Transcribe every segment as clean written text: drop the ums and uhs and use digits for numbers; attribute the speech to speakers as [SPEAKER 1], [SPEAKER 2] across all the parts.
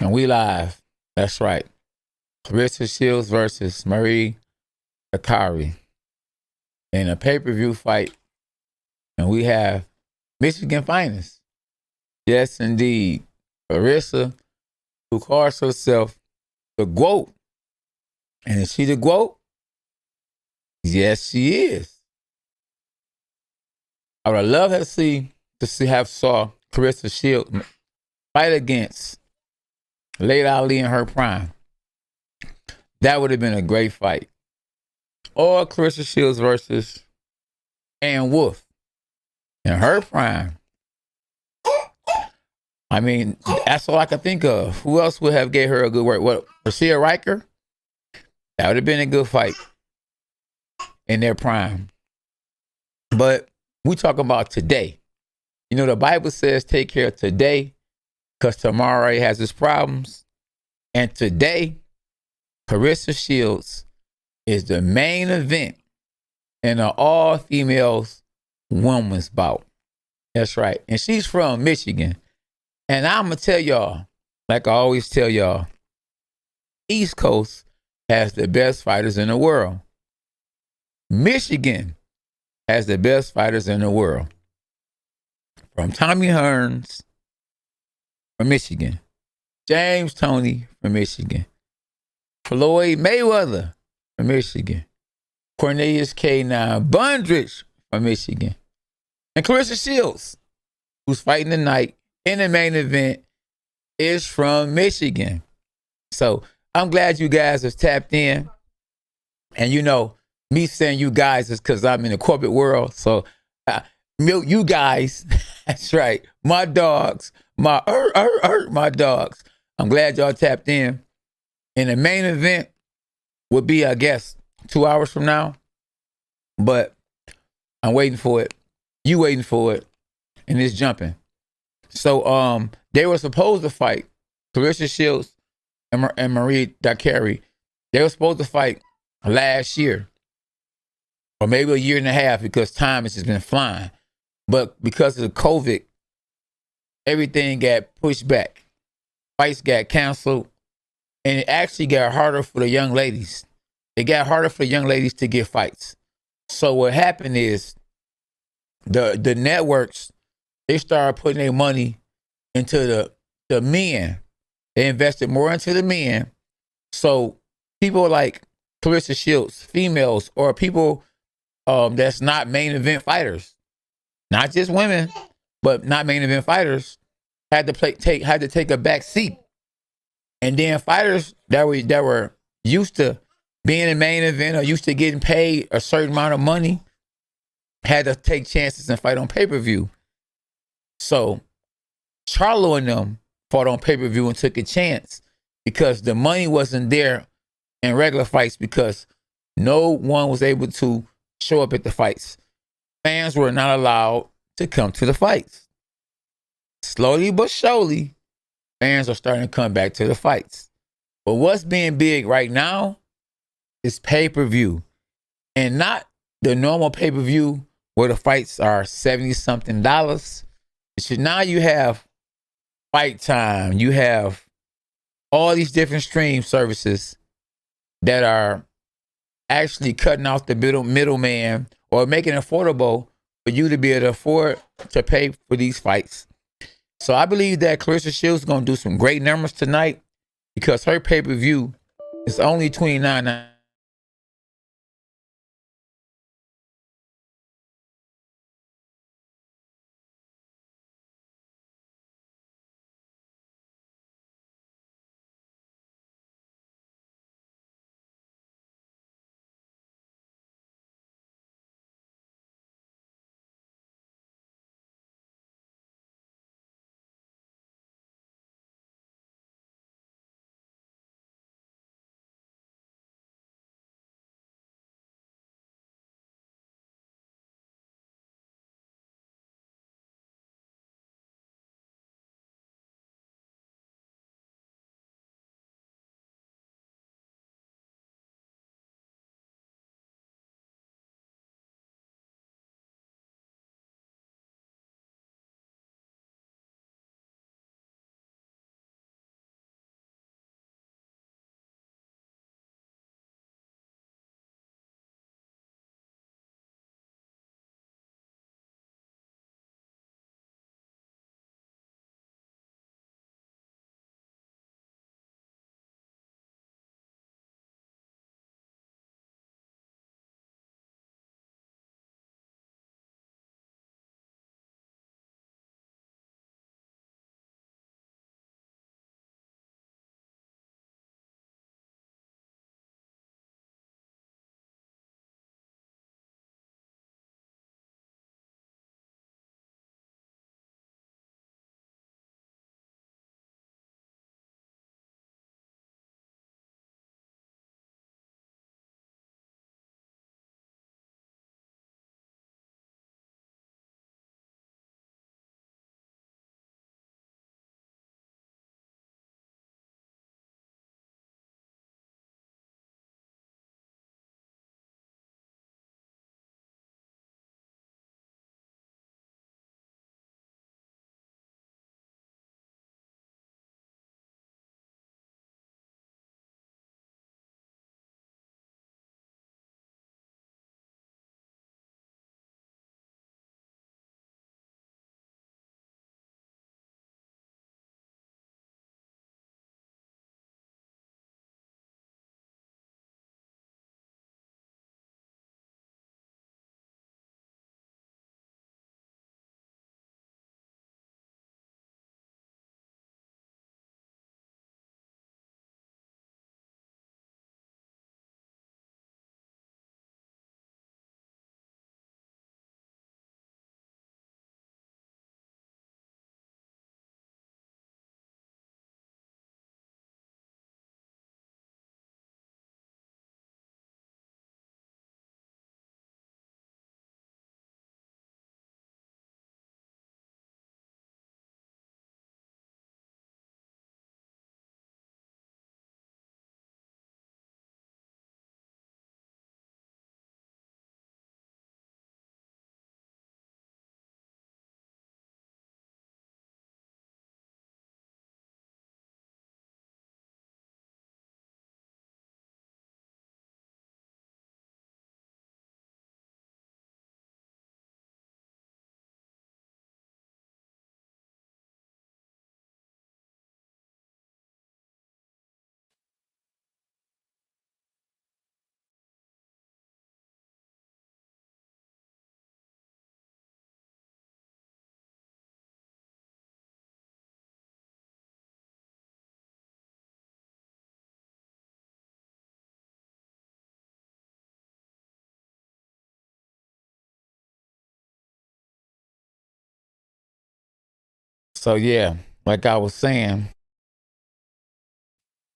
[SPEAKER 1] And we live. That's right. Claressa Shields versus Marie Dicaire in a pay-per-view fight. And we have Michigan finest. Yes, indeed. Claressa, who calls herself the GOAT. And is she the GOAT? Yes, she is. I would love to have saw Claressa Shields fight against Late Ali in her prime. That would have been a great fight. Or Claressa Shields versus Ann Wolfe in her prime. I mean, that's all I can think of. Who else would have gave her a good work? What, Rashia Riker? That would have been a good fight in their prime. But we talking about today. You know, the Bible says take care of today because tomorrow already has its problems. And today, Claressa Shields is the main event in an all-females women's bout. That's right. And she's from Michigan. And I'm going to tell y'all, like I always tell y'all, East Coast has the best fighters in the world. Michigan has the best fighters in the world. From Tommy Hearns from Michigan, James Toney from Michigan, Floyd Mayweather from Michigan, Cornelius K9 Bundrich from Michigan, and Claressa Shields, who's fighting tonight in the main event, is from Michigan. So I'm glad you guys have tapped in. And you know, me saying you guys is because I'm in the corporate world. So you guys, that's right, my dogs, my dogs. I'm glad y'all tapped in. And the main event will be, I guess, 2 hours from now. But I'm waiting for it. You waiting for it. And it's jumping. So they were supposed to fight Claressa Shields and Marie Dicaire. They were supposed to fight last year, or maybe a year and a half, because time has just been flying. But because of COVID, everything got pushed back. Fights got canceled, and it actually got harder for the young ladies. It got harder for the young ladies to get fights. So what happened is the networks, they started putting their money into the men. They invested more into the men. So people like Claressa Shields, females, or people that's not main event fighters, not just women, but not main event fighters, had to take a back seat. And then fighters that were used to being in main event or used to getting paid a certain amount of money had to take chances and fight on pay-per-view. So Charlo and them fought on pay-per-view and took a chance because the money wasn't there in regular fights because no one was able to show up at the fights. Fans were not allowed to come to the fights. Slowly but surely, fans are starting to come back to the fights. But what's being big right now is pay-per-view. And not the normal pay-per-view where the fights are $70-something. But now you have Fight Time. You have all these different stream services that are actually cutting out the middleman or making it affordable for you to be able to afford to pay for these fights. So I believe that Claressa Shields is going to do some great numbers tonight because her pay-per-view is only $29. So yeah, like I was saying,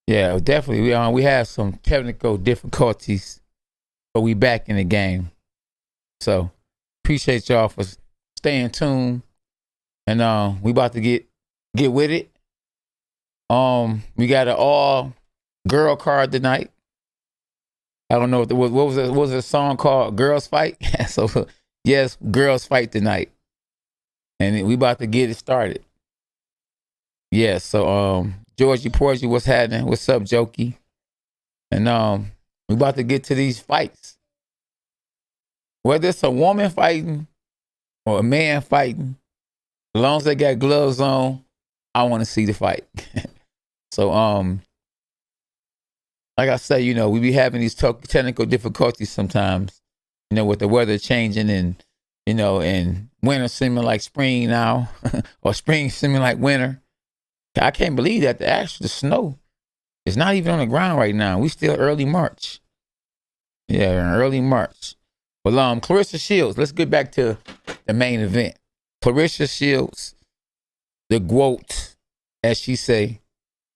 [SPEAKER 1] yeah, definitely we have some technical difficulties, but we back in the game. So appreciate y'all for staying tuned, and we about to get with it. We got an all girl card tonight. I don't know what was a song called "Girls Fight." So yes, girls fight tonight, and we about to get it started. Yeah. So Georgie Porgy, what's happening? What's up, Jokey? And we about to get to these fights. Whether it's a woman fighting or a man fighting, as long as they got gloves on, I want to see the fight. So like I say, we be having these technical difficulties sometimes, with the weather changing and, and winter seeming like spring now or spring seeming like winter. I can't believe that the snow is not even on the ground right now. We still early March. Yeah, early March. Well, Claressa Shields, let's get back to the main event. Claressa Shields, the GOAT, as she say.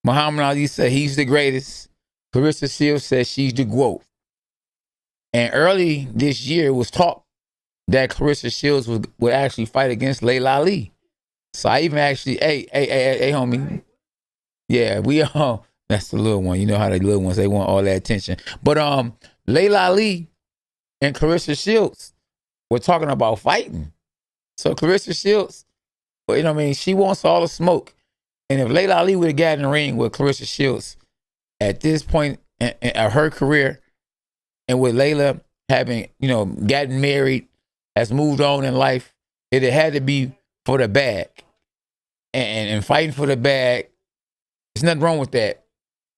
[SPEAKER 1] Muhammad Ali said he's the greatest. Claressa Shields says she's the GOAT. And early this year was talk that Claressa Shields would actually fight against Layla Ali. So I even actually, hey, homie. Yeah, we all, that's the little one. You know how the little ones, they want all that attention. But Layla Ali and Claressa Shields were talking about fighting. So Claressa Shields, she wants all the smoke. And if Layla Ali would have gotten in the ring with Claressa Shields at this point in her career, and with Layla having, gotten married, has moved on in life, it had to be for the bag. And fighting for the bag, there's nothing wrong with that.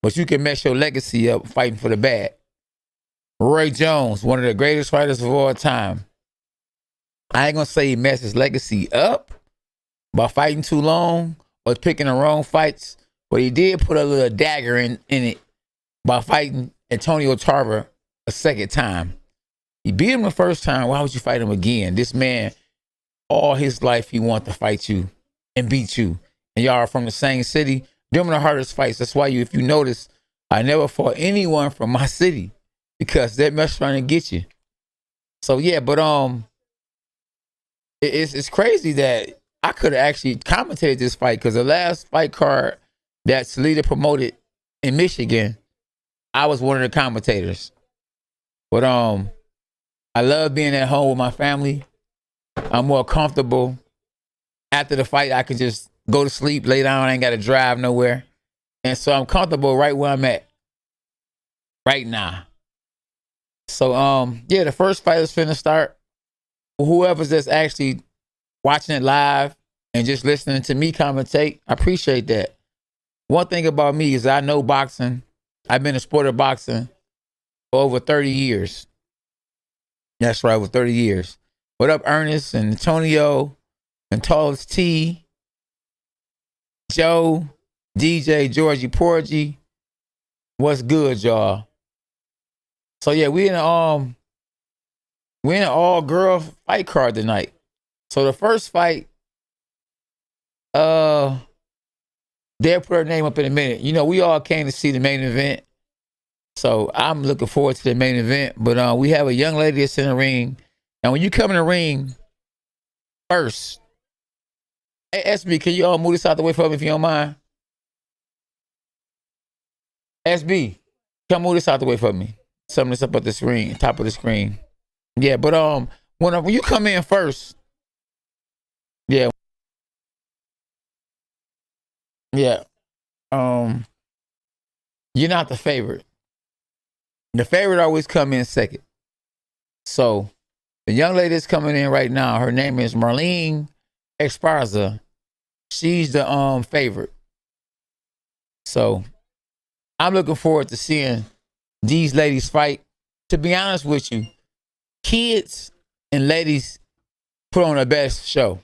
[SPEAKER 1] But you can mess your legacy up fighting for the bag. Roy Jones, one of the greatest fighters of all time. I ain't going to say he messed his legacy up by fighting too long or picking the wrong fights, but he did put a little dagger in it by fighting Antonio Tarver a second time. He beat him the first time. Why would you fight him again? This man, all his life, he wanted to fight you and beat you. And y'all are from the same city. Them are the hardest fights. That's why if you notice, I never fought anyone from my city because they're mess trying to get you. So yeah, but it's crazy that I could have actually commentated this fight because the last fight card that Salida promoted in Michigan, I was one of the commentators. But I love being at home with my family. I'm more comfortable. After the fight, I can just go to sleep, lay down. I ain't got to drive nowhere. And so I'm comfortable right where I'm at right now. So, yeah, the first fight is finna start. Whoever's that's actually watching it live and just listening to me commentate, I appreciate that. One thing about me is I know boxing. I've been a sport of boxing for over 30 years. That's right, over 30 years. What up, Ernest and Antonio and Tallest T, Joe, DJ, Georgie Porgy. What's good, y'all? So yeah, we in an all-girl fight card tonight. So the first fight, they'll put her name up in a minute. We all came to see the main event. So I'm looking forward to the main event. But we have a young lady that's in the ring. And when you come in the ring first, hey, SB, can you all move this out the way for me if you don't mind? SB, come move this out the way for me. Something that's up at the screen, top of the screen. Yeah, but when you come in first, yeah, you're not the favorite. The favorite always come in second. So the young lady that's coming in right now, her name is Marlene Esparza. She's the favorite. So I'm looking forward to seeing these ladies fight. To be honest with you, kids and ladies put on the best show.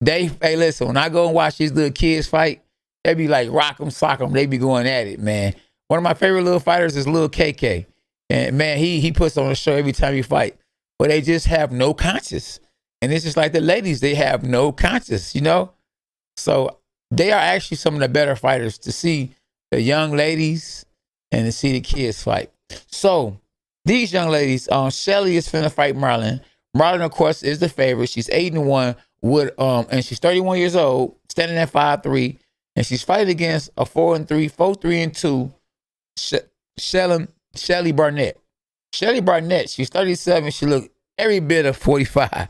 [SPEAKER 1] Hey, listen, when I go and watch these little kids fight, they be like rock 'em, sock 'em. They be going at it, man. One of my favorite little fighters is Lil KK. And man, he puts on a show every time he fight. But they just have no conscience. And it's just like the ladies, they have no conscience, So they are actually some of the better fighters to see the young ladies and to see the kids fight. So these young ladies, Shelly is finna fight Marlon. Marlon, of course, is the favorite. She's 8-1 with and she's 31 years old, standing at 5'3", and she's fighting against a 4-3, 4-3-2 Shelly Barnett. Shelly Barnett, she's 37. She look every bit of 45.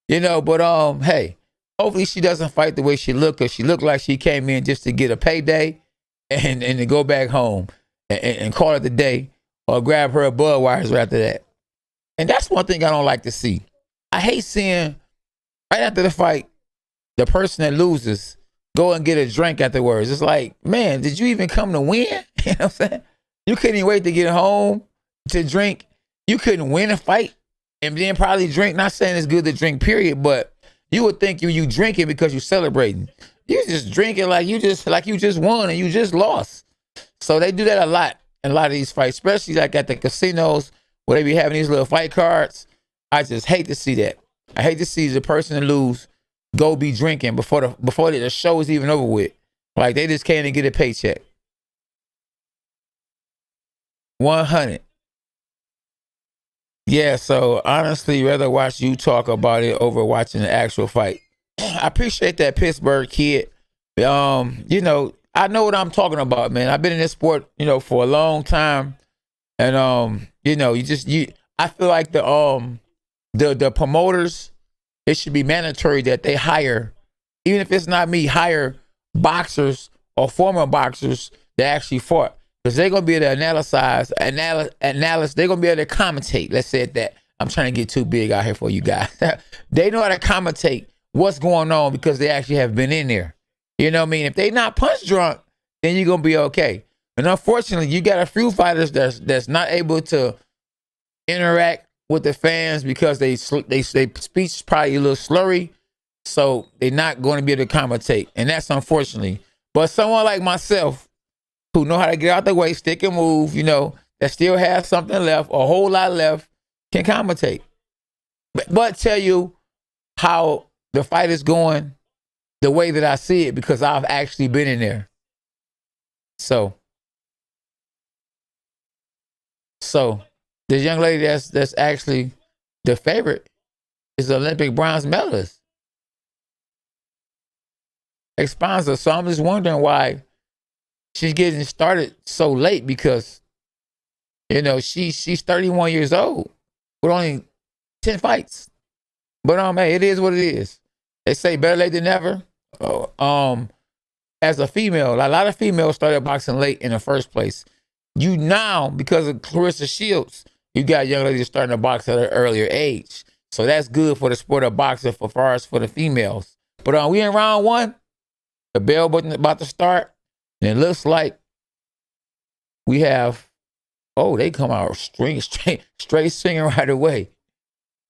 [SPEAKER 1] But hey, hopefully she doesn't fight the way she look, because she looked like she came in just to get a payday and to go back home and call it the day, or grab her a Budweiser after that. And that's one thing I don't like to see. I hate seeing right after the fight, the person that loses go and get a drink afterwards. It's like, man, did you even come to win? You know what I'm saying? You couldn't even wait to get home to drink. You couldn't win a fight and then probably drink. Not saying it's good to drink, period, but you would think you drinking because you're celebrating. You just drinking like you just won and you just lost. So they do that a lot in a lot of these fights, especially like at the casinos where they be having these little fight cards. I just hate to see that. I hate to see the person that lose go be drinking before the show is even over with. Like they just came to get a paycheck. 100. Yeah, so honestly, rather watch you talk about it over watching the actual fight. I appreciate that, Pittsburgh kid. I know what I'm talking about, man. I've been in this sport, for a long time. And I feel like the promoters, it should be mandatory that they hire, even if it's not me, hire boxers or former boxers that actually fought. Because they're going to be able to analyze, they're going to be able to commentate. Let's say it that. I'm trying to get too big out here for you guys. They know how to commentate what's going on because they actually have been in there. You know what I mean? If they not punch drunk, then you're going to be okay. And unfortunately, you got a few fighters that's not able to interact with the fans because they speech is probably a little slurry. So they're not going to be able to commentate. And that's unfortunately. But someone like myself, who know how to get out the way, stick and move, that still has something left, a whole lot left, can commentate. But tell you how the fight is going the way that I see it, because I've actually been in there. So the young lady that's actually the favorite is the Olympic bronze medalist, Expanza. So I'm just wondering why she's getting started so late, because, she's 31 years old with only 10 fights. But hey, it is what it is. They say better late than never. As a female, a lot of females started boxing late in the first place. You now, because of Claressa Shields, you got young ladies starting to box at an earlier age. So that's good for the sport of boxing for far as for the females. But we in round one. The bell button about to start. And it looks like we have, they come out straight swinging right away.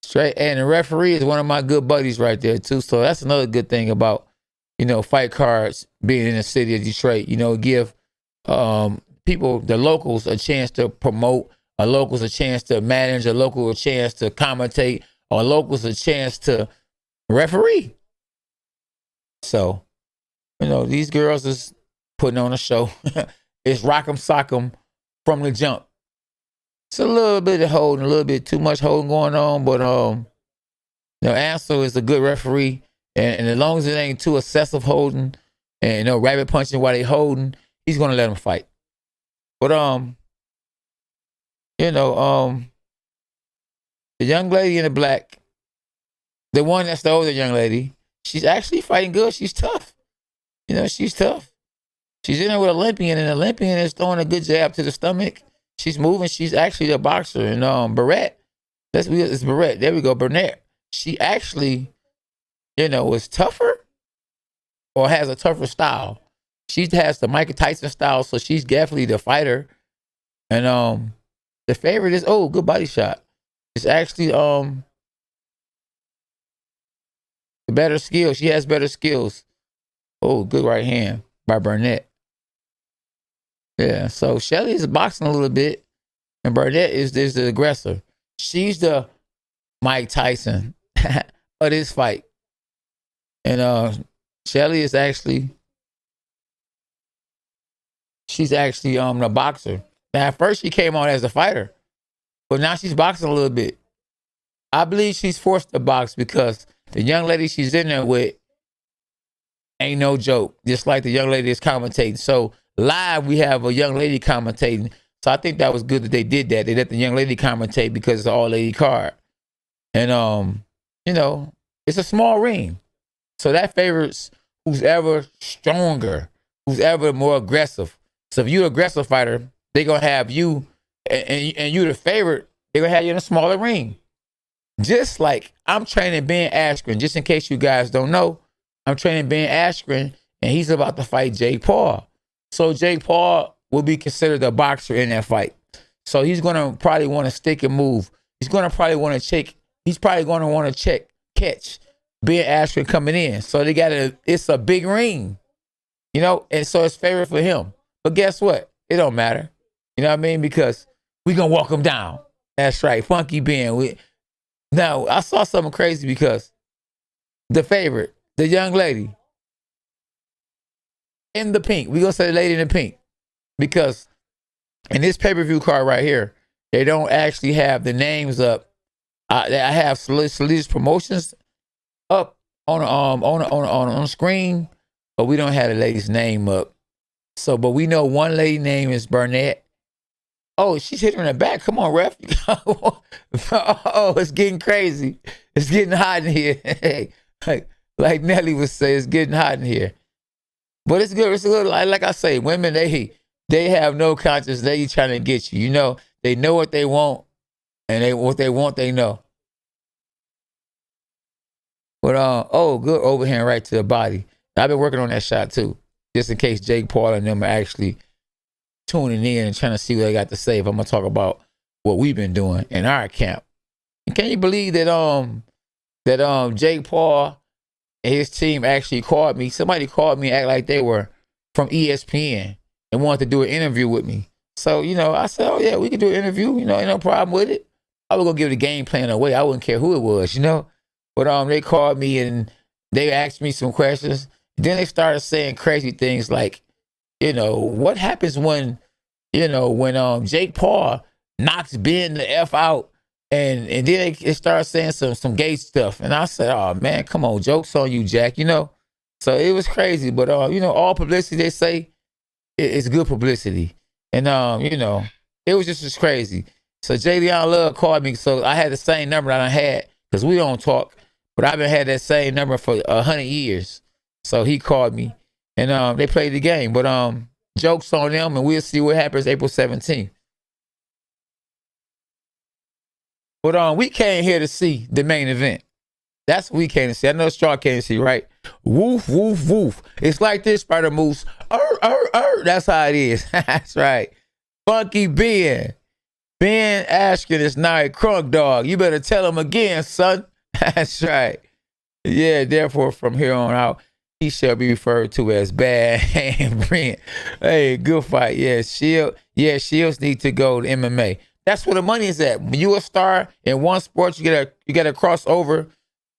[SPEAKER 1] Straight. And the referee is one of my good buddies right there too. So that's another good thing about, fight cards being in the city of Detroit. Give people, the locals, a chance to promote, a locals a chance to manage, a local a chance to commentate, or locals a chance to referee. So, these girls is putting on a show. It's rock'em sock'em from the jump. It's a little bit of holding, a little bit too much holding going on, but Ansel is a good referee, and as long as it ain't too excessive holding and rabbit punching while they holding, he's gonna let them fight. But the young lady in the black, the one that's the older young lady, she's actually fighting good. She's tough. She's tough. She's in there with Olympian, and Olympian is throwing a good jab to the stomach. She's moving. She's actually a boxer. And Barrett, it's Barrett. There we go, Burnett. She actually, is tougher or has a tougher style. She has the Mike Tyson style, so she's definitely the fighter. And the favorite is, good body shot. It's actually the better skills. She has better skills. Good right hand by Burnett. Yeah, so Shelly is boxing a little bit, and Burnett is the aggressor. She's the Mike Tyson of this fight. And Shelly is actually she's actually a boxer. Now, at first she came on as a fighter, but now she's boxing a little bit. I believe she's forced to box because the young lady she's in there with ain't no joke. Just like the young lady is commentating. So live, we have a young lady commentating. So I think that was good that they did that. They let the young lady commentate because it's an all-lady card. And, you know, it's a small ring. So that favors who's ever stronger, who's ever more aggressive. So if you're an aggressive fighter, they're going to have you, and you're the favorite, they're going to have you in a smaller ring. Just like I'm training Ben Askren, just in case you guys don't know, I'm training Ben Askren, and he's about to fight Jake Paul. So Jake Paul will be considered a boxer in that fight. So he's going to probably want to stick and move. He's going to probably want to check. He's probably going to want to catch Ben Askren coming in. So it's a big ring, you know, and so it's favorite for him. But guess what? It don't matter. You know what I mean? Because we going to walk him down. That's right. Funky Ben. Now, I saw something crazy because the favorite, the young lady in the pink, we going to say the lady in the pink, because in this pay-per-view card right here, they don't actually have the names up. I have Solida's Promotions up on the screen, but we don't have the lady's name up. So, but we know one lady name is Burnett. Oh, she's hitting her in the back. Come on, ref. Oh, it's getting crazy. It's getting hot in here. Hey, like Nelly would say, it's getting hot in here. But it's good. It's good. Like I say, women, they have no conscience. They trying to get you. You know, they know what they want, and what they want, they know. But oh, good overhand right to the body. I've been working on that shot too, just in case Jake Paul and them are actually tuning in and trying to see what they got to say. If I'm gonna talk about what we've been doing in our camp. And can you believe that Jake Paul and his team actually called me? Somebody called me, act like they were from ESPN and wanted to do an interview with me. So, you know, I said, oh yeah, we can do an interview. You know, ain't no problem with it. I was gonna give the game plan away. I wouldn't care who it was, you know. But they called me and they asked me some questions. Then they started saying crazy things like, you know, what happens when Jake Paul knocks Ben the F out, and then they started saying some gay stuff. And I said, oh man, come on, joke's on you, Jack, you know. So it was crazy. But you know, all publicity, they say, it's good publicity. And you know, it was just as crazy. So Jayleon Love called me. So I had the same number that I had, because we don't talk, but I've been had that same number for 100 years. So he called me, and they played the game. But jokes on them, and we'll see what happens April 17th. But we came here to see the main event. That's what we came to see. I know Straw came to see, right? Woof, woof, woof. It's like this, Spider Moose. That's how it is. That's right. Funky Ben. Ben Askren is now a crunk dog. You better tell him again, son. That's right. Yeah, therefore, from here on out, he shall be referred to as Bad Hand Brent. Hey, good fight. Yeah, Shields need to go to MMA. That's where the money is at. When you a star in one sport, you get a crossover,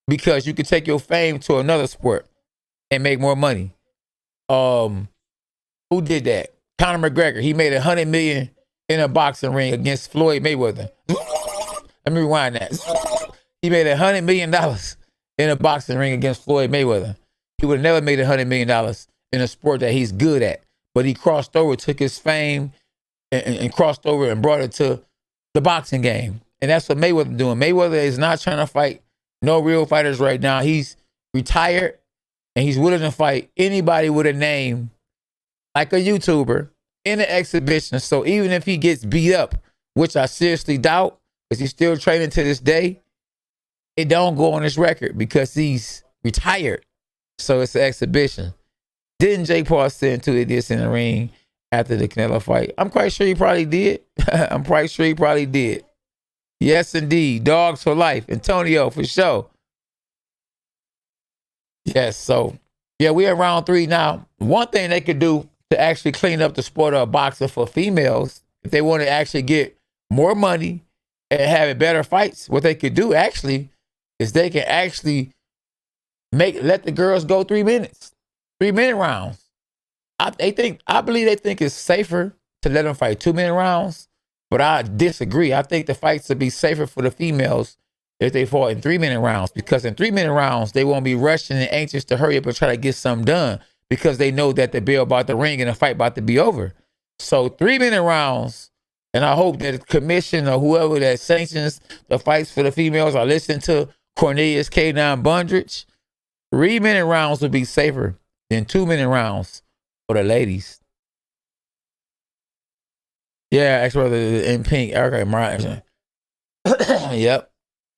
[SPEAKER 1] because you can take your fame to another sport and make more money. Who did that? Conor McGregor. He made $100 million in a boxing ring against Floyd Mayweather. Let me rewind that. He made $100 million in a boxing ring against Floyd Mayweather. He would have never made $100 million in a sport that he's good at. But he crossed over, took his fame, and crossed over and brought it to the boxing game. And that's what Mayweather doing. Mayweather is not trying to fight no real fighters right now. He's retired, and he's willing to fight anybody with a name like a YouTuber in an exhibition. So even if he gets beat up, which I seriously doubt, because he's still training to this day, it don't go on his record because he's retired. So it's an exhibition. Didn't Jake Paul say into this in the ring after the Canelo fight? I'm quite sure he probably did. I'm quite sure he probably did. Yes, indeed. Dogs for life. Antonio, for sure. Yes, so, yeah, we're in round 3 now. One thing they could do to actually clean up the sport of boxing for females, if they want to actually get more money and have better fights, what they could do actually is they can actually let the girls go 3 minutes. 3-minute rounds. I believe they think it's safer to let them fight 2-minute rounds, but I disagree. I think the fights would be safer for the females if they fought in 3-minute rounds, because in 3-minute rounds, they won't be rushing and anxious to hurry up and try to get something done because they know that the bell about the ring and the fight about to be over. So 3-minute rounds, and I hope that the commission or whoever that sanctions the fights for the females are listening to Cornelius K9 Bundridge. 3-minute rounds would be safer than 2-minute rounds for the ladies. Yeah, ex-brother in pink. Okay, Marlon. Yep.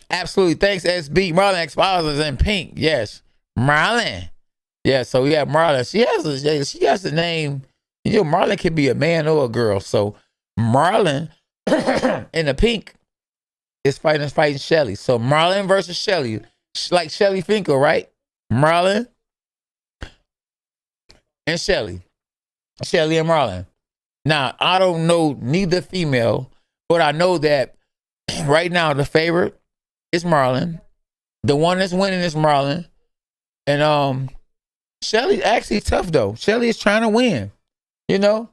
[SPEAKER 1] Absolutely. Thanks, SB. Marlon ex-spouse in pink. Yes. Marlon. Yeah, so we have Marlon. She has the name. You know, Marlon can be a man or a girl. So Marlon in the pink is fighting Shelly. So Marlon versus Shelly. Like Shelly Finkel, right? Marlon and Shelly. Shelly and Marlon. Now, I don't know neither female, but I know that right now the favorite is Marlon. The one that's winning is Marlon. And Shelly's actually tough though. Shelly is trying to win, you know?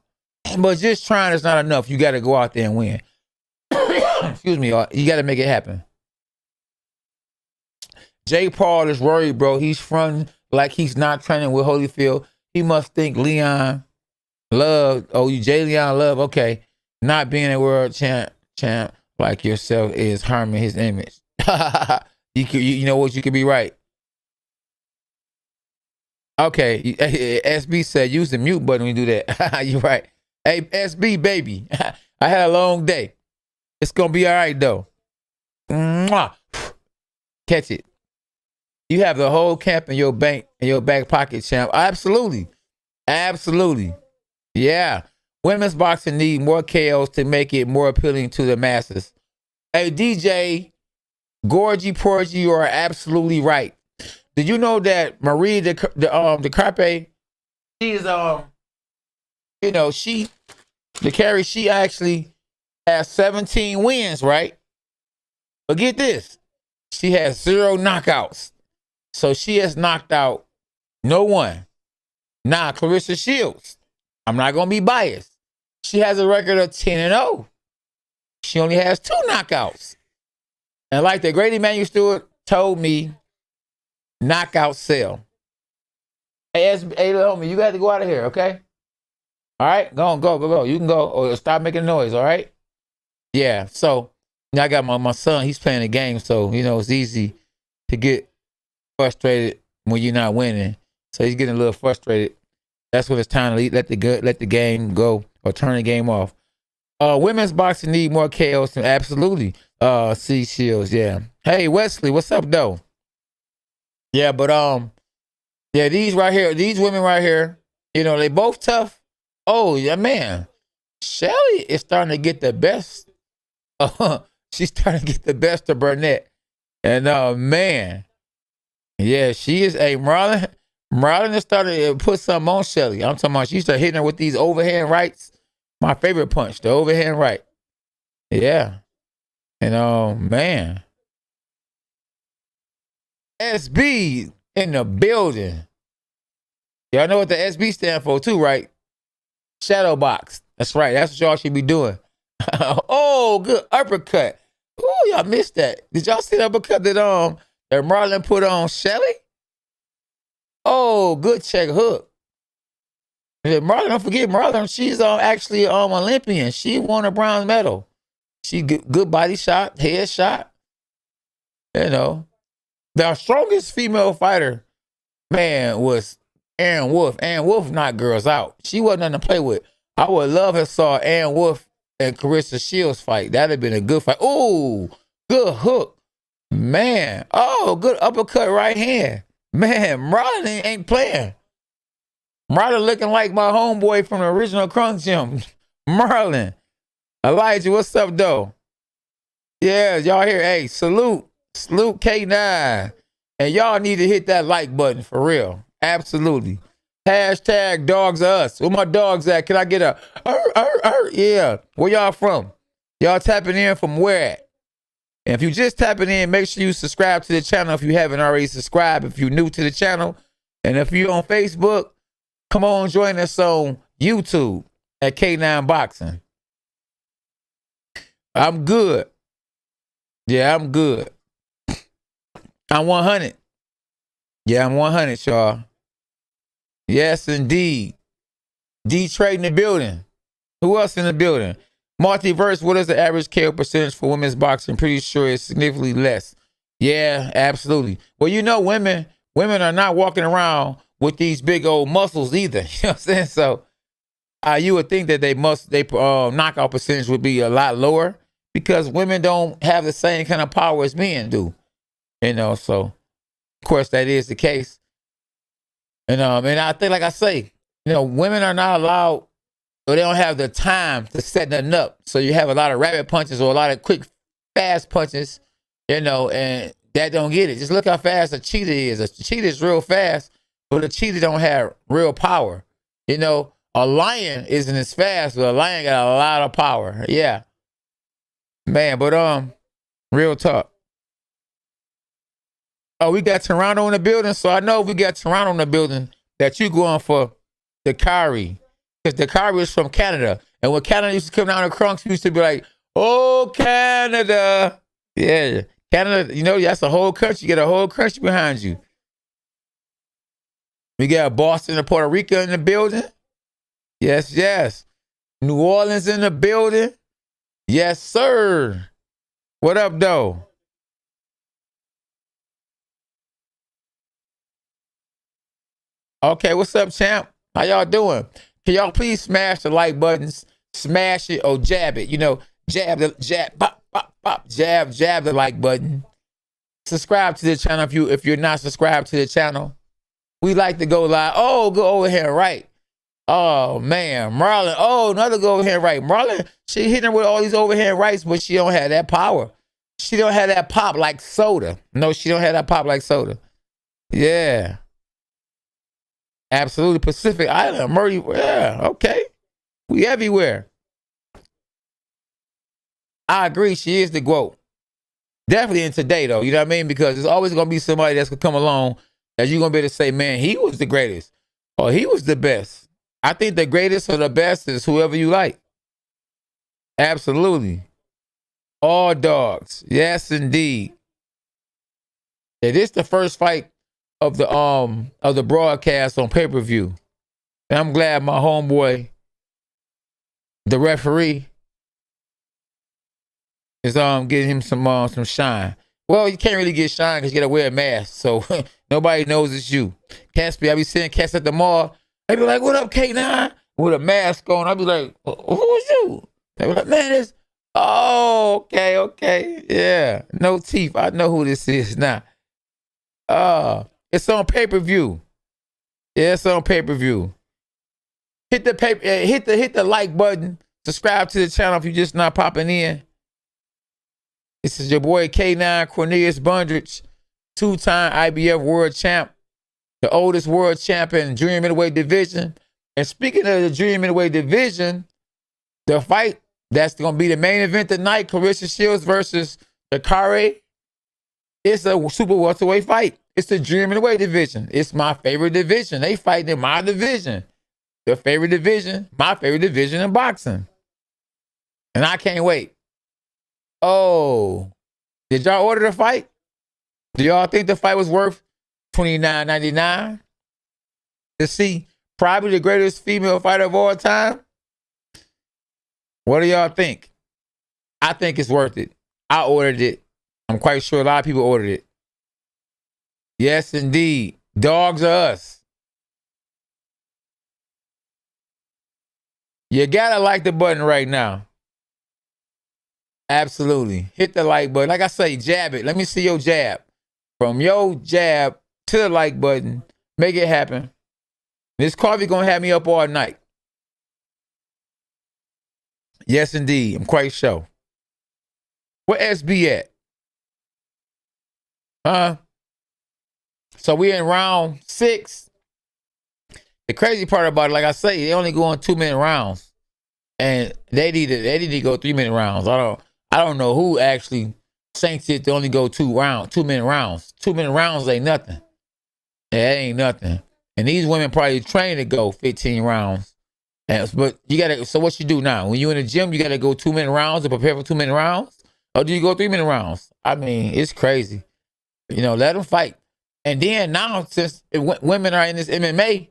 [SPEAKER 1] But just trying is not enough. You got to go out there and win. Excuse me, you got to make it happen. Jay Paul is worried, bro. He's fronting like he's not training with Holyfield. He must think Leon Love, Jay Leon Love, okay, not being a world champ like yourself is harming his image. You know what? You could be right. Okay, SB said use the mute button when you do that. You're right. Hey, SB, baby, I had a long day. It's going to be all right, though. Mwah. Catch it. You have the whole camp in your back pocket, champ. Absolutely. Absolutely. Yeah. Women's boxing need more KOs to make it more appealing to the masses. Hey, DJ, Gorgie Porgy, you are absolutely right. Did you know that Marie Dicaire, she is Dicaire, she actually has 17 wins, right? But get this, she has 0 knockouts. So she has knocked out no one. Now, Claressa Shields, I'm not going to be biased. She has a record of 10-0. She only has 2 knockouts. And like the great Emmanuel Stewart told me, knockout sell. Hey, homie, you got to go out of here, okay? All right? Go. You can go or stop making noise, all right? Yeah, so now I got my son. He's playing the game, so, it's easy to get frustrated when you're not winning. So he's getting a little frustrated. That's when it's time to let the game go or turn the game off. Women's boxing need more KOs. Absolutely. C Shields, yeah. Hey, Wesley, what's up, though? Yeah, but yeah, these women right here, they both tough. Oh, yeah, man. Shelly is starting to get the best. She's starting to get the best of Burnett. And man. Yeah, she is a Marlon. Marlon is starting to put something on Shelly. I'm talking about she started hitting her with these overhand rights. My favorite punch, the overhand right. Yeah. And man. SB in the building. Y'all know what the SB stand for too, right? Shadow box. That's right. That's what y'all should be doing. Oh, good uppercut. Oh, y'all missed that. Did y'all see the uppercut that Marlon put on Shelly? Oh, good check hook. Marlon, don't forget Marlon. She's actually Olympian. She won a bronze medal. She good body shot, head shot. The strongest female fighter, man, was Aaron Wolf. Aaron Wolf knocked girls out. She wasn't nothing to play with. I would love to saw Aaron Wolf and Claressa Shields fight. That'd have been a good fight. Oh, good hook. Man. Oh, good uppercut right hand. Man, Marlon ain't playing. Marlon looking like my homeboy from the original Crunk Gym. Marlon. Elijah, what's up, though? Yeah, y'all here. Hey, salute K9. And y'all need to hit that like button for real. Absolutely. Hashtag dogs are us. Where my dogs at? Can I get a yeah. Where y'all from? Y'all tapping in from where at? And if you just tapping in, make sure you subscribe to the channel if you haven't already subscribed, if you're new to the channel. And if you're on Facebook, Come on, join us on YouTube at K9 Boxing. I'm good. Yeah, I'm good. I'm 100. Yeah, I'm 100, y'all. Yes, indeed. D-Trade in the building. Who else in the building? Multiverse, what is the average KO percentage for women's boxing? Pretty sure it's significantly less. Yeah, absolutely. Well, you know, women are not walking around with these big old muscles either. You know what I'm saying? So you would think that they knockout percentage would be a lot lower because women don't have the same kind of power as men do. You know, so of course that is the case. And I think, like I say, you know, women are not allowed, or they don't have the time to set nothing up. So you have a lot of rabbit punches or a lot of quick, fast punches, you know, and that don't get it. Just look how fast a cheetah is. A cheetah is real fast, but a cheetah don't have real power. You know, a lion isn't as fast, but a lion got a lot of power. Yeah. Man, but real talk. Oh, we got Toronto in the building. So I know we got Toronto in the building that you going for Dicaire. Because Dicaire is from Canada. And when Canada used to come down the crunks, we used to be like, oh, Canada. Yeah. Canada, you know, that's a whole country. You get a whole country behind you. We got Boston and Puerto Rico in the building. Yes, yes. New Orleans in the building. Yes, sir. What up, though? Okay, what's up, champ? How y'all doing? Can y'all please smash the like buttons? Smash it or jab it. You know, jab, pop, pop, pop, jab the like button. Subscribe to the channel if you're not subscribed to the channel. We like to go live. Oh, go over here, right? Oh man, Marlon. Oh, another go over here, right? Marlon, she hitting her with all these overhand rights, but she don't have that power. She don't have that pop like soda. No, she don't have that pop like soda. Yeah. Absolutely. Pacific Island, Murray. Yeah, okay. We everywhere. I agree. She is the GOAT. Definitely in today, though. You know what I mean? Because there's always going to be somebody that's going to come along that you're going to be able to say, man, he was the greatest. Or he was the best. I think the greatest or the best is whoever you like. Absolutely. All dogs. Yes, indeed. It is the first fight of the broadcast on pay-per-view. And I'm glad my homeboy, the referee, is getting him some shine. Well, you can't really get shine because you gotta wear a mask, so nobody knows it's you. Cats I be seeing cats at the mall. They be like, "What up, K9?" With a mask on. I be like, "Who is you?" They be like, "Man, it's okay, yeah, no teeth. I know who this is now." It's on pay-per-view. Yeah, it's on pay-per-view. Hit the like button. Subscribe to the channel if you're just not popping in. This is your boy K9 Cornelius Bundrich, two-time IBF world champ, the oldest world champion in junior middleweight division. And speaking of the junior middleweight division, the fight that's going to be the main event tonight, Claressa Shields versus Dicaire, it's a super welterweight fight. It's the junior middleweight division. It's my favorite division. They fight in my division. Their favorite division, my favorite division in boxing. And I can't wait. Oh, did y'all order the fight? Do y'all think the fight was worth $29.99 to see probably the greatest female fighter of all time? What do y'all think? I think it's worth it. I ordered it. I'm quite sure a lot of people ordered it. Yes, indeed. Dogs are us. You gotta like the button right now. Absolutely. Hit the like button. Like I say, jab it. Let me see your jab. From your jab to the like button. Make it happen. This coffee gonna have me up all night. Yes, indeed. I'm quite sure. Where SB at? So we in round 6. The crazy part about it, like I say, they only go on 2-minute rounds. And they need to go 3-minute rounds. I don't know who actually thinks it to only go 2-minute rounds. 2-minute rounds ain't nothing. Yeah, it ain't nothing. And these women probably train to go 15 rounds. But you gotta, so what you do now? When you in the gym, you gotta go 2-minute rounds to prepare for 2-minute rounds? Or do you go 3-minute rounds? I mean, it's crazy. Let them fight. And then now, since women are in this MMA,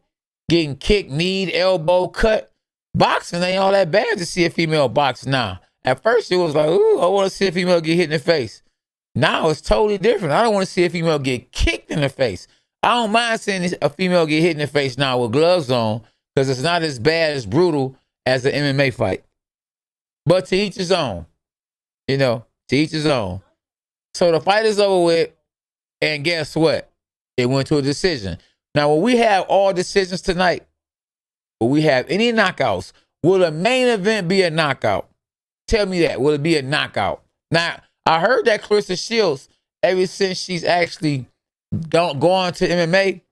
[SPEAKER 1] getting kicked, kneed, elbow, cut, boxing ain't all that bad to see a female box now. At first, it was like, ooh, I want to see a female get hit in the face. Now it's totally different. I don't want to see a female get kicked in the face. I don't mind seeing a female get hit in the face now with gloves on because it's not as bad, as brutal as an MMA fight. But to each his own. To each his own. So the fight is over with, and guess what? It went to a decision. Now, will we have all decisions tonight? Will we have any knockouts? Will the main event be a knockout? Tell me that. Will it be a knockout? Now, I heard that Claressa Shields, ever since she's actually gone to MMA,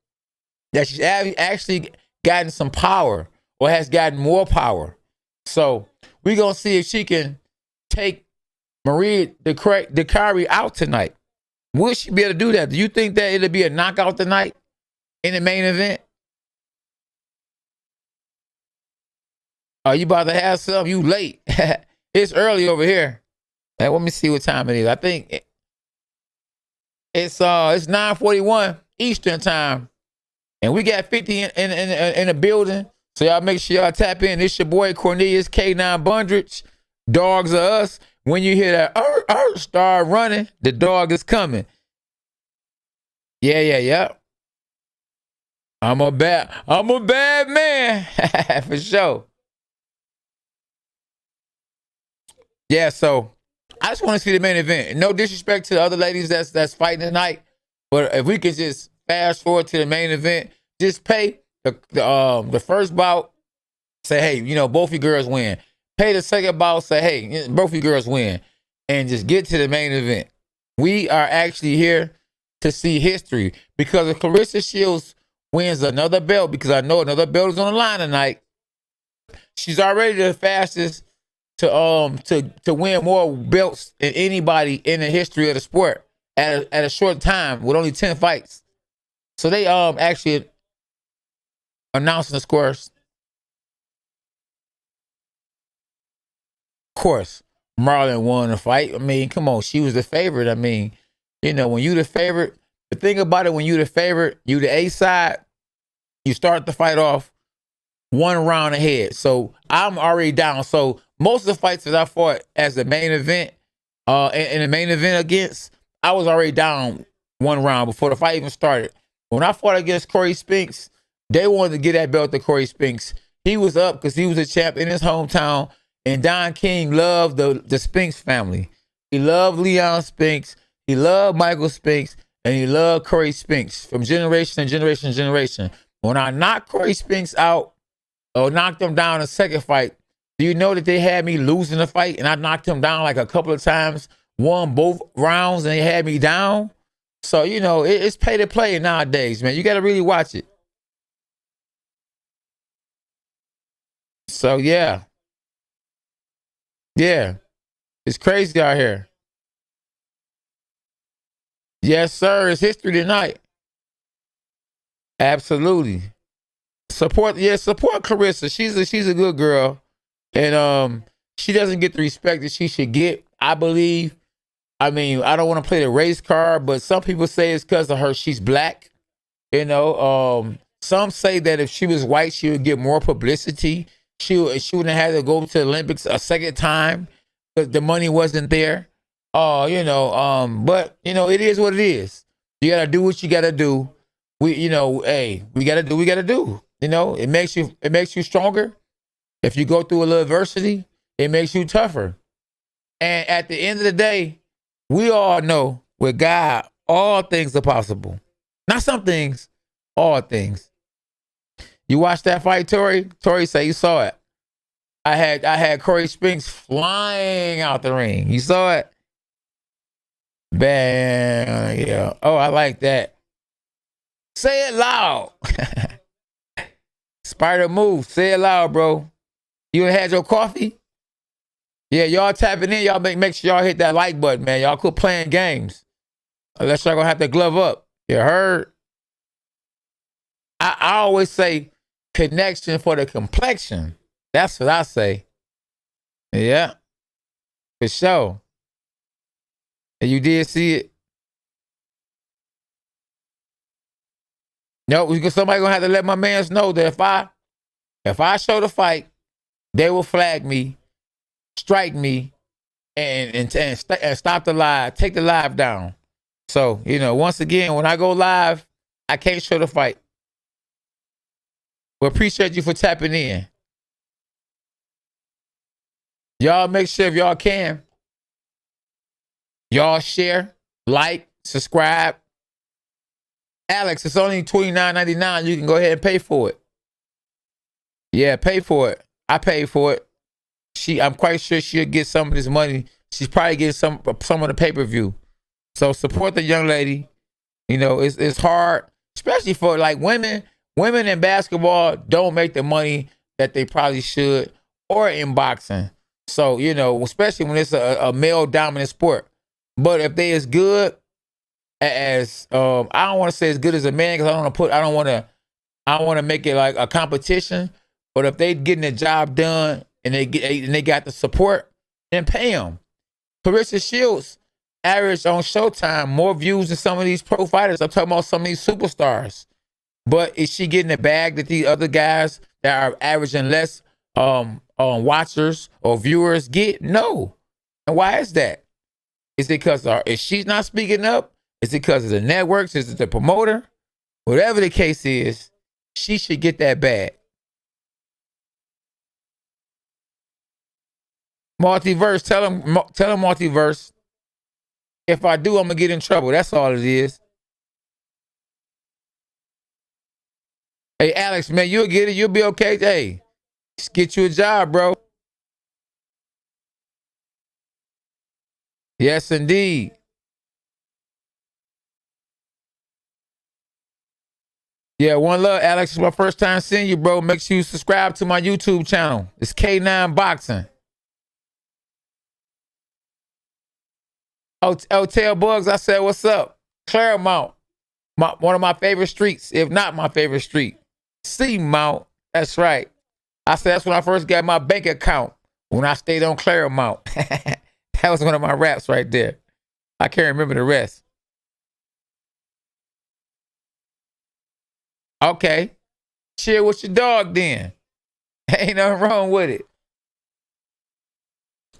[SPEAKER 1] that she's actually gotten some power or has gotten more power. So we're going to see if she can take Maria Dicaire out tonight. Will she be able to do that? Do you think that it'll be a knockout tonight in the main event? Are you about to have some? You late. It's early over here. Let me see what time it is. I think it's 9:41 Eastern time. And we got 50 in the building. So y'all make sure y'all tap in. It's your boy Cornelius K9 Bundrich. Dogs are us. When you hear that start running, the dog is coming. Yeah. I'm a bad man. For sure. Yeah, so I just want to see the main event. No disrespect to the other ladies that's fighting tonight, but if we could just fast forward to the main event, just pay the first bout, say, hey, both you girls win. Pay the second bout, say, hey, both you girls win. And just get to the main event. We are actually here to see history. Because if Claressa Shields wins another belt, because I know another belt is on the line tonight, she's already the fastest to win more belts than anybody in the history of the sport at a short time with only 10 fights. So they actually announcing the scores. Of course, Marlon won the fight. I mean, come on, she was the favorite. I mean, when you the favorite, the thing about it, when you the favorite, you the A side, you start the fight off one round ahead. So I'm already down. So most of the fights that I fought as the main event, in the main event against, I was already down one round before the fight even started. When I fought against Corey Spinks, they wanted to get that belt to Corey Spinks. He was up because he was a champ in his hometown. And Don King loved the Spinks family. He loved Leon Spinks. He loved Michael Spinks. And he loved Corey Spinks from generation to generation to generation. When I knocked Corey Spinks out or knocked him down in the second fight, do you know that they had me losing the fight? And I knocked him down like a couple of times, won both rounds, and they had me down. So, it's pay to play nowadays, man. You got to really watch it. So, yeah. Yeah, it's crazy out here. Yes, sir. It's history tonight. Absolutely. Support Claressa. She's a good girl, and she doesn't get the respect that she should get, I believe. I mean, I don't want to play the race card, but some people say it's because of her. She's black. Some say that if she was white, she would get more publicity. She wouldn't have had to go to the Olympics a second time because the money wasn't there. But it is what it is. You gotta do what you gotta do. We gotta do what we gotta do. It makes you stronger. If you go through a little adversity, it makes you tougher. And at the end of the day, we all know with God, all things are possible. Not some things, all things. You watched that fight, Tori? Tori said you saw it. I had Corey Spinks flying out the ring. You saw it? Bam. Yeah. Oh, I like that. Say it loud. Spider move. Say it loud, bro. You ain't had your coffee? Yeah, y'all tapping in. Y'all make sure y'all hit that like button, man. Y'all quit playing games. Unless y'all gonna have to glove up. You heard? I always say connection for the complexion. That's what I say. Yeah, for sure. And you did see it. No, somebody gonna have to let my mans know that if I show the fight, they will flag me, strike me, and stop the live, take the live down. So, once again, when I go live, I can't show the fight. Well, appreciate you for tapping in. Y'all make sure if y'all can, y'all share, like, subscribe. Alex, it's only $29.99. You can go ahead and pay for it. Yeah, pay for it. I paid for it. I'm quite sure she'll get some of this money. She's probably getting some of the pay-per-view. So support the young lady. It's hard, especially for like women. Women in basketball don't make the money that they probably should, or in boxing. So, especially when it's a male-dominant sport. But if they as good as I don't want to say as good as a man, because I don't want to make it like a competition. But if they getting the job done and they got the support, then pay them. Claressa Shields averaged on Showtime more views than some of these pro fighters. I'm talking about some of these superstars. But is she getting the bag that these other guys that are averaging less watchers or viewers get? No. And why is that? Is it because if she's not speaking up? Is it because of the networks? Is it the promoter? Whatever the case is, she should get that bag. Multiverse, tell him Multiverse. If I do, I'm gonna get in trouble. That's all it is. Hey, Alex, man, you'll get it. You'll be okay. Hey, just get you a job, bro. Yes, indeed. Yeah, one love, Alex. It's my first time seeing you, bro. Make sure you subscribe to my YouTube channel. It's K9 Boxing. Hotel Bugs, I said, what's up? Claremont, one of my favorite streets, if not my favorite street. Seamount, that's right. I said that's when I first got my bank account, when I stayed on Claremont. That was one of my raps right there. I can't remember the rest. Okay. Chill with your dog then. Ain't nothing wrong with it.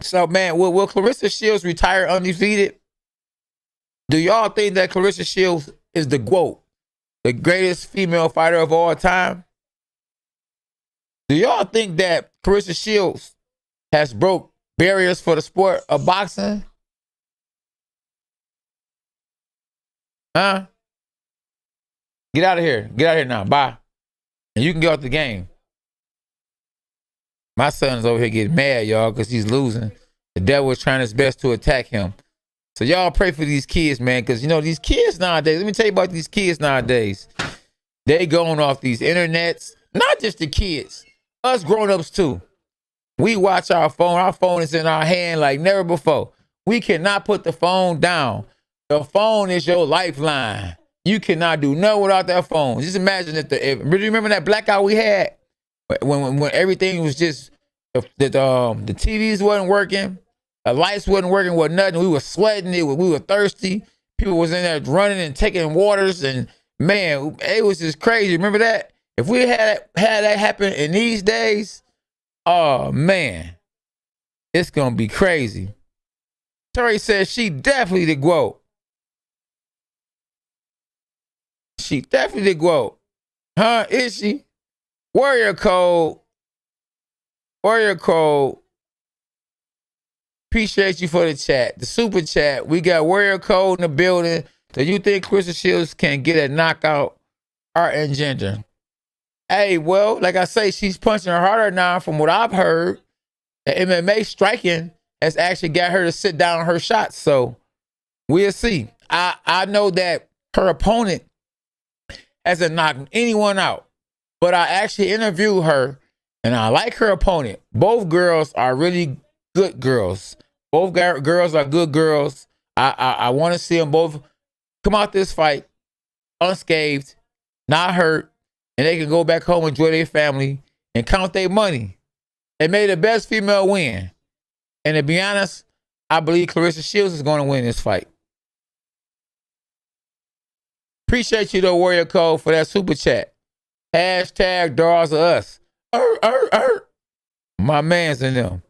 [SPEAKER 1] So, man, will Claressa Shields retire undefeated? Do y'all think that Claressa Shields is the GOAT, the greatest female fighter of all time? Do y'all think that Claressa Shields has broke barriers for the sport of boxing? Huh? Get out of here. Get out of here now. Bye. And you can get off the game. My son's over here getting mad, y'all, because he's losing. The devil is trying his best to attack him. So y'all pray for these kids, man, because, these kids nowadays, let me tell you about these kids nowadays. They going off these internets. Not just the kids. Us grown-ups, too. We watch our phone. Our phone is in our hand like never before. We cannot put the phone down. The phone is your lifeline. You cannot do nothing without that phone. Just imagine really remember that blackout we had when everything was just the TVs wasn't working, the lights wasn't working, wasn't nothing. We were sweating. We were thirsty. People was in there running and taking waters, and man, it was just crazy. Remember that? If we had that happen in these days, oh man, it's gonna be crazy. Tori says she definitely the GOAT. She definitely the GOAT. Huh? Is she? Warrior Code. Warrior Code. Appreciate you for the chat. The super chat. We got Warrior Code in the building. Do you think Claressa Shields can get a knockout or engender? Hey, well, like I say, she's punching her harder now from what I've heard. The MMA striking has actually got her to sit down her shots. So we'll see. I know that her opponent hasn't knocked anyone out. But I actually interviewed her, and I like her opponent. Both girls are really good girls. Both girls are good girls. I want to see them both come out this fight unscathed, not hurt, and they can go back home, enjoy their family, and count their money. And may the best female win. And to be honest, I believe Claressa Shields is going to win this fight. Appreciate you, though, Warrior Code, for that super chat. Hashtag Draws of Us. My man's in them.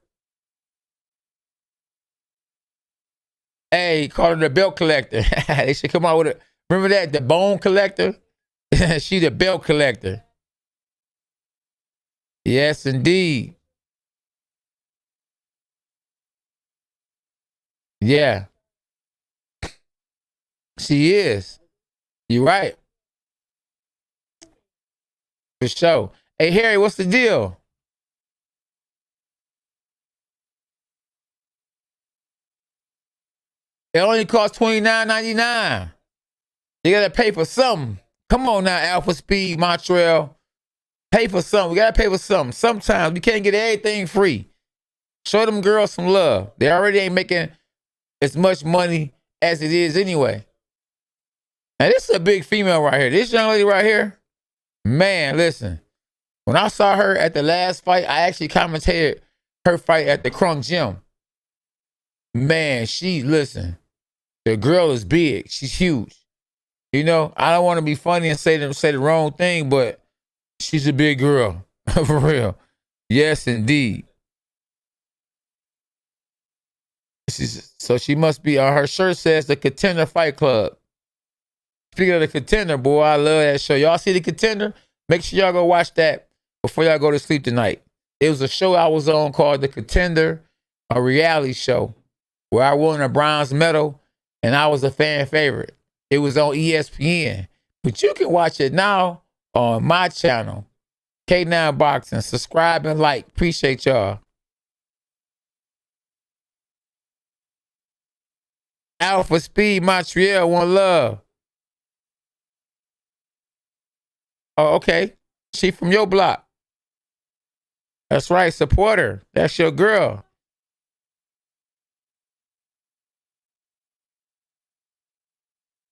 [SPEAKER 1] Hey, call her the belt collector. They should come out with it. Remember that? The bone collector? She the belt collector. Yes, indeed. Yeah. She is. You're right. For sure. Hey, Harry, what's the deal? It only costs $29.99. You got to pay for something. Come on now, Alpha Speed, Montreal. Pay for something. We got to pay for something. Sometimes we can't get everything free. Show them girls some love. They already ain't making as much money as it is anyway. Now, this is a big female right here. This young lady right here, man, listen. When I saw her at the last fight, I actually commentated her fight at the Crunk Gym. Man, listen, the girl is big. She's huge. You know, I don't want to be funny and say the wrong thing, but she's a big girl. For real. Yes, indeed. So she must be, her shirt says the Contender Fight Club. Speaking of the Contender, boy, I love that show. Y'all see the Contender? Make sure y'all go watch that before y'all go to sleep tonight. It was a show I was on called The Contender, a reality show where I won a bronze medal and I was a fan favorite. It was on ESPN. But you can watch it now on my channel, K9 Boxing. Subscribe and like. Appreciate y'all. Alpha Speed Montreal, one love. Oh, okay. She from your block. That's right. Support her. That's your girl.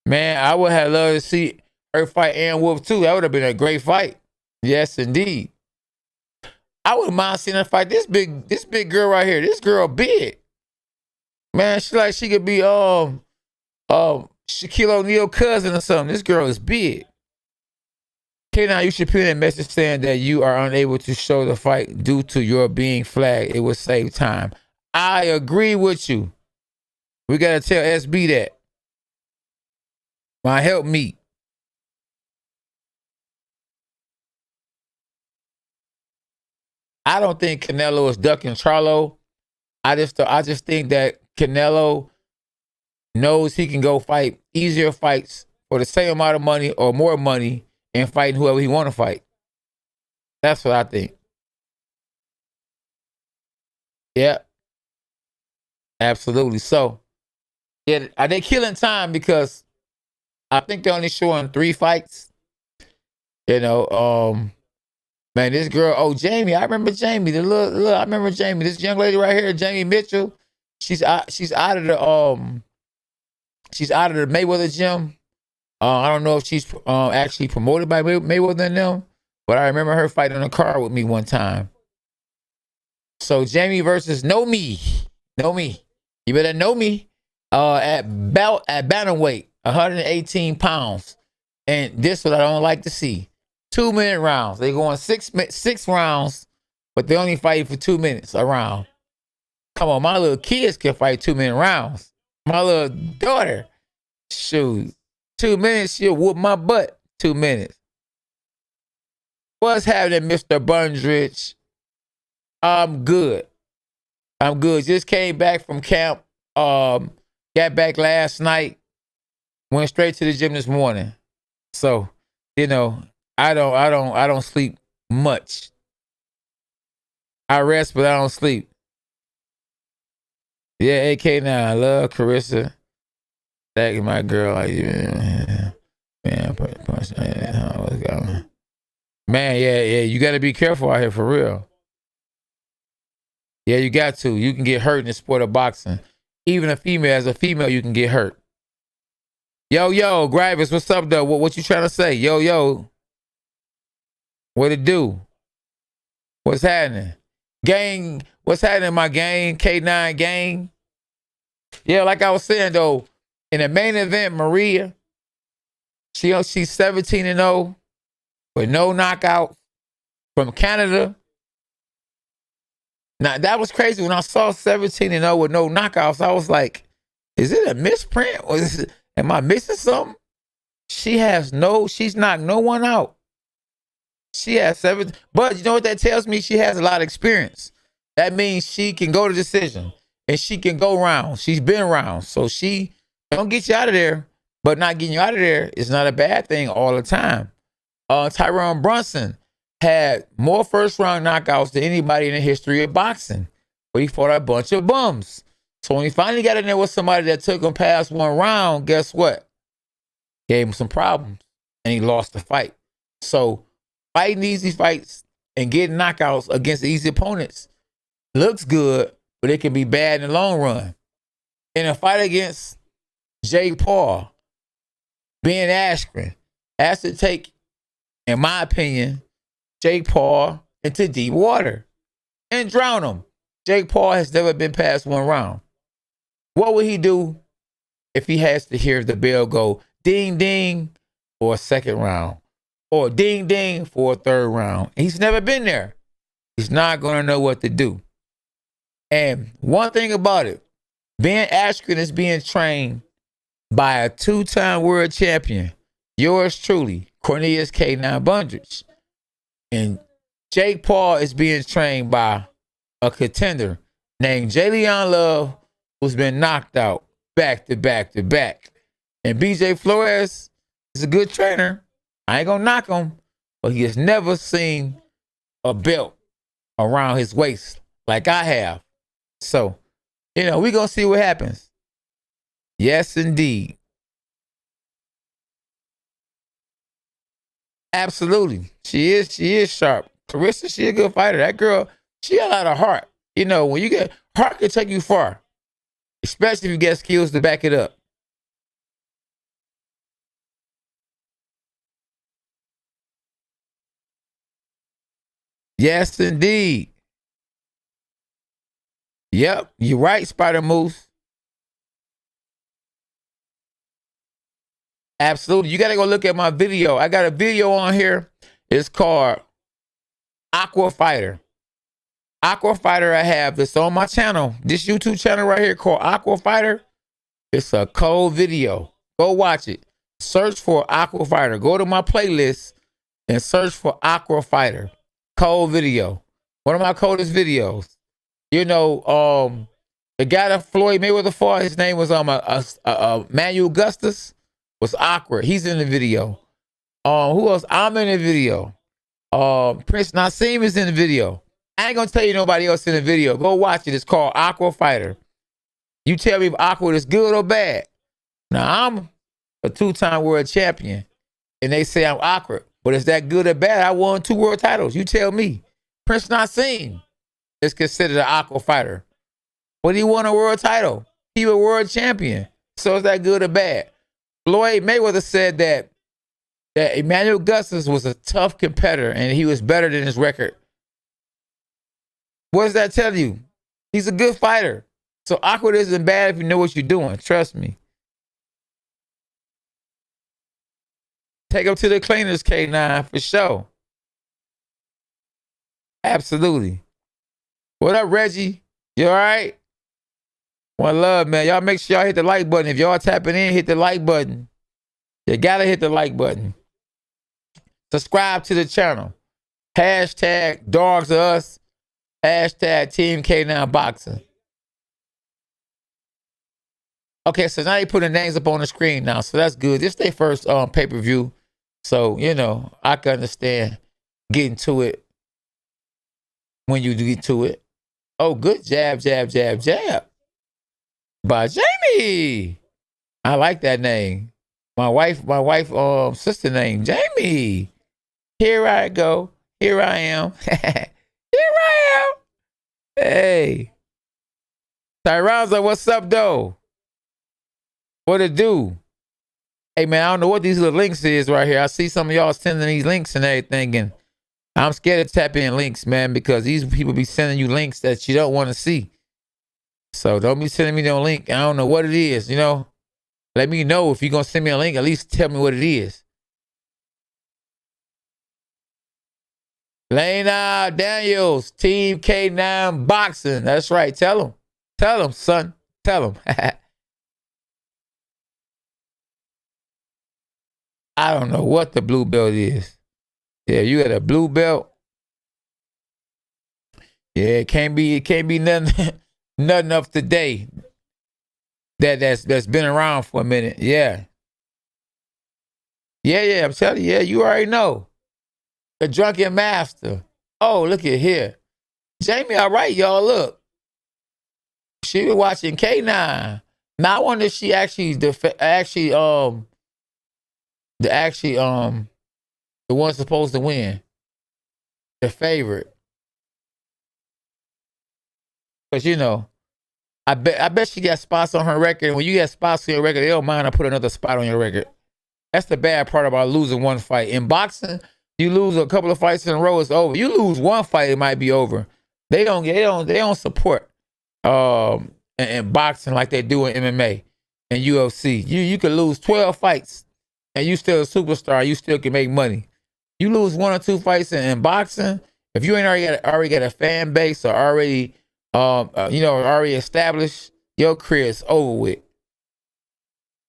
[SPEAKER 1] Man, I would have loved to see her fight Ann Wolf too. That would have been a great fight. Yes, indeed. I wouldn't mind seeing her fight this big girl right here. This girl big. Man, she could be Shaquille O'Neal cousin or something. This girl is big. Okay, now you should put in a message saying that you are unable to show the fight due to your being flagged. It would save time. I agree with you. We gotta tell SB that. My help me. I don't think Canelo is ducking Charlo. I just think that Canelo knows he can go fight easier fights for the same amount of money or more money and fighting whoever he want to fight. That's what I think. Yeah. Absolutely. So, yeah, are they killing time? Because I think they're only showing 3 fights. You know, man, this girl, Jamie, I remember Jamie. I remember Jamie. This young lady right here, Jamie Mitchell. She's out of the Mayweather gym. I don't know if she's actually promoted by Mayweather and them, but I remember her fighting in a car with me one time. So Jamie versus Know Me. You better know me. At bantamweight, 118 pounds. And this is what I don't like to see. 2-minute rounds. They going 6 rounds, but they only fight for 2 minutes a round. Come on, my little kids can fight 2-minute rounds. My little daughter, shoot, 2 minutes, she'll whoop my butt. 2 minutes. What's happening, Mr. Bundridge? I'm good. Just came back from camp. Got back last night. Went straight to the gym this morning. So, you know, I don't sleep much. I rest, but I don't sleep. Yeah, AK now. I love Claressa. That is my girl. Man, yeah. You got to be careful out here for real. Yeah, you got to. You can get hurt in the sport of boxing. Even as a female, you can get hurt. Yo, Gravis, what's up, though? What you trying to say? Yo. What it do? What's happening? Gang, what's happening, my gang? K9 gang. Yeah, like I was saying though, in the main event, Maria, she's 17-0 with no knockout from Canada. Now that was crazy when I saw 17-0 with no knockouts. I was like, is it a misprint? Or am I missing something? She's knocked no one out. She has 7, but you know what that tells me? She has a lot of experience. That means she can go to decision and she can go rounds. She's been rounds. So she don't get you out of there, but not getting you out of there is not a bad thing all the time. Tyrone Brunson had more first round knockouts than anybody in the history of boxing, but he fought a bunch of bums. So when he finally got in there with somebody that took him past one round, guess what? Gave him some problems and he lost the fight. So fighting easy fights and getting knockouts against easy opponents looks good, but it can be bad in the long run. In a fight against Jake Paul, Ben Askren has to take, in my opinion, Jake Paul into deep water and drown him. Jake Paul has never been past one round. What would he do if he has to hear the bell go ding, ding for a second round or ding, ding for a third round? He's never been there. He's not going to know what to do. And one thing about it, Ben Askren is being trained by a 2-time world champion, yours truly, Cornelius K9 Bundridge. And Jake Paul is being trained by a contender named Jalen Love, who's been knocked out back to back to back. And BJ Flores is a good trainer. I ain't gonna knock him, but he has never seen a belt around his waist like I have. So, we're gonna see what happens. Yes, indeed. Absolutely. She is sharp. Claressa, she a good fighter. That girl, she got a lot of heart. When you get heart can take you far, especially if you get skills to back it up. Yes, indeed. Yep, you're right, Spider Moose. Absolutely. You got to go look at my video. I got a video on here. It's called Aqua Fighter. Aqua Fighter I have this on my channel. This YouTube channel right here called Aqua Fighter. It's a cold video. Go watch it. Search for Aqua Fighter. Go to my playlist and search for Aqua Fighter. Cold video. One of my coldest videos. The guy that Floyd Mayweather fought, his name was Manuel Augustus, was Aqua. He's in the video. Who else? I'm in the video. Prince Nassim is in the video. I ain't gonna tell you nobody else in the video. Go watch it. It's called Aqua Fighter. You tell me if Aqua is good or bad. Now, I'm a 2-time world champion, and they say I'm awkward. But is that good or bad? I won 2 world titles. You tell me. Prince Nassim is considered an Aqua Fighter. But he won a world title. He was a world champion. So is that good or bad? Floyd Mayweather said that Emmanuel Augustus was a tough competitor, and he was better than his record. What does that tell you? He's a good fighter. So awkward isn't bad if you know what you're doing. Trust me. Take him to the cleaners, K9, for sure. Absolutely. What up, Reggie? You all right? One love, man. Y'all make sure y'all hit the like button. If y'all tapping in, hit the like button. You gotta hit the like button. Subscribe to the channel. Hashtag Dogs of Us. Hashtag Team K9 Boxing. Okay, so now they put the names up on the screen now, so that's good. This is their first pay-per-view, so I can understand getting to it when you get to it. Oh, good jab, jab, jab, jab by Jamie. I like that name. My wife, sister name, Jamie. Here I go. Here I am. Here I am. Hey. Tyronza, what's up, though? What it do? Hey, man, I don't know what these little links is right here. I see some of y'all sending these links and everything, and I'm scared to tap in links, man, because these people be sending you links that you don't want to see. So don't be sending me no link. I don't know what it is, you know. Let me know if you're going to send me a link. At least tell me what it is. Lena Daniels, Team K9 Boxing. That's right. Tell them. Tell them, son. Tell them. I don't know what the blue belt is. Yeah, you got a blue belt. Yeah, it can't be nothing nothing of today. That's been around for a minute. Yeah. Yeah, I'm telling you, yeah, you already know. The drunken master. Oh, look at here. Jamie, all right, y'all. Look. She was watching K9. Now I wonder if she the one supposed to win. The favorite. Because you know, I bet she got spots on her record. When you got spots on your record, they don't mind to put another spot on your record. That's the bad part about losing one fight. In boxing, you lose a couple of fights in a row, it's over. You lose one fight, it might be over. They don't support in boxing like they do in MMA and UFC. You could lose 12 fights and you still a superstar. You still can make money. You lose 1 or 2 fights in boxing, if you ain't already got a fan base or already already established, your career is over with.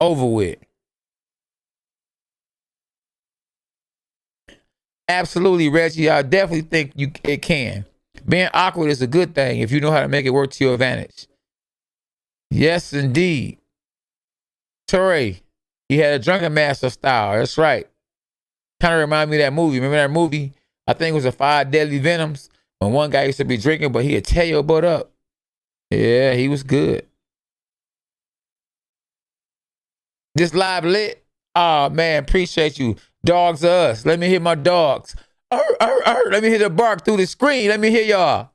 [SPEAKER 1] Over with. Absolutely, Reggie. I definitely think it can. Being awkward is a good thing if you know how to make it work to your advantage. Yes, indeed. Torre, he had a drunken master style. That's right. Kind of remind me of that movie. Remember that movie? I think it was the 5 Deadly Venoms. When one guy used to be drinking, but he'd tear your butt up. Yeah, he was good. This live lit. Oh, man, appreciate you. Dogs are us. Let me hear my dogs. Let me hear the bark through the screen. Let me hear y'all.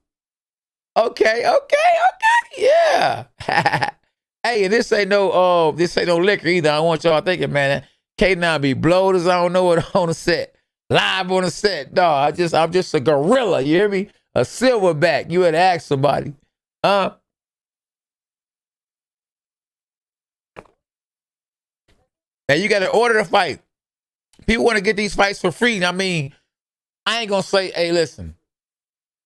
[SPEAKER 1] Okay. Yeah. Hey, this ain't no liquor either. I want y'all thinking, man, K9 be blowed as I don't know what on the set. Live on the set. Dog, I'm just a gorilla. You hear me? A silverback. You had to ask somebody. And you got to order the fight. People want to get these fights for free. I mean, I ain't going to say, hey, listen,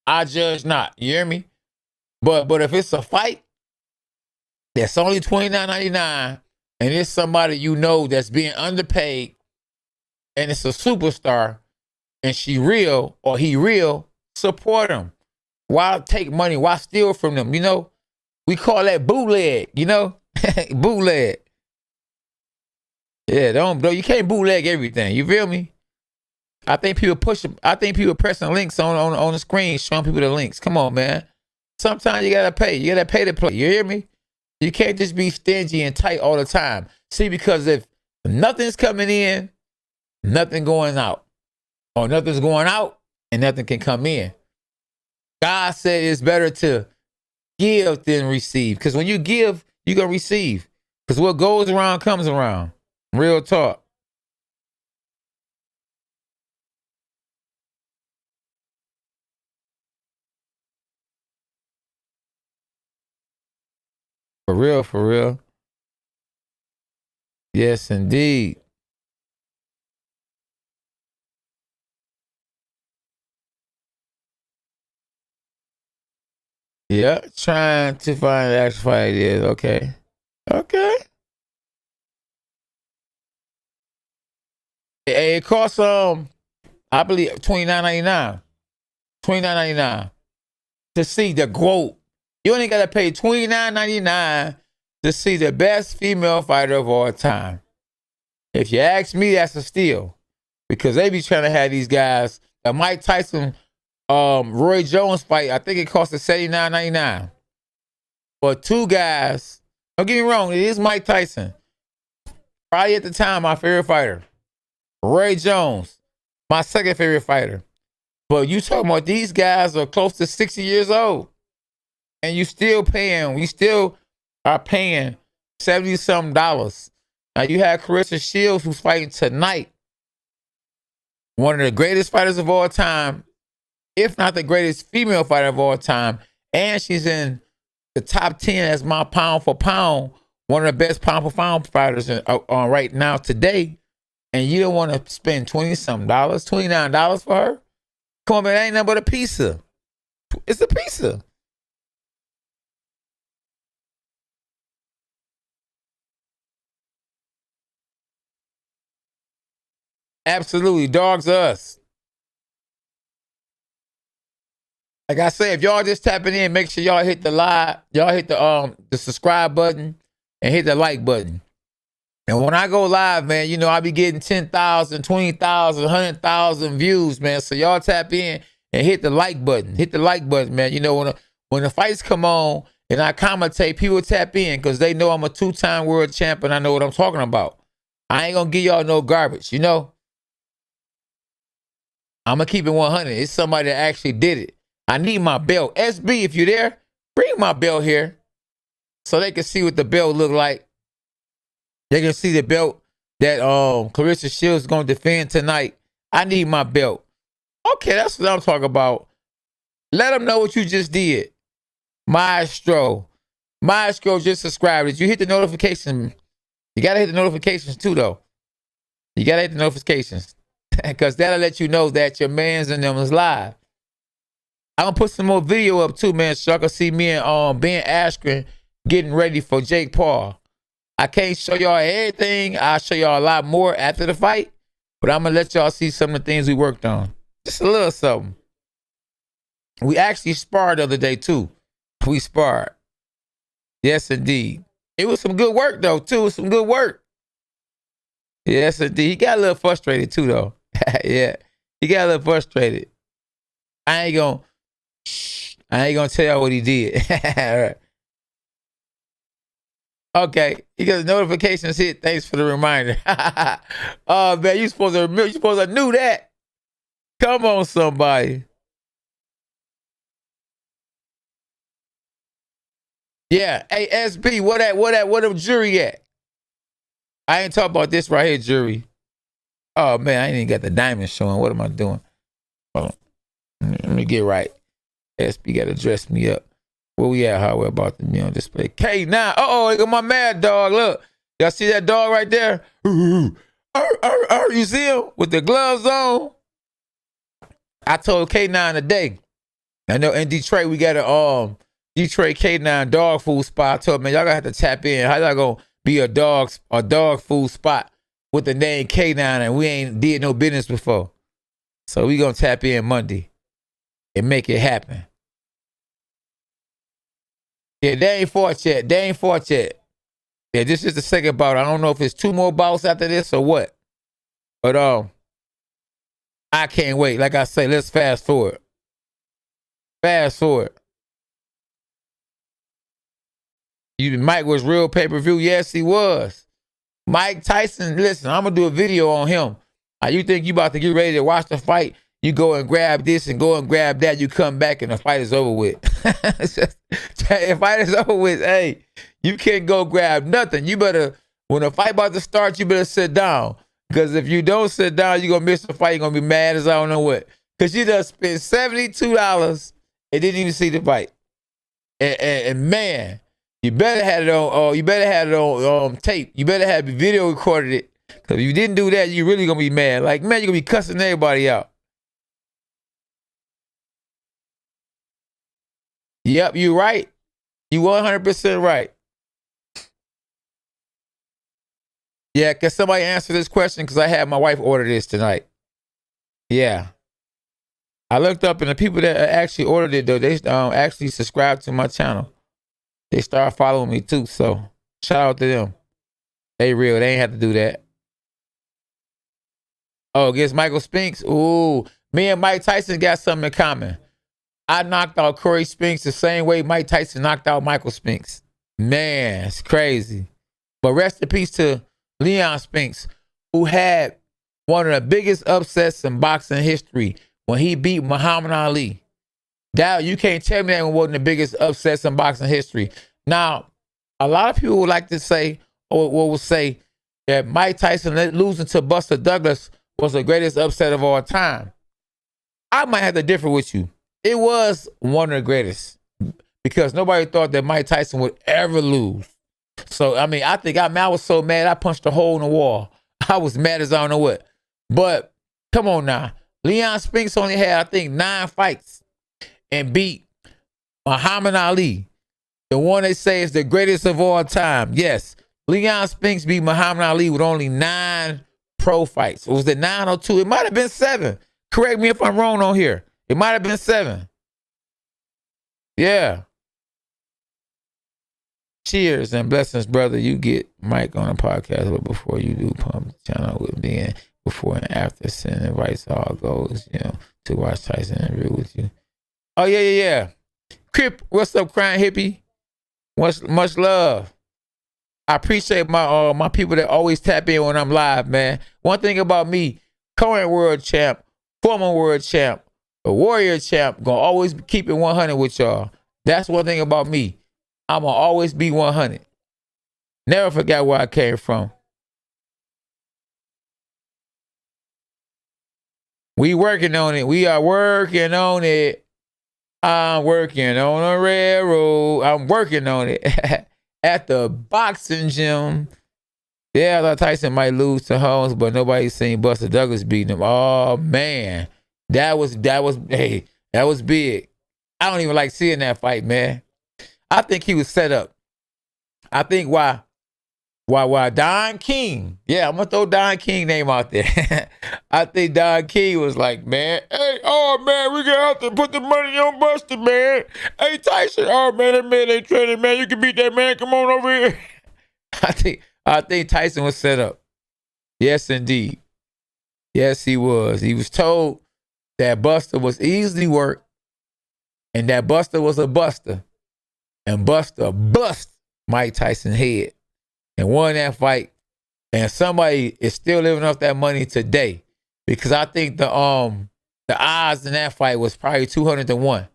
[SPEAKER 1] I judge not. You hear me? But if it's a fight that's only $29.99 and it's somebody you know that's being underpaid and it's a superstar and she real or he real, support them. Why take money? Why steal from them? You know, we call that bootleg, you know? Bootleg. Yeah, you can't bootleg everything. You feel me? I think people pressing links on the screen, showing people the links. Come on, man. Sometimes you gotta pay. You gotta pay to play. You hear me? You can't just be stingy and tight all the time. See, because if nothing's coming in, nothing going out. Or nothing's going out and nothing can come in. God said it's better to give than receive. Because when you give, you're going to receive. Because what goes around comes around. Real talk. For real, for real. Yes, indeed. Yeah, trying to find the actual fight is okay. Okay. It costs I believe $29.99. $29.99 to see the GOAT. You only gotta pay $29.99 to see the best female fighter of all time. If you ask me, that's a steal. Because they be trying to have these guys. The Mike Tyson Roy Jones fight, I think it cost us $79.99. But 2 guys, don't get me wrong, it is Mike Tyson. Probably at the time, my favorite fighter. Roy Jones, my second favorite fighter. But you talking about these guys are close to 60 years old. And we still are paying $70-something. Now you have Claressa Shields who's fighting tonight. One of the greatest fighters of all time if not the greatest female fighter of all time. And she's in the top 10 as my pound for pound, one of the best pound for pound fighters on right now today. And you don't want to spend $20-something, $29 for her? Come on, man, that ain't nothing but a pizza. It's a pizza. Absolutely. Dogs us. Like I say, if y'all just tapping in, make sure y'all hit the the subscribe button and hit the like button. And when I go live, man, you know, I be getting 10,000, 20,000, 100,000 views, man. So y'all tap in and hit the like button. Hit the like button, man. You know, when the fights come on and I commentate, people tap in because they know I'm a 2-time world champion. I know what I'm talking about. I ain't going to give y'all no garbage, you know. I'm going to keep it 100. It's somebody that actually did it. I need my belt. SB, if you're there, bring my belt here so they can see what the belt look like. They can see the belt that Claressa Shields is going to defend tonight. I need my belt. Okay, that's what I'm talking about. Let them know what you just did. Maestro just subscribed. Did you hit the notification? You got to hit the notifications too, though. You got to hit the notifications because that'll let you know that your man's in them is live. I'm going to put some more video up too, man, so y'all can see me and Ben Askren getting ready for Jake Paul. I can't show y'all everything. I'll show y'all a lot more after the fight, but I'm going to let y'all see some of the things we worked on. Just a little something. We actually sparred the other day too. We sparred. Yes, indeed. It was some good work though, too. Some good work. Yes, indeed. He got a little frustrated too, though. Yeah, he got a little frustrated. I ain't gonna tell y'all what he did. All right. Okay, he got the notifications hit. Thanks for the reminder. Oh man, you supposed to knew that. Come on, somebody. Yeah. Hey, SB, what the jury at? I ain't talking about this right here, jury. Oh man, I ain't even got the diamond showing. What am I doing? Hold on. Let me get right. SB got to dress me up. Where we at? How we're about to be on display. K9. Uh-oh, look at my mad dog. Look. Y'all see that dog right there? You see him with the gloves on? I told K9 today. I know in Detroit we got a Detroit K9 dog food spot. I told him, man, y'all gonna have to tap in. How y'all gonna be a dog food spot with the name K9 and we ain't did no business before? So we gonna tap in Monday and make it happen. Yeah, they ain't fought yet. Yeah, this is the second bout. I don't know if it's 2 more bouts after this or what. But I can't wait. Like I say, let's fast forward. Mike was real pay-per-view. Yes, he was. Mike Tyson, listen, I'm going to do a video on him. You think you about to get ready to watch the fight, you go and grab this and go and grab that, you come back and the fight is over with. The fight is over with. Hey, you can't go grab nothing. You better, when the fight about to start, you better sit down. Because if you don't sit down, you're going to miss the fight. You're going to be mad as I don't know what. Because you just spent $72 and didn't even see the fight. And man, you better have it on tape. You better have the video recorded it. Because if you didn't do that, you're really going to be mad. Like, man, you're going to be cussing everybody out. Yep, you're right. You 100% right. Yeah, can somebody answer this question? Because I had my wife order this tonight. Yeah. I looked up and the people that actually ordered it, though, they actually subscribed to my channel. They started following me, too. So, shout out to them. They real. They ain't have to do that. Oh, against Michael Spinks? Ooh. Me and Mike Tyson got something in common. I knocked out Corey Spinks the same way Mike Tyson knocked out Michael Spinks. Man, it's crazy. But rest in peace to Leon Spinks, who had one of the biggest upsets in boxing history when he beat Muhammad Ali. That, you can't tell me that one wasn't the biggest upsets in boxing history. Now, a lot of people would like to say, or will say, that Mike Tyson losing to Buster Douglas was the greatest upset of all time. I might have to differ with you. It was one of the greatest because nobody thought that Mike Tyson would ever lose. So, I mean, I was so mad, I punched a hole in the wall. I was mad as I don't know what. But come on now. Leon Spinks only had, I think, 9 fights and beat Muhammad Ali, the one they say is the greatest of all time. Yes, Leon Spinks beat Muhammad Ali with only 9 pro fights. Was it 9 or 2? It might have been 7. Correct me if I'm wrong on here. It might have been 7. Yeah. Cheers and blessings, brother. You get Mike on a podcast before you do pump the channel with me, and before and after sending invites, all goes, to watch Tyson interview with you. Oh, yeah. Crip, what's up, crying hippie? Much love. I appreciate my people that always tap in when I'm live, man. One thing about me, current world champ, former world champ, a warrior champ, gonna always keep it 100 with y'all. That's one thing about me. I'm gonna always be 100. Never forget where I came from. We working on it. We are working on it. I'm working on a railroad. I'm working on it. At the boxing gym. Yeah, I thought Tyson might lose to Holmes, but nobody's seen Buster Douglas beating him. Oh man. That was big. I don't even like seeing that fight, man. I think he was set up. I think why Don King, I'm gonna throw Don King name out there. I think Don King was like, man, hey, we gonna have to put the money on Buster, man. Hey, Tyson, that man ain't training, man. You can beat that man. Come on over here. I think Tyson was set up. Yes, indeed. Yes, he was. He was told that Buster was easily worked and that Buster was a buster. And Buster bust Mike Tyson's head and won that fight. And somebody is still living off that money today, because I think the odds in that fight was probably 200-1.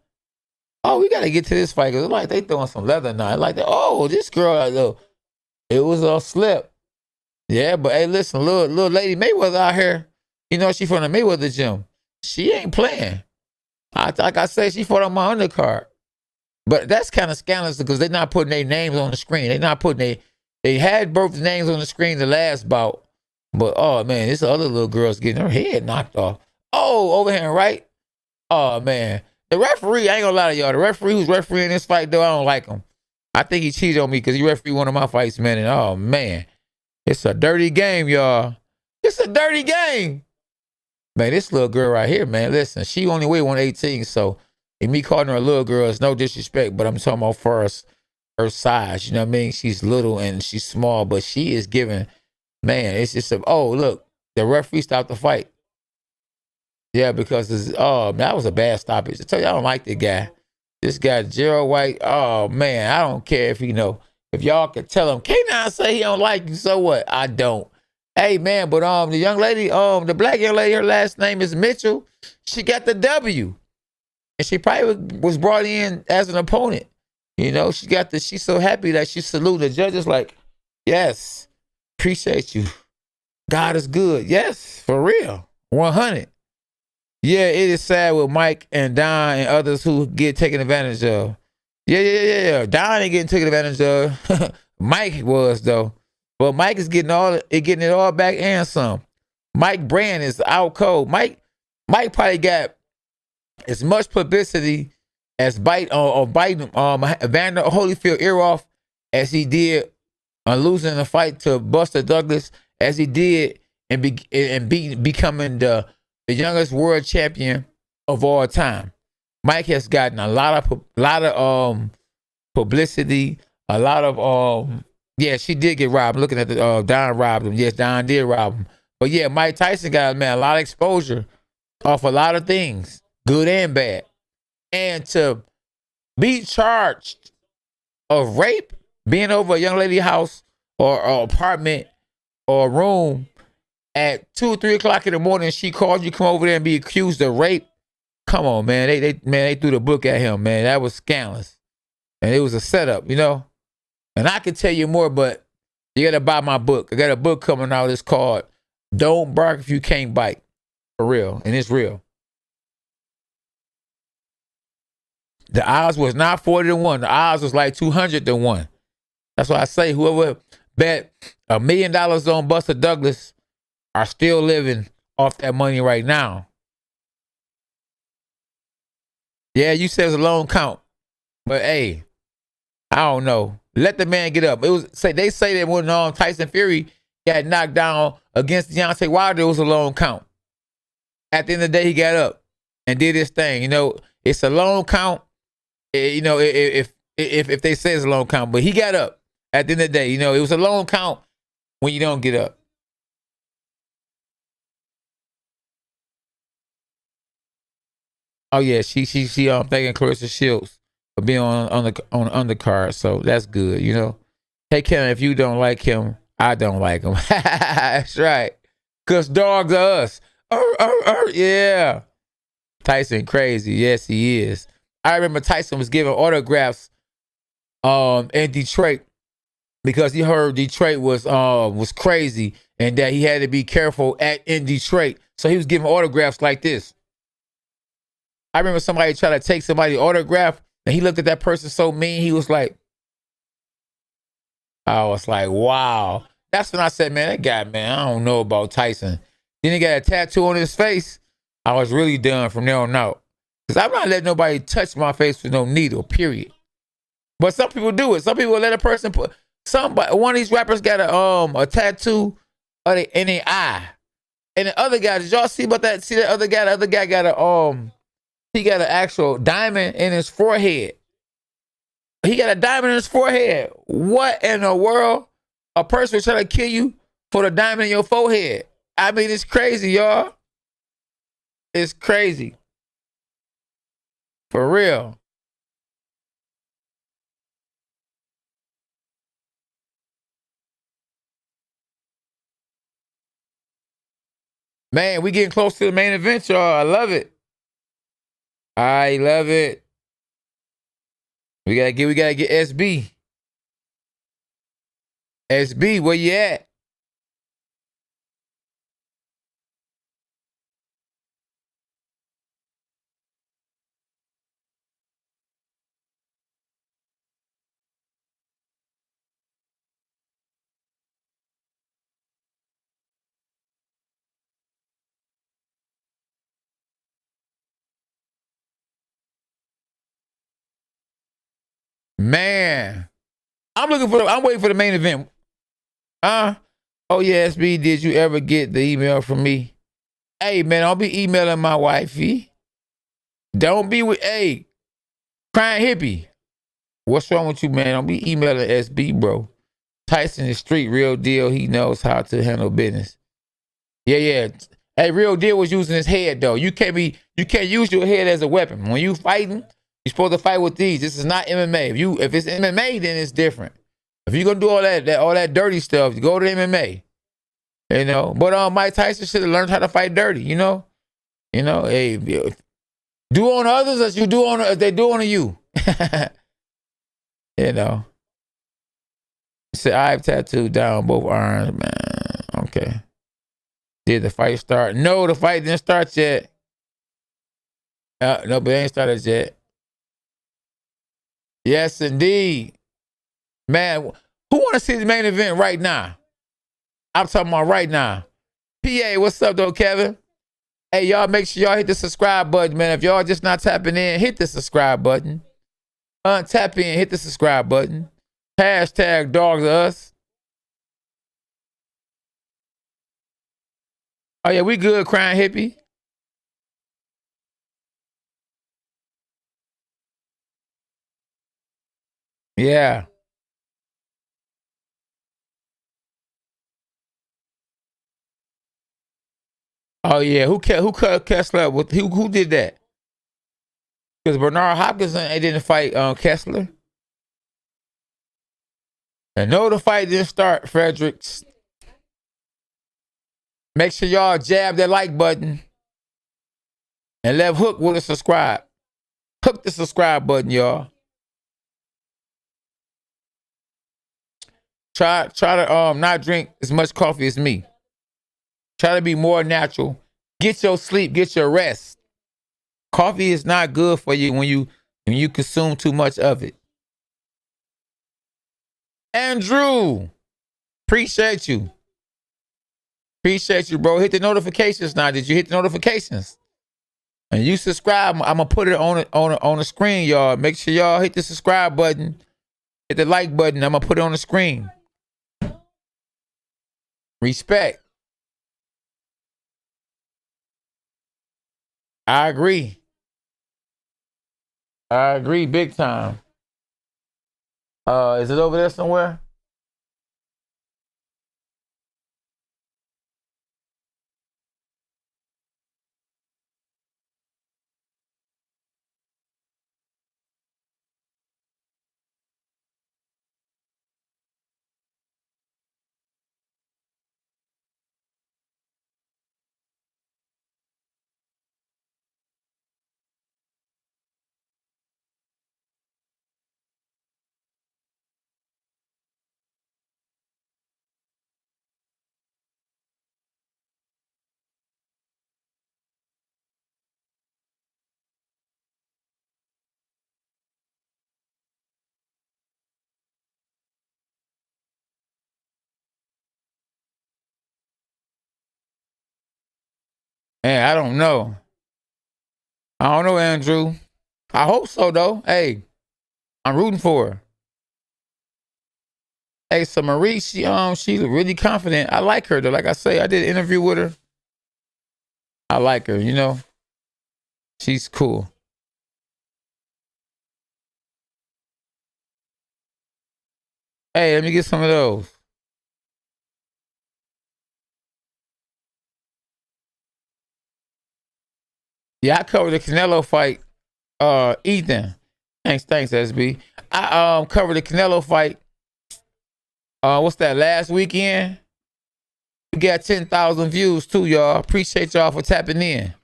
[SPEAKER 1] Oh, we gotta get to this fight because like they throwing some leather now. Like this girl, it was a slip. Yeah, but hey, listen, little lady Mayweather out here. She from the Mayweather gym. She ain't playing. Like I said, she fought on my undercard. But that's kind of scandalous because they're not putting their names on the screen. They're not putting they had both names on the screen the last bout. But, oh, man, this other little girl's getting her head knocked off. Oh, overhand right. Oh, man. The referee, I ain't gonna lie to y'all. The referee who's refereeing this fight, though, I don't like him. I think he cheated on me because he refereed one of my fights, man. And, oh, man. It's a dirty game, y'all. It's a dirty game. Man, this little girl right here, man, listen, she only weighed 118, so... And me calling her a little girl is no disrespect, but I'm talking about first her size. You know what I mean? She's little and she's small, but she is giving, man, it's just look, the referee stopped the fight. Yeah, because that was a bad stoppage. I tell you, I don't like the guy. This guy, Gerald White, oh man, I don't care if if y'all could tell him, K9 say he don't like you, so what? I don't. Hey man, but the young lady, the black young lady, her last name is Mitchell. She got the W. And she probably was brought in as an opponent. She's so happy that she saluted the judges like, yes, appreciate you. God is good. Yes, for real. 100. Yeah, it is sad with Mike and Don and others who get taken advantage of. Yeah. Don ain't getting taken advantage of. Mike was, though. But Mike is getting it all back and some. Mike brand is out cold. Mike probably got as much publicity as biting Evander Holyfield ear off as he did on losing the fight to Buster Douglas, as he did and becoming the youngest world champion of all time. Mike has gotten a lot of publicity, a lot of she did get robbed. Looking at the Don robbed him. Yes, Don did rob him. But yeah, Mike Tyson got a lot of exposure off a lot of things. Good and bad. And to be charged of rape, being over a young lady's house or apartment or room at 2 or 3 o'clock in the morning, she called you, come over there and be accused of rape. Come on, man. They threw the book at him, man. That was scandalous. And it was a setup, And I could tell you more, but you got to buy my book. I got a book coming out. It's called Don't Bark If You Can't Bite. For real. And it's real. The odds was not 40 to 1. The odds was like 200 to 1. That's why I say whoever bet $1 million on Buster Douglas are still living off that money right now. Yeah, you said it's a long count. But hey, I don't know. Let the man get up. They say that when Tyson Fury got knocked down against Deontay Wilder, it was a long count. At the end of the day, he got up and did his thing. You know, it's a long count. You know, if they say it's a long count, but he got up at the end of the day. You know, it was a long count when you don't get up. Oh yeah, she thanking Claressa Shields for being on the undercard, so that's good. You know, hey Kevin, if you don't like him, I don't like him. That's right, cause dogs are us. Yeah, Tyson crazy. Yes, he is. I remember Tyson was giving autographs in Detroit because he heard Detroit was crazy and that he had to be careful in Detroit. So he was giving autographs like this. I remember somebody tried to take somebody's autograph and he looked at that person so mean, he was like, I was like, wow. That's when I said, man, that guy, man, I don't know about Tyson. Then he got a tattoo on his face. I was really done from there on out. Because I'm not letting nobody touch my face with no needle, period. But some people do it. Some people let a person put one of these rappers got a tattoo in their eye. And the other guy, did y'all see about that? See that other guy? The other guy got he got an actual diamond in his forehead. He got a diamond in his forehead. What in the world? A person was trying to kill you for the diamond in your forehead. I mean, it's crazy, y'all. It's crazy. For real. Man, we getting close to the main event, y'all. I love it. I love it. We gotta get SB. SB, where you at? Man, I'm waiting for the main event. Oh yeah, SB, did you ever get the email from me? Hey man, don't be emailing my wifey. Don't be crying hippie. What's wrong with you, man? Don't be emailing SB, bro. Tyson is street, real deal. He knows how to handle business. Yeah. Hey, real deal was using his head though. You can't use your head as a weapon. When you fighting, you're supposed to fight with these. This is not MMA. If it's MMA, then it's different. If you're gonna do all that dirty stuff, go to MMA. You know. But Mike Tyson should have learned how to fight dirty, you know? You know, hey, do on others as they do on you. You know. Said I've tattooed down both arms, man. Okay. Did the fight start? No, the fight didn't start yet. No, but it ain't started yet. Yes, indeed. Man, who want to see the main event right now? I'm talking about right now. PA, what's up, though, Kevin? Hey, y'all, make sure y'all hit the subscribe button, man. If y'all just not tapping in, hit the subscribe button. Tap in, hit the subscribe button. Hashtag dogs of us. Oh, yeah, we good, crying hippie. Yeah. Oh, yeah. Who cut Kessler up with? Who did that? Because Bernard Hopkins didn't fight Kessler. And no, the fight didn't start, Fredericks. Make sure y'all jab that like button. And let Hook with a subscribe. Hook the subscribe button, y'all. Try to not drink as much coffee as me. Try to be more natural. Get your sleep, get your rest. Coffee is not good for you when you when you consume too much of it. Andrew, appreciate you. Appreciate you, bro. Hit the notifications now. Did you hit the notifications? And you subscribe. I'm gonna put it on the screen, y'all. Make sure y'all hit the subscribe button, hit the like button. I'm gonna put it on the screen. Respect. I agree. I agree big time. Is it over there somewhere? Man, I don't know. I don't know, Andrew. I hope so, though. Hey, I'm rooting for her. Hey, so Marie, she's really confident. I like her, though. Like I say, I did an interview with her. I like her, you know. She's cool. Hey, let me get some of those. Yeah, I covered the Canelo fight. Ethan. Thanks, SB. I covered the Canelo fight. What's that, last weekend? We got 10,000 views too, y'all. Appreciate y'all for tapping in.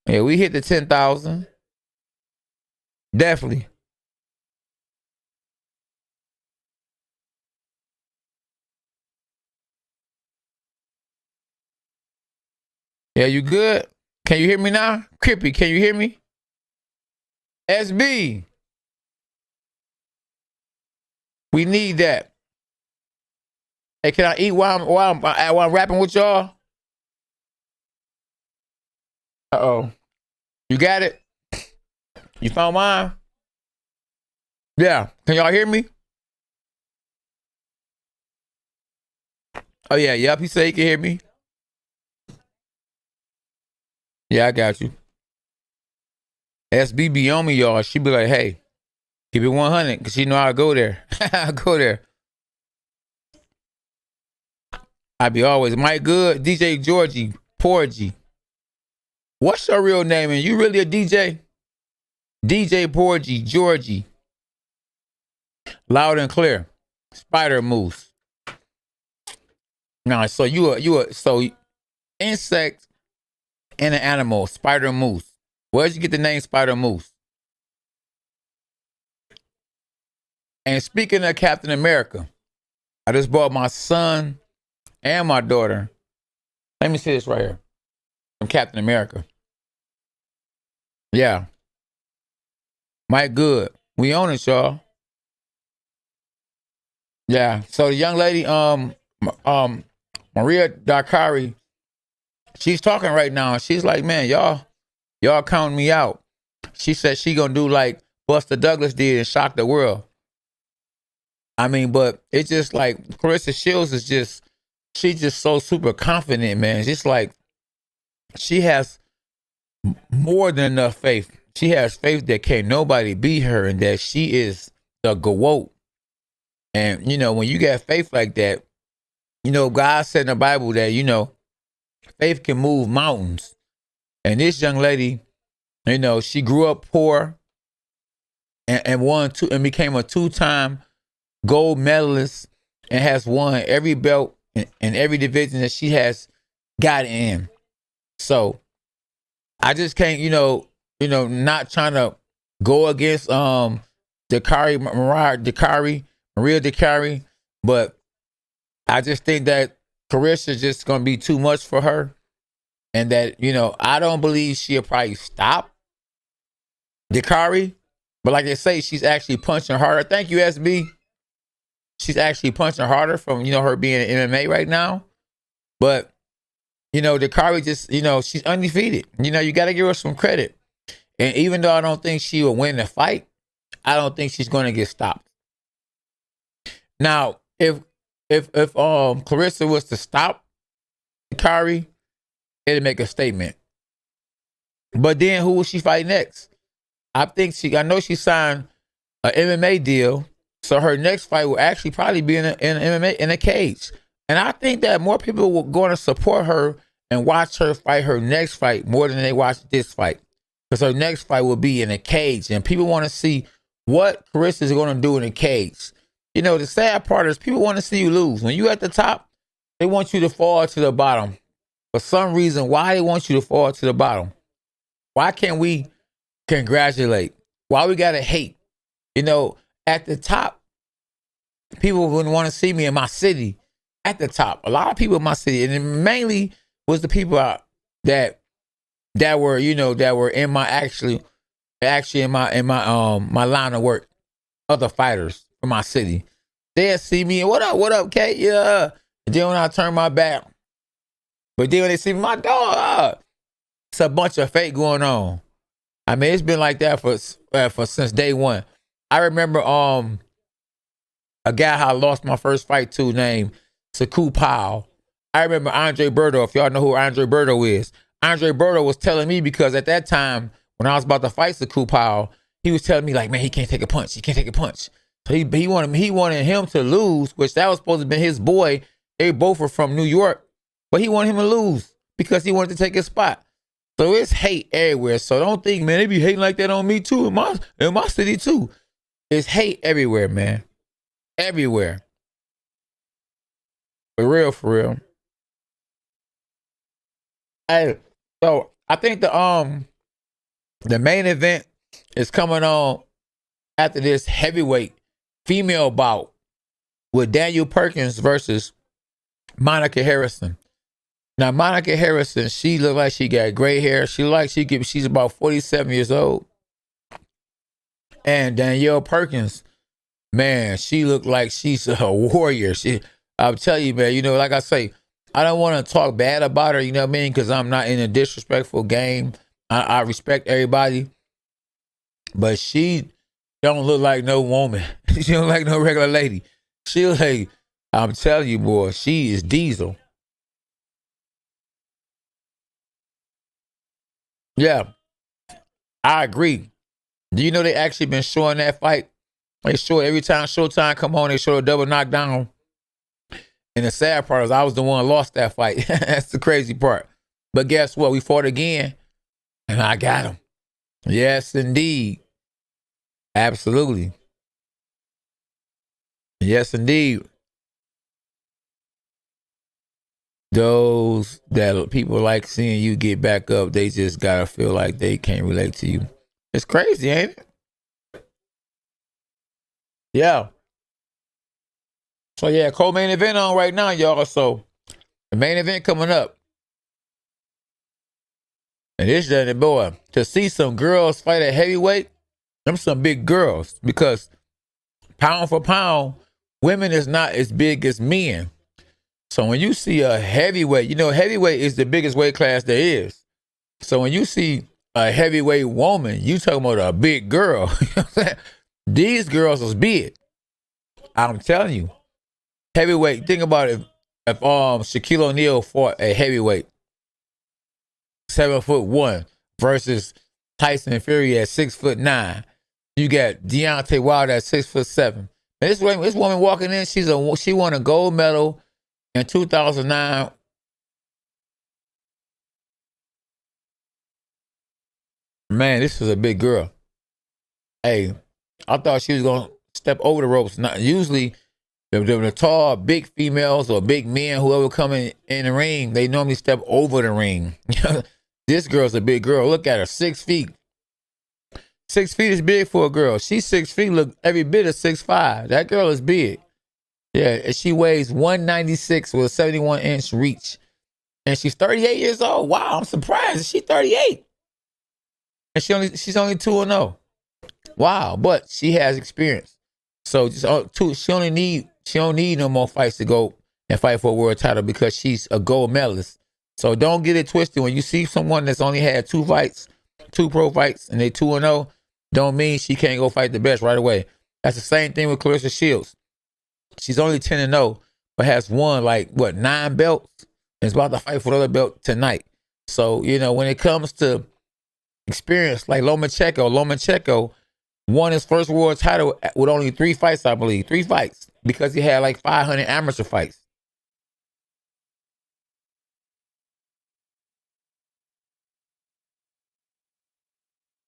[SPEAKER 1] Yeah, we hit the 10,000. Definitely. Yeah, you good? Can you hear me now? Crippy, can you hear me? SB. We need that. Hey, can I eat while I'm rapping with y'all? Uh-oh. You got it? You found mine? Yeah. Can y'all hear me? Oh, yeah. Yep. He said he can hear me. Yeah, I got you. SB be on me, y'all. She be like, hey, keep it 100 because she know I'll go there. I'll go there. I be always Mike Good, DJ Georgie, Porgy. What's your real name? And you really a DJ? DJ Porgy, Georgie. Loud and clear. Spider Moose. Nah, so so insect and an animal, Spider Moose. Where'd you get the name Spider Moose? And speaking of Captain America, I just bought my son and my daughter. Let me see this right here. From Captain America. Yeah. Mike Good. We own it, y'all. Yeah. So the young lady, Maria Dicaire, she's talking right now. She's like, man, y'all counting me out. She said she gonna do like Buster Douglas did and shock the world. I mean, but it's just like Claressa Shields is just, she's just so super confident, man. It's just like she has more than enough faith. She has faith that can't nobody beat her and that she is the GOAT. And, you know, when you got faith like that, you know, God said in the Bible that, you know, faith can move mountains. And this young lady, you know, she grew up poor and became a two-time gold medalist and has won every belt in every division that she has got in. So I just can't, not trying to go against Maria Dicaire, but I just think that Claressa is just gonna be too much for her. And that, I don't believe she'll probably stop Dicaire, But like they say, she's actually punching harder. Thank you, SB. She's actually punching harder from, her being in MMA right now. But, Dicaire just, she's undefeated. You got to give her some credit. And even though I don't think she will win the fight, I don't think she's going to get stopped. Now, if Claressa was to stop Dicaire, it'd make a statement. But then who will she fight next? I know she signed an MMA deal, so her next fight will actually probably be in MMA in a cage. And I think that more people will going to support her and watch her fight her next fight more than they watch this fight, because her next fight will be in a cage, and people want to see what Claressa is going to do in a cage. The sad part is people want to see you lose. When you at the top, they want you to fall to the bottom. For some reason, why they want you to fall to the bottom? Why can't we congratulate? Why we gotta hate? At the top, people wouldn't want to see me in my city. At the top, a lot of people in my city, and it mainly was the people that were in my actually in my line of work. Other fighters from my city, they'll see me and what up, Kate? Yeah. And then when I turn my back, but then when they see my dog, it's a bunch of fake going on. I mean, it's been like that for since day one. I remember a guy I lost my first fight to named Saku Powell. I remember Andre Berto. If y'all know who Andre Berto is, Andre Berto was telling me, because at that time when I was about to fight Saku Powell, he was telling me like, man, he can't take a punch. He can't take a punch. So he wanted him to lose, which that was supposed to be his boy. They both were from New York, but he wanted him to lose because he wanted to take his spot. So it's hate everywhere. So don't think, man, they be hating like that on me too, in my city too. It's hate everywhere, man. Everywhere. For real. Hey, so I think the main event is coming on after this heavyweight female bout with Danielle Perkins versus Monica Harrison. Now, Monica Harrison, she look like she got gray hair. She's about 47 years old. And Danielle Perkins, man, she looked like she's a warrior. I'll tell you, man, like I say, I don't want to talk bad about her, you know what I mean? Because I'm not in a disrespectful game. I respect everybody. But she don't look like no woman. She don't like no regular lady. I'm telling you, boy, she is diesel. Yeah, I agree. Do you know they actually been showing that fight? They show it every time Showtime come on, they show a double knockdown. And the sad part is I was the one who lost that fight. That's the crazy part. But guess what? We fought again, and I got him. Yes, indeed. Absolutely. Yes, indeed. Those that people like seeing you get back up, they just gotta feel like they can't relate to you. It's crazy, ain't it? Yeah. So yeah, co-main event on right now, y'all. So the main event coming up. And this that boy, to see some girls fight at heavyweight, them some big girls, because pound for pound, women is not as big as men. So when you see a heavyweight, heavyweight is the biggest weight class there is. So when you see a heavyweight woman, you talking about a big girl. These girls is big. I'm telling you. Heavyweight, think about it. If Shaquille O'Neal fought a heavyweight, 7'1" versus Tyson Fury at 6'9", you got Deontay Wilder at 6'7". And this woman walking in, she won a gold medal in 2009. Man, this is a big girl. Hey, I thought she was gonna step over the ropes. Not usually. The tall, big females or big men, whoever come in the ring, they normally step over the ring. This girl's a big girl. Look at her, 6 feet. 6 feet is big for a girl. She's 6 feet, look every bit of 6'5". That girl is big. Yeah, and she weighs 196 with a 71-inch reach. And she's 38 years old. Wow, I'm surprised. She's 38. And she's only 2-0. Wow, but she has experience. So just she don't need no more fights to go and fight for a world title because she's a gold medalist. So don't get it twisted. When you see someone that's only had 2 fights, 2 pro fights, and they 2-0, don't mean she can't go fight the best right away. That's the same thing with Claressa Shields. She's only 10-0, but has won 9 belts, and is about to fight for the other belt tonight. So, when it comes to experience, like Lomachenko won his first world title with only 3 fights, I believe. 3 fights, because he had 500 amateur fights.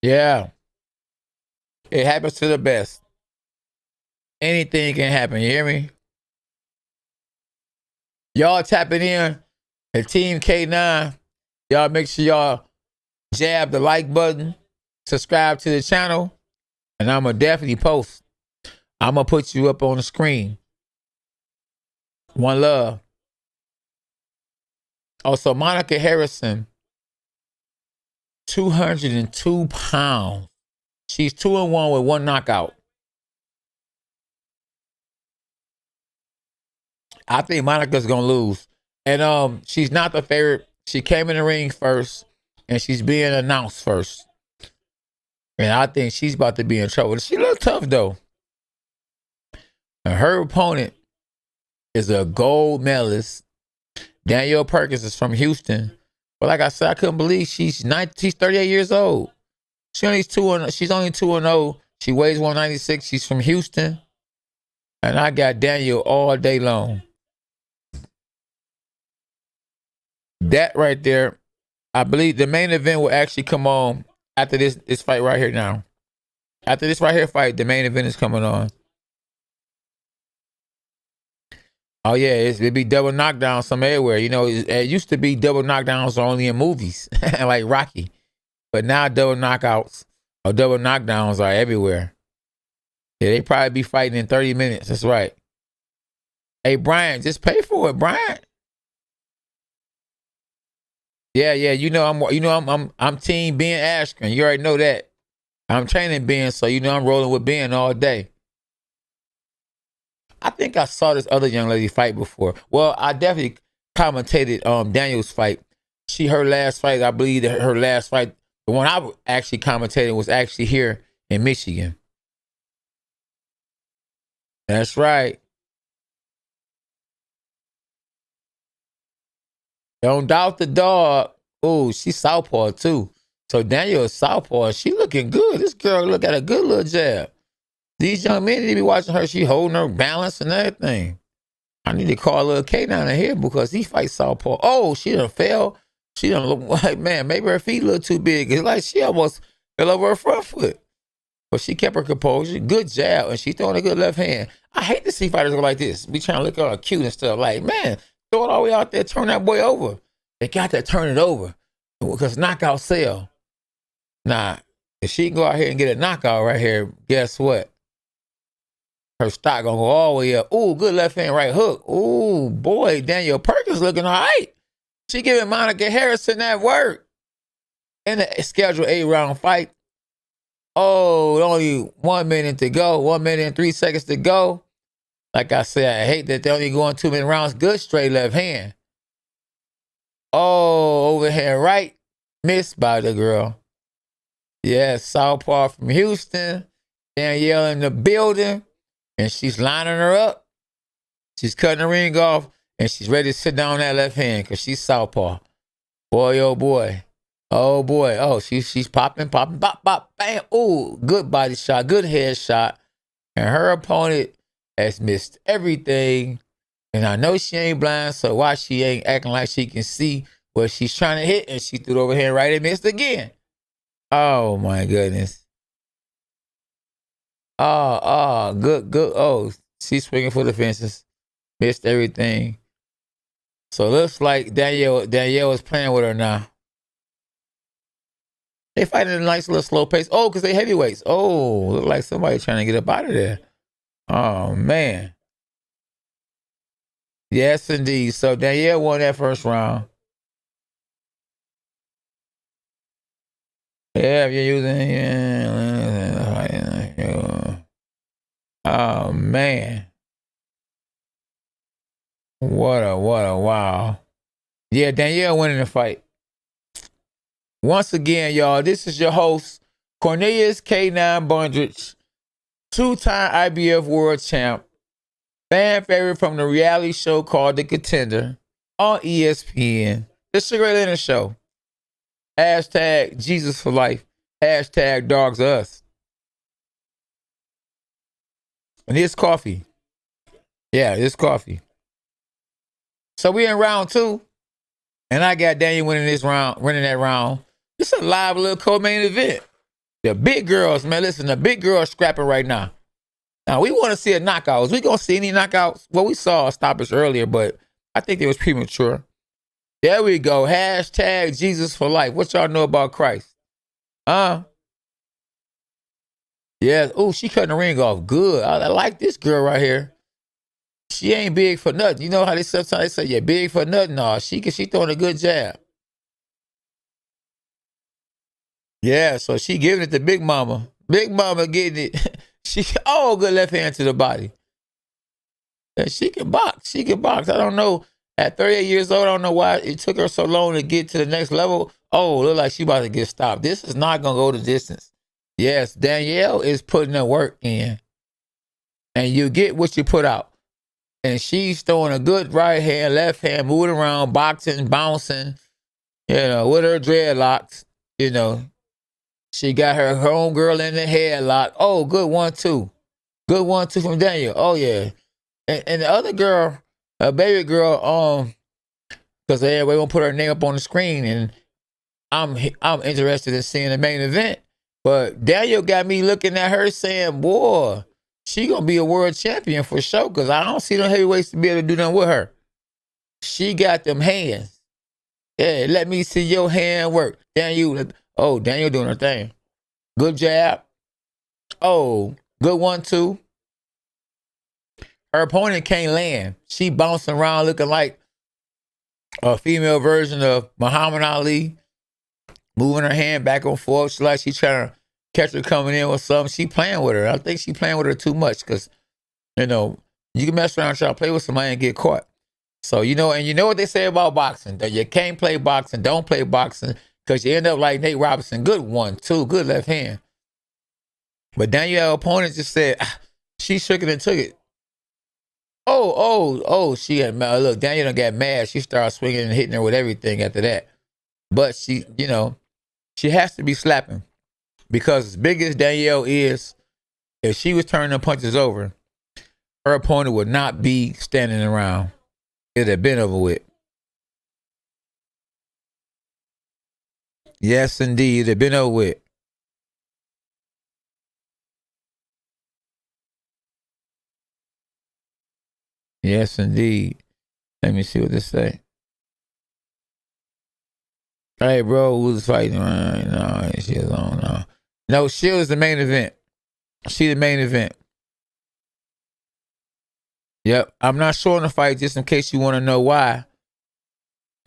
[SPEAKER 1] Yeah, it happens to the best. Anything can happen, you hear me? Y'all tapping in at Team K9. Y'all make sure y'all jab the like button, subscribe to the channel, and I'm going to definitely post. I'm going to put you up on the screen. One love. Also, Monica Harrison, 202 pounds. She's 2-1 with 1 knockout. I think Monica's going to lose. And she's not the favorite. She came in the ring first, and she's being announced first. And I think she's about to be in trouble. She looks tough, though. And her opponent is a gold medalist. Danielle Perkins is from Houston. But like I said, I couldn't believe she's 38 years old. She's only 2-0. She weighs 196. She's from Houston. And I got Danielle all day long. That right there, I believe the main event will actually come on after this fight right here now. After this right here fight, the main event is coming on. Oh, yeah, it'd be double knockdowns some everywhere. It used to be double knockdowns only in movies, like Rocky. But now double knockouts or double knockdowns are everywhere. Yeah, they probably be fighting in 30 minutes. That's right. Hey, Brian, just pay for it, Brian. Yeah. I'm team Ben Askren. You already know that. I'm training Ben, so I'm rolling with Ben all day. I think I saw this other young lady fight before. Well, I definitely commentated Daniel's fight. Her last fight, I believe that her last fight, the one I actually commentated, was actually here in Michigan. That's right. Don't doubt the dog. Oh, she's southpaw too. So Daniel is southpaw. She looking good. This girl look at a good little jab. These young men need to be watching her. She holding her balance and everything. I need to call little K down in here because he fights southpaw. Oh, she done fell. She done look like, man, maybe her feet a little too big. It's like she almost fell over her front foot. But she kept her composure. Good jab. And she throwing a good left hand. I hate to see fighters go like this. Be trying to look all cute and stuff. Like, man, throw it all the way out there. Turn that boy over. They got to turn it over. Because knockout sell. Nah, if she can go out here and get a knockout right here, guess what? Her stock gonna go all the way up. Ooh, good left hand right hook. Ooh, boy, Danielle Perkins looking all right. She giving Monica Harrison that work. In the scheduled 8-round fight. Oh, only 1 minute to go. 1 minute and 3 seconds to go. Like I said, I hate that they only going 2 minute rounds. Good straight left hand. Oh, overhand right. Missed by the girl. Yeah, southpaw from Houston. Danielle in the building. And she's lining her up. She's cutting the ring off. And she's ready to sit down on that left hand because she's southpaw. Boy, oh boy. Oh boy. Oh, she's popping, pop, pop, bam. Ooh, good body shot, good head shot. And her opponent has missed everything. And I know she ain't blind, so why she ain't acting like she can see what she's trying to hit? And she threw it overhand right and missed again. Oh my goodness. Good. Oh, she's swinging for the fences. Missed everything. So it looks like Danielle is playing with her now. They fighting at a nice little slow pace. Oh, because they heavyweights. Oh, look like somebody trying to get up out of there. Oh, man. Yes, indeed. So Danielle won that first round. Yeah, if you're using Oh man. What a wow. Yeah, Danielle winning the fight. Once again, y'all, this is your host, Cornelius K9 Bundrich, two-time IBF world champ, fan favorite from the reality show called The Contender on ESPN. The Sugar Ray Leonard Show. Hashtag Jesus for life. Hashtag dogs us. And this coffee. Yeah, this coffee. So we in round 2. And I got Daniel winning that round. It's a live little co-main event. The big girls, man, listen, the big girls scrapping right now. Now, we want to see a knockout. Is we going to see any knockouts? Well, we saw a stoppage earlier, but I think it was premature. There we go. Hashtag Jesus for life. What y'all know about Christ? Yeah. Oh, she cutting the ring off good. I like this girl right here. She ain't big for nothing. You know how they sometimes say, yeah, big for nothing? No, she throwing a good jab. Yeah, so she giving it to Big Mama. Big Mama getting it. Good left hand to the body. And she can box. She can box. I don't know. At 38 years old, I don't know why it took her so long to get to the next level. Oh, look like she about to get stopped. This is not going to go the distance. Yes, Danielle is putting the work in. And you get what you put out. And she's throwing a good right hand, left hand, moving around, boxing, bouncing, with her dreadlocks, She got her homegirl in the headlock. Oh, good 1-2. Good 1-2 from Daniel. Oh, yeah. And the other girl, a baby girl, because everybody gonna put her name up on the screen, and I'm interested in seeing the main event. But Daniel got me looking at her saying, boy, she gonna be a world champion for sure, because I don't see no heavyweights to be able to do nothing with her. She got them hands. Yeah, let me see your hand work. Daniel doing her thing. Good jab. Oh, good 1-2. Her opponent can't land. She bouncing around looking like a female version of Muhammad Ali, moving her hand back and forth. She like she trying to catch her coming in with something. She playing with her. I think she playing with her too much because, you can mess around and try to play with somebody and get caught. So, and you know what they say about boxing, that you can't play boxing, don't play boxing, because you end up like Nate Robinson. Good 1-2, good left hand. But Danielle's opponent just said, she shook it and took it. She had, look, Danielle done got mad. She started swinging and hitting her with everything after that. But she has to be slapping, because as big as Danielle is, if she was turning the punches over, her opponent would not be standing around. It'd have been over with. Yes, indeed. It'd have been over with. Yes, indeed. Let me see what this say. Hey, bro, who's fighting? No, she alone. No, Shields the main event. She the main event. Yep. I'm not showing the fight just in case you want to know why.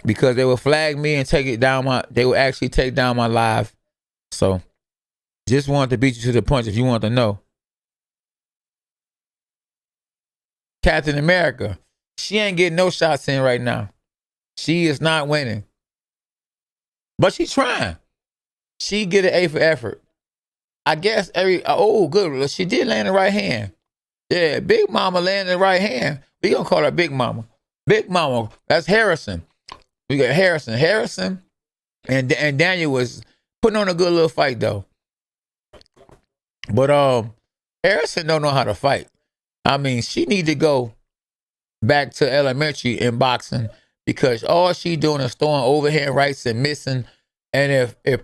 [SPEAKER 1] Because they will flag me and they will actually take down my live. So just wanted to beat you to the punch if you want to know. Captain America, she ain't getting no shots in right now. She is not winning. But she's trying. She get an A for effort. I guess good. She did land the right hand. Yeah, Big Mama landed the right hand. We gonna call her Big Mama. Big Mama, that's Harrison. We got Harrison, and Daniel was putting on a good little fight though. But Harrison don't know how to fight. I mean, she need to go back to elementary in boxing, because all she doing is throwing overhand rights and missing. And if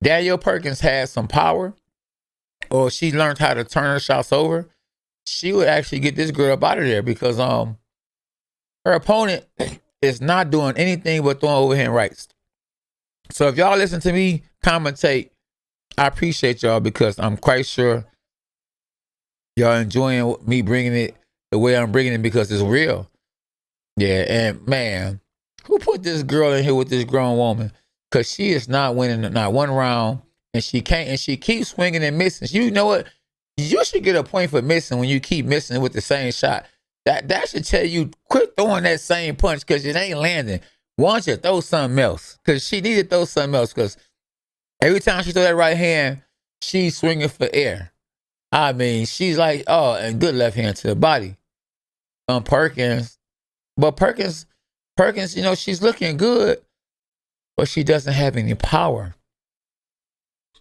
[SPEAKER 1] Danielle Perkins has some power, or she learned how to turn her shots over, she would actually get this girl up out of there, because her opponent is not doing anything but throwing overhand rights. So if y'all listen to me commentate, I appreciate y'all, because I'm quite sure y'all enjoying me bringing it the way I'm bringing it, because it's real. Yeah, and man, who put this girl in here with this grown woman? Because she is not winning not one round, and she can't, and she keeps swinging and missing. You know what? You should get a point for missing when you keep missing with the same shot. That should tell you, quit throwing that same punch because it ain't landing. Why don't you throw something else? Because she needed to throw something else because every time she throw that right hand, she's swinging for air. I mean, she's like, oh, and good left hand to the body. Perkins. But Perkins, you know, she's looking good, but she doesn't have any power.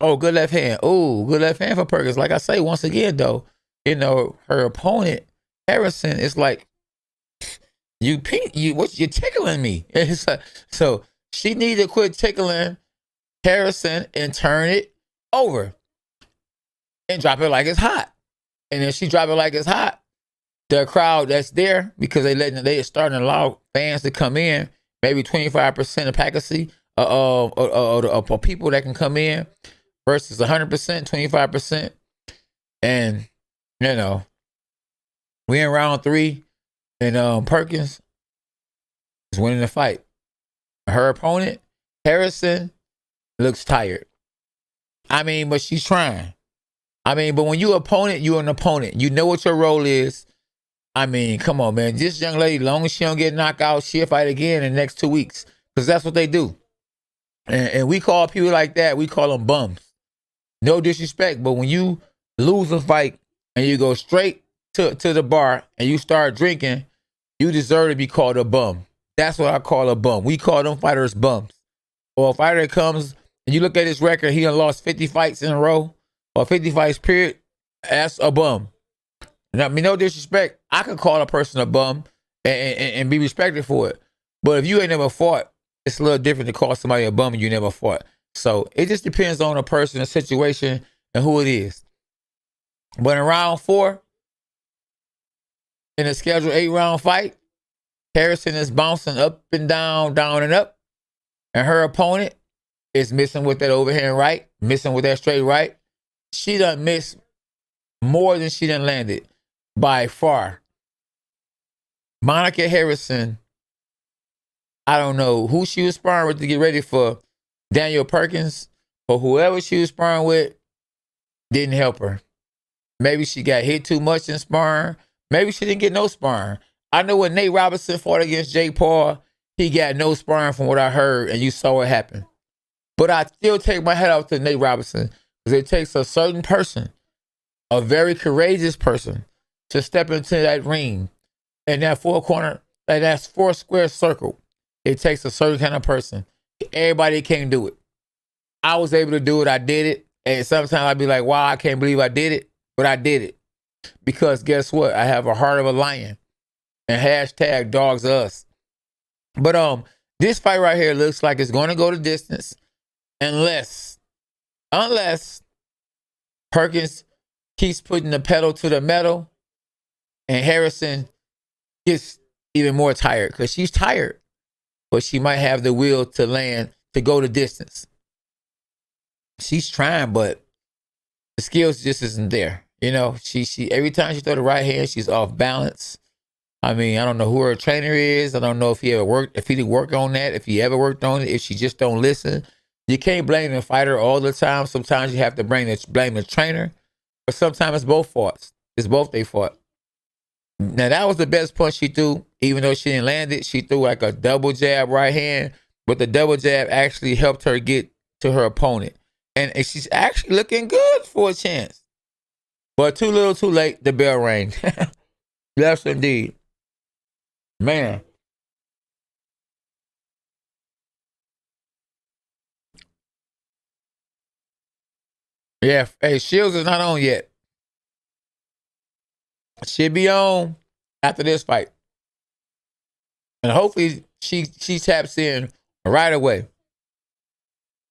[SPEAKER 1] Oh, good left hand. Oh, good left hand for Perkins. Like I say, once again, though, you know, her opponent, Harrison, is like, you're tickling me. So she needs to quit tickling Harrison and turn it over and drop it like it's hot. And if she drop it like it's hot, the crowd that's there, because they starting to allow fans to come in, maybe 25% of capacity of people that can come in versus 100%, 25%. And, you know, we in round 3 and Perkins is winning the fight. Her opponent, Harrison, looks tired. I mean, but she's trying. I mean, but when you're opponent, you're an opponent. You know what your role is. I mean, come on, man. This young lady, as long as she don't get knocked out, she'll fight again in the next 2 weeks. Because that's what they do. And we call people like that, we call them bums. No disrespect, but when you lose a fight and you go straight to the bar and you start drinking, you deserve to be called a bum. That's what I call a bum. We call them fighters bums. Or a fighter that comes and you look at his record, he done lost 50 fights in a row or 50 fights period, that's a bum. And I mean, no disrespect, I could call a person a bum and be respected for it. But if you ain't never fought, it's a little different to call somebody a bum and you never fought. So it just depends on the person, the situation, and who it is. But in round 4, in a scheduled 8-round fight, Harrison is bouncing up and down, down and up. And her opponent is missing with that overhand right, missing with that straight right. She done missed more than she done landed by far. Monica Harrison, I don't know who she was sparring with to get ready for Daniel Perkins, or whoever she was sparring with didn't help her. Maybe she got hit too much in sparring. Maybe she didn't get no sparring. I know when Nate Robinson fought against Jake Paul, he got no sparring from what I heard, and you saw what happened. But I still take my hat off to Nate Robinson because it takes a certain person, a very courageous person, to step into that ring and that 4-corner, that's 4-square circle. It takes a certain kind of person. Everybody can't do it. I was able to do it. I did it. And sometimes I'd be like, wow, I can't believe I did it. But I did it. Because guess what? I have a heart of a lion. And hashtag dogs us. But this fight right here looks like it's going to go the distance unless Perkins keeps putting the pedal to the metal and Harrison gets even more tired because she's tired. But she might have the will to land, to go the distance. She's trying, but the skills just isn't there. You know, she every time she throw the right hand, she's off balance. I mean, I don't know who her trainer is. I don't know if he did work on that, if he ever worked on it, if she just don't listen. You can't blame the fighter all the time. Sometimes you have to blame the trainer, but sometimes it's both faults. It's both they fault. Now, that was the best punch she threw. Even though she didn't land it, she threw like a double jab right hand, but the double jab actually helped her get to her opponent. And she's actually looking good for a chance. But too little, too late, the bell rang. Yes, indeed. Man. Yeah, hey, Shields is not on yet. She'll be on after this fight. And hopefully she taps in right away.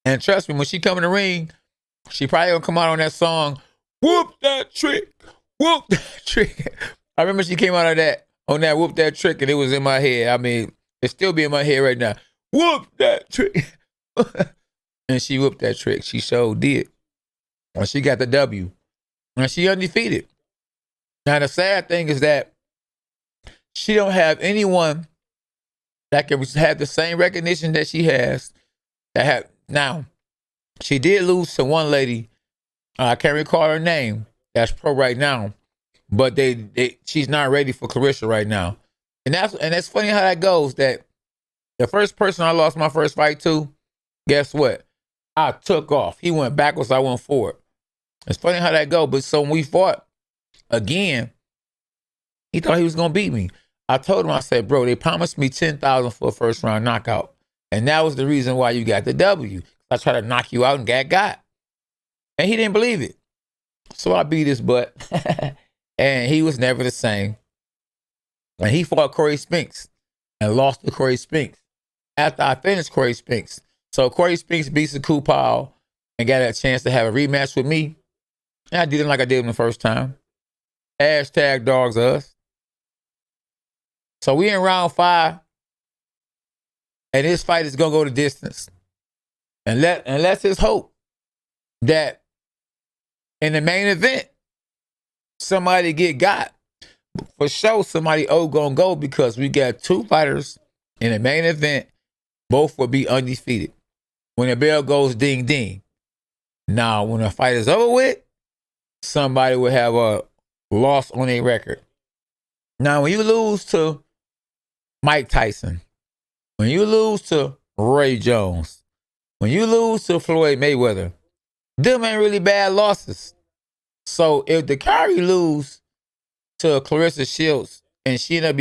[SPEAKER 1] And trust me, when she come in the ring, she probably gonna come out on that song, whoop that trick, whoop that trick. I remember she came out of that, on that whoop that trick, and it was in my head. I mean, it still be in my head right now. Whoop that trick. And she whooped that trick. She sure did. And she got the W. And she undefeated. Now, the sad thing is that she don't have anyone that can have the same recognition that she has. Now, she did lose to one lady. I can't recall her name. that's pro right now, but she's not ready for Claressa right now. And that's funny how that goes. That the first person I lost my first fight to, guess what? I took off. He went backwards, I went forward. It's funny how that goes. But so when we fought again, he thought he was gonna beat me. I told him, I said, bro, they promised me 10,000 for a first round knockout. And that was the reason why you got the W. I tried to knock you out and got. And he didn't believe it. So I beat his butt. And he was never the same. And he fought Corey Spinks and lost to Corey Spinks after I finished Corey Spinks. So Corey Spinks beats the Kupal and got a chance to have a rematch with me. And I did him like I did him the first time. Hashtag dogs us. So we in round 5. And this fight is going to go the distance. And let's just hope that in the main event, somebody got. For sure, somebody gonna go, because we got 2 fighters in the main event. Both will be undefeated. When the bell goes ding ding. Now, when the fight is over with, somebody will have a loss on their record. Now, when you lose to Mike Tyson, when you lose to Roy Jones, when you lose to Floyd Mayweather, them ain't really bad losses. So if Dicaire lose to Claressa Shields and she ended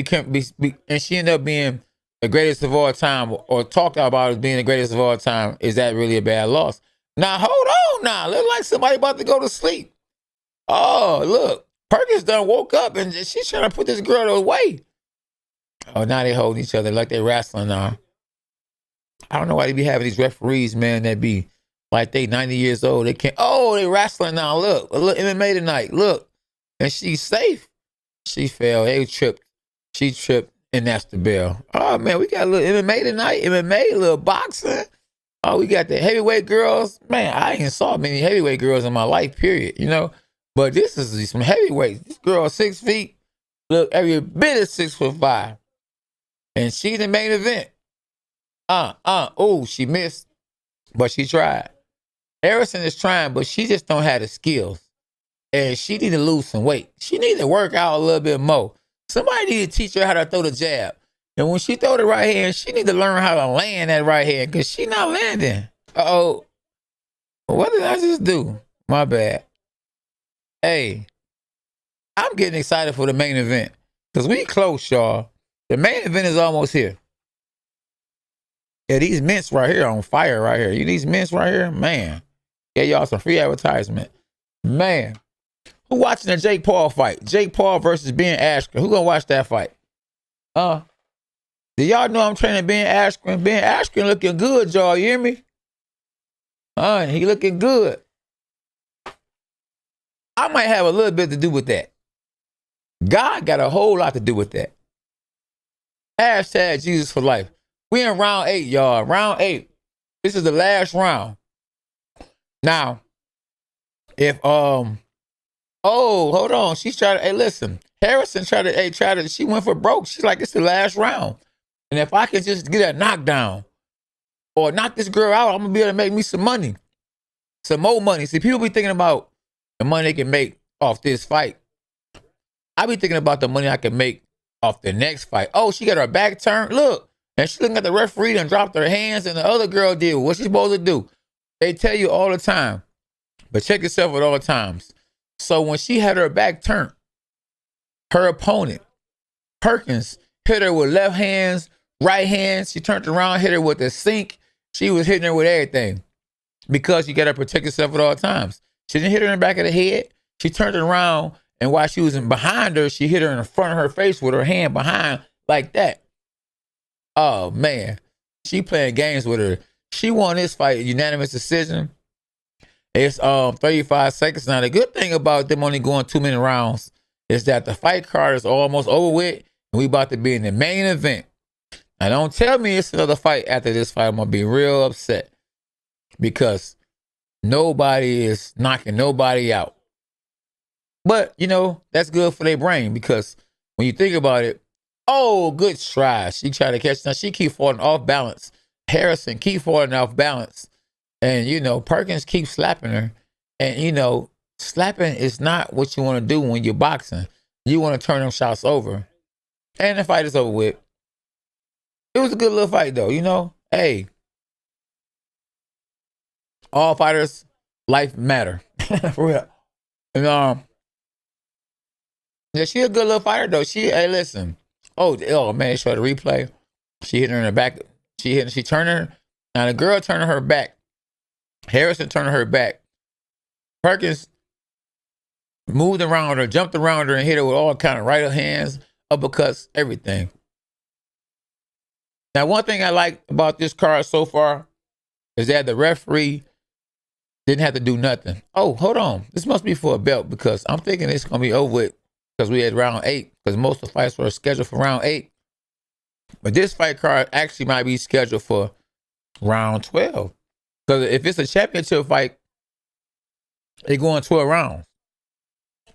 [SPEAKER 1] up being the greatest of all time, or talked about as being the greatest of all time, is that really a bad loss? Now hold on, now look like somebody about to go to sleep. Oh look, Perkins done woke up and she's trying to put this girl away. Oh, now they holding each other like they wrestling now. I don't know why they be having these referees, man, that be like they 90 years old. They can't. Oh, they wrestling now. Look, MMA tonight. Look, and she's safe. She fell. They tripped. She tripped, and that's the bell. Oh man, we got a little MMA tonight. MMA, a little boxing. Oh, we got the heavyweight girls. Man, I ain't saw many heavyweight girls in my life, period. You know, but this is some heavyweights. This girl 6 feet. Look, every bit of 6'5", and she's the main event. Oh, she missed, but she tried. Harrison is trying, but she just don't have the skills. And she need to lose some weight. She need to work out a little bit more. Somebody need to teach her how to throw the jab. And when she throw the right hand, she need to learn how to land that right hand, because she not landing. Uh-oh. What did I just do? My bad. Hey, I'm getting excited for the main event, because we close, y'all. The main event is almost here. Yeah, these mints right here on fire right here. These mints right here, man. Get y'all some free advertisement. Man. Who watching the Jake Paul fight? Jake Paul versus Ben Askren. Who gonna watch that fight? Do y'all know I'm training Ben Askren? Ben Askren looking good, y'all. You hear me? He looking good. I might have a little bit to do with that. God got a whole lot to do with that. Hashtag Jesus for life. We in round 8, y'all. Round 8. This is the last round. Now, if oh, hold on. She's trying to, hey, listen. Harrison tried to, she went for broke. She's like, it's the last round. And if I can just get a knockdown or knock this girl out, I'm gonna be able to make me some money. Some more money. See, people be thinking about the money they can make off this fight. I be thinking about the money I can make off the next fight. Oh, she got her back turned. Look. And she looking at the referee and dropped her hands, and the other girl did what she's supposed to do. They tell you all the time, but check yourself at all times. So when she had her back turned, her opponent, Perkins, hit her with left hands, right hands. She turned around, hit her with the sink. She was hitting her with everything, because you got to protect yourself at all times. She didn't hit her in the back of the head. She turned around, and while she was behind her, she hit her in the front of her face with her hand behind like that. Oh, man. She playing games with her. She won this fight, unanimous decision. It's 35 seconds. Now, the good thing about them only going 2 minute rounds is that the fight card is almost over with, and we about to be in the main event. Now, don't tell me it's another fight after this fight. I'm going to be real upset, because nobody is knocking nobody out. But, you know, that's good for their brain, because when you think about it, oh, good try. She tried to catch. Now, she keep falling off balance. Harrison keep falling off balance. And, you know, Perkins keeps slapping her. And, you know, slapping is not what you want to do when you're boxing. You want to turn them shots over. And the fight is over with. It was a good little fight, though, you know? Hey, all fighters' life matter. For real. And, yeah, she a good little fighter, though. Hey, listen. Oh, man, show the replay. She hit her in the back. She turned her. Now, the girl turned her back. Harrison turned her back. Perkins moved around her, jumped around her, and hit her with all kind of right hands, uppercuts, everything. Now, one thing I like about this card so far is that the referee didn't have to do nothing. Oh, hold on. This must be for a belt because I'm thinking it's going to be over with because we had round 8 because most of the fights were scheduled for round 8. But this fight card actually might be scheduled for round 12. Because if it's a championship fight, they go on 12 rounds.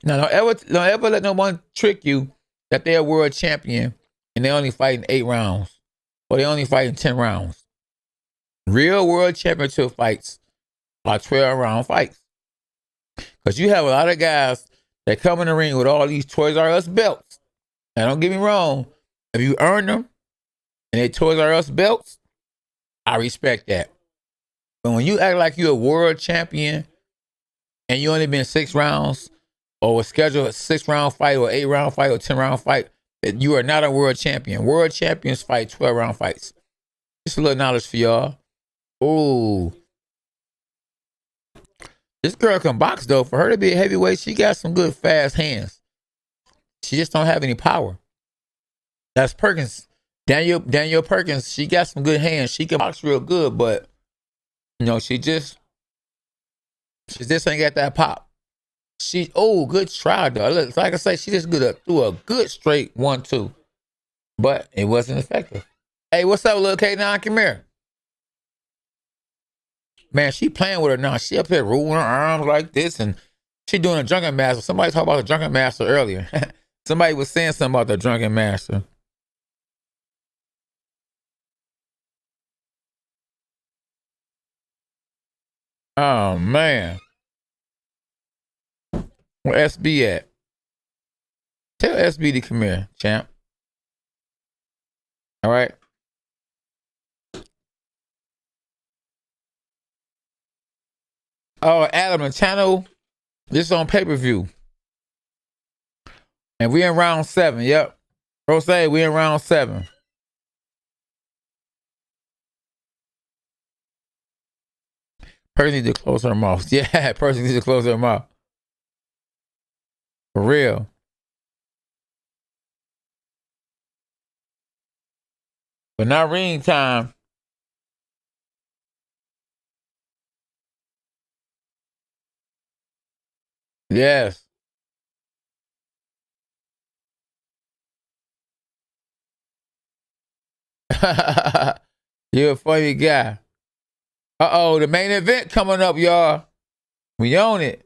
[SPEAKER 1] Now, don't ever let no one trick you that they're a world champion and they only fighting 8 rounds. Or they only fighting 10 rounds. Real world championship fights are 12-round fights. Because you have a lot of guys that come in the ring with all these Toys R Us belts. Now, don't get me wrong. If you earn them and they Toys R Us belts, I respect that. But when you act like you're a world champion and you only been 6 rounds or was scheduled a 6-round fight or 8-round fight or 10-round fight, that you are not a world champion. World champions fight 12-round fights. Just a little knowledge for y'all. Ooh. This girl can box, though. For her to be a heavyweight, she got some good, fast hands. She just don't have any power. That's Perkins. Danielle Perkins, she got some good hands. She can box real good, but, you know, she just ain't got that pop. Good try, though. Like I say, she just threw a good straight 1-2. But it wasn't effective. Hey, what's up, little K9? Come here. Man, she playing with her now. She up here rolling her arms like this, and she doing a drunken master. Somebody talked about the drunken master earlier. Somebody was saying something about the drunken master. Oh, man. Where SB at? Tell SB to come here, champ. All right. Oh, Adam, the channel. This is on pay-per-view. And we in round 7. Yep. Rose, we in round 7. Person needs to close her mouth. Yeah, person needs to close her mouth. For real. But not ring time. Yes. You're a funny guy. Uh-oh, the main event coming up, y'all. We own it.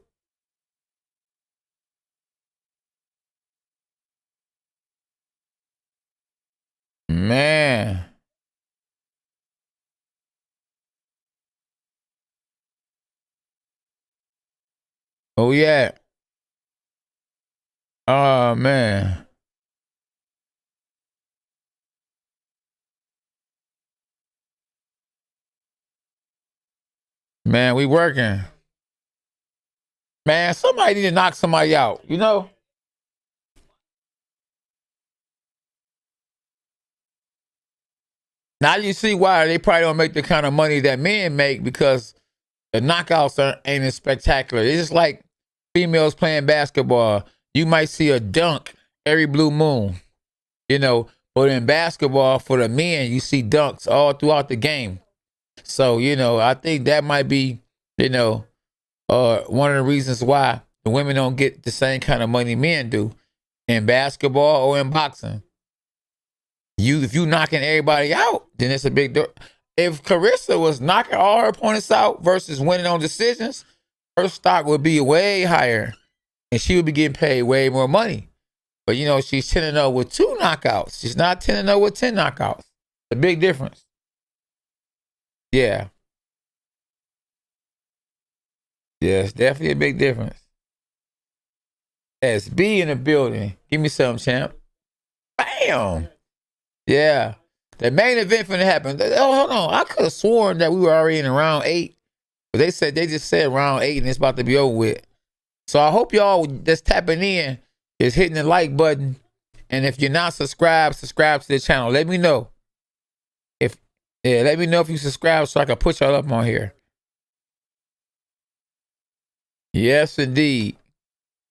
[SPEAKER 1] Man. Oh, yeah. Oh, man. Man, we working. Man, somebody need to knock somebody out, you know? Now you see why they probably don't make the kind of money that men make because the knockouts ain't as spectacular. It's just like females playing basketball. You might see a dunk every blue moon, you know, but in basketball for the men, you see dunks all throughout the game. So, you know, I think that might be, you know, one of the reasons why the women don't get the same kind of money men do in basketball or in boxing. If you knocking everybody out, then it's a big deal. If Claressa was knocking all her opponents out versus winning on decisions, her stock would be way higher and she would be getting paid way more money. But, you know, she's 10-0 with 2 knockouts. She's not 10-0 with 10 knockouts. A big difference. Yeah. Yeah, it's definitely a big difference. SB in the building. Give me some, champ. Bam. Yeah. The main event finna happen. Oh, hold on. I could have sworn that we were already in round 8. But they just said round 8 and it's about to be over with. So I hope y'all that's tapping in is hitting the like button. And if you're not subscribed, subscribe to the channel. Let me know. Let me know if you subscribe so I can put y'all up on here. Yes, indeed.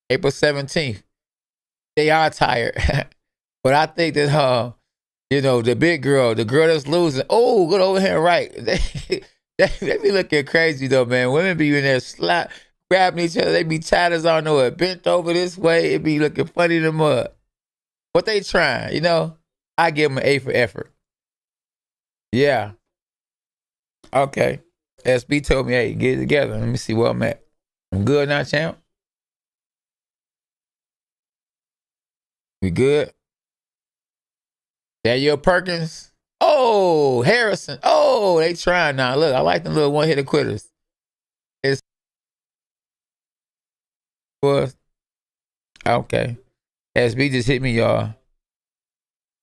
[SPEAKER 1] April 17th. They are tired. But I think that the big girl, the girl that's losing, oh, good over here, right. They be looking crazy though, man. Women be in there grabbing each other. They be tired as I don't know it, bent over this way. It be looking funny in the mud. But they trying, I give them an A for effort. Yeah. Okay. SB told me, hey, get it together. Let me see where I'm at. I'm good now, champ. We good? Daniel Perkins. Oh, Harrison. Oh, they trying now. Look, I like the little one-hitter quitters. Was okay. SB just hit me, y'all.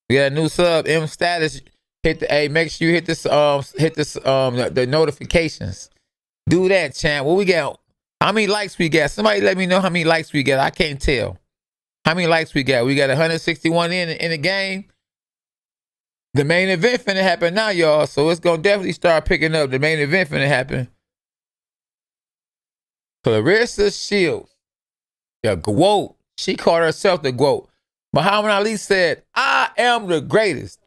[SPEAKER 1] We got a new sub, M status. Make sure you hit the notifications. Do that, champ. What we got? How many likes we got? Somebody let me know how many likes we got. I can't tell. How many likes we got? We got 161 in the game. The main event finna happen now, y'all. So it's gonna definitely start picking up. The main event finna happen. Claressa Shields. The GOAT. She called herself the GOAT. Muhammad Ali said, I am the greatest.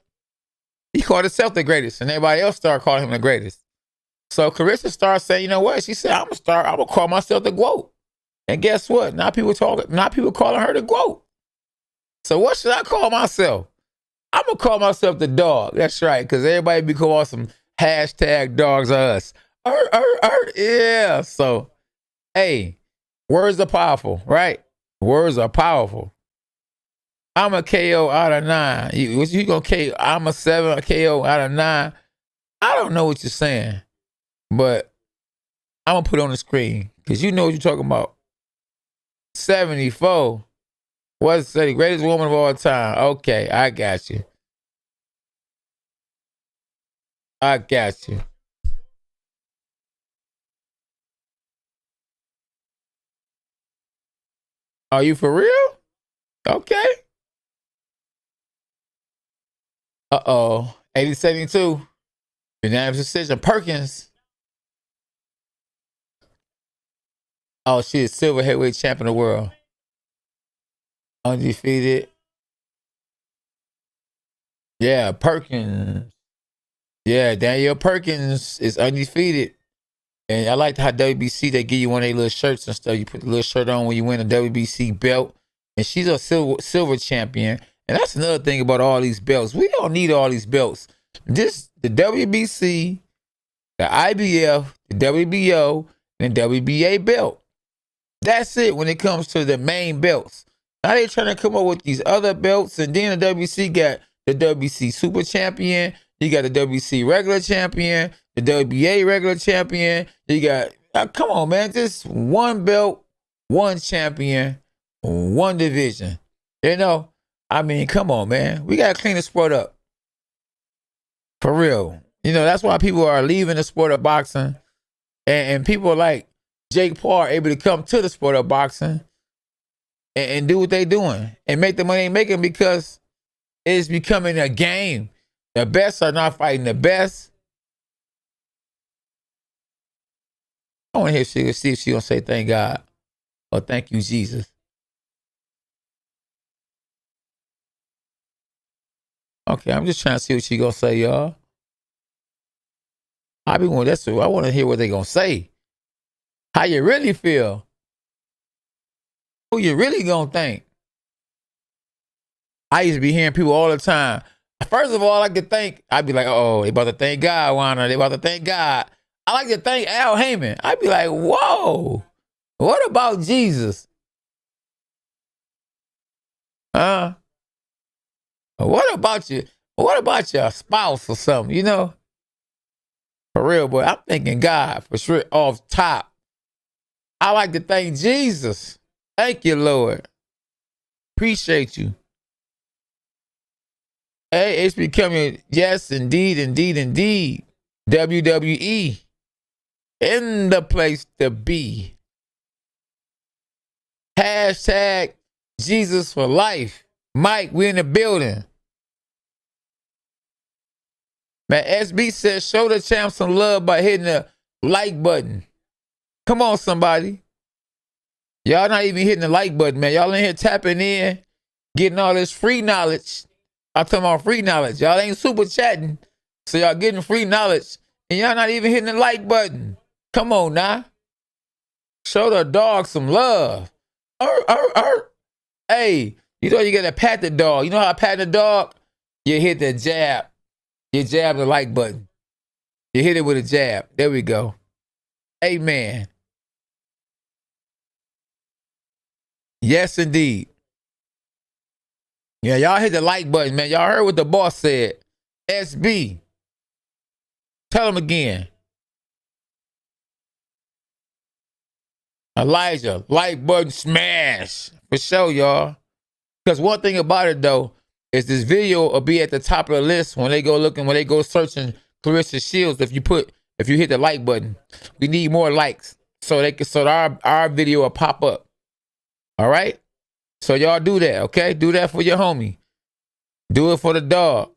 [SPEAKER 1] He called herself the greatest, and everybody else started calling him the greatest. So Claressa started saying, you know what? She said, I'm gonna call myself the GOAT. And guess what? Now people calling her the GOAT. So what should I call myself? I'm gonna call myself the dog. That's right, because everybody be calling some hashtag dogs are us. Yeah. So, hey, words are powerful, right? Words are powerful. I'm a KO out of 9. You gonna KO? I'm a 7, a KO out of 9. I don't know what you're saying, but I'm gonna put it on the screen because you know what you're talking about. 74. What's the greatest woman of all time? Okay, I got you. I got you. Are you for real? Okay. Uh-oh. 80-72. Unanimous decision. Perkins. Oh, she is silver heavyweight champion of the world. Undefeated. Yeah, Perkins. Yeah, Daniel Perkins is undefeated. And I like how WBC, they give you one of their little shirts and stuff. You put the little shirt on when you win a WBC belt. And she's a silver champion. And that's another thing about all these belts. We don't need all these belts. Just the WBC, the IBF, the WBO, and WBA belt. That's it when it comes to the main belts. Now they're trying to come up with these other belts. And then the WBC got the WBC Super Champion. You got the WBC regular champion, the WBA regular champion. You got, come on, man, just one belt, one champion, one division. I mean, come on, man. We got to clean the sport up. For real. That's why people are leaving the sport of boxing. And people like Jake Paul are able to come to the sport of boxing and do what they're doing and make the money they're making because it's becoming a game. The best are not fighting the best. I want to hear see if she gonna say thank God or thank you, Jesus. Okay, I'm just trying to see what she gonna say, y'all. I want to hear what they gonna say. How you really feel? Who you really gonna thank? I used to be hearing people all the time. First of all, I like to thank. I'd be like, oh, they about to thank God, Warner. They about to thank God. I like to thank Al Heyman. I'd be like, whoa, what about Jesus? What about you? What about your spouse or something, For real, boy, I'm thanking God for sure off top. I like to thank Jesus. Thank you, Lord. Appreciate you. Hey, it's becoming, yes, indeed, indeed, indeed. WWE in the place to be. Hashtag Jesus for life. Mike, we in the building. Man, SB says, show the champ some love by hitting the like button. Come on, somebody. Y'all not even hitting the like button, man. Y'all in here tapping in, getting all this free knowledge. I'm talking about free knowledge. Y'all ain't super chatting, so y'all getting free knowledge, and y'all not even hitting the like button. Come on now. Show the dog some love. Hey, you know you gotta pat the dog. You know how I pat the dog? You hit the jab. You jab the like button. You hit it with a jab. There we go. Amen. Yes, indeed. Yeah, y'all hit the like button, man. Y'all heard what the boss said. SB. Tell him again. Elijah, like button smash. For sure, y'all. Because one thing about it, though, is this video will be at the top of the list when they go looking, when they go searching Claressa Shields. If you hit the like button, we need more likes so our video will pop up. All right? So y'all do that, okay? Do that for your homie. Do it for the dog.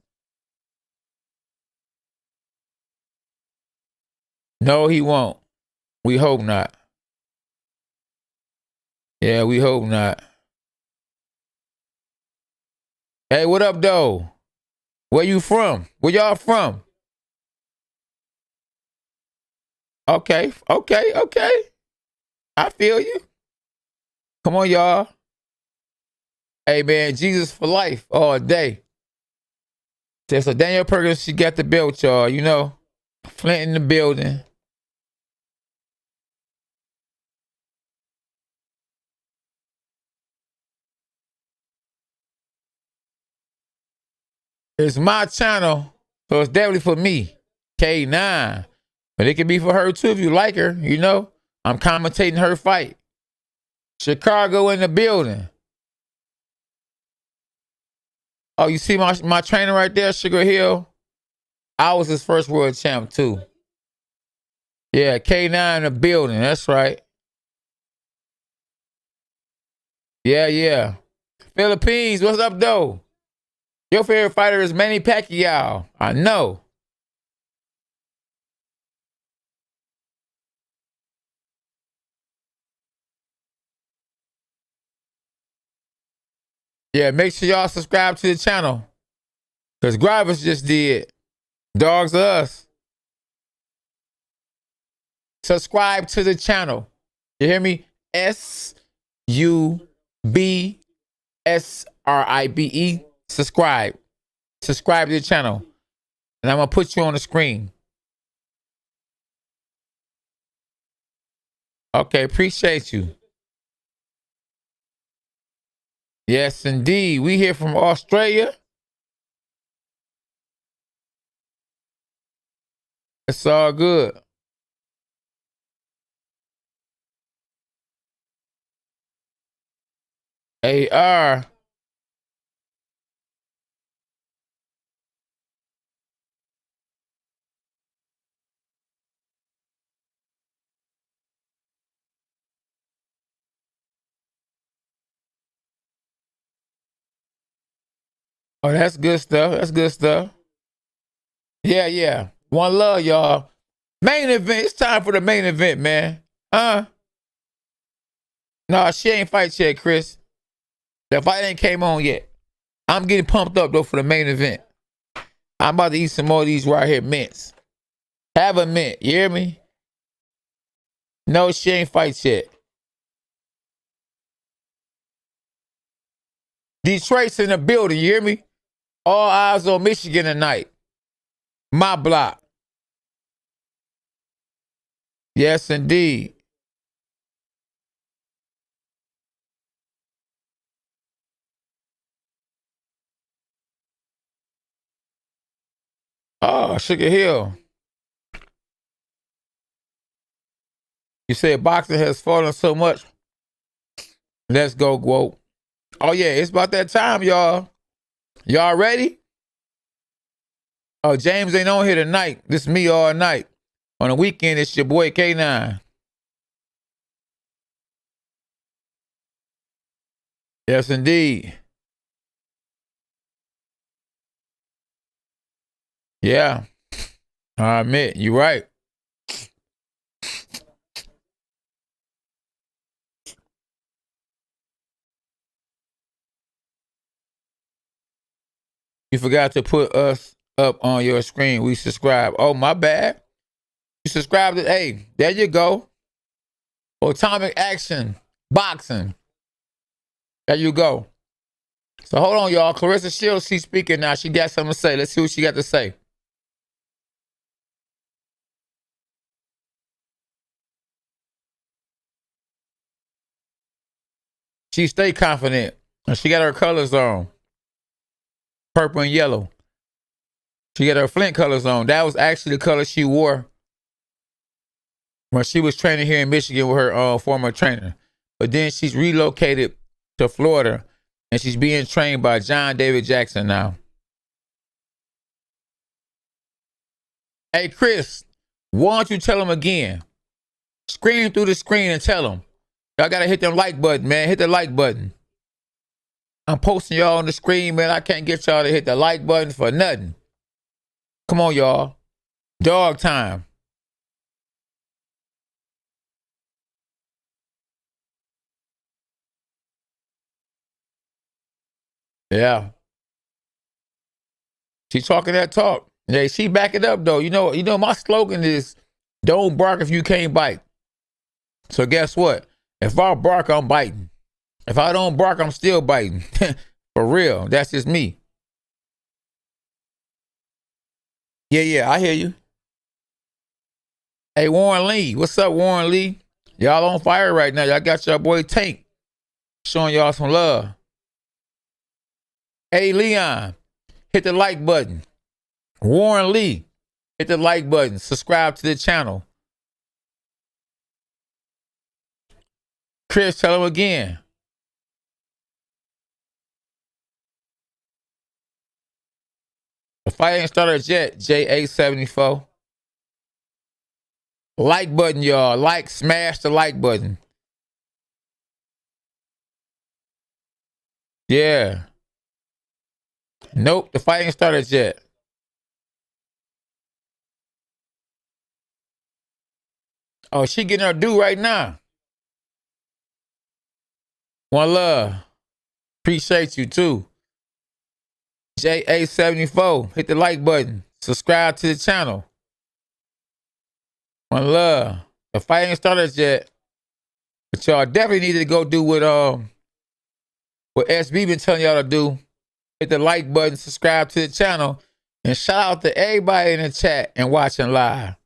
[SPEAKER 1] No, he won't. We hope not. Yeah, we hope not. Hey, what up, though? Where you from? Where y'all from? Okay. I feel you. Come on, y'all. Hey, man, Jesus for life all day. So Daniel Perkins, she got the belt, y'all, you know. Flint in the building. It's my channel, so it's definitely for me. K9. But it can be for her, too, if you like her, you know. I'm commentating her fight. Chicago in the building. Oh, you see my trainer right there, Sugar Hill? I was his first world champ, too. Yeah, K9 in the building. That's right. Yeah. Philippines, what's up, though? Your favorite fighter is Manny Pacquiao. I know. Yeah, make sure y'all subscribe to the channel. Because Gravis just did. Dogs are us. Subscribe to the channel. You hear me? SUBSRIBE. Subscribe. Subscribe to the channel. And I'm going to put you on the screen. Okay, appreciate you. Yes, indeed. We here from Australia. It's all good. AR. Oh, that's good stuff. That's good stuff. Yeah. One love, y'all. Main event. It's time for the main event, man. No, she ain't fight yet, Chris. The fight ain't came on yet. I'm getting pumped up, though, for the main event. I'm about to eat some more of these right here mints. Have a mint. You hear me? No, she ain't fight yet. Detroit's in the building. You hear me? All eyes on Michigan tonight. My block. Yes, indeed. Oh, Sugar Hill. You said boxing has fallen so much. Let's go, Guo. Oh, yeah, it's about that time, y'all. Y'all ready? Oh, James ain't on here tonight. This is me all night. On the weekend, it's your boy K9. Yes, indeed. Yeah, I admit, you're right. You forgot to put us up on your screen. We subscribe. Oh, my bad. You subscribe to, hey, there you go. Atomic Action Boxing. There you go. So hold on, y'all. Claressa Shields, she's speaking now. She got something to say. Let's see what she got to say. She stay confident. And she got her colors on. Purple and yellow. She got her Flint colors on. That was actually the color she wore when she was training here in Michigan with her former trainer. But then she's relocated to Florida, and she's being trained by John David Jackson now. Hey, Chris, why don't you tell him again? Scream through the screen and tell him. Y'all got to hit the like button, man. Hit the like button. I'm posting y'all on the screen, man. I can't get y'all to hit the like button for nothing. Come on, y'all. Dog time. Yeah. She talking that talk. Hey, she back it up though. You know, my slogan is don't bark if you can't bite. So guess what? If I bark, I'm biting. If I don't bark, I'm still biting. For real. That's just me. Yeah, I hear you. Hey, Warren Lee. What's up, Warren Lee? Y'all on fire right now. Y'all got your boy Tank showing y'all some love. Hey, Leon, hit the like button. Warren Lee, hit the like button. Subscribe to the channel. Chris, tell him again. The fight ain't started yet, JA74. Like button, y'all. Like, smash the like button. Yeah. Nope, the fight ain't started yet. Oh, she getting her due right now. One love. Appreciate you too. JA74. Hit the like button. Subscribe to the channel. One love. The fight ain't started yet. But y'all definitely need to go do what SB been telling y'all to do. Hit the like button, subscribe to the channel, and shout out to everybody in the chat and watching live.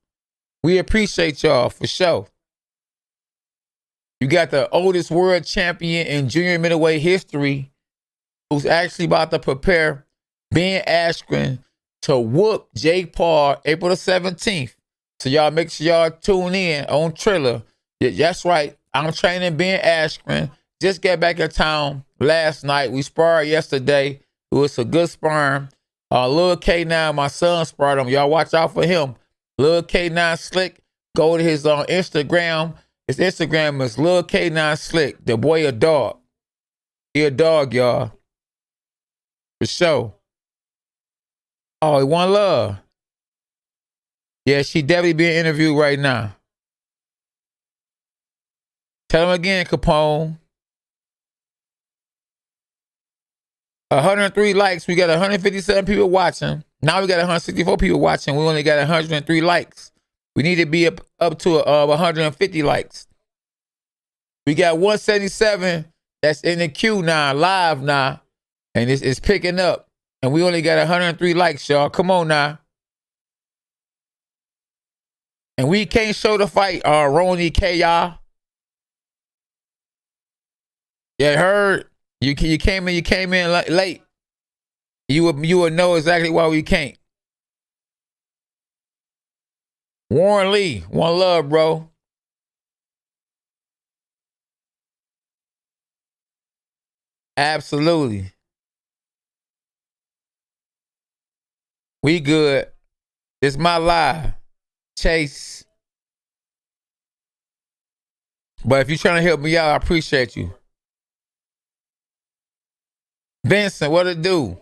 [SPEAKER 1] We appreciate y'all for sure. You got the oldest world champion in junior middleweight history who's actually about to prepare Ben Askren to whoop Jake Paul April the 17th. So y'all make sure y'all tune in on Triller. Yeah, that's right. I'm training Ben Askren. Just got back in town last night. We sparred yesterday. It was a good sparring. Lil K9, my son, sparred him. Y'all watch out for him. Lil K9 Slick. Go to his Instagram. His Instagram is Lil K9 Slick. The boy a dog. He a dog, y'all. For sure. Oh, he one love. Yeah, she definitely being interviewed right now. Tell him again, Capone. 103 likes. We got 157 people watching. Now we got 164 people watching. We only got 103 likes. We need to be up to 150 likes. We got 177 that's in the queue now, live now, and it's picking up. And we only got 103 likes, y'all. Come on now. And we can't show the fight, Ronnie K, y'all. Yeah, heard. You came in late. You would know exactly why we can't. Warren Lee, one love, bro. Absolutely. We good. It's my live. Chase. But if you're trying to help me out, I appreciate you. Vincent, what it do?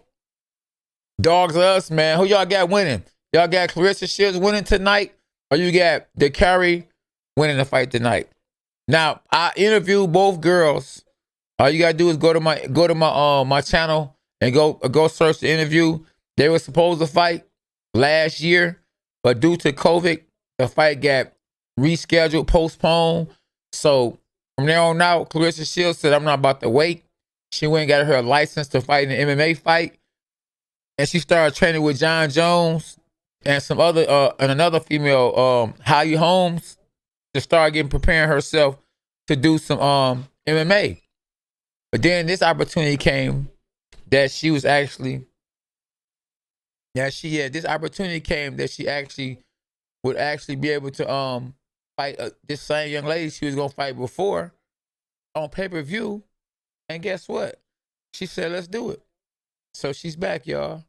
[SPEAKER 1] Dogs of us, man. Who y'all got winning? Y'all got Claressa Shields winning tonight? Or you got Dicaire winning the fight tonight? Now, I interviewed both girls. All you gotta do is go to my channel and go search the interview. They were supposed to fight last year, but due to COVID, the fight got rescheduled, postponed. So from there on out, Claressa Shields said, "I'm not about to wait." She went and got her license to fight in an MMA fight, and she started training with John Jones and some other and another female, Holly Holmes, to start preparing herself to do some MMA. But then this opportunity came that she was actually, this opportunity came that she actually would actually be able to fight this same young lady she was gonna fight before on pay-per-view. And guess what? She said, "Let's do it." So she's back, y'all.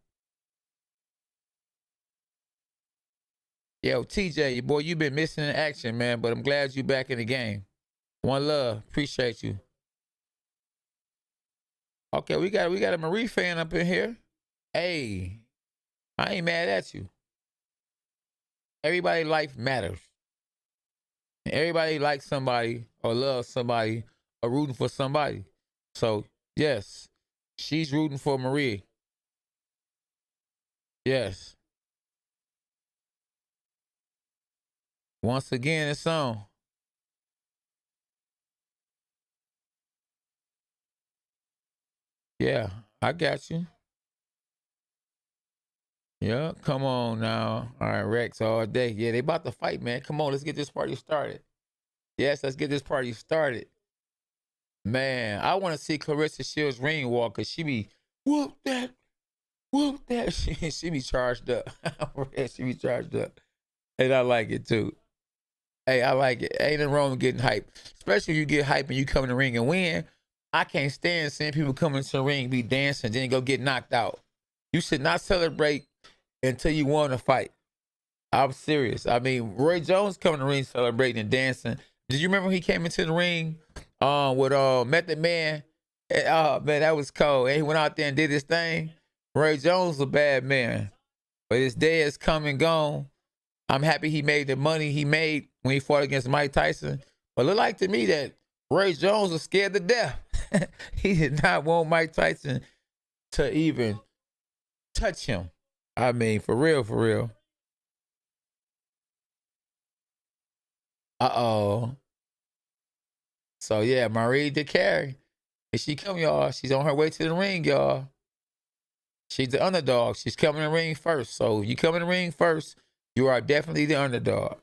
[SPEAKER 1] Yo, TJ, boy, you been missing in action, man, but I'm glad you back in the game. One love. Appreciate you. Okay, we got a Marie fan up in here. Hey, I ain't mad at you. Everybody's life matters. And everybody likes somebody or loves somebody or rooting for somebody. So, yes, she's rooting for Marie. Yes. Once again, it's on. Yeah, I got you. Yeah, come on now. All right, Rex all day. Yeah, they about to fight, man. Come on, let's get this party started. Yes, let's get this party started. Man, I want to see Claressa Shields ring walk because she be whoop that, whoop that. She be charged up. She be charged up. And I like it too. Hey, I like it. Ain't nothing wrong with getting hype. Especially if you get hype and you come in the ring and win. I can't stand seeing people come into the ring, be dancing, then go get knocked out. You should not celebrate until you won a fight. I'm serious. I mean, Roy Jones coming to the ring celebrating and dancing. Did you remember when he came into the ring with Method Man? Oh man, that was cold. And he went out there and did his thing. Roy Jones was a bad man. But his day has come and gone. I'm happy he made the money he made when he fought against Mike Tyson. But it looked like to me that Roy Jones was scared to death. He did not want Mike Tyson to even touch him. I mean, for real, for real. Uh-oh. So, yeah, Marie Dicaire. Here she come, y'all. She's on her way to the ring, y'all. She's the underdog. She's coming in the ring first. So, you come in the ring first, you are definitely the underdog.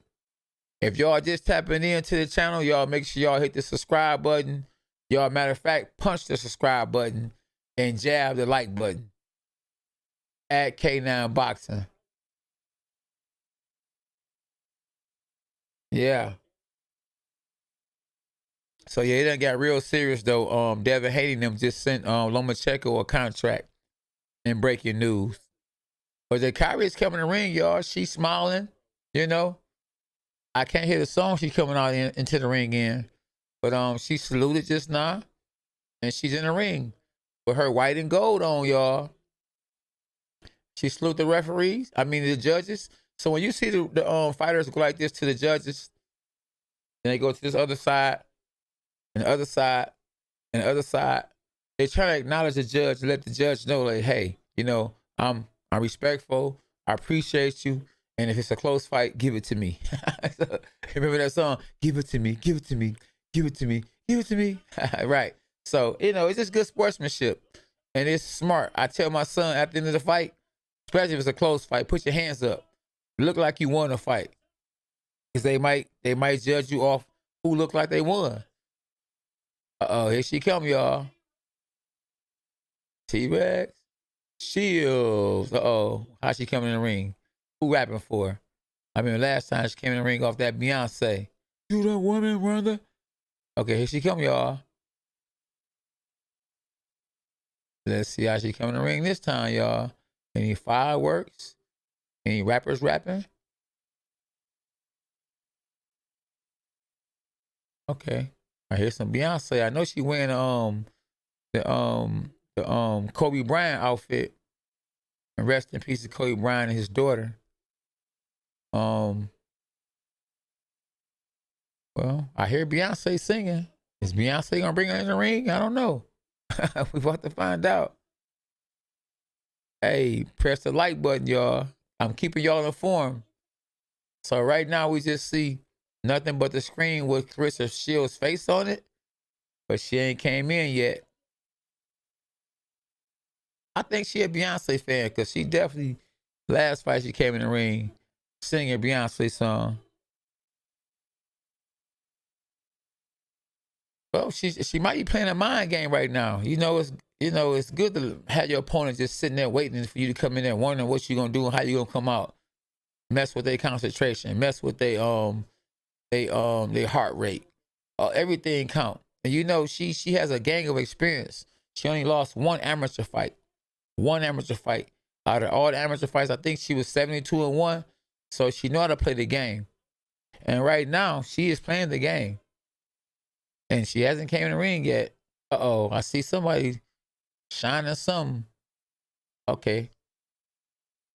[SPEAKER 1] If y'all just tapping into the channel, y'all make sure y'all hit the subscribe button. Y'all, matter of fact, punch the subscribe button and jab the like button. At K9 Boxing. Yeah. So yeah, it done got real serious though. Devin Haney them just sent Lomachenko a contract in breaking news. But the Kyrie's coming to the ring, y'all. She's smiling, you know. I can't hear the song she's coming out into the ring in. But she saluted just now. And she's in the ring with her white and gold on, y'all. She saluted the referees. I mean the judges. So when you see the fighters go like this to the judges, then they go to this other side, and the other side, and the other side. They try to acknowledge the judge, let the judge know, like, hey, you know, I'm respectful. I appreciate you. And if it's a close fight, give it to me. So, remember that song? Give it to me, give it to me, give it to me, give it to me. Right. So, you know, it's just good sportsmanship. And it's smart. I tell my son at the end of the fight, especially if it's a close fight, put your hands up. Look like you won a fight. Because they might judge you off who look like they won. Uh-oh, here she come, y'all. T-Rex. Shields. Uh-oh. How she coming in the ring? Who rapping for her? I mean, last time she came in the ring off that Beyonce. You that woman, brother? Okay, here she come, y'all. Let's see how she come in the ring this time, y'all. Any fireworks? Any rappers rapping? Okay. I hear some Beyonce. I know she wearing the Kobe Bryant outfit. And rest in peace to Kobe Bryant and his daughter. Well, I hear Beyonce singing. Is Beyonce gonna bring her in the ring? I don't know. We about to find out. Hey, press the like button, y'all. I'm keeping y'all informed. So right now we just see nothing but the screen with Claressa Shields' face on it, but she ain't came in yet. I think she a Beyonce fan because she definitely, last fight she came in the ring singing a Beyonce song. Well, she might be playing a mind game right now. It's good to have your opponent just sitting there waiting for you to come in there, wondering what you're gonna do and how you're gonna come out. Mess with their concentration, mess with their heart rate. Everything count. And she has a gang of experience. She only lost one amateur fight. One amateur fight. Out of all the amateur fights, I think she was 72-1. So she know how to play the game. And right now, she is playing the game. And she hasn't came in the ring yet. I see somebody shining something. Okay.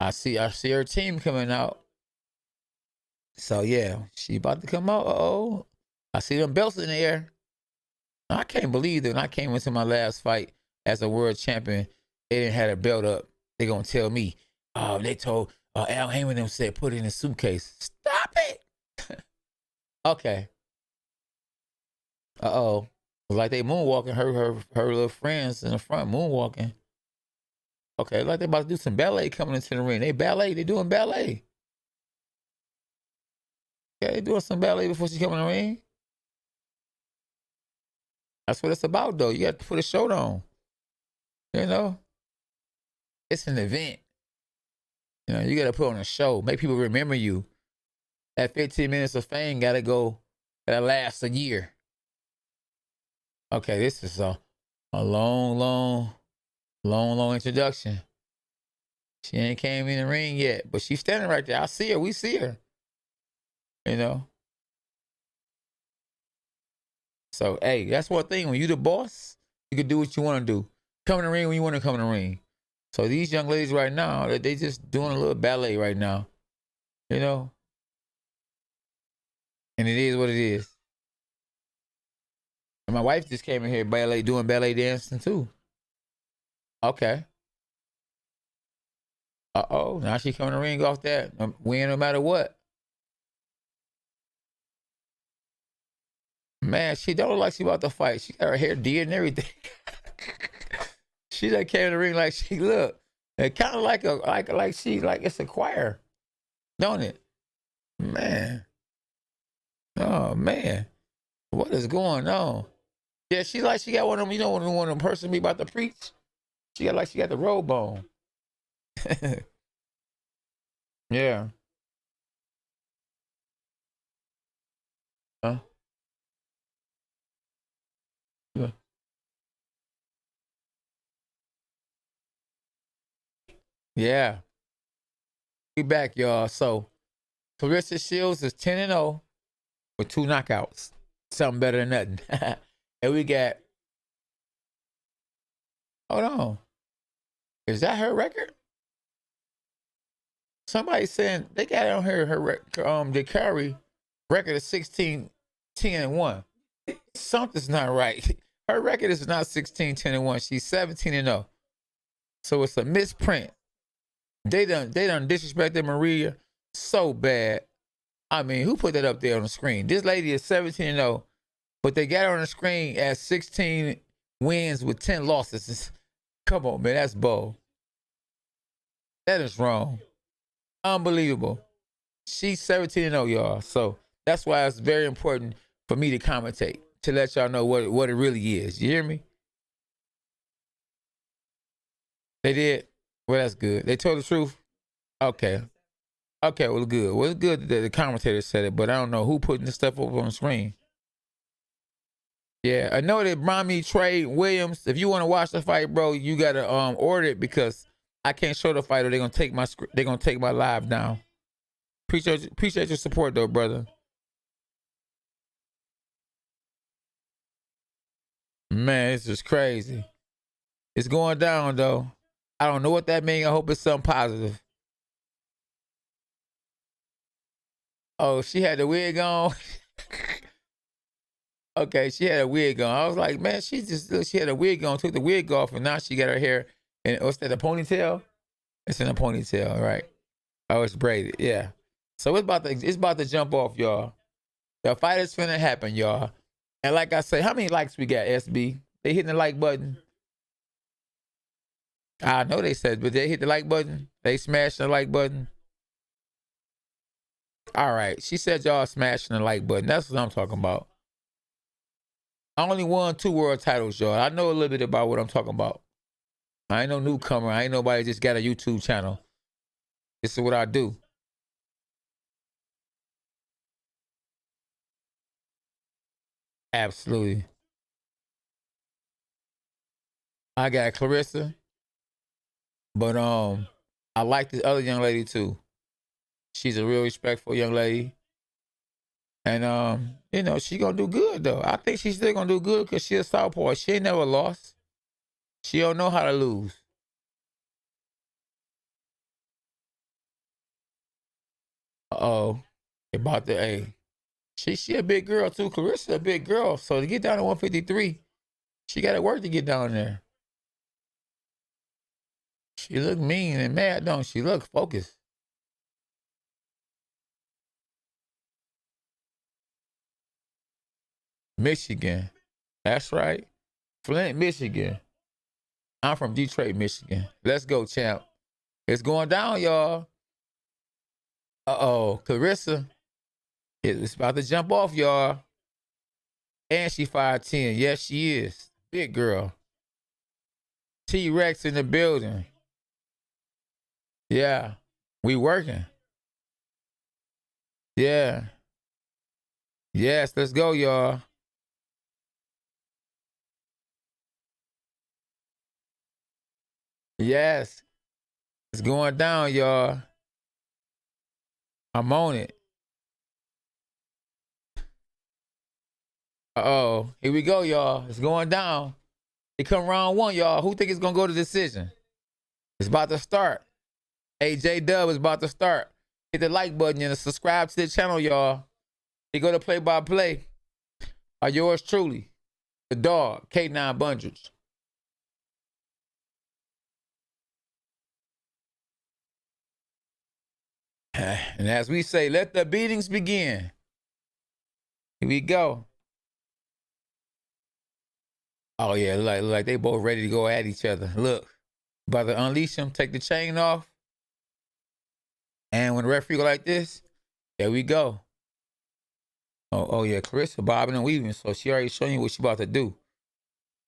[SPEAKER 1] I see her team coming out. So yeah, she about to come out. I see them belts in the air. I can't believe that when I came into my last fight as a world champion, they didn't have a belt up. They gonna tell me, they told Al Heyman them said put it in a suitcase. Stop it. Okay. Like they moonwalking, her little friends in the front moonwalking. Okay, like they about to do some ballet coming into the ring. They doing ballet. Yeah, they doing some ballet before she come in the ring. That's what it's about, though. You have to put a show on. It's an event. You got to put on a show. Make people remember you. That 15 minutes of fame gotta last a year. Okay, this is a long introduction. She ain't came in the ring yet, but she's standing right there. I see her. We see her. So, hey, that's one thing. When you the boss, you can do what you want to do. Come in the ring when you want to come in the ring. So these young ladies right now, they just doing a little ballet right now. And it is what it is. And my wife just came in here doing ballet dancing too. Okay. Now she coming to the ring off that. Win no matter what. Man, she don't look like she about to fight. She got her hair did and everything. She just came in the ring like she look. It kind of like it's a choir, don't it? Man. Oh man. What is going on? Yeah, she got one of them, one of them person be about to preach. She got the robe on. Yeah. Huh? Yeah. Yeah. We back, y'all. So Claressa Shields is 10-0 with 2 knockouts. Something better than nothing. And we got, hold on. Is that her record? Somebody saying they got it on her Dicaire record is 16-10-1. Something's not right. Her record is not 16-10-1. She's 17-0. So it's a misprint. They done disrespected Maria so bad. I mean, who put that up there on the screen? This lady is 17-0, but they got her on the screen as 16 wins with 10 losses. Come on, man, that's bull. That is wrong. Unbelievable. She's 17-0, y'all. So that's why it's very important for me to commentate, to let y'all know what it really is. You hear me? They did? Well, that's good. They told the truth? Okay. Okay, well, good. Well, it's good that the commentator said it, but I don't know who putting this stuff over on the screen. Yeah, I know that Brahmi Trey Williams. If you want to watch the fight, bro, you gotta order it because I can't show the fight or they're gonna take my live down. Appreciate your support though, brother. Man, it's just crazy. It's going down though. I don't know what that means. I hope it's something positive. Oh, she had the wig on. Okay, she had a wig on. I was like, man, she had a wig on, took the wig off, and now she got her hair. And what's that? A ponytail? It's in a ponytail, right? Oh, it's braided. Yeah. So it's about to jump off, y'all. The fight is finna happen, y'all. And like I say, how many likes we got, SB? They hitting the like button. I know they said, but they hit the like button. They smashed the like button. All right. She said y'all smashing the like button. That's what I'm talking about. I only won 2 world titles, y'all. I know a little bit about what I'm talking about. I ain't no newcomer. I ain't nobody just got a YouTube channel. This is what I do. Absolutely. I got Claressa, but I like this other young lady too. She's a real respectful young lady. And you know, she gonna do good though. I think she's still gonna do good because she a southpaw. She ain't never lost. She don't know how to lose. Uh-oh. About the A. She a big girl too. Claressa a big girl. So to get down to 153, she gotta work to get down there. She look mean and mad, don't she? Look focused. Michigan. That's right. Flint, Michigan. I'm from Detroit, Michigan. Let's go, champ. It's going down, y'all. Uh-oh. Claressa is about to jump off, y'all. And she 5'10". Yes, she is. Big girl. T-Rex in the building. Yeah. We working. Yeah. Yes, let's go, y'all. Yes. It's going down, y'all. I'm on it. Uh-oh. Here we go, y'all. It's going down. It come round 1, y'all. Who think it's going to go to decision? It's about to start. AJ Dub is about to start. Hit the like button and subscribe to the channel, y'all. You go to play-by-play. Are yours truly, the dog, K9 Bundreds. And as we say, let the beatings begin. Here we go. Oh, yeah, look like they both ready to go at each other. Look, about to unleash them, take the chain off. And when the referee go like this, there we go. Oh yeah, Claressa bobbing and weaving. So she already showing you what she about to do.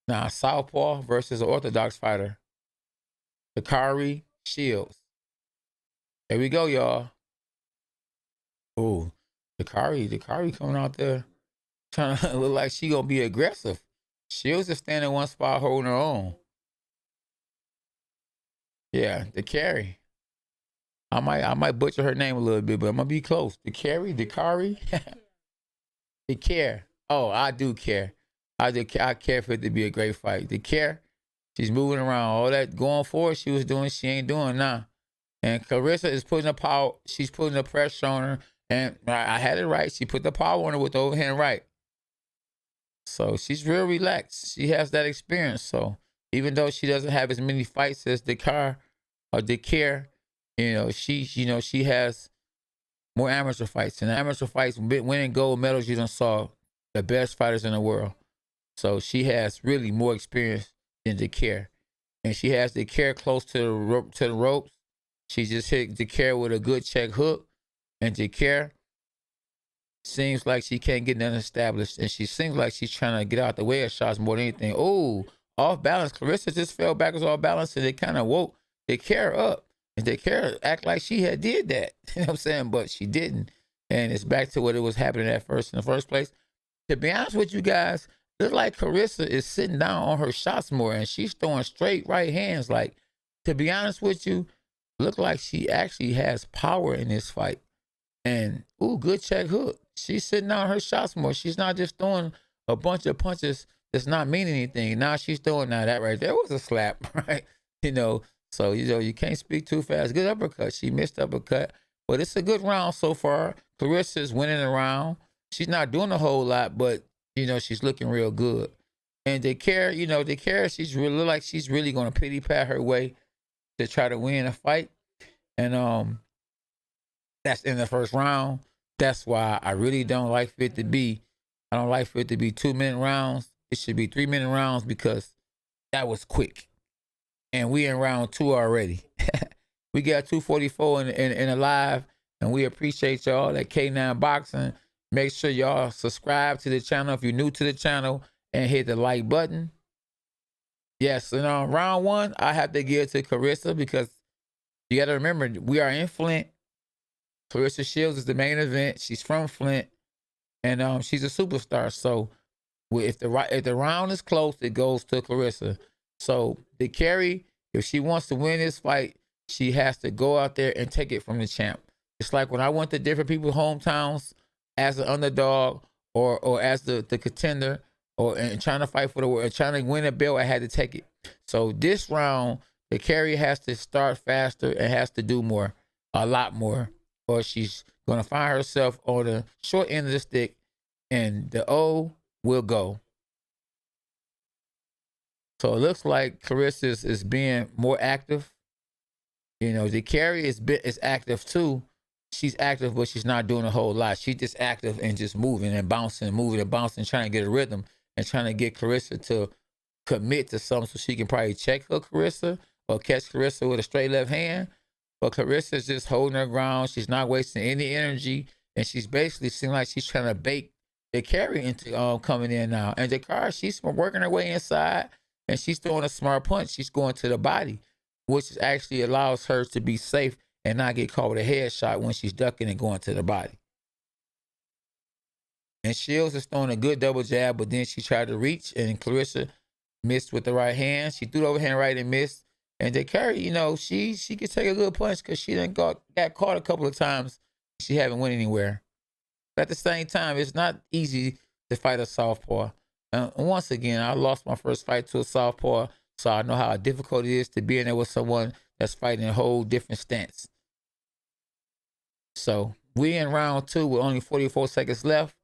[SPEAKER 1] Now, southpaw versus an orthodox fighter. Claressa Shields. There we go, y'all. Oh, Dicaire coming out there trying to look like she gonna be aggressive. Shields is standing in one spot holding her own. Yeah, Dicaire. I might butcher her name a little bit, but I'm gonna be close. Dicaire. Dicaire. Oh, I do care. I care for it to be a great fight. Dicaire. She's moving around. All that going forward she was doing, she ain't doing now. And Claressa is putting the power. She's putting the pressure on her. And I had it right. She put the power on her with the overhand right. So she's real relaxed. She has that experience. So even though she doesn't have as many fights as Dicaire, she has more amateur fights. And amateur fights, winning gold medals, you done saw the best fighters in the world. So she has really more experience than Dicaire. And she has Dicaire close to the ropes. She just hit Dicaire with a good check hook. And Dicaire seems like she can't get nothing established. And she seems like she's trying to get out the way of shots more than anything. Oh, off balance. Claressa just fell backwards off balance and it kind of woke Dicaire up. And Dicaire act like she had did that. You know what I'm saying? But she didn't. And it's back to what it was happening in the first place. To be honest with you guys, Looks like Claressa is sitting down on her shots more, and she's throwing straight right hands. Like, to be honest with you, look like she actually has power in this fight. And, ooh, good check hook. She's sitting down her shots more. She's not just throwing a bunch of punches that's not meaning anything. Now she's throwing, now that right there was a slap, right? So, you can't speak too fast. Good uppercut. She missed uppercut. But it's a good round so far. Claressa is winning the round. She's not doing a whole lot, but, she's looking real good. And Dicaire, she's really look like she's really going to pity pat her way to try to win a fight. And that's in the first round. That's why I really don't like for it to be, I don't like for it to be 2-minute rounds. It should be 3-minute rounds because that was quick. And we in round 2 already. We got 244 in a live, and we appreciate y'all at K9 Boxing. Make sure y'all subscribe to the channel if you're new to the channel and hit the like button. Yes, and on round 1, I have to give it to Claressa because you got to remember, we are in Flint. Claressa Shields is the main event. She's from Flint, and she's a superstar. So if the round is close, it goes to Claressa. So Dicaire, if she wants to win this fight, she has to go out there and take it from the champ. It's like when I went to different people's hometowns as an underdog or as the contender and trying to fight for the world, trying to win a belt, I had to take it. So this round, Dicaire has to start faster and has to do more, a lot more, or she's going to find herself on the short end of the stick and the O will go. So it looks like Claressa is being more active. Dicaire is active too. She's active, but she's not doing a whole lot. She's just active and just moving and bouncing and moving and bouncing, trying to get a rhythm and trying to get Claressa to commit to something so she can probably check her Claressa or catch Claressa with a straight left hand. But Claressa is just holding her ground. She's not wasting any energy, and she's basically seeming like she's trying to bait Dicaire into coming in now. And Dicaire, she's working her way inside, and she's throwing a smart punch. She's going to the body, which actually allows her to be safe and not get caught with a headshot when she's ducking and going to the body. And Shields is throwing a good double jab, but then she tried to reach, and Claressa missed with the right hand. She threw the overhand right and missed. And Dicaire, she could take a good punch because she done got caught a couple of times. She haven't went anywhere. But at the same time, it's not easy to fight a southpaw. Once again, I lost my first fight to a southpaw, so I know how difficult it is to be in there with someone that's fighting a whole different stance. So we in round 2 with only 44 seconds left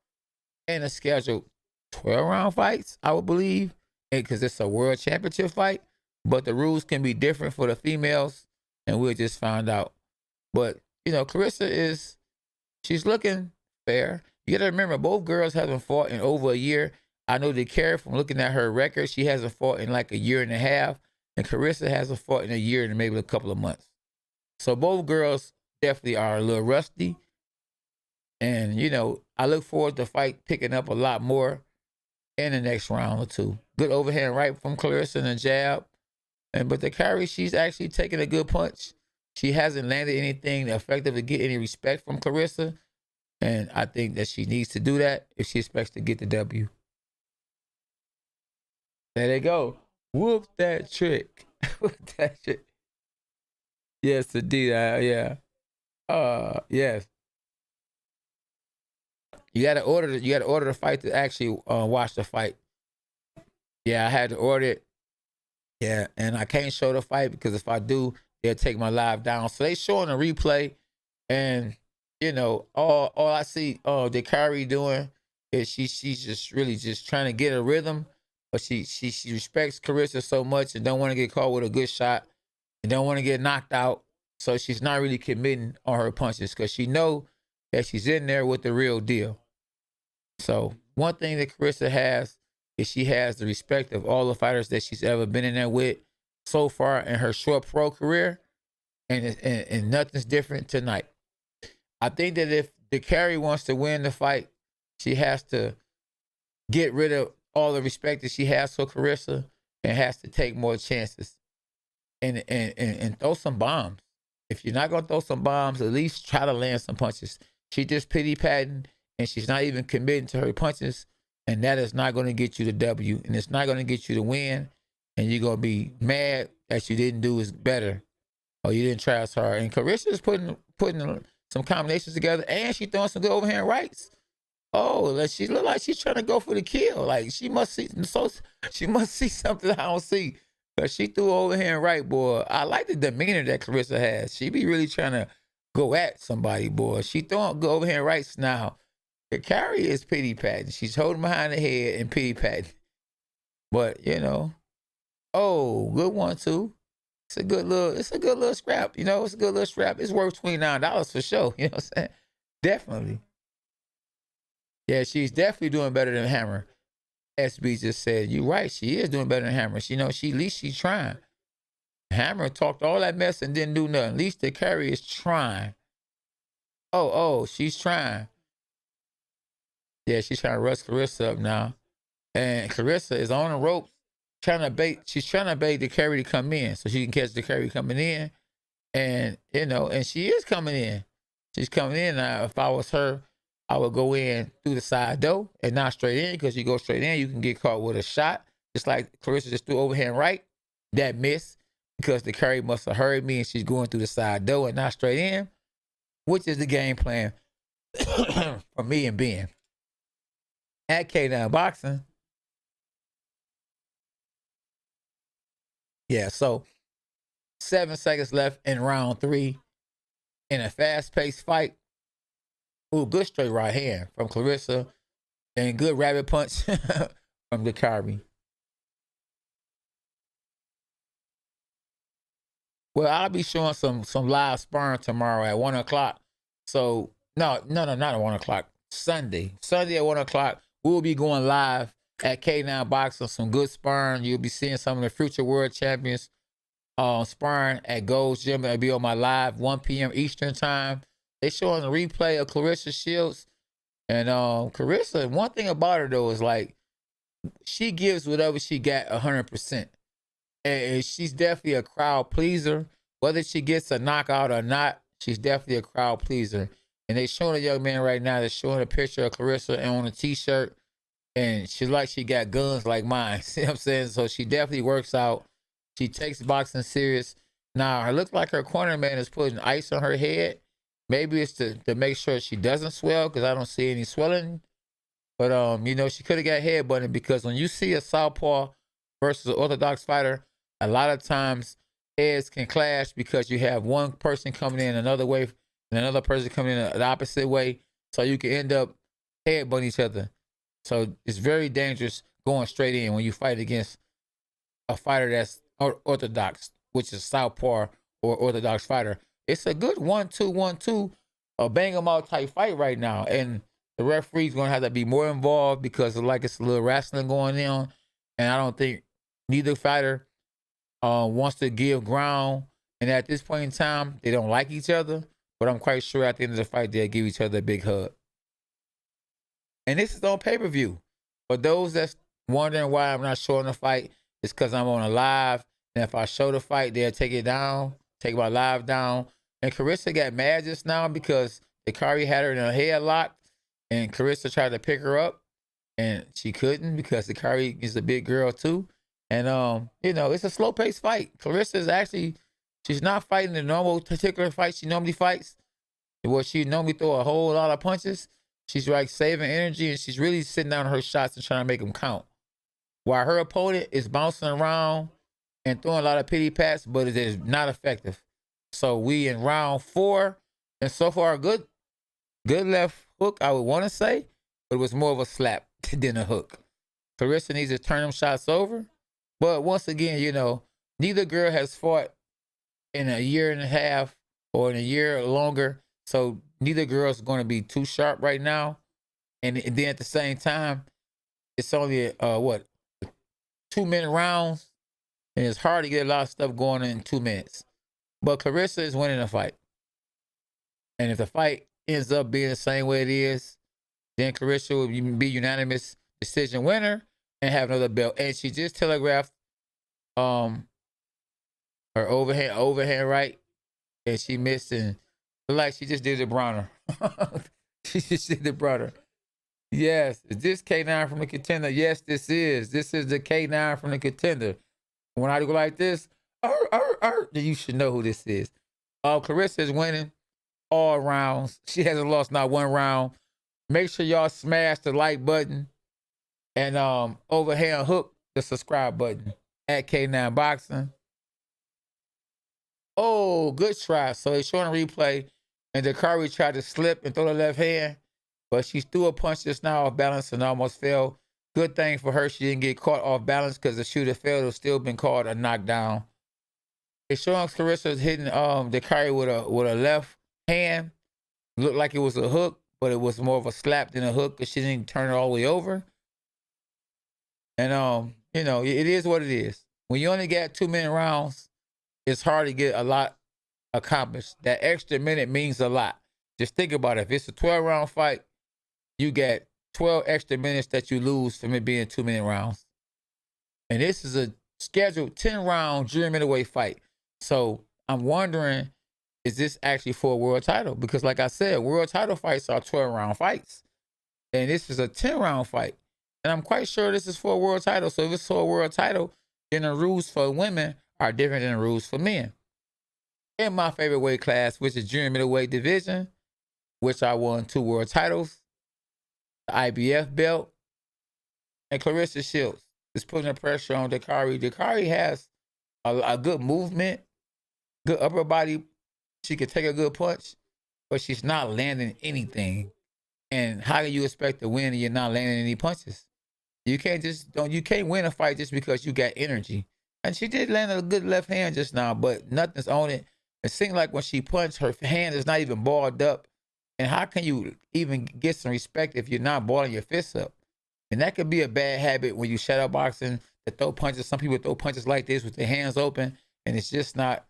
[SPEAKER 1] and a scheduled 12-round fights, I would believe, because it's a world championship fight. But the rules can be different for the females, and we'll just find out. But, Claressa she's looking fair. You got to remember, both girls haven't fought in over a year. I know Dicaire, from looking at her record, she hasn't fought in like a year and a half, and Claressa hasn't fought in a year and maybe a couple of months. So both girls definitely are a little rusty. And, I look forward to the fight picking up a lot more in the next round or two. Good overhand right from Claressa and a jab. But Dicaire, she's actually taking a good punch. She hasn't landed anything effective to get any respect from Claressa. And I think that she needs to do that if she expects to get the W. There they go. Whoop that trick. Whoop that trick. Yes, indeed. Yeah. Yes. You gotta order the fight to actually watch the fight. Yeah, I had to order it. Yeah, and I can't show the fight because if I do, they'll take my live down. So they showing a replay, and all I see Dicaire doing is she's just really just trying to get a rhythm, but she respects Claressa so much and don't want to get caught with a good shot and don't want to get knocked out. So she's not really committing on her punches because she know that she's in there with the real deal. So one thing that Claressa has is she has the respect of all the fighters that she's ever been in there with so far in her short pro career, and nothing's different tonight. I think that if Dicaire wants to win the fight, she has to get rid of all the respect that she has for Claressa and has to take more chances and throw some bombs. If you're not going to throw some bombs, at least try to land some punches. She just pity-patting, and she's not even committing to her punches. And that is not going to get you the W, and it's not going to get you the win. And you're going to be mad that you didn't do as better, or you didn't try as hard. And Claressa is putting some combinations together, and she throwing some good overhand rights. Oh, she look like she's trying to go for the kill. Like she must see something I don't see. But she threw overhand right, boy. I like the demeanor that Claressa has. She be really trying to go at somebody, boy. She throwing good overhand rights now. The carry is pity patting. She's holding behind the head and pity patting. But oh, good one too. It's a good little scrap. It's a good little scrap. It's worth $29 for sure. You know what I'm saying? Definitely. Yeah, she's definitely doing better than Hammer. SB just said, you're right. She is doing better than Hammer. At least she's trying. Hammer talked all that mess and didn't do nothing. At least the carry is trying. Oh, she's trying. Yeah, she's trying to rush Claressa up now. And Claressa is on the ropes she's trying to bait the carry to come in so she can catch the carry coming in. And, and she is coming in. She's coming in. Now, if I was her, I would go in through the side door and not straight in, because you go straight in, you can get caught with a shot. Just like Claressa just threw overhand right. That missed because the carry must have heard me and she's going through the side door and not straight in, which is the game plan for me and Ben. At K9 Boxing. Yeah, so 7 seconds left in round 3 in a fast-paced fight. Ooh, good straight right hand from Claressa and good rabbit punch from Dicaire. Well, I'll be showing some live sparring tomorrow at 1 o'clock. So, no, not at 1 o'clock. Sunday at 1 o'clock. We'll be going live at K9 Boxing. Some good sparring. You'll be seeing some of the future world champions sparring at Gold's Gym. It'll be on my live 1 p.m. Eastern time. They showing the replay of Claressa Shields. And Claressa, one thing about her though is like she gives whatever she got 100%. And she's definitely a crowd pleaser. Whether she gets a knockout or not, she's definitely a crowd pleaser. And they showing a young man right now. They're showing a picture of Claressa on a t-shirt. And she's like she got guns like mine. See what I'm saying? So she definitely works out. She takes boxing serious. Now, it looks like her corner man is putting ice on her head. Maybe it's to make sure she doesn't swell, because I don't see any swelling. But, she could have got headbutted, because when you see a southpaw versus an orthodox fighter, a lot of times heads can clash because you have one person coming in another way and another person coming in the opposite way. So you can end up headbutting each other. So it's very dangerous going straight in when you fight against a fighter that's orthodox, which is southpaw or orthodox fighter. It's a good 1-2, a bang 'em out type fight right now. And the referee's going to have to be more involved because it's a little wrestling going on. And I don't think neither fighter wants to give ground. And at this point in time, they don't like each other. But I'm quite sure at the end of the fight, they'll give each other a big hug. And this is on pay-per-view. For those that's wondering why I'm not showing the fight, it's because I'm on a live. And if I show the fight, they'll take it down, take my live down. And Claressa got mad just now because Dicaire had her in a headlock. And Claressa tried to pick her up. And she couldn't because Dicaire is a big girl too. And, it's a slow-paced fight. Claressa is actually, she's not fighting the normal particular fight she normally fights, where she normally throw a whole lot of punches. She's like saving energy, and she's really sitting down her shots and trying to make them count. While her opponent is bouncing around and throwing a lot of pity pats, but it is not effective. So we in round 4, and so far good left hook, I would want to say, but it was more of a slap than a hook. Claressa needs to turn them shots over. But once again, neither girl has fought in a year and a half or in a year or longer. So neither girl is going to be too sharp right now. And then at the same time, it's only, 2-minute rounds. And it's hard to get a lot of stuff going in 2 minutes. But Claressa is winning the fight. And if the fight ends up being the same way it is, then Claressa will be unanimous decision winner and have another belt. And she just telegraphed her overhand right, and she missed, and like she just did the Bronner. She just did the Bronner. Yes, is this K9 from the Contender? Yes, this is. This is the K9 from the Contender. When I go like this, then you should know who this is. Claressa is winning all rounds. She hasn't lost not one round. Make sure y'all smash the like button and overhand hook the subscribe button at K9 Boxing. Oh, good try. So it's showing a replay, and Dicaire tried to slip and throw the left hand, but she threw a punch just now off balance and almost fell. Good thing for her, she didn't get caught off balance because the shooter failed. It would still been called a knockdown. It's showing Claressa hitting Dicaire with a left hand. Looked like it was a hook, but it was more of a slap than a hook because she didn't turn it all the way over. And you know, it is what it is. When you only got 2 minute rounds, it's hard to get a lot accomplished. That extra minute means a lot. Just think about it. If it's a 12-round fight, you get 12 extra minutes that you lose from it being 2 minute rounds. And this is a scheduled 10-round junior middleweight fight. So I'm wondering, is this actually for a world title? Because like I said, world title fights are 12-round fights. And this is a 10-round fight. And I'm quite sure this is for a world title. So if it's for a world title, then the rules for women are different than the rules for men. In my favorite weight class, which is junior middleweight division, which I won 2 world titles, the IBF belt, and Claressa Shields is putting the pressure on Dicaire. Dicaire has a good movement, good upper body. She can take a good punch, but she's not landing anything. And how can you expect to win and you're not landing any punches? You can't win a fight just because you got energy. And she did land a good left hand just now, but nothing's on it. It seemed like when she punched, her hand is not even balled up. And how can you even get some respect if you're not balling your fists up? And that could be a bad habit when you shadow boxing to throw punches. Some people throw punches like this with their hands open, and it's just not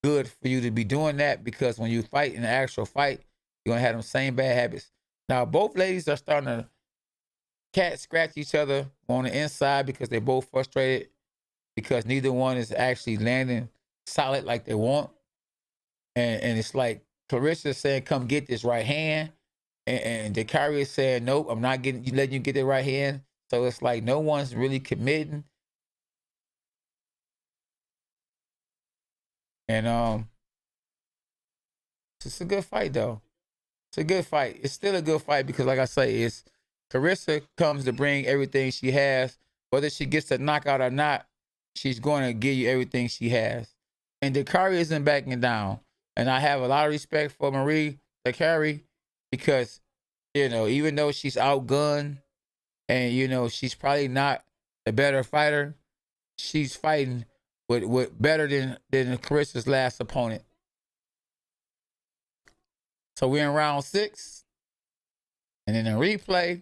[SPEAKER 1] good for you to be doing that, because when you fight in an actual fight, you're going to have them same bad habits. Now, both ladies are starting to cat scratch each other on the inside because they're both frustrated because neither one is actually landing solid like they want. And it's like Claressa is saying, come get this right hand. And Dicaire is saying, nope, I'm not letting you get the right hand. So it's like no one's really committing. And it's a good fight though. It's a good fight. It's still a good fight because, like I say, it's Claressa comes to bring everything she has. Whether she gets a knockout or not, she's going to give you everything she has. And Dicaire isn't backing down. And I have a lot of respect for Marie Dicaire because, you know, even though she's outgunned and, you know, she's probably not the better fighter, she's fighting with better than Claressa's last opponent. So we're in round 6. And in the replay,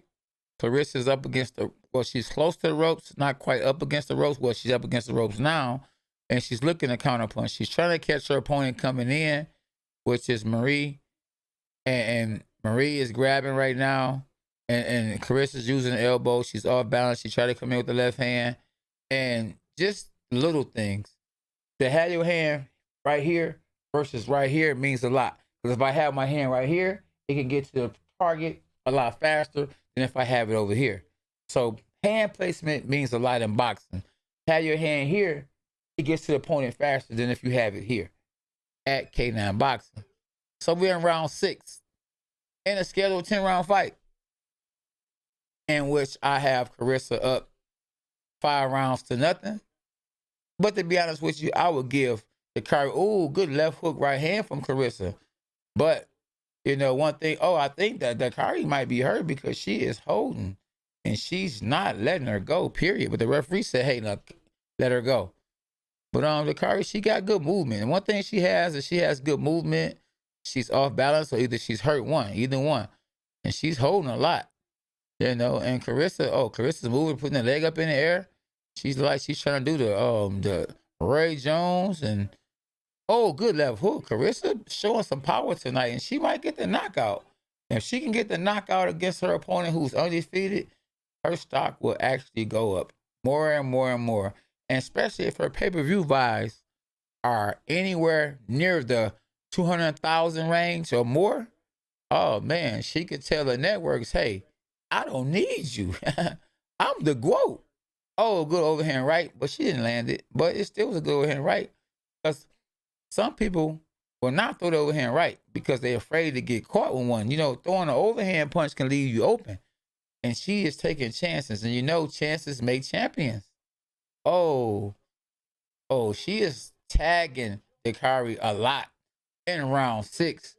[SPEAKER 1] Claressa's up against she's close to the ropes, not quite up against the ropes. Well, she's up against the ropes now, and she's looking to counterpunch. She's trying to catch her opponent coming in, which is Marie. And Marie is grabbing right now, and Claressa's using the elbow. She's off balance. She tried to come in with the left hand. And just little things. To have your hand right here versus right here means a lot. Because if I have my hand right here, it can get to the target a lot faster than if I have it over here. So hand placement means a lot in boxing. Have your hand here, it gets to the opponent faster than if you have it here at K9 Boxing. So we're in round 6 in a scheduled 10-round fight in which I have Claressa up 5 rounds to nothing. But to be honest with you, I would give Dicaire, good left hook right hand from Claressa. But, you know, one thing, I think that Dicaire might be hurt because she is holding and she's not letting her go, period. But the referee said, hey, look, let her go. But Dicaire, she got good movement. And one thing she has is she has good movement. She's off balance, or either she's hurt either one. And she's holding a lot, you know. And Claressa's moving, putting her leg up in the air. She's trying to do the Ray Jones and good left hook. Claressa showing some power tonight, and she might get the knockout. And if she can get the knockout against her opponent who's undefeated, her stock will actually go up more and more and more. And especially if her pay-per-view buys are anywhere near the 200,000 range or more, oh man, she could tell the networks, hey, I don't need you. I'm the GOAT. Oh, good overhand right, but she didn't land it. But it still was a good overhand right. Because some people will not throw the overhand right because they're afraid to get caught with one. You know, throwing an overhand punch can leave you open. And she is taking chances. And you know, chances make champions. Oh, she is tagging Dicaire a lot in round 6.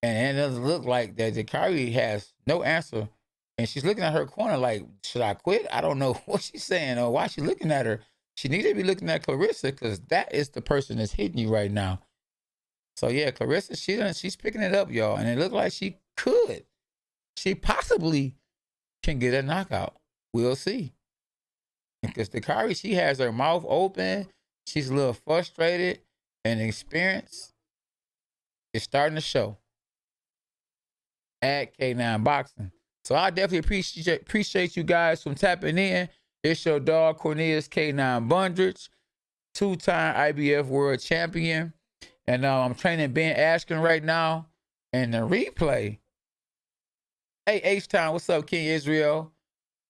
[SPEAKER 1] And it doesn't look like that Dicaire has no answer. And she's looking at her corner like, should I quit? I don't know what she's saying or why she's looking at her. She needs to be looking at Claressa because that is the person that's hitting you right now. So, yeah, Claressa, she's picking it up, y'all. And it looks like she could. She possibly can get a knockout. We'll see. Because Dicaire, she has her mouth open. She's a little frustrated. And experience is starting to show at K9 Boxing. So I definitely appreciate you guys from tapping in. It's your dog, Cornelius K9 Bundridge, 2-time IBF world champion. And I'm training Ben Askren right now. And the replay. Hey, H-Town, what's up, King Israel?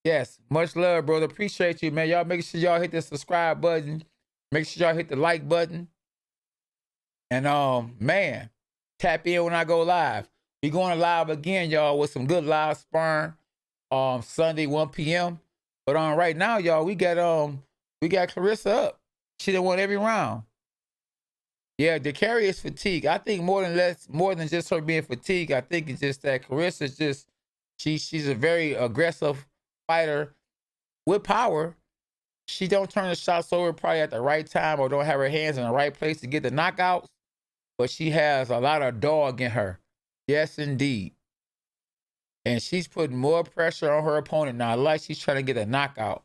[SPEAKER 1] Yes, much love, brother. Appreciate you, man. Y'all make sure y'all hit the subscribe button. Make sure y'all hit the like button. And, man, tap in when I go live. We going live again, y'all, with some good live sparring Sunday, 1 p.m. But right now, y'all, we got Claressa up. She done won every round. Yeah, Dicaire is fatigued. I think more than just her being fatigued. I think it's just that Claressa is just she's a very aggressive fighter with power. She don't turn the shots over probably at the right time or don't have her hands in the right place to get the knockouts. But she has a lot of dog in her. Yes, indeed. And she's putting more pressure on her opponent now. Like she's trying to get a knockout.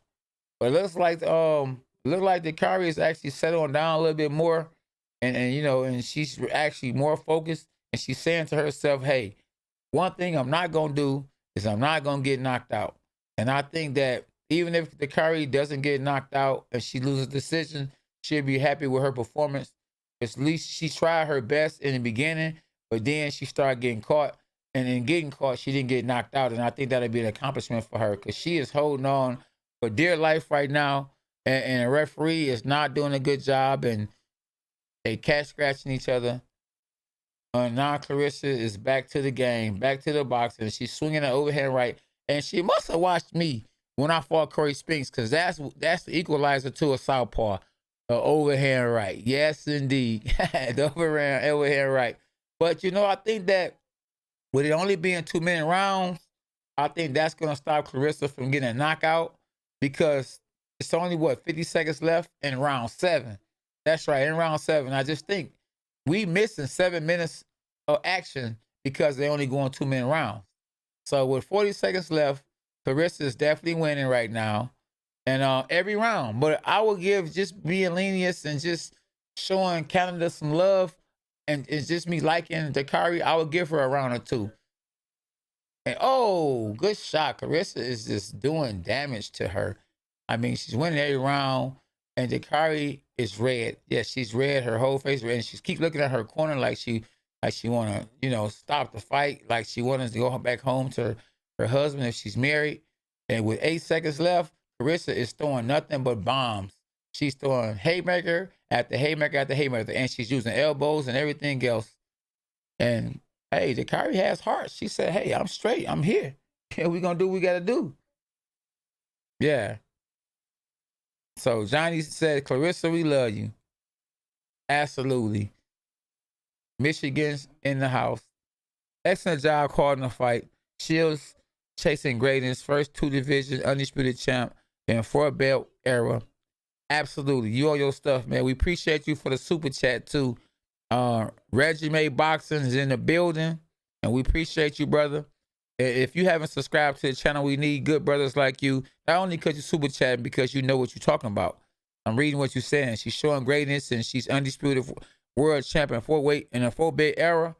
[SPEAKER 1] But it looks like Dicaire is actually settling down a little bit more. And you know, and she's actually more focused. And she's saying to herself, hey, one thing I'm not gonna do is I'm not gonna get knocked out. And I think that even if Dicaire doesn't get knocked out and she loses the decision, she'll be happy with her performance. At least she tried her best in the beginning, but then she started getting caught. And in getting caught, she didn't get knocked out. And I think that'll be an accomplishment for her because she is holding on for dear life right now. And the referee is not doing a good job. And they cat scratching each other. Now Claressa is back to the game, back to the boxing. She's swinging an overhand right. And she must have watched me when I fought Corey Spinks because that's the equalizer to a southpaw. The overhand right. Yes, indeed. The overhand right. But, you know, I think that with it only being 2-minute rounds, I think that's going to stop Claressa from getting a knockout because it's only, 50 seconds left in round 7. That's right, in round 7. I just think we missing 7 minutes of action because they're only going 2-minute rounds. So with 40 seconds left, Claressa is definitely winning right now. And every round. But I will give just being lenient and just showing Canada some love. And it's just me liking Dicaire. I would give her a round or 2. And oh, good shot. Claressa is just doing damage to her. I mean, she's winning every round. And Dicaire is red. Yes, she's red. Her whole face is red. And she keeps looking at her corner like she want to, stop the fight. Like she wants to go back home to her husband if she's married. And with 8 seconds left, Claressa is throwing nothing but bombs. She's throwing haymaker after haymaker after haymaker, and she's using elbows and everything else. And, hey, Dicaire has heart. She said, hey, I'm straight. I'm here. We're going to do what we got to do. Yeah. So Johnny said, Claressa, we love you. Absolutely. Michigan's in the house. Excellent job calling the fight. Shields chasing greatness. First 2 division undisputed champ in 4-belt era. Absolutely. You all your stuff, man. We appreciate you for the super chat, too. Reggie Boxing is in the building, and we appreciate you, brother. If you haven't subscribed to the channel, we need good brothers like you. Not only because you're super chatting, because you know what you're talking about. I'm reading what you're saying. She's showing greatness, and she's undisputed world champion 4-weight in a 4-belt era.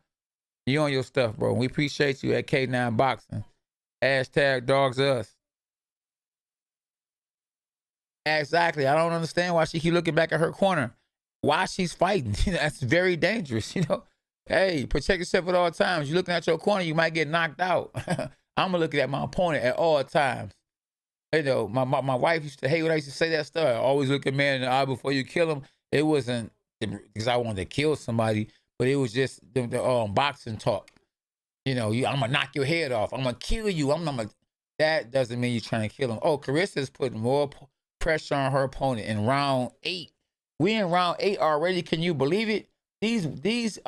[SPEAKER 1] You on your stuff, bro. We appreciate you at K9 Boxing. Hashtag dogs us. Exactly. I don't understand why she keep looking back at her corner. Why she's fighting. That's very dangerous, Hey, protect yourself at all times. You're looking at your corner, you might get knocked out. I'm going to look at my opponent at all times. You know, my wife used to hate when I used to say that stuff. I always look a man in the eye before you kill him. It wasn't because I wanted to kill somebody, but it was just the boxing talk. You know, I'm going to knock your head off. I'm going to kill you. That doesn't mean you're trying to kill him. Oh, Claressa's putting more pressure on her opponent in round 8. We in round 8 already. Can you believe it? These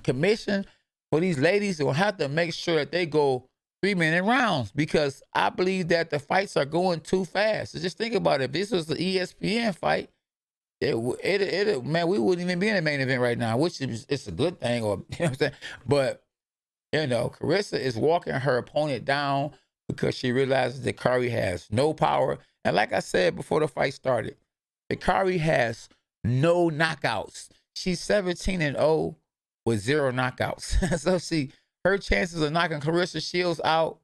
[SPEAKER 1] commission for these ladies will have to make sure that they go 3-minute rounds, because I believe that the fights are going too fast. So just think about it. If this was the ESPN fight, man, we wouldn't even be in the main event right now, which is it's a good thing, or you know what I'm saying? But you know, Claressa is walking her opponent down because she realizes that Dicaire has no power. And like I said before the fight started, Dicaire has no knockouts. She's 17-0 with 0 knockouts. So her chances of knocking Claressa Shields out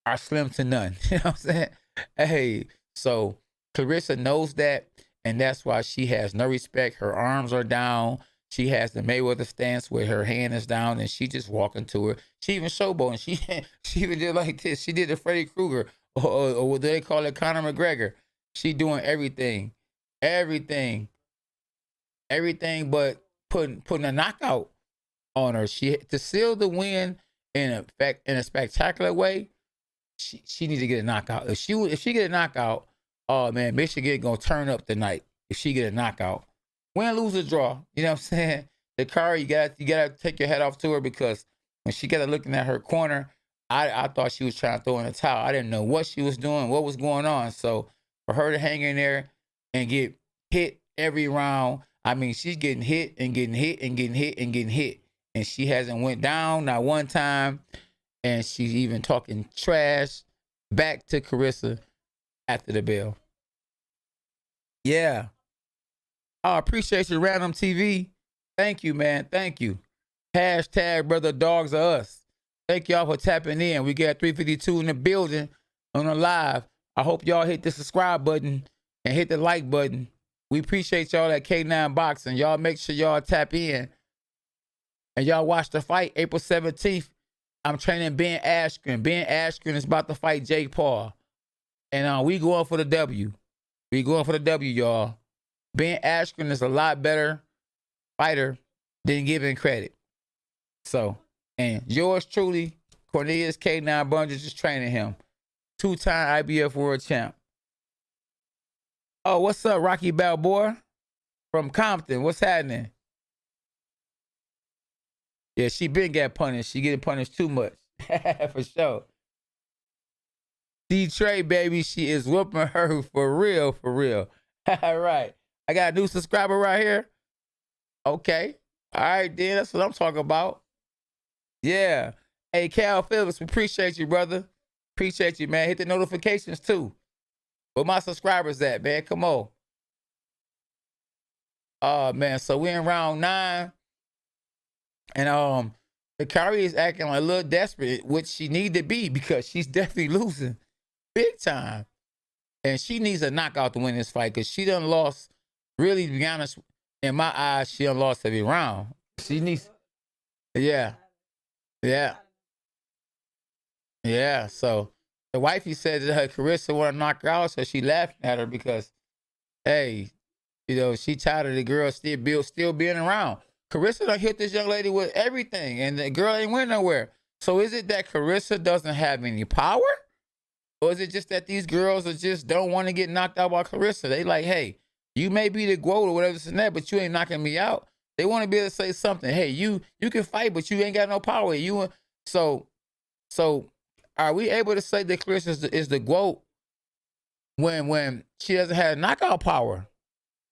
[SPEAKER 1] are slim to none. You know what I'm saying? Hey, so Claressa knows that, and that's why she has no respect. Her arms are down. She has the Mayweather stance where her hand is down, and she just walking to her. She even showboating. She even did like this. She did the Freddy Krueger, or what do they call it, Conor McGregor. She doing everything but putting a knockout on her. She to seal the win in a spectacular way. She needs to get a knockout. If she get a knockout, oh man, Michigan gonna turn up tonight. If she get a knockout, win, lose, or draw, you know what I'm saying? Dicaire, you gotta take your head off to her, because when she got looking at her corner, I thought she was trying to throw in a towel. I didn't know what she was doing, what was going on. So for her to hang in there and get hit every round, I mean, she's getting hit and getting hit and getting hit and getting hit. And she hasn't went down not one time. And she's even talking trash back to Claressa after the bell. Yeah. I appreciate you, Random TV. Thank you, man. Thank you. Hashtag brother dogs are us. Thank y'all for tapping in. We got 352 in the building on the live. I hope y'all hit the subscribe button and hit the like button. We appreciate y'all at K9 Boxing. Y'all make sure y'all tap in. And y'all watch the fight April 17th. I'm training Ben Askren. Ben Askren is about to fight Jake Paul. And we going for the W. We going for the W, y'all. Ben Askren is a lot better fighter than giving credit. So, and yours truly, Cornelius K9 Bunches, is training him. 2-time IBF world champ. Oh, what's up, Rocky Balboa from Compton? What's happening? Yeah, she been get punished. She getting punished too much. For sure. D-Trey, baby, she is whooping her for real, for real. All right. I got a new subscriber right here. Okay. All right, then. That's what I'm talking about. Yeah. Hey, Cal Phillips, we appreciate you, brother. Appreciate you, man. Hit the notifications, too. Where my subscribers at, man? Come on. Oh, man. So we're in round 9. And Dicaire is acting like a little desperate, which she need to be, because she's definitely losing big time. And she needs a knockout to win this fight, because she done lost, really, to be honest, in my eyes, she done lost every round. She needs, yeah. So the wifey said that her Claressa want to knock her out, so she laughing at her because, hey, you know, she tired of the girl still being around. Claressa done hit this young lady with everything, and the girl ain't went nowhere. So is it that Claressa doesn't have any power? Or is it just that these girls are just don't want to get knocked out by Claressa? They like, hey, you may be the GOAT or whatever this and that, but you ain't knocking me out. They want to be able to say something. Hey, you can fight, but you ain't got no power. So are we able to say that Claressa is the GOAT when she doesn't have knockout power?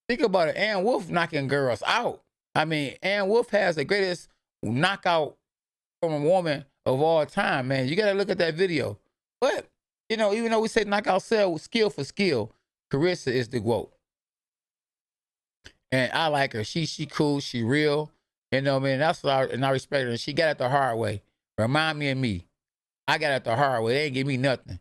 [SPEAKER 1] Think about it. Ann Wolf knocking girls out. I mean, Ann Wolf has the greatest knockout from a woman of all time, man. You got to look at that video. But, you know, even though we say knockout skill for skill, Claressa is the GOAT. And I like her. She cool. She real. You know what I mean? That's what I respect her. She got it the hard way. Remind me of me. I got it the hard way. They ain't give me nothing.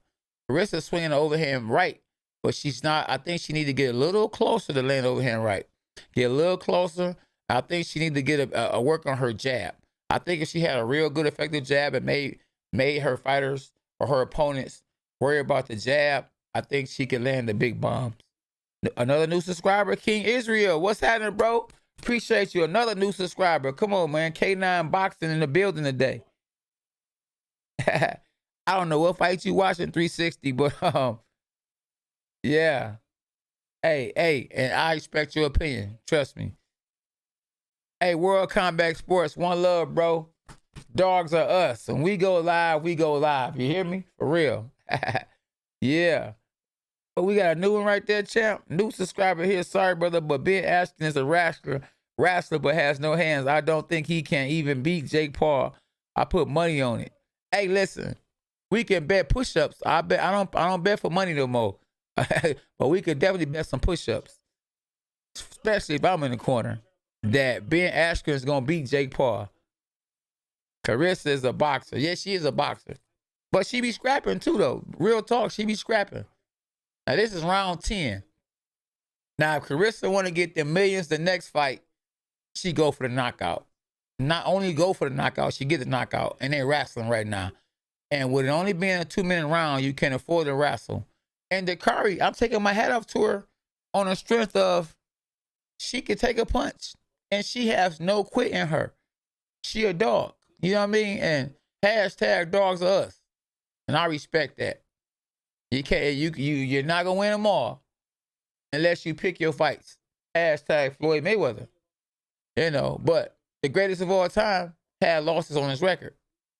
[SPEAKER 1] Claressa swinging the overhand right, but she's not. I think she need to get a little closer to land overhand right. Get a little closer. I think she need to get a work on her jab. I think if she had a real good effective jab and made her fighters or her opponents worry about the jab, I think she can land the big bombs. Another new subscriber, King Israel. What's happening, bro? Appreciate you. Another new subscriber. Come on, man. K9 Boxing in the building today. I don't know what fight you watching 360, but yeah. Hey, and I expect your opinion. Trust me. Hey, World Combat Sports, one love, bro. Dogs are us. When we go live, we go live. You hear me? For real. Yeah. But we got a new one right there, champ. New subscriber here. Sorry, brother, but Ben Ashton is a wrestler but has no hands. I don't think he can even beat Jake Paul. I put money on it. Hey, listen, we can bet push-ups. I don't bet for money no more. But we could definitely bet some push-ups. Especially if I'm in the corner. That Ben Askren is gonna beat Jake Paul. Claressa is a boxer. Yes, she is a boxer. But she be scrapping too, though. Real talk, she be scrapping. Now, this is round 10. Now, if Claressa want to get the millions the next fight, she go for the knockout. Not only go for the knockout, she get the knockout. And they're wrestling right now. And with it only being a 2-minute round, you can afford to wrestle. And Dicaire, I'm taking my hat off to her on the strength of she can take a punch. And she has no quit in her. She a dog. You know what I mean? And hashtag dogs are us. And I respect that. You're not gonna win them all unless you pick your fights. Hashtag Floyd Mayweather. You know, but the greatest of all time had losses on his record.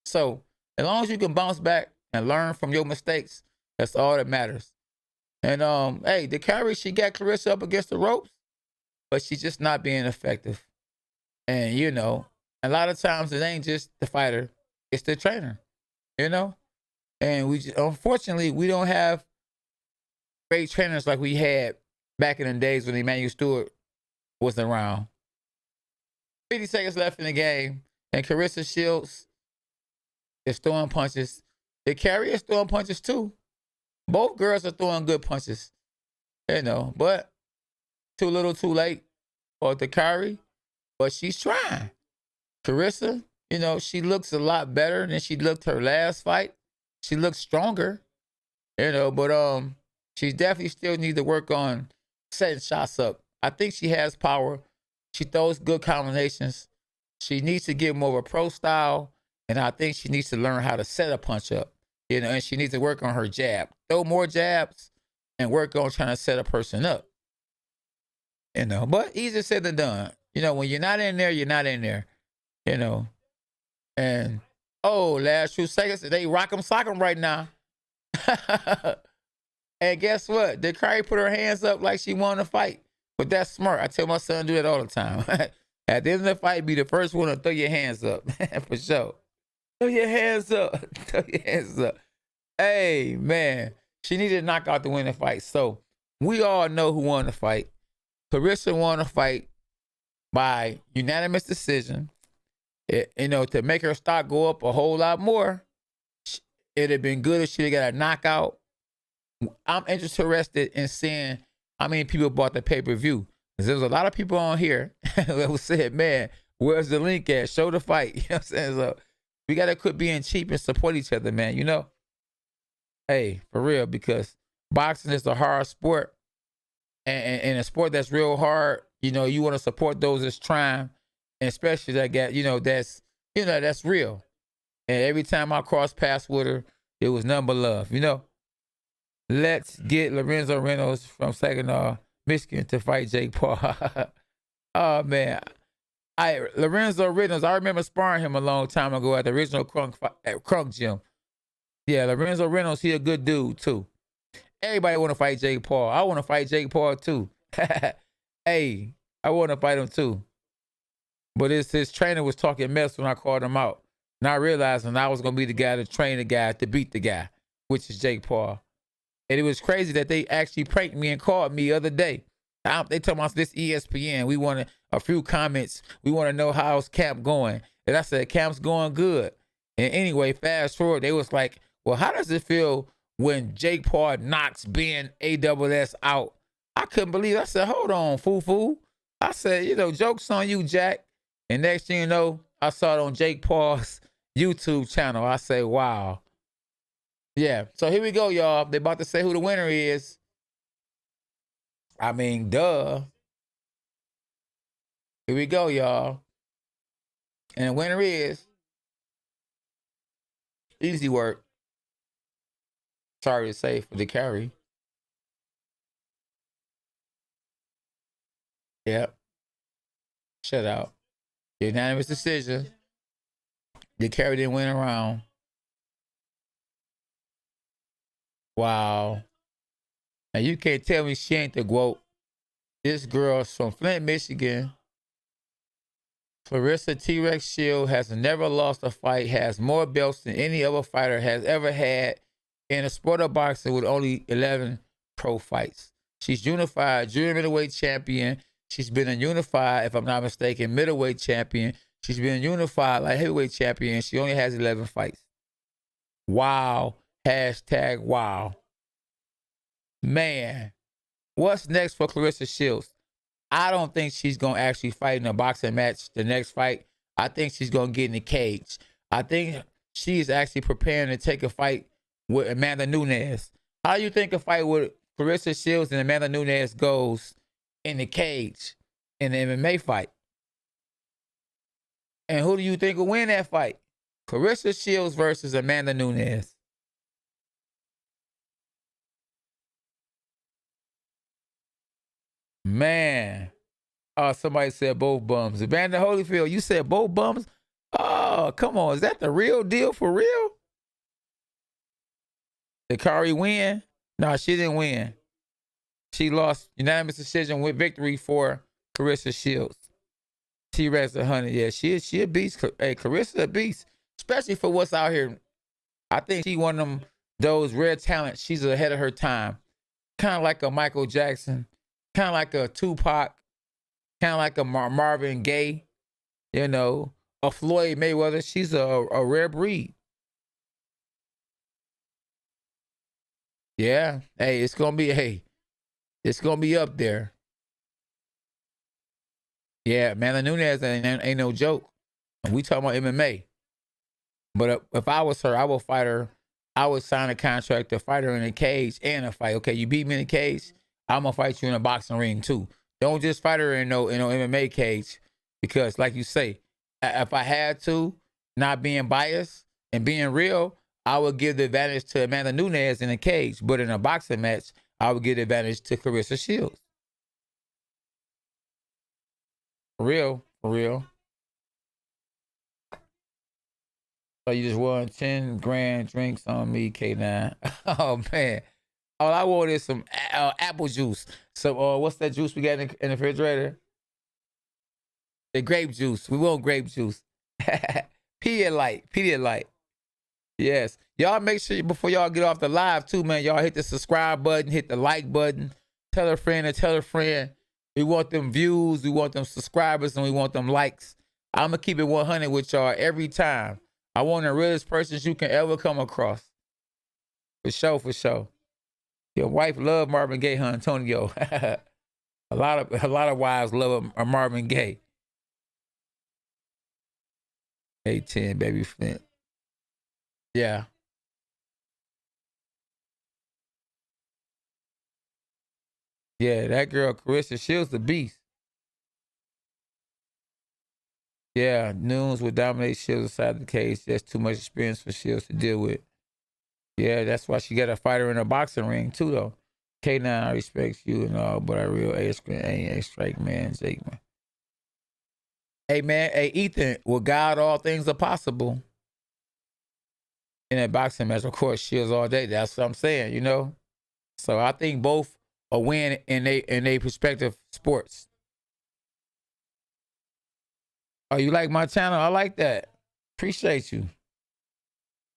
[SPEAKER 1] So as long as you can bounce back and learn from your mistakes, that's all that matters. And hey, Dicaire, she got Claressa up against the ropes, but she's just not being effective. And you know, a lot of times it ain't just the fighter, it's the trainer. You know? And unfortunately, we don't have great trainers like we had back in the days when Emmanuel Stewart was around. 50 seconds left in the game, and Claressa Shields is throwing punches. Dicaire is throwing punches too. Both girls are throwing good punches, you know, but too little too late for Dicaire, but she's trying. Claressa, you know, she looks a lot better than she looked her last fight. She looks stronger, you know, but she definitely still needs to work on setting shots up. I think she has power. She throws good combinations. She needs to get more of a pro style, and I think she needs to learn how to set a punch up, you know, and she needs to work on her jab. Throw more jabs and work on trying to set a person up, you know, but easier said than done. You know, when you're not in there, you're not in there, you know, and last 2 seconds, they rock 'em, sock 'em right now. And guess what? Dicaire put her hands up like she wanted to fight. But that's smart. I tell my son to do that all the time. At the end of the fight, be the first one to throw your hands up. For sure. Throw your hands up. Throw your hands up. Hey, man. She needed to knock out the winning fight. So we all know who won the fight. Claressa won the fight by unanimous decision. You know, to make her stock go up a whole lot more, it'd have been good if she'd got a knockout. I'm interested in seeing how many people bought the pay-per-view. Because there was a lot of people on here that said, man, where's the link at? Show the fight. You know what I'm saying? So we got to quit being cheap and support each other, man. You know? Hey, for real, because boxing is a hard sport. And a sport that's real hard, you know, you want to support those that's trying. And especially that guy, that's real. And every time I crossed paths with her, it was nothing but love, you know. Let's get Lorenzo Reynolds from Saginaw, Michigan to fight Jake Paul. Oh, man. Lorenzo Reynolds, I remember sparring him a long time ago at the original Crunk gym. Yeah, Lorenzo Reynolds, he a good dude, too. Everybody want to fight Jake Paul. I want to fight Jake Paul, too. Hey, I want to fight him, too. But his trainer was talking mess when I called him out. Not realizing I was going to be the guy to train the guy to beat the guy, which is Jake Paul. And it was crazy that they actually pranked me and called me the other day. They told me this ESPN. We wanted a few comments. We want to know how's camp going. And I said, camp's going good. And anyway, fast forward, they was like, well, how does it feel when Jake Paul knocks Ben AWS out? I couldn't believe it. I said, hold on, foo-foo. I said, joke's on you, Jack. And next thing you know, I saw it on Jake Paul's YouTube channel. I say, wow. Yeah. So here we go, y'all. They about to say who the winner is. I mean, duh. Here we go, y'all. And the winner is easy work. Sorry to say for Dicaire. Yep. Shut out. Unanimous decision. Dicaire didn't win a round. Wow. And you can't tell me she ain't the GOAT. This girl's from Flint, Michigan. Claressa T-Rex Shields has never lost a fight, has more belts than any other fighter has ever had in a sport of boxing with only 11 pro fights. She's unified junior middleweight champion. She's been a unified, if I'm not mistaken, middleweight champion. She's been a unified light heavyweight champion. She only has 11 fights. Wow. Hashtag wow. Man, what's next for Claressa Shields? I don't think she's going to actually fight in a boxing match the next fight. I think she's going to get in the cage. I think she is actually preparing to take a fight with Amanda Nunes. How do you think a fight with Claressa Shields and Amanda Nunes goes in the cage in the MMA fight? And who do you think will win that fight? Claressa Shields versus Amanda Nunes. Man. Oh, somebody said both bums. Evander Holyfield, you said both bums? Oh, come on. Is that the real deal for real? Did Kari win? No, she didn't win. She lost unanimous decision with victory for Claressa Shields. T-Rex 100. Yeah, she a beast. Hey, Claressa a beast. Especially for what's out here. I think she one of them, those rare talents. She's ahead of her time. Kind of like a Michael Jackson. Kind of like a Tupac. Kind of like a Marvin Gaye. You know, a Floyd Mayweather. She's a rare breed. Yeah. Hey, it's going to be up there. Yeah, Amanda Nunes ain't no joke. We talking about MMA. But if I was her, I would fight her. I would sign a contract to fight her in a cage and a fight. Okay, you beat me in a cage, I'm going to fight you in a boxing ring too. Don't just fight her in no MMA cage. Because like you say, if I had to, not being biased and being real, I would give the advantage to Amanda Nunes in a cage. But in a boxing match, I would give the advantage to Claressa Shields. For real, for real. So you just won 10 grand drinks on me, K9. Oh, man. All I want is some apple juice. So what's that juice we got in the refrigerator? The grape juice. We want grape juice. Pedialyte. Yes. Y'all make sure before y'all get off the live too, man, y'all hit the subscribe button, hit the like button, tell a friend and tell a friend. We want them views, we want them subscribers, and we want them likes. I'm going to keep it 100 with y'all every time. I want the realest persons you can ever come across. For sure, for sure. Your wife love Marvin Gaye, huh, Antonio? a lot of wives love a Marvin Gaye. 810, baby Flint. Yeah. Yeah, that girl, Claressa Shields, the beast. Yeah, Nunes would dominate Shields inside the cage. That's too much experience for Shields to deal with. Yeah, that's why she got a fighter in a boxing ring, too, though. K9, I respect you and all, but I real ain't a strike, man, Jake, man. Hey, man, hey, Ethan, with God, all things are possible. In that boxing match, of course, Shields all day. That's what I'm saying, you know? So I think both are win in they respective sports. Oh, you like my channel? I like that. Appreciate you.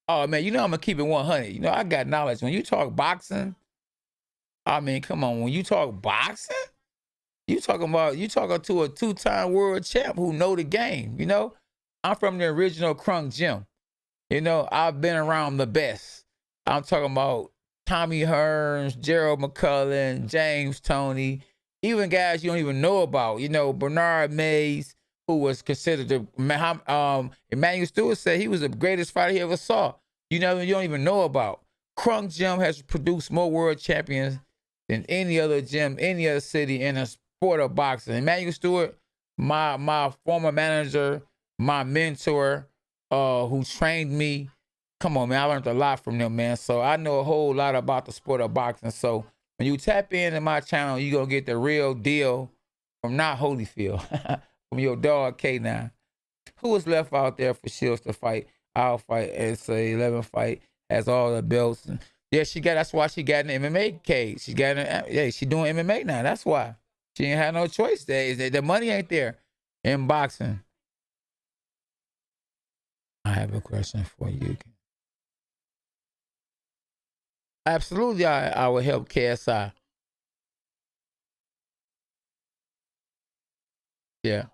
[SPEAKER 1] Oh, man, you know I'm going to keep it 100. You know, I got knowledge. When you talk boxing, I mean, come on. When you talk boxing, you talking to a two-time world champ who know the game, you know? I'm from the original Crunk Gym. You know, I've been around the best. I'm talking about Tommy Hearns, Gerald McCullough, James Toney, even guys you don't even know about, you know, Bernard Mays, who was considered Emmanuel Stewart said he was the greatest fighter he ever saw. You don't even know about. Crunk Gym has produced more world champions than any other gym, any other city in a sport of boxing. Emmanuel Stewart, my former manager, my mentor, who trained me. Come on, man, I learned a lot from them, man. So I know a whole lot about the sport of boxing. So when you tap into my channel, you're going to get the real deal from not Holyfield, from your dog K9. Who was left out there for Shields to fight? I'll fight. It's a 11 fight, has all the belts. And yeah, that's why she got an MMA cage. She doing MMA now. That's why. She ain't had no choice there. The money ain't there in boxing. I have a question for you. Absolutely, I will help KSI. Yeah.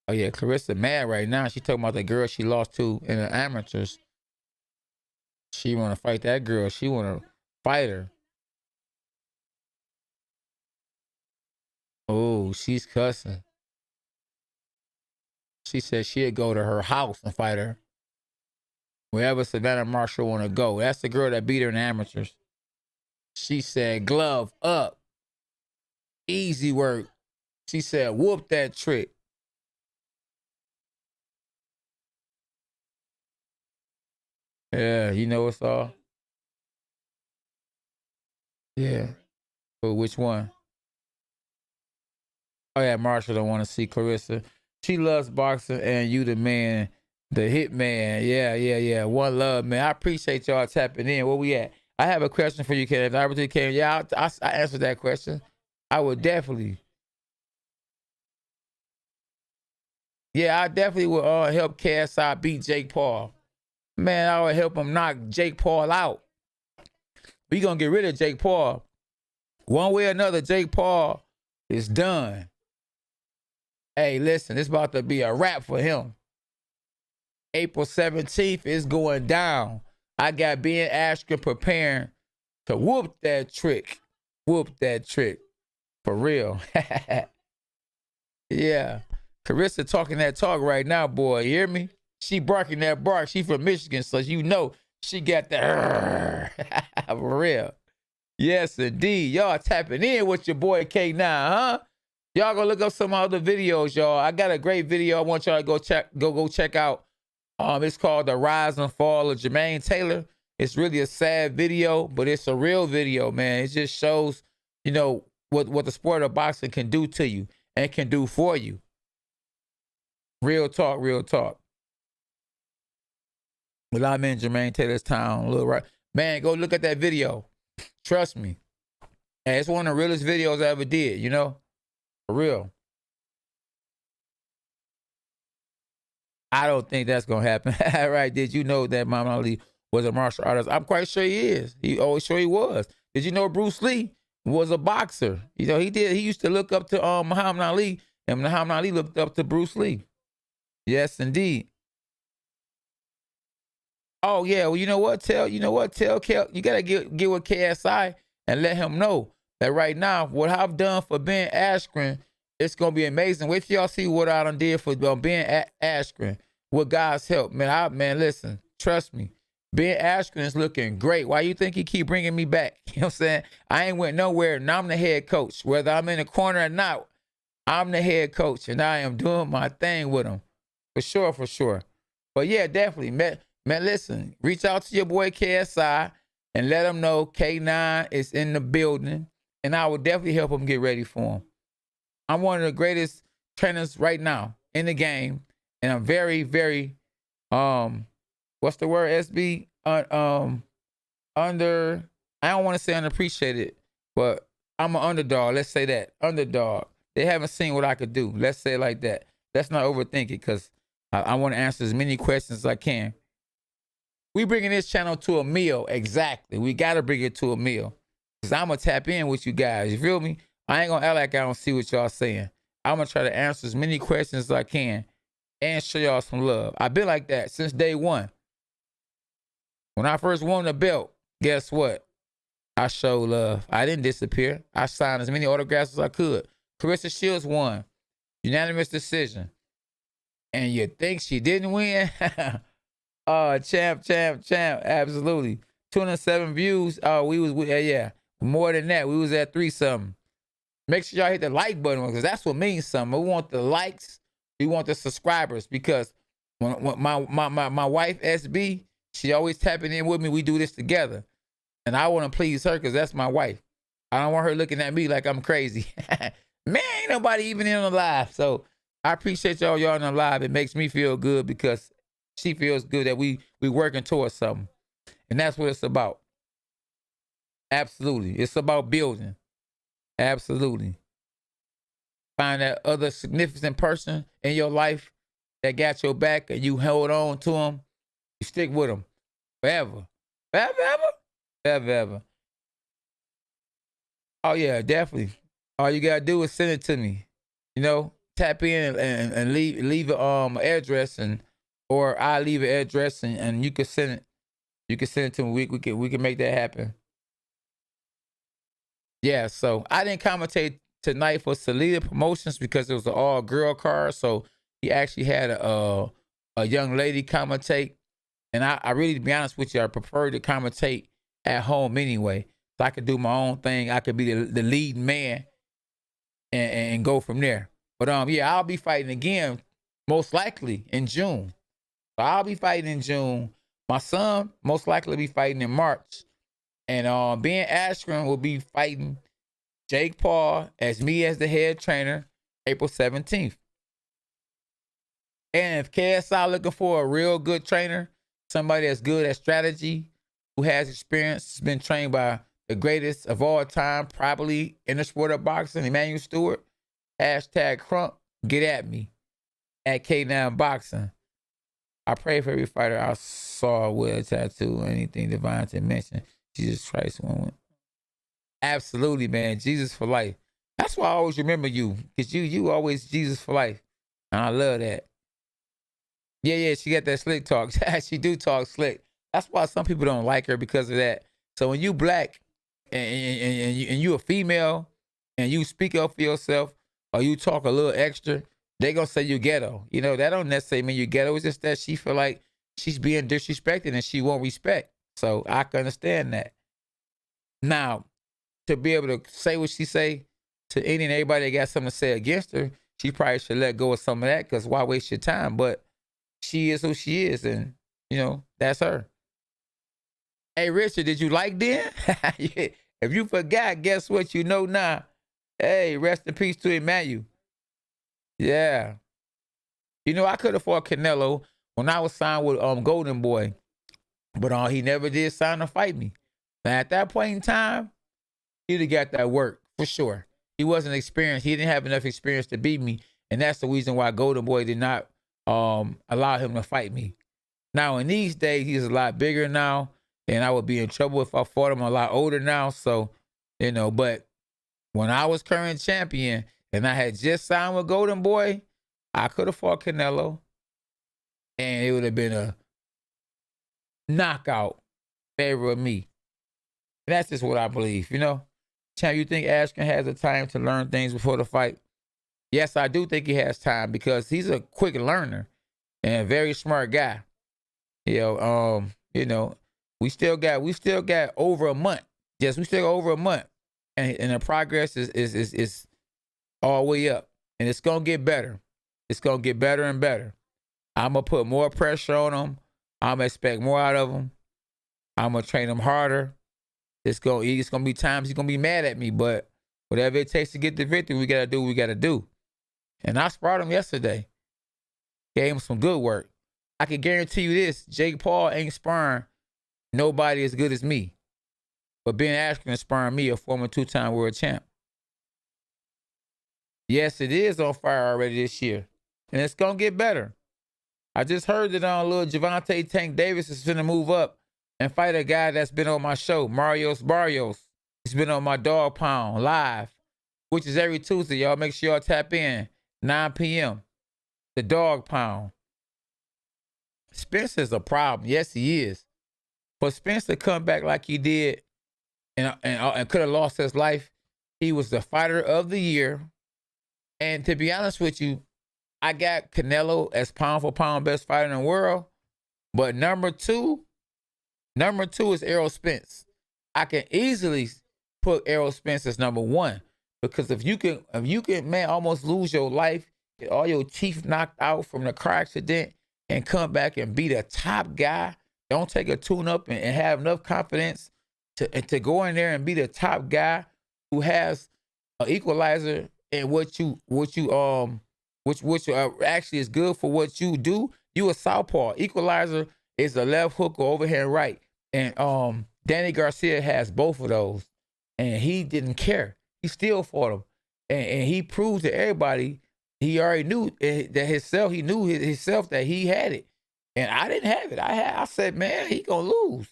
[SPEAKER 1] Oh yeah, Claressa mad right now. She talking about the girl she lost to in the amateurs. She want to fight that girl. She want to fight her. Oh, she's cussing. She said she'd go to her house and fight her. Wherever Savannah Marshall want to go. That's the girl that beat her in the amateurs. She said, glove up. Easy work. She said, whoop that trick. Yeah, you know it's all. Yeah. But which one? Oh yeah, Marshall don't want to see Claressa. She loves boxing and you the man, the hit man. Yeah. One love, man. I appreciate y'all tapping in. Where we at? I have a question for you, Ken. If I ever came, yeah, I answered that question. I would definitely. Yeah, I definitely would help KSI beat Jake Paul. Man, I would help him knock Jake Paul out. We gonna get rid of Jake Paul. One way or another, Jake Paul is done. Hey, listen, it's about to be a wrap for him. April 17th is going down. I got Ben Askren preparing to whoop that trick. Whoop that trick. For real. Yeah. Claressa talking that talk right now, boy. You hear me? She barking that bark. She from Michigan, so you know she got that. For real. Yes, indeed. Y'all tapping in with your boy K9, huh? Y'all go look up some other videos, y'all. I got a great video I want y'all to go check out. It's called The Rise and Fall of Jermaine Taylor. It's really a sad video, but it's a real video, man. It just shows, you know, what the sport of boxing can do to you and can do for you. Real talk, real talk. Well, I'm in Jermaine Taylor's town, little right. Man, go look at that video. Trust me. Hey, it's one of the realest videos I ever did, you know? For real. I don't think that's going to happen. Right. Did you know that Muhammad Ali was a martial artist? I'm quite sure he is. He always sure he was. Did you know Bruce Lee was a boxer? You know, he did. He used to look up to Muhammad Ali, and Muhammad Ali looked up to Bruce Lee. Yes, indeed. Oh, yeah. Well, you know what? Tell you got to get with KSI and let him know that right now, what I've done for Ben Askren, it's going to be amazing. Wait till y'all see what I done did for Ben Askren with God's help. Man, listen, trust me. Ben Askren is looking great. Why you think he keep bringing me back? You know what I'm saying? I ain't went nowhere, and I'm the head coach. Whether I'm in the corner or not, I'm the head coach, and I am doing my thing with him. For sure. But yeah, definitely. Man, listen, reach out to your boy KSI and let him know K9 is in the building, and I will definitely help him get ready for him. I'm one of the greatest trainers right now in the game, and I'm very, very, what's the word, SB? Under, I don't want to say unappreciated, but I'm an underdog. Let's say that. Underdog. They haven't seen what I could do. Let's say it like that. Let's not overthink it, because I want to answer as many questions as I can. We bringing this channel to a meal. Exactly. We got to bring it to a meal, because I'm going to tap in with you guys. You feel me? I ain't going to act like I don't see what y'all saying. I'm going to try to answer as many questions as I can and show y'all some love. I've been like that since day one. When I first won the belt, guess what? I show love. I didn't disappear. I signed as many autographs as I could. Claressa Shields won. Unanimous decision. And you think she didn't win? Oh, champ. Absolutely. 207 views. Oh, yeah. More than that. We was at 3-something. Make sure y'all hit the like button because that's what means something. We want the likes. We want the subscribers because when my wife, SB, she always tapping in with me. We do this together. And I want to please her because that's my wife. I don't want her looking at me like I'm crazy. Man, ain't nobody even in the live. So I appreciate y'all in the live. It makes me feel good because she feels good that we working towards something. And that's what it's about. Absolutely. It's about building. Absolutely. Find that other significant person in your life that got your back and you hold on to them. You stick with them forever. Forever. Oh, yeah, definitely. All you got to do is send it to me. You know, tap in and leave an address or I leave an address and you can send it. You can send it to me. We can make that happen. Yeah, so I didn't commentate tonight for Salida Promotions because it was an all-girl card. So he actually had a young lady commentate. And I really, to be honest with you, I prefer to commentate at home anyway. So I could do my own thing. I could be the lead man and go from there. But yeah, I'll be fighting again, most likely in June. So I'll be fighting in June. My son most likely be fighting in March. And Ben Askren will be fighting Jake Paul as me as the head trainer April 17th. And if KSI looking for a real good trainer, somebody that's good at strategy, who has experience, has been trained by the greatest of all time, probably in the sport of boxing, Emmanuel Stewart, #Crump, get at me at K9 Boxing. I pray for every fighter I saw with a tattoo, anything divine to mention. Jesus Christ. Absolutely, man. Jesus for life. That's why I always remember you, because you always Jesus for life. And I love that. Yeah, she got that slick talk. She do talk slick. That's why some people don't like her because of that. So when you black and you a female and you speak up for yourself or you talk a little extra, they gonna say you ghetto. You know, that don't necessarily mean you ghetto. It's just that she feel like she's being disrespected and she won't respect. So I can understand that. Now, to be able to say what she say to any and everybody that got something to say against her, she probably should let go of some of that because why waste your time? But she is who she is, and, you know, that's her. Hey, Richard, did you like Dan? Yeah. If you forgot, guess what? You know now. Hey, rest in peace to Emmanuel. Yeah. You know, I could have fought Canelo when I was signed with Golden Boy, but he never did sign to fight me. Now, at that point in time, he'd have got that work for sure. He wasn't experienced. He didn't have enough experience to beat me, and that's the reason why Golden Boy did not allow him to fight me. Now, in these days, he's a lot bigger now, and I would be in trouble if I fought him a lot older now. So, you know, but when I was current champion and I had just signed with Golden Boy, I could have fought Canelo, and it would have been a knockout favor of me. And that's just what I believe, you know. Champ, you think Askren has the time to learn things before the fight? Yes, I do think he has time because he's a quick learner and a very smart guy. You know, we still got over a month. Yes, we still got over a month, and the progress is all the way up, and it's gonna get better. It's gonna get better and better. I'm gonna put more pressure on him. I'm gonna expect more out of him. I'm gonna train him harder. It's gonna be times he's gonna be mad at me, but whatever it takes to get the victory, we gotta do what we gotta do. And I sparred him yesterday. Gave him some good work. I can guarantee you this: Jake Paul ain't sparring nobody as good as me. But Ben Askren is sparring me, a former 2-time world champ. Yes, it is on fire already this year, and it's gonna get better. I just heard that little Javante Tank Davis is gonna move up and fight a guy that's been on my show, Marios Barrios. He's been on my Dog Pound live, which is every Tuesday. Y'all make sure y'all tap in, 9 p.m. The Dog Pound. Spencer's a problem. Yes, he is. For Spence to come back like he did and could have lost his life. He was the fighter of the year. And to be honest with you, I got Canelo as pound for pound best fighter in the world. But number two is Errol Spence. I can easily put Errol Spence as number one, because if you can, man, almost lose your life, get all your teeth knocked out from the car accident, and come back and be the top guy. Don't take a tune up and have enough confidence to go in there and be the top guy who has an equalizer in which actually is good for what you do. You a southpaw. Equalizer is a left hook or overhand right. And Danny Garcia has both of those. And he didn't care. He still fought him. And he proved to everybody he already knew that himself. He knew himself that he had it. And I didn't have it. I said, man, he gonna lose.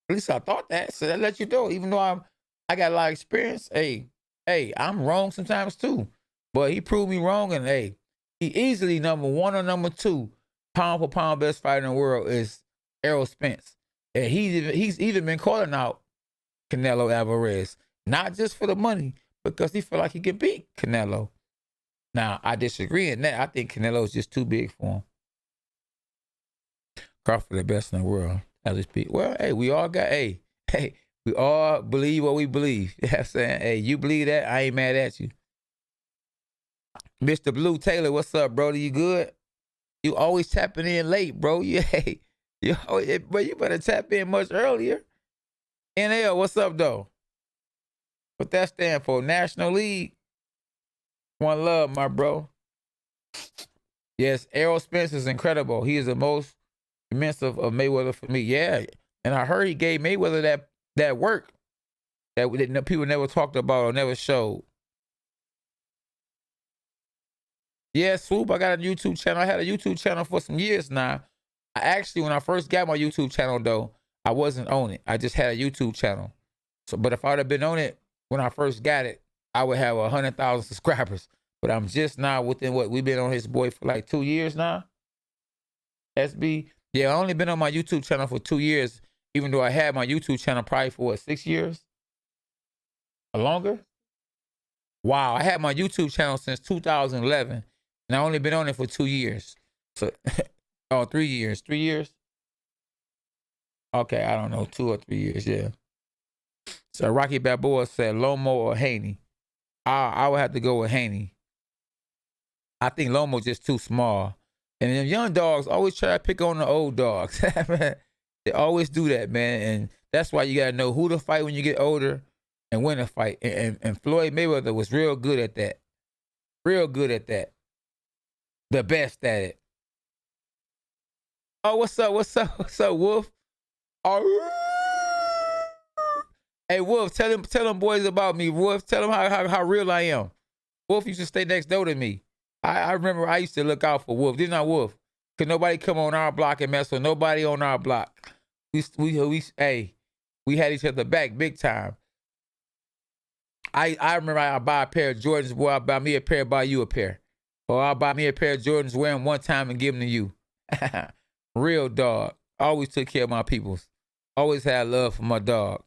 [SPEAKER 1] At least I thought that. So that let you know. Even though I got a lot of experience, hey, I'm wrong sometimes too. But he proved me wrong, and he easily number one or number two pound for pound best fighter in the world is Errol Spence. And he's even been calling out Canelo Alvarez, not just for the money, because he feel like he can beat Canelo. Now, I disagree in that. I think Canelo is just too big for him. Crawford the best in the world. Well, we all got, we all believe what we believe. You know what I'm saying? Hey, you believe that? I ain't mad at you. Mr. Blue Taylor, what's up, brody? You good? You always tapping in late, bro. You better tap in much earlier. NL, what's up, though? What that stand for? National League? One love, my bro. Yes, Errol Spence is incredible. He is the most immense of Mayweather for me. Yeah, and I heard he gave Mayweather that work that people never talked about or never showed. Yeah, Swoop, I got a YouTube channel. I had a YouTube channel for some years now. When I first got my YouTube channel, though, I wasn't on it. I just had a YouTube channel. But if I would have been on it when I first got it, I would have 100,000 subscribers. But I'm just now within we've been on his boy for like 2 years now. SB. Yeah, I only been on my YouTube channel for 2 years, even though I had my YouTube channel probably for 6 years? Or longer? Wow, I had my YouTube channel since 2011, and I only been on it for 2 years. So, 3 years. 3 years? Okay, I don't know, 2 or 3 years, yeah. So Rocky Balboa said Lomo or Haney. I would have to go with Haney. I think Lomo's just too small. And them young dogs always try to pick on the old dogs. They always do that, man. And that's why you got to know who to fight when you get older and when to fight. And Floyd Mayweather was real good at that. Real good at that. The best at it. Oh, what's up, Wolf? Oh, hey, Wolf, tell them boys about me, Wolf. Tell them how real I am. Wolf used to stay next door to me. I remember I used to look out for Wolf. Didn't I, Wolf? Because nobody come on our block and mess with nobody on our block. We had each other back big time. I remember I'll buy a pair of Jordans. Boy, I'll buy me a pair, buy you a pair. Or I'll buy me a pair of Jordans, wear them one time and give them to you. Real dog. Always took care of my peoples. Always had love for my dogs.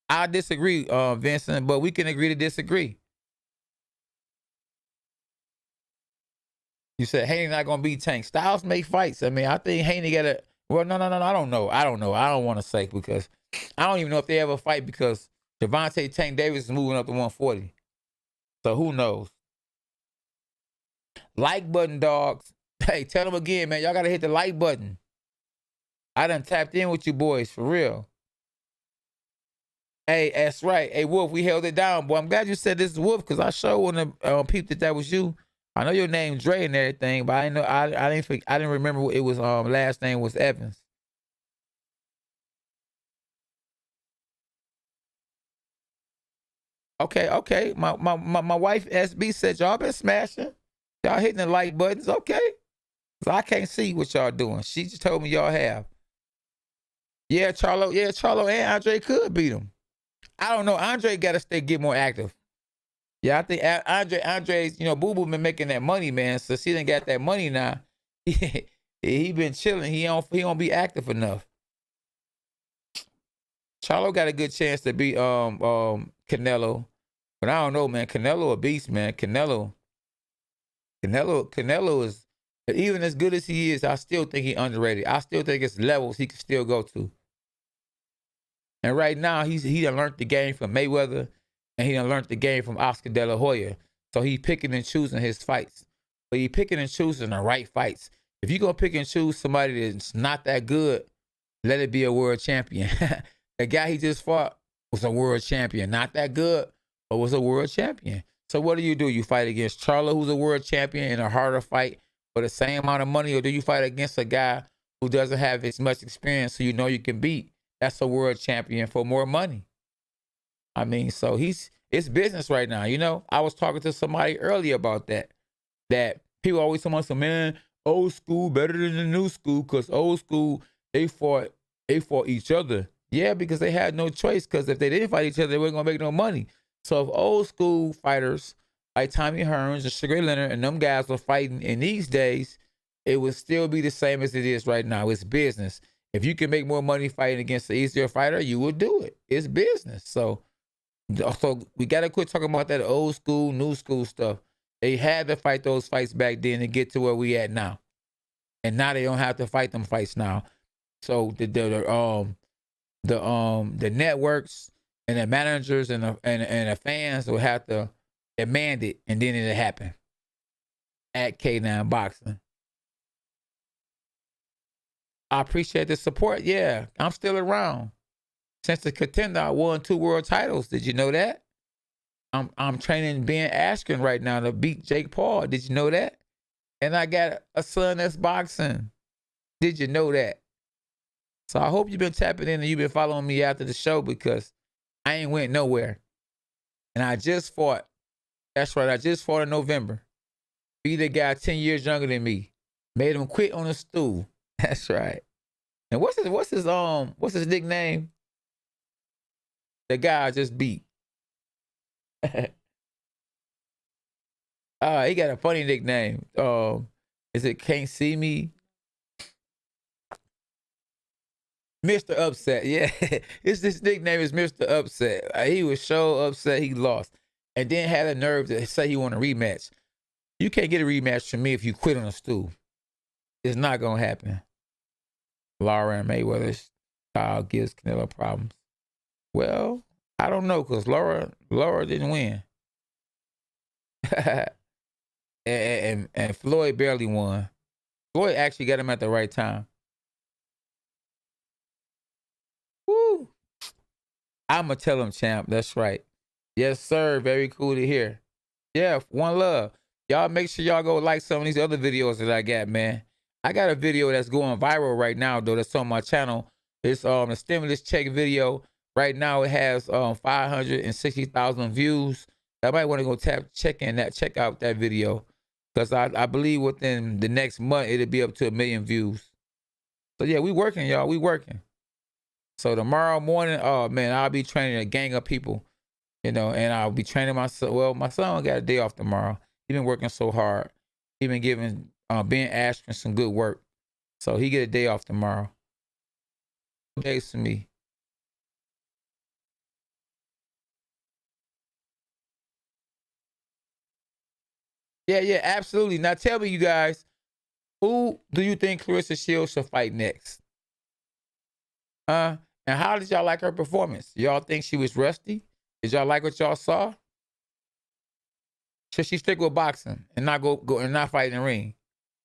[SPEAKER 1] I disagree, Vincent, but we can agree to disagree. You said Haney not gonna beat Tank. Styles make fights. I mean, I think Haney got a. Well, no. I don't know. I don't want to say, because I don't even know if they ever fight, because Gervonta Tank Davis is moving up to 140. So who knows? Like button, dogs. Hey, tell them again, man. Y'all gotta hit the like button. I done tapped in with you boys for real. Hey, that's right. Hey, Wolf, we held it down, boy. I'm glad you said this is Wolf, because I sure want to peep that was you. I know your name's Dre and everything, but I didn't know. I didn't remember what it was. Last name was Evans. Okay. My wife SB said y'all been smashing. Y'all hitting the like buttons. Okay. So I can't see what y'all doing. She just told me y'all have. Yeah, Charlo and Andre could beat him. I don't know. Andre got to get more active. Yeah, I think Andre's, Boo Boo been making that money, man. So she done got that money now. He been chilling. He don't be active enough. Charlo got a good chance to beat Canelo. But I don't know, man. Canelo a beast, man. Canelo is, even as good as he is, I still think he underrated. I still think it's levels he can still go to. And right now, he done learned the game from Mayweather, and he done learned the game from Oscar De La Hoya. So he picking and choosing his fights. But he picking and choosing the right fights. If you gonna pick and choose somebody that's not that good, let it be a world champion. The guy he just fought was a world champion. Not that good, but was a world champion. So what do? You fight against Charlo, who's a world champion, in a harder fight for the same amount of money, or do you fight against a guy who doesn't have as much experience, so you know you can beat? That's a world champion for more money. I mean, so it's business right now. You know, I was talking to somebody earlier about that people always tell us, man, old school better than the new school, because old school, they fought each other. Yeah, because they had no choice, because if they didn't fight each other, they weren't going to make no money. So if old school fighters like Tommy Hearns and Sugar Ray Leonard and them guys were fighting in these days, it would still be the same as it is right now. It's business. If you can make more money fighting against an easier fighter, you would do it. It's business. So we got to quit talking about that old school, new school stuff. They had to fight those fights back then to get to where we at now. And now they don't have to fight them fights now. So the networks and the managers and the fans will have to demand it, and then it'll happen. At K9 Boxing. I appreciate the support. Yeah, I'm still around. Since the Contender, I won 2 world titles. Did you know that? I'm training Ben Askren right now to beat Jake Paul. Did you know that? And I got a son that's boxing. Did you know that? So I hope you've been tapping in and you've been following me after the show, because I ain't went nowhere. And I just fought. That's right. I just fought in November. Beat a guy 10 years younger than me. Made him quit on a stool. That's right. And what's his nickname? The guy I just beat. He got a funny nickname. Is it Can't See Me? Mr. Upset. Yeah. This nickname is Mr. Upset. He was so upset he lost. And then had a nerve to say he want a rematch. You can't get a rematch from me if you quit on a stool. It's not gonna happen. Laura and Mayweather's child gives Canelo problems. Well, I don't know, because Laura didn't win. and Floyd barely won. Floyd actually got him at the right time. Woo! I'ma tell him, champ. That's right. Yes, sir. Very cool to hear. Yeah, one love. Y'all make sure y'all go like some of these other videos that I got, man. I got a video that's going viral right now, though, that's on my channel. It's the stimulus check video. Right now it has 560,000 views. I might want to go check out that video, because I believe within the next month it'll be up to 1 million views. So yeah, we working, y'all. We working. So tomorrow morning, oh man, I'll be training a gang of people, you know, and I'll be training my son. Well, my son got a day off tomorrow. He been working so hard. He been giving Ben Askren some good work, so he get a day off tomorrow. Days to me. Yeah, absolutely. Now tell me, you guys, who do you think Claressa Shields should fight next? And how did y'all like her performance? Y'all think she was rusty? Did y'all like what y'all saw? Should she stick with boxing and not go and not fight in the ring?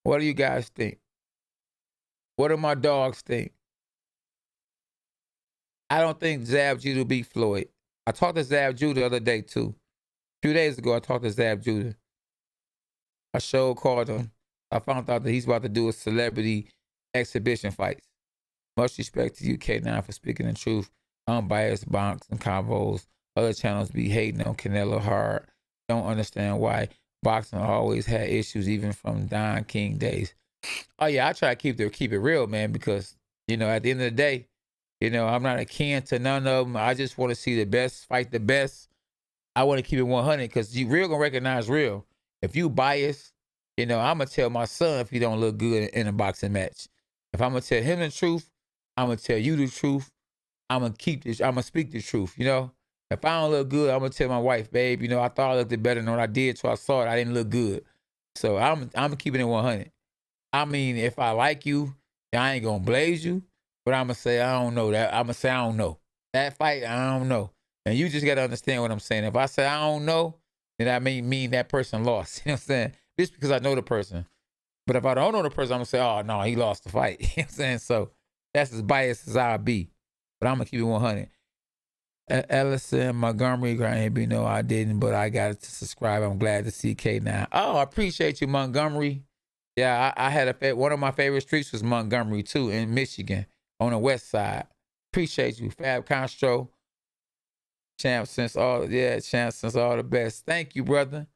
[SPEAKER 1] What do you guys think? What do my dogs think? I don't think Zab Judah beat Floyd. I talked to Zab Judah the other day too. 2 days ago, I talked to Zab Judah. A show called him. I found out that he's about to do a celebrity exhibition fights. Much respect to you, K9, for speaking the truth. Unbiased boxing combos. Other channels be hating on Canelo hard. Don't understand why boxing always had issues, even from Don King days. Oh yeah, I try to keep it real, man, because you know at the end of the day, you know I'm not akin to none of them. I just want to see the best fight the best. I want to keep it 100, because you real gonna recognize real. If you biased, you know I'm gonna tell my son if he don't look good in a boxing match. If I'm gonna tell him the truth, I'm gonna tell you the truth. I'm gonna keep this. I'm gonna speak the truth. You know, if I don't look good, I'm gonna tell my wife, babe. You know, I thought I looked better than what I did, so I saw it. I didn't look good. So I'm keeping it 100. I mean, if I like you, I ain't gonna blaze you, but I'm gonna say I don't know that. I'm gonna say I don't know that fight. I don't know, and you just gotta understand what I'm saying. If I say I don't know, then I mean that person lost. You know what I'm saying? Just because I know the person. But if I don't know the person, I'm gonna say, oh no, he lost the fight. You know what I'm saying? So that's as biased as I'll be. But I'm gonna keep it 100. Ellison Montgomery, no, I didn't, but I got to subscribe. I'm glad to see K9. Oh, I appreciate you, Montgomery. Yeah, I had one of my favorite streets was Montgomery too, in Michigan, on the west side. Appreciate you, Fab Constro. Champ since all the best. Thank you, brother.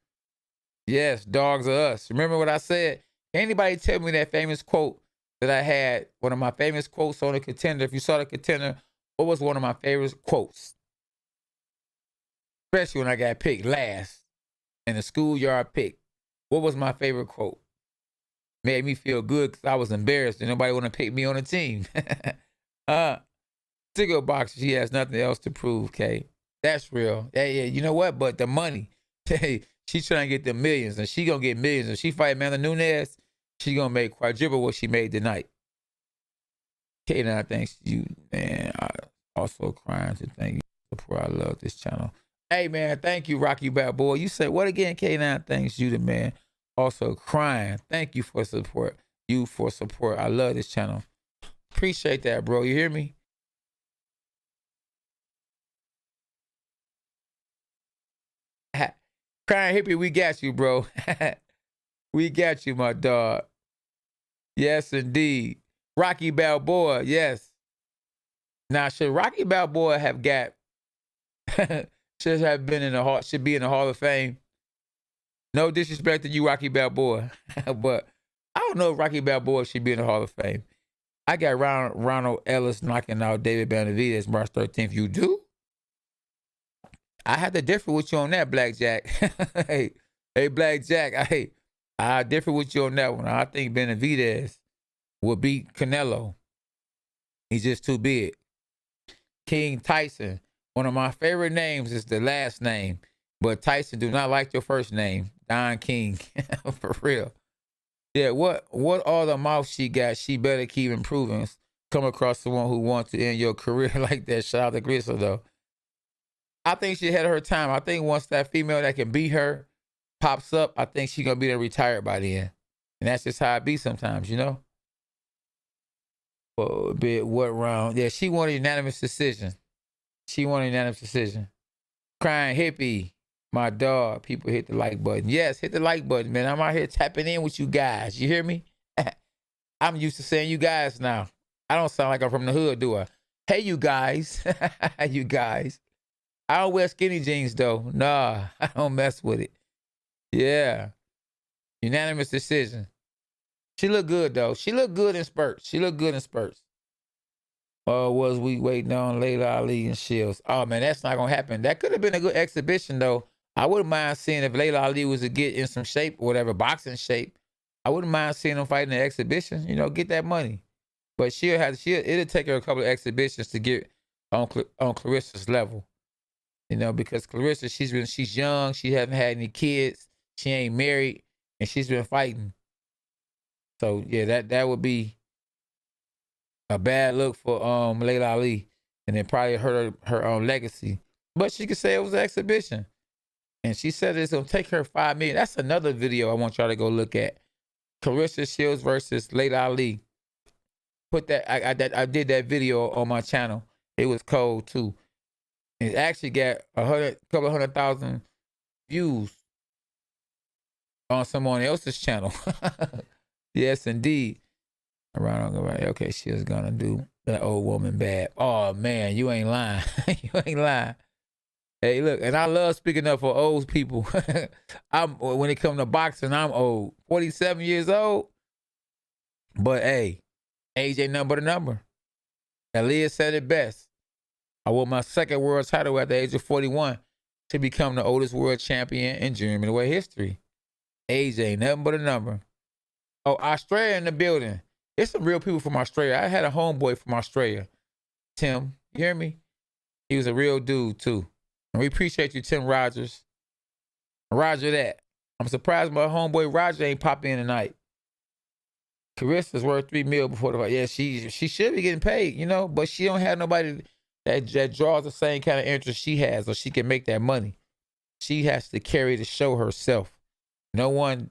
[SPEAKER 1] Yes, dogs are us. Remember what I said? Anybody tell me that famous quote that I had? One of my famous quotes on the Contender. If you saw the Contender, what was one of my favorite quotes? Especially when I got picked last in the schoolyard pick. What was my favorite quote? Made me feel good because I was embarrassed and nobody want to pick me on the team. Cigarette boxer, she has nothing else to prove, Kay. That's real. Yeah, you know what? But the money. Hey, she's trying to get the millions, and she gonna get millions. If she fight Amanda Nunes, she gonna make quadruple what she made tonight. K9, thanks you, man. I also crying to thank you for I love this channel. Hey, man, thank you, Rocky Bad Boy. You said what again, K9? Thanks you, the man. Also crying. Thank you for support. I love this channel. Appreciate that, bro. You hear me? Crying hippie, we got you, bro. We got you, my dog. Yes, indeed. Rocky Balboa, yes. Now, should Rocky Balboa have got should have been in the hall, should be in the Hall of Fame? No disrespect to you, Rocky Balboa, but I don't know if Rocky Balboa should be in the Hall of Fame. I got Ronald Ellis knocking out David Benavidez March 13th. You do? I had to differ with you on that, Blackjack. hey, Blackjack. I differ with you on that one. I think Benavidez will beat Canelo. He's just too big. King Tyson. One of my favorite names is the last name, but Tyson do not like your first name, Don King. For real. Yeah, what all the mouth she got, she better keep improving. Come across someone who wants to end your career like that. Shout out to Gristle, though. I think she had her time. I think once that female that can beat her pops up, I think she's going to be there retired by then. And that's just how it be sometimes, you know? Well, a bit, what round? Yeah, she won a unanimous decision. Crying hippie, my dog. People hit the like button. Yes, hit the like button, man. I'm out here tapping in with you guys. You hear me? I'm used to saying you guys now. I don't sound like I'm from the hood, do I? Hey, you guys. You guys. I don't wear skinny jeans, though. Nah, I don't mess with it. Yeah. Unanimous decision. She looked good, though. She looked good in spurts. Was we waiting on Layla Ali and Shields? Oh, man, that's not going to happen. That could have been a good exhibition, though. I wouldn't mind seeing if Layla Ali was to get in some shape or whatever, boxing shape. I wouldn't mind seeing them fight in an exhibition. You know, get that money. But it'll take her a couple of exhibitions to get on Claressa's level. You know, because Claressa, she's young, she hasn't had any kids, she ain't married, and she's been fighting. So yeah, that would be a bad look for Layla Ali, and it probably hurt her own legacy. But she could say it was an exhibition, and she said it's gonna take her $5 million. That's another video I want y'all to go look at. Claressa Shields versus Layla Ali. Put that I did that video on my channel. It was cold too. It actually got couple 100,000 views on someone else's channel. Yes, indeed. Okay, she was gonna do that old woman bad. Oh man, you ain't lying. You ain't lying. Hey, look, and I love speaking up for old people. When it comes to boxing, I'm old. 47 years old. But hey, age ain't nothing but a number. Aaliyah said it best. I won my second world title at the age of 41 to become the oldest world champion in junior middleweight history. Age ain't nothing but a number. Oh, Australia in the building. There's some real people from Australia. I had a homeboy from Australia, Tim. You hear me? He was a real dude too. And we appreciate you, Tim Rogers. Roger that. I'm surprised my homeboy Roger ain't pop in tonight. Carissa's worth $3 million before the fight. Yeah, she should be getting paid, you know, but she don't have nobody that draws the same kind of interest she has, or she can make that money. She has to carry the show herself. No one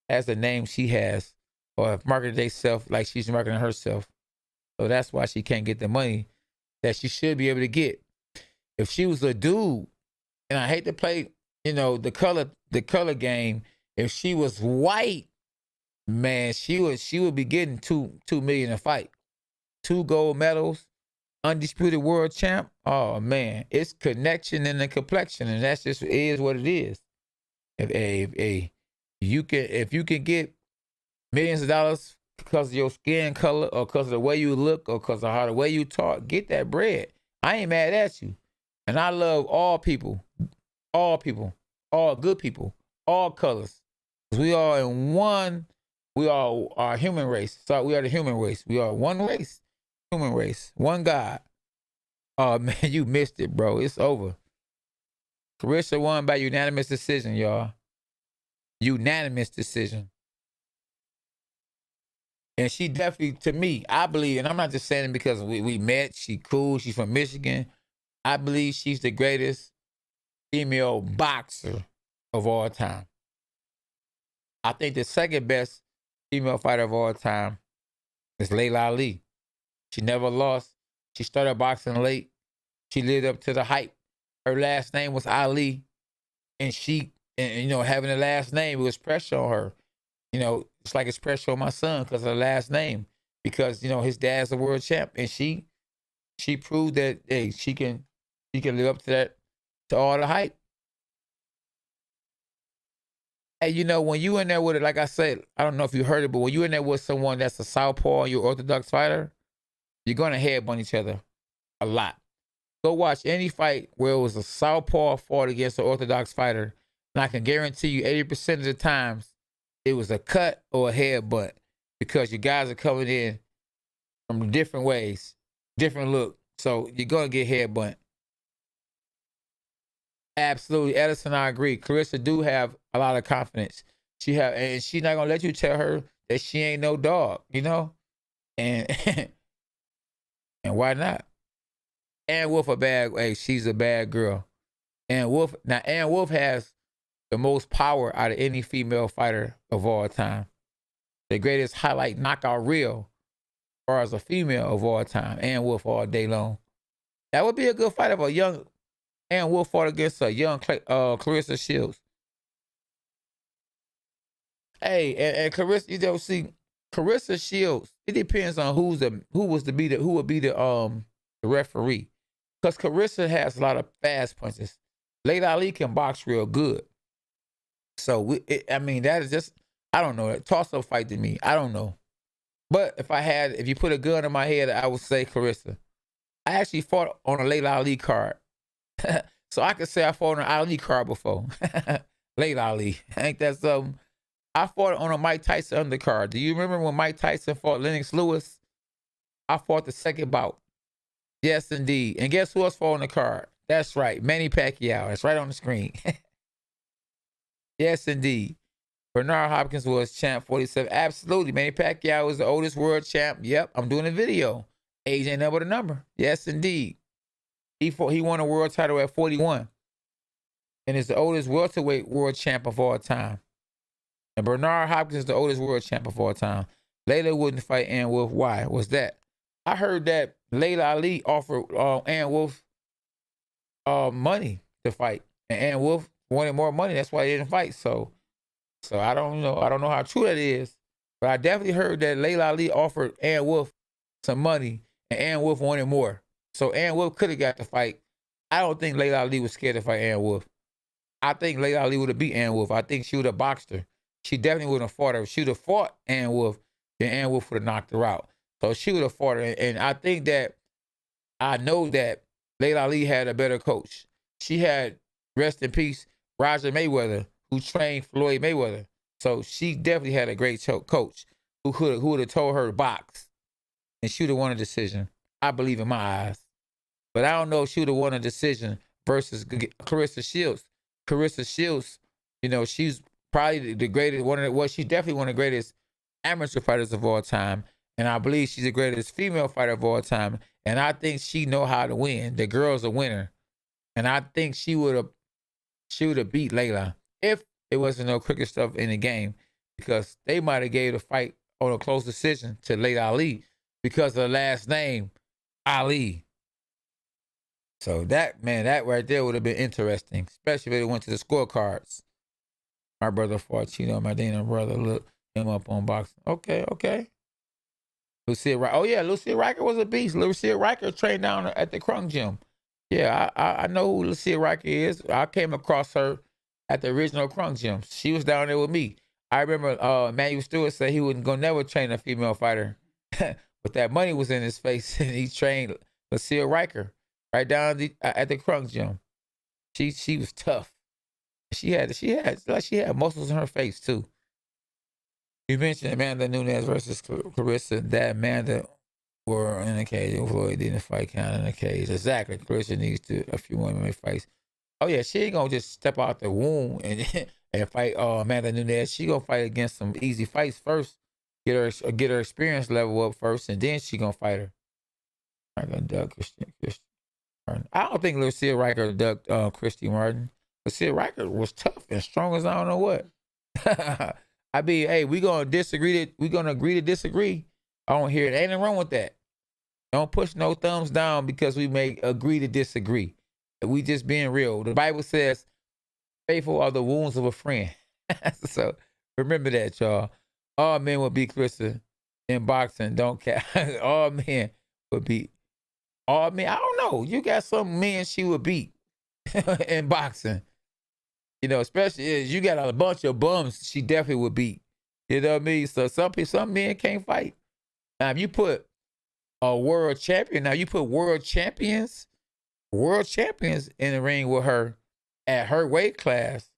[SPEAKER 1] has the name she has or marketed themselves like she's marketing herself. So that's why she can't get the money that she should be able to get. If she was a dude, and I hate to play, you know, the color game, if she was white, man, she would be getting $2 million a fight. 2 gold medals, undisputed world champ. Oh man, it's connection and the complexion, and that's just is what it is. If you can get millions of dollars because of your skin color, or because of the way you look, or because of how the way you talk, get that bread. I ain't mad at you, and I love all people, all good people, all colors. We are in one. We all are human race. So we are the human race. We are one race, human race, one God. Oh man, you missed it, bro. It's over. Claressa won by unanimous decision, y'all. Unanimous decision. And she definitely, to me, I believe, and I'm not just saying it because we met. She cool. She's from Michigan. I believe she's the greatest female boxer of all time. I think the second best female fighter of all time is Laila Ali. She never lost. She started boxing late. She lived up to the hype. Her last name was Ali, and you know, having the last name, it was pressure on her. You know, it's like it's pressure on my son because of the last name, because, you know, his dad's a world champ, and she proved that, hey, she can live up to that, to all the hype. Hey, you know, when you in there with it, like I said, I don't know if you heard it, but when you in there with someone that's a southpaw and you're an orthodox fighter, you're gonna headbutt each other a lot. Go watch any fight where it was a southpaw fought against an orthodox fighter, and I can guarantee you 80% of the times it was a cut or a headbutt, because you guys are coming in from different ways, different look. So you're gonna get headbutt. Absolutely, Edison, I agree. Claressa do have a lot of confidence. And she's not gonna let you tell her that she ain't no dog, you know. And and why not? Ann Wolf she's a bad girl. Ann Wolf has the most power out of any female fighter of all time. The greatest highlight knockout reel as far as a female of all time. Ann Wolf all day long. That would be a good fight if a young Ann Wolf fought against a young Claressa Shields. Hey, and Claressa, you know, see, Claressa Shields, it depends on who would be the referee. Because Claressa has a lot of fast punches. Laila Ali can box real good. So that is just, I don't know, a toss-up fight to me. I don't know. But if you put a gun in my head, I would say Claressa. I actually fought on a Laila Ali card. So I could say I fought on an Ali card before. Laila Ali. Ain't that something? I fought on a Mike Tyson undercard. Do you remember when Mike Tyson fought Lennox Lewis? I fought the second bout. Yes, indeed. And guess who else fought on the card? That's right, Manny Pacquiao. That's right on the screen. Yes, indeed. Bernard Hopkins was champ 47. Absolutely. Manny Pacquiao is the oldest world champ. Yep, I'm doing a video. Age ain't never the number. Yes, indeed. He won a world title at 41. And is the oldest welterweight world champ of all time. And Bernard Hopkins is the oldest world champ of all time. Laila wouldn't fight Ann Wolf. Why was that? I heard that Laila Ali offered Ann Wolf money to fight. And Ann Wolf wanted more money. That's why they didn't fight. So I don't know. I don't know how true that is. But I definitely heard that Laila Ali offered Ann Wolf some money, and Ann Wolf wanted more. So Ann Wolf could have got the fight. I don't think Laila Ali was scared to fight Ann Wolf. I think Laila Ali would have beat Ann Wolf. I think she would have boxed her. She definitely wouldn't have fought her. If she would have fought Ann Wolf, then Ann Wolf would have knocked her out. So she would have fought her. And I know that Laila Ali had a better coach. She had, rest in peace, Roger Mayweather, who trained Floyd Mayweather. So she definitely had a great coach who would have told her to box. And she would have won a decision. I believe in my eyes. But I don't know if she would have won a decision versus Claressa Shields. Claressa Shields, she's probably the greatest, she's definitely one of the greatest amateur fighters of all time. And I believe she's the greatest female fighter of all time. And I think she know how to win. The girl's a winner. And I think she would have beat Layla if it wasn't no cricket stuff in the game, because they might have gave the fight on a close decision to Layla Ali because of the last name, Ali. So that right there would have been interesting, especially if it went to the scorecards. My brother fought Chino Medina, brother, look him up on boxing. Okay. Lucia Riker. Oh yeah, Lucia Riker was a beast. Lucia Riker trained down at the Krung Gym. Yeah, I know who Lucia Riker is. I came across her at the original Krung Gym. She was down there with me. I remember Manuel Stewart said he wasn't gonna never train a female fighter, but that money was in his face, and he trained Lucia Riker right down at the Krung Gym. She was tough. She had muscles in her face too. You mentioned Amanda Nunes versus Claressa. That Amanda were in the cage. Floyd didn't fight count in the cage. Exactly. Claressa needs a few more MMA fights. Oh yeah, she ain't gonna just step out the womb and fight Amanda Nunes. She gonna fight against some easy fights first. Get her experience level up first, and then she gonna fight her. I'm gonna duck Christian Martin. I don't think Lucia Riker ducked Christy Martin. Lucia Riker was tough and strong as I don't know what. I mean, hey, we gonna agree to disagree. I don't hear it. Ain't nothing wrong with that. Don't push no thumbs down because we may agree to disagree. We just being real. The Bible says, faithful are the wounds of a friend. So remember that, y'all. All men will beat Claressa in boxing. Don't care. All men would beat. All men. I don't know. You got some men she would beat in boxing. Especially you got a bunch of bums she definitely would beat. You know what I mean? So some men can't fight. Now, if you put a world champion, world champions in the ring with her at her weight class,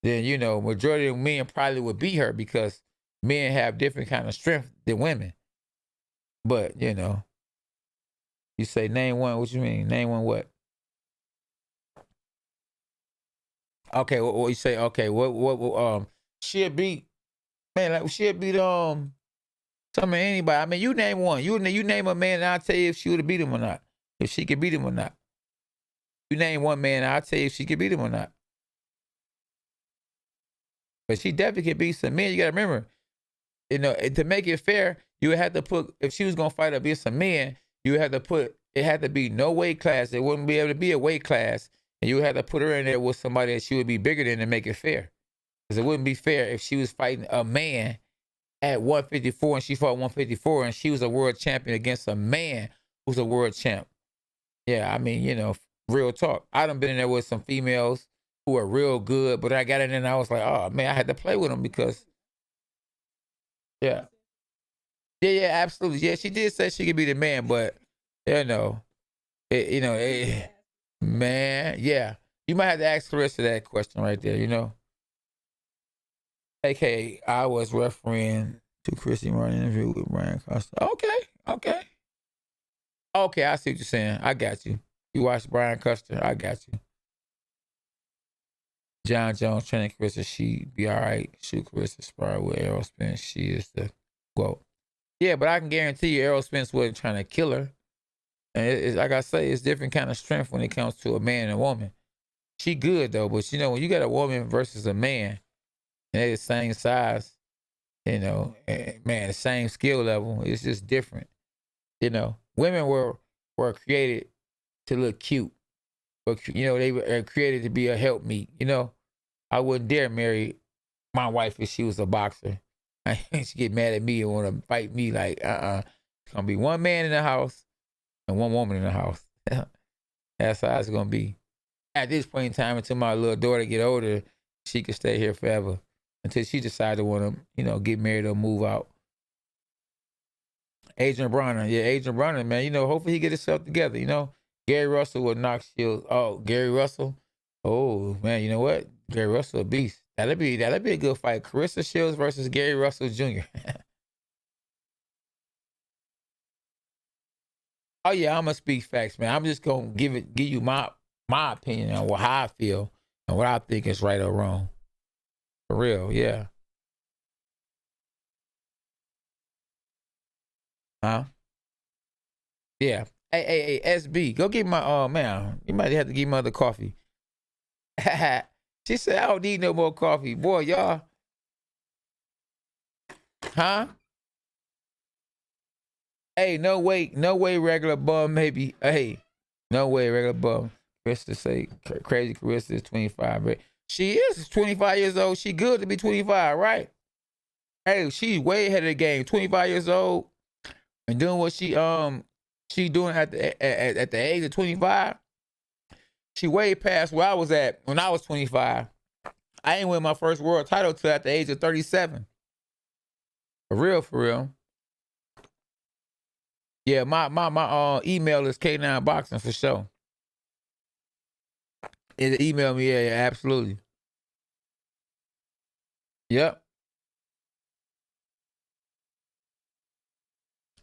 [SPEAKER 1] then, majority of men probably would beat her because men have different kind of strength than women. But, you say name one, what you mean? Name one what? Okay, what you say? Okay, what she'll beat, man, like she'll beat some of anybody. I mean, you name one. You name a man, and I'll tell you if she would have beat him or not. If she could beat him or not. You name one man, and I'll tell you if she could beat him or not. But she definitely could beat some men. You gotta remember, to make it fair, you would have to put, if she was gonna fight against some men, you would have to put, it had to be no weight class. It wouldn't be able to be a weight class. And you would have to put her in there with somebody that she would be bigger than to make it fair. Because it wouldn't be fair if she was fighting a man at 154 and she fought 154 and she was a world champion against a man who's a world champ. Yeah, I mean, real talk. I done been in there with some females who are real good, but I got in there and I was like, oh man, I had to play with them because, yeah. Yeah, absolutely. Yeah, she did say she could be the man, but, man, yeah. You might have to ask Claressa that question right there, AKA, I was refereeing to Christy Martin interview with Brian Costa. Okay. Okay, I see what you're saying. I got you. You watched Brian Custer. I got you. John Jones training Claressa. She be all right. Shoot Claressa spar with Errol Spence. She is the GOAT. Yeah, but I can guarantee you Errol Spence wasn't trying to kill her. And it's like I say, it's different kind of strength when it comes to a man and a woman. She good though, but when you got a woman versus a man, and they're the same size, man, the same skill level, it's just different. Women were created to look cute, but they were created to be a helpmeet. I wouldn't dare marry my wife if she was a boxer. She get mad at me and want to fight me like, It's gonna be one man in the house and one woman in the house. That's how it's gonna be. At this point in time, until my little daughter get older, she can stay here forever until she decides to want to, get married or move out. Adrian Bronner, man. Hopefully he get himself together. Gary Russell will knock Shields. Oh, Gary Russell. Oh man, you know what? Gary Russell a beast. That'll be a good fight. Claressa Shields versus Gary Russell Jr. Oh yeah, I'm gonna speak facts, man. I'm just gonna give you my opinion on how I feel and what I think is right or wrong. For real, yeah. Huh? Yeah. Hey, SB, go get my man. You might have to give my other coffee. She said I don't need no more coffee. Boy, y'all. Huh? Hey, no way, regular bum, maybe. Hey, no way, regular bum. Krista say crazy Carissa is 25. Right? She is 25 years old. She good to be 25, right? Hey, she's way ahead of the game. 25 years old and doing what she doing at the age of 25. She way past where I was at when I was 25. I ain't win my first world title till at the age of 37. For real, for real. Yeah, my email is K9Boxing for sure. Email me, yeah, absolutely. Yep.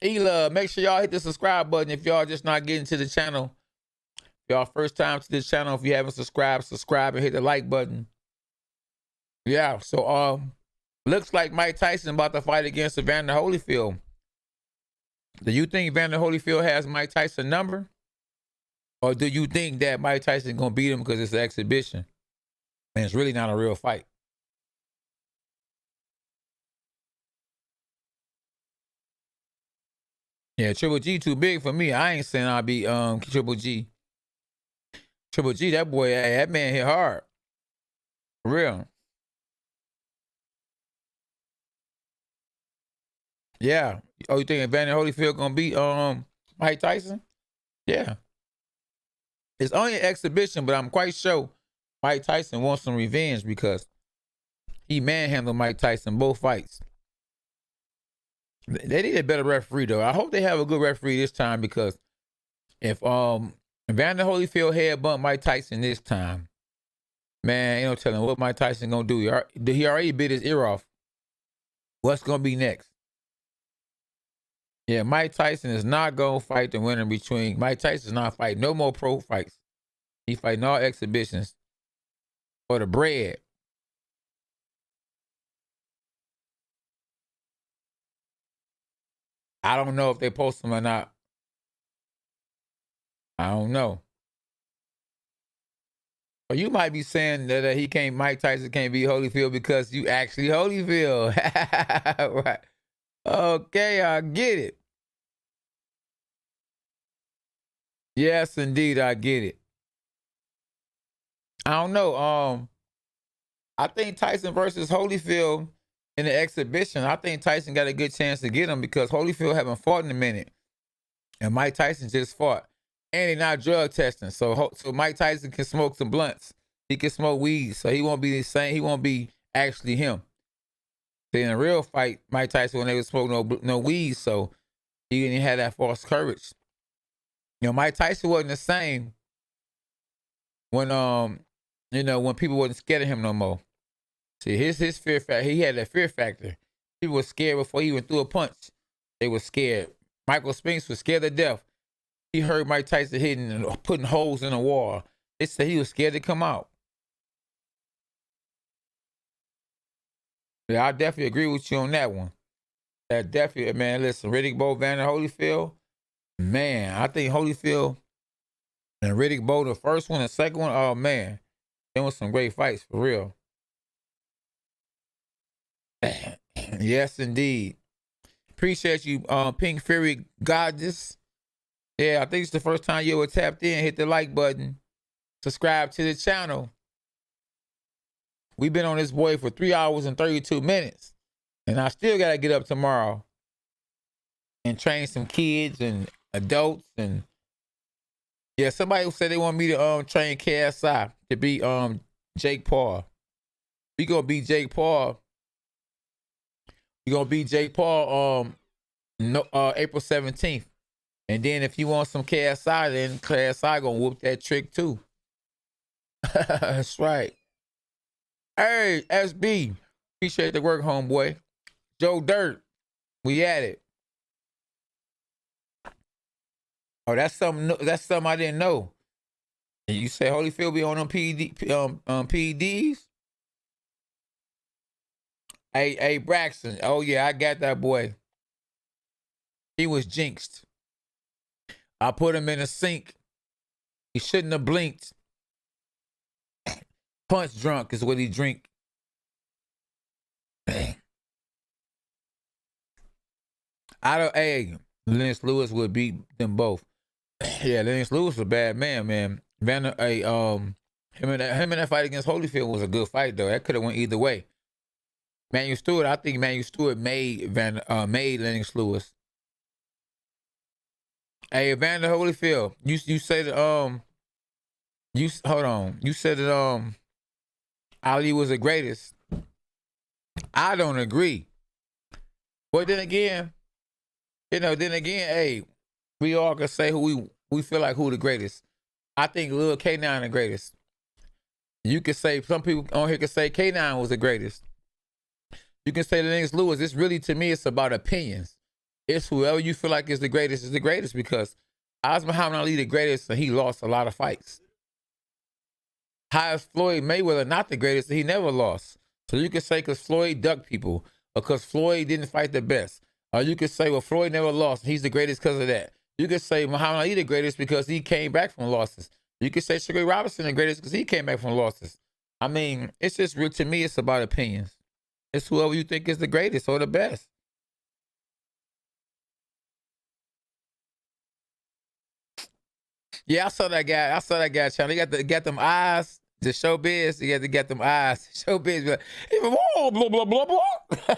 [SPEAKER 1] Ela, make sure y'all hit the subscribe button if y'all just not getting to the channel. Y'all first time to this channel. If you haven't subscribed, subscribe and hit the like button. Yeah, so looks like Mike Tyson about to fight against Evander Holyfield. Do you think Evander Holyfield has Mike Tyson number? Or do you think that Mike Tyson gonna beat him because it's an exhibition and it's really not a real fight? Yeah, Triple G too big for me. I ain't saying I'll be Triple G. Triple G, that boy, that man hit hard. For real. Yeah. Oh, you think Evander Holyfield gonna beat Mike Tyson? Yeah. It's only an exhibition, but I'm quite sure Mike Tyson wants some revenge because he manhandled Mike Tyson both fights. They need a better referee though. I hope they have a good referee this time because if Evander Holyfield headbutt Mike Tyson this time, man, ain't no telling what Mike Tyson gonna do. He already bit his ear off. What's gonna be next? Yeah, Mike Tyson is not gonna fight the winner between. Mike Tyson is not fighting no more pro fights. He fighting all exhibitions for the bread. I don't know if they post him or not. I don't know. Or you might be saying that he can't. Mike Tyson can't beat Holyfield because you actually Holyfield. Right. Okay, I get it. Yes, indeed, I get it. I don't know. I think Tyson versus Holyfield in the exhibition. I think Tyson got a good chance to get him because Holyfield haven't fought in a minute, and Mike Tyson just fought, and they're not drug testing. So Mike Tyson can smoke some blunts. He can smoke weed, so he won't be the same. He won't be actually him. See, in a real fight, Mike Tyson when they would smoke no weed, so he didn't have that false courage. You know, Mike Tyson wasn't the same when when people wasn't scared of him no more. See, his fear factor, he had that fear factor. People were scared before he even threw a punch. They were scared. Michael Spinks was scared to death. He heard Mike Tyson hitting and putting holes in the wall. They said he was scared to come out. Yeah, I definitely agree with you on that one. That definitely, man. Listen, Riddick Bowe, Vander Holyfield, man. I think Holyfield and Riddick Bowe, the first one, the second one, oh man, there was some great fights for real. Yes, indeed. Appreciate you, Pink Fury Goddess. Yeah, I think it's the first time you ever tapped in. Hit the like button. Subscribe to the channel. We've been on this boy for 3 hours and 32 minutes. And I still got to get up tomorrow and train some kids and adults. And yeah, somebody said they want me to train KSI to beat Jake Paul. We gonna beat Jake Paul. We gonna beat Jake Paul April 17th. And then if you want some KSI, then KSI gonna whoop that trick too. That's right. Hey, SB. Appreciate the work, homeboy. Joe Dirt. We at it. Oh, that's something. That's something I didn't know. And you say Holyfield be on them PEDs? Hey, Braxton. Oh yeah, I got that boy. He was jinxed. I put him in a sink. He shouldn't have blinked. Punch drunk is what he drink. I don't. Hey, Lennox Lewis would beat them both. Yeah, Lennox Lewis was a bad man, man. Him and that fight against Holyfield was a good fight though. That could have went either way. Manuel Stewart, I think Manuel Stewart made Lennox Lewis. Hey, Evander Holyfield, you say that you hold on. You said that Ali was the greatest. I don't agree. But then again, hey, we all can say who we feel like who the greatest. I think Lil K9 the greatest. You could say some people on here could say K9 was the greatest. You can say Lennox Lewis. It's really, to me, it's about opinions. It's whoever you feel like is the greatest because Osman Muhammad Ali the greatest and he lost a lot of fights. How is Floyd Mayweather not the greatest and he never lost? So you could say because Floyd ducked people or because Floyd didn't fight the best. Or you could say, well, Floyd never lost and he's the greatest because of that. You could say Muhammad Ali the greatest because he came back from losses. You could say Sugar Ray Robinson the greatest because he came back from losses. I mean, it's just real, to me, it's about opinions. It's whoever you think is the greatest or the best. Yeah, I saw that guy. Charlie got them eyes. The showbiz. He had to get them eyes. Showbiz. Like, whoa, blah blah blah blah.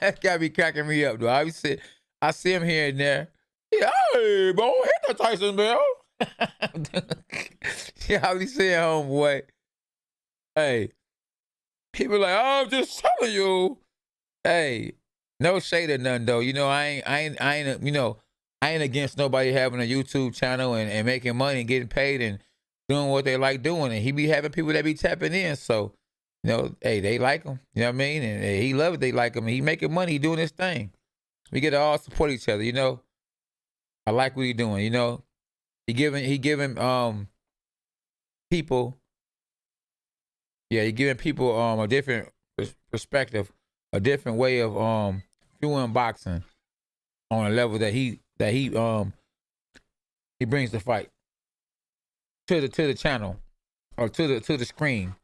[SPEAKER 1] That guy be cracking me up, though. I see him here and there. Yeah, hey, bro, hit that Tyson Bell. Yeah, I be saying, homeboy. Hey, people like, oh, I'm just telling you. Hey, no shade or none though. You know, I ain't I ain't against nobody having a YouTube channel and making money and getting paid and doing what they like doing. And he be having people that be tapping in. So, hey, they like him. You know what I mean? And he love it. They like him. And he making money. He doing his thing. We get to all support each other. I like what he doing. He giving people. Yeah, he giving people a different perspective, a different way of viewing boxing on a level that he brings the fight to the channel or to the screen.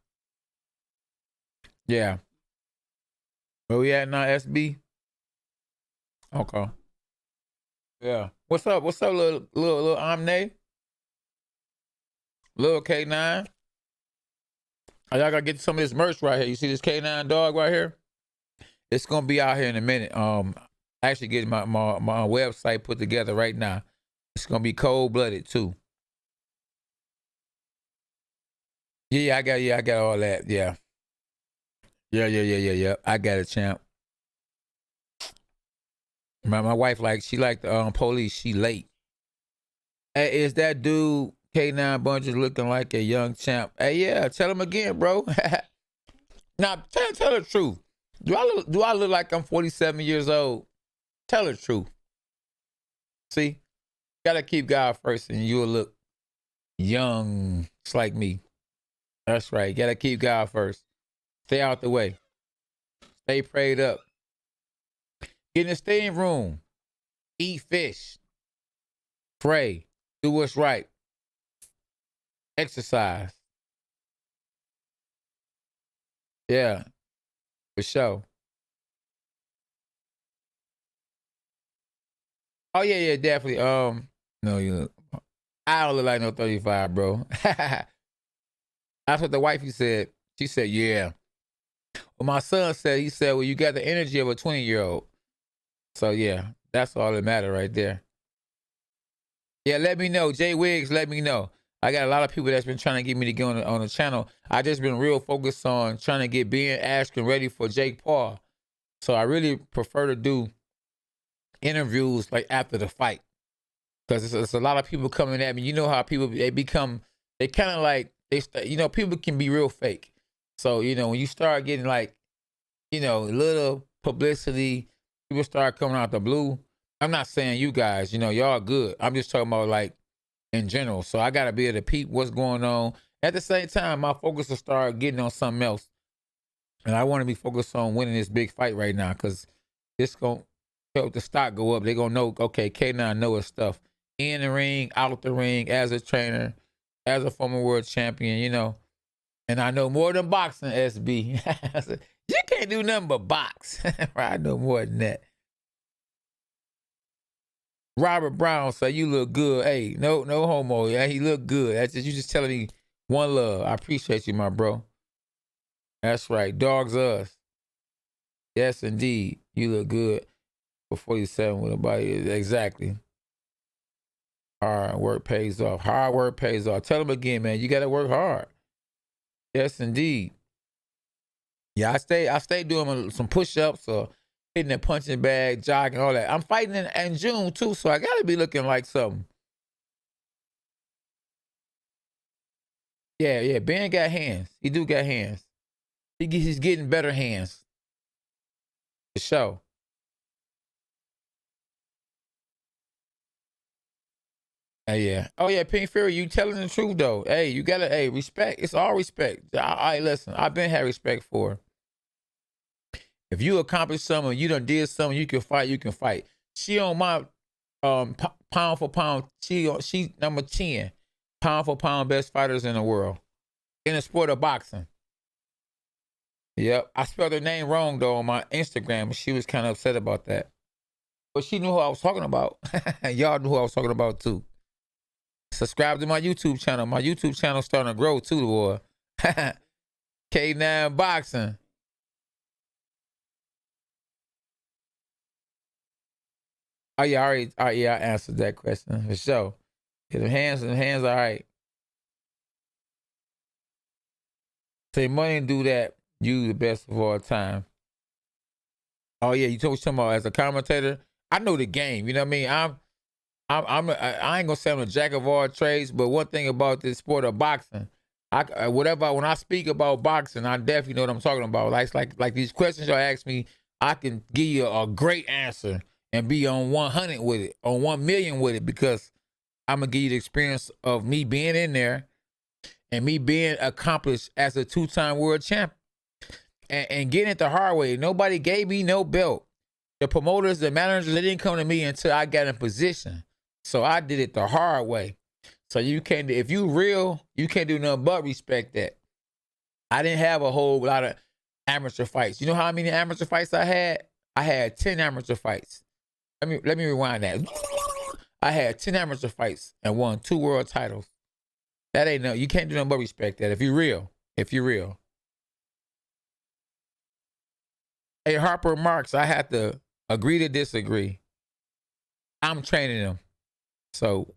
[SPEAKER 1] Yeah. Where we at now, SB? Okay. Yeah. What's up, little Omne? Little K9? Y'all gotta get some of this merch right here. You see this K9 dog right here? It's gonna be out here in a minute. Actually getting my website put together right now. It's gonna be cold-blooded too. Yeah, I got all that. Yeah. Yeah. I got it, champ. My wife she like the police. She late. Hey, is that dude K9 Bunches looking like a young champ? Hey, yeah, tell him again, bro. Now, tell the truth. Do I look like I'm 47 years old? Tell the truth. See, gotta keep God first, and you'll look young, just like me. That's right. Gotta keep God first. Stay out the way. Stay prayed up. Get in the staying room. Eat fish. Pray. Do what's right. Exercise. Yeah, for sure. Oh yeah, definitely. No, I don't look like no 35, bro. That's what the wifey said. She said, yeah. Well, my son said, well, you got the energy of a 20-year-old. So yeah, that's all that matter right there. Yeah, let me know. Jay Wiggs, let me know. I got a lot of people that's been trying to get me to get on the channel. I just been real focused on trying to get Ben Askren ready for Jake Paul. So I really prefer to do interviews like after the fight. Because it's a lot of people coming at me. You know how people, they kind of like, people can be real fake. So, when you start getting like, little publicity, people start coming out the blue. I'm not saying you guys, you know, y'all good. I'm just talking about like in general. So I gotta be able to peep what's going on. At the same time, my focus will start getting on something else. And I want to be focused on winning this big fight right now because it's going to help the stock go up. They're going to know, okay, K9 know his stuff. In the ring, out the ring, as a trainer, as a former world champion, you know. And I know more than boxing, SB. I said, you can't do nothing but box. I know more than that. Robert Brown said, you look good. Hey, no homo. Yeah, he look good. That's just, you just telling me one love. I appreciate you, my bro. That's right. Dogs us. Yes, indeed. You look good before you settle with a body. Exactly. Hard work pays off. Hard work pays off. Tell them again, man. You got to work hard. Yes, indeed. Yeah, I stay doing some push-ups or hitting a punching bag, jogging, all that. I'm fighting in June, too, so I got to be looking like something. Yeah. Ben got hands. He do got hands. He's getting better hands. For sure. Yeah. Oh yeah, Pink Fury, you telling the truth though. Hey, you gotta respect. It's all respect. I listen. I've been had respect for her. If you accomplish something, you done did something, you can fight. You can fight. She on my pound for pound. She number 10 pound for pound best fighters in the world in the sport of boxing. Yep. I spelled her name wrong though on my Instagram. She was kind of upset about that. But she knew who I was talking about. Y'all knew who I was talking about too. Subscribe to my YouTube channel. My YouTube channel starting to grow too, boy. K9 Boxing. Oh yeah, I answered that question for sure. Yeah, the hands, all right. Say money do that. You the best of all time. Oh yeah, you told me something about as a commentator. I know the game. You know what I mean? I ain't gonna say I'm a jack of all trades, but one thing about this sport of boxing, when I speak about boxing, I definitely know what I'm talking about. Like these questions y'all ask me, I can give you a great answer and be on 100 with it, on 1 million with it, because I'm gonna give you the experience of me being in there and me being accomplished as a 2-time world champion and getting it the hard way. Nobody gave me no belt. The promoters, the managers, they didn't come to me until I got in position. So I did it the hard way. So you can't, if you real, you can't do nothing but respect that. I didn't have a whole lot of amateur fights. You know how many amateur fights I had? I had 10 amateur fights. Let me rewind that. I had 10 amateur fights and won 2 world titles. That ain't no, you can't do nothing but respect that if you're real. If you're real. Hey, Harper Marks, I have to agree to disagree. I'm training them. So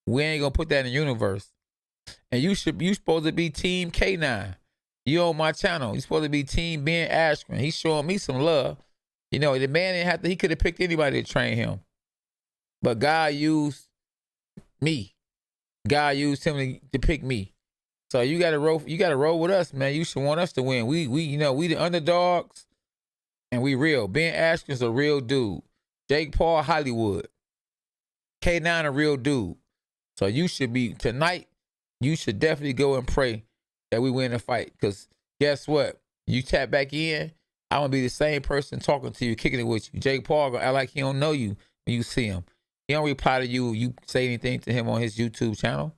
[SPEAKER 1] we ain't gonna put that in the universe. And you supposed to be Team K9. You on my channel. You supposed to be Team Ben Askren. He's showing me some love. You know, the man didn't have to, he could have picked anybody to train him. But God used me. God used him to pick me. So you gotta roll with us, man. You should want us to win. We you know, we the underdogs and we real. Ben Askren's a real dude. Jake Paul Hollywood. K9 a real dude. So you should be, tonight, you should definitely go and pray that we win the fight. Because guess what? You tap back in, I'm going to be the same person talking to you, kicking it with you. Jake Paul going to act like he don't know you when you see him. He don't reply to you, you say anything to him on his YouTube channel.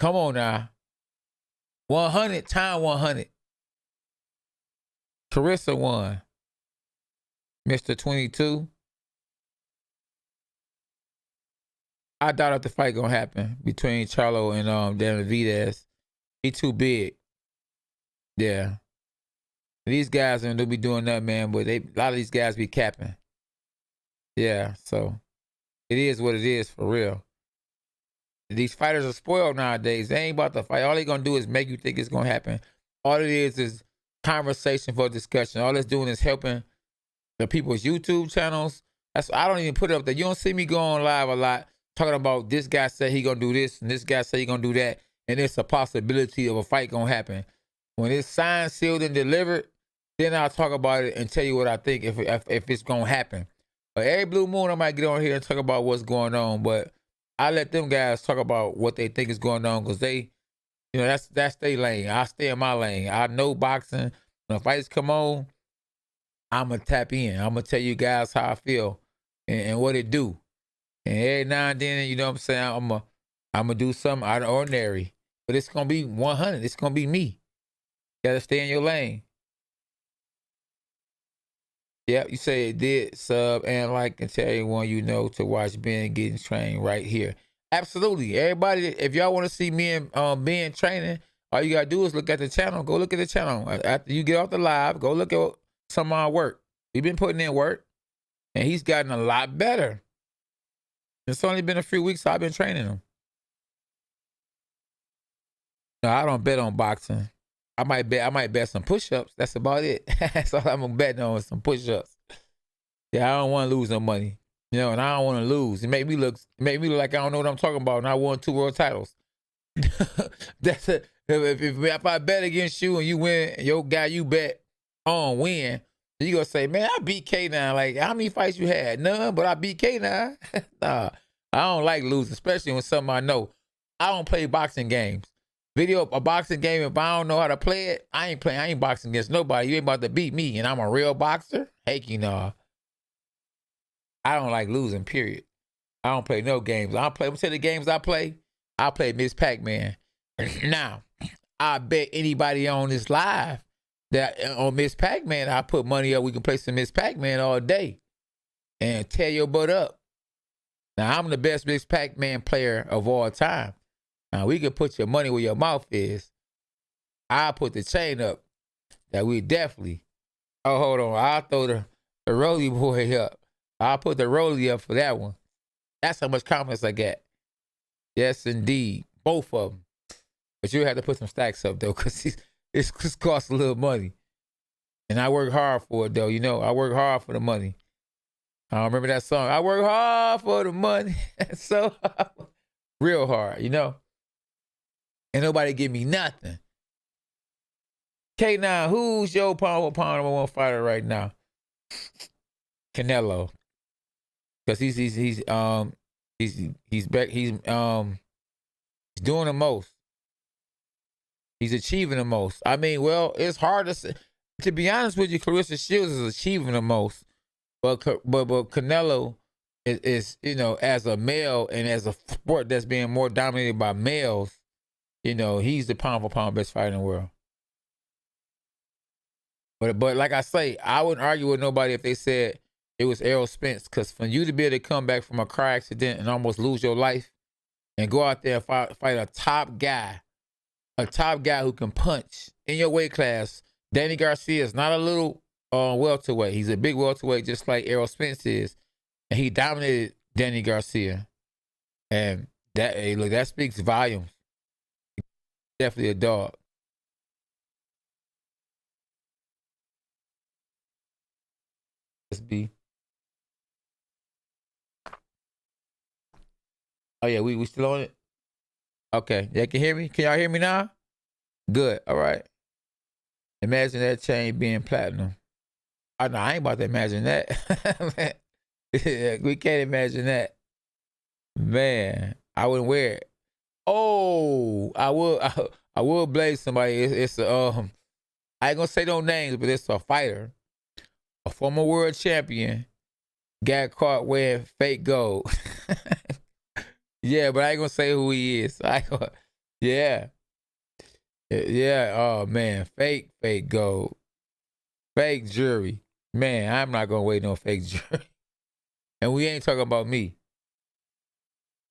[SPEAKER 1] Come on now. 100 times 100. Claressa won. Mr. 22. I doubt the fight gonna happen between Charlo and Benavidez. He too big. Yeah. These guys don't be doing that, man, but a lot of these guys be capping. Yeah, so it is what it is for real. These fighters are spoiled nowadays. They ain't about to fight. All they gonna do is make you think it's gonna happen. All it is conversation for discussion. All it's doing is helping the people's YouTube channels. I don't even put it up there. You don't see me go on live a lot talking about this guy said he gonna do this and this guy said he gonna do that, and it's a possibility of a fight gonna happen. When it's signed, sealed, and delivered, then I'll talk about it and tell you what I think if it's gonna happen. But every blue moon, I might get on here and talk about what's going on. But I let them guys talk about what they think is going on because they, you know, that's their lane. I stay in my lane. I know boxing. When the fights come on, I'm going to tap in. I'm going to tell you guys how I feel and what it do. And every now and then, you know what I'm saying, I'm going to do something out of the ordinary. But it's going to be 100. It's going to be me. You got to stay in your lane. Yep, you say it did, sub, and like, and tell everyone you know to watch Ben getting trained right here. Absolutely. Everybody, if y'all want to see me and Ben training, all you got to do is look at the channel. Go look at the channel. After you get off the live, go look at some of our work. We've been putting in work, and he's gotten a lot better. It's only been a few weeks I've been training him. No, I don't bet on boxing. I might bet some push-ups. That's about it. That's all I'm betting on, some push-ups. Yeah, I don't want to lose no money. You know, and I don't want to lose. It made me look like I don't know what I'm talking about, and I won 2 world titles. That's it. If I bet against you and you win, your guy you bet on win, you gonna say, man, I beat K now. Like, how many fights you had? None, but I beat K now. Nah, I don't like losing, especially when something I know. I don't play boxing games. A boxing game, if I don't know how to play it, I ain't boxing against nobody. You ain't about to beat me, and I'm a real boxer. Heck, you know. I don't like losing, period. I don't play no games. I'm tell you the games I play Miss Pac-Man. Now, I bet anybody on this live that on Miss Pac-Man, I put money up. We can play some Miss Pac-Man all day and tear your butt up. Now, I'm the best Miss Pac-Man player of all time. Now, we can put your money where your mouth is. I'll put the chain up that we definitely. Oh, hold on. I'll throw the Rolly boy up. I'll put the Rolly up for that one. That's how much confidence I got. Yes, indeed. Both of them. But you have to put some stacks up, though, because it's costs a little money. And I work hard for it, though. You know, I work hard for the money. I remember that song. I work hard for the money. So, real hard, you know. And nobody give me nothing. K9, who's your pound for pound number 1 fighter right now? Canelo. Because he's doing the most. He's achieving the most. I mean, well, it's hard to say. To be honest with you, Claressa Shields is achieving the most. But Canelo is, you know, as a male and as a sport that's being more dominated by males, you know, he's the pound for pound best fighter in the world. But like I say, I wouldn't argue with nobody if they said it was Errol Spence, because for you to be able to come back from a car accident and almost lose your life and go out there and fight a top guy who can punch in your weight class. Danny Garcia is not a little welterweight. He's a big welterweight, just like Errol Spence is, and he dominated Danny Garcia. And that speaks volumes. Definitely a dog. Let's be. Oh yeah, we still on it? Okay. Y'all can hear me? Can y'all hear me now? Good. All right. Imagine that chain being platinum. I know I ain't about to imagine that. We can't imagine that. Man, I wouldn't wear it. Oh, I will blame somebody. It's I ain't gonna say no names, but it's a fighter, a former world champion, got caught wearing fake gold. Yeah, but I ain't gonna say who he is. Yeah. Oh man, fake gold, fake jewelry. Man, I'm not gonna wear no fake jewelry. And we ain't talking about me.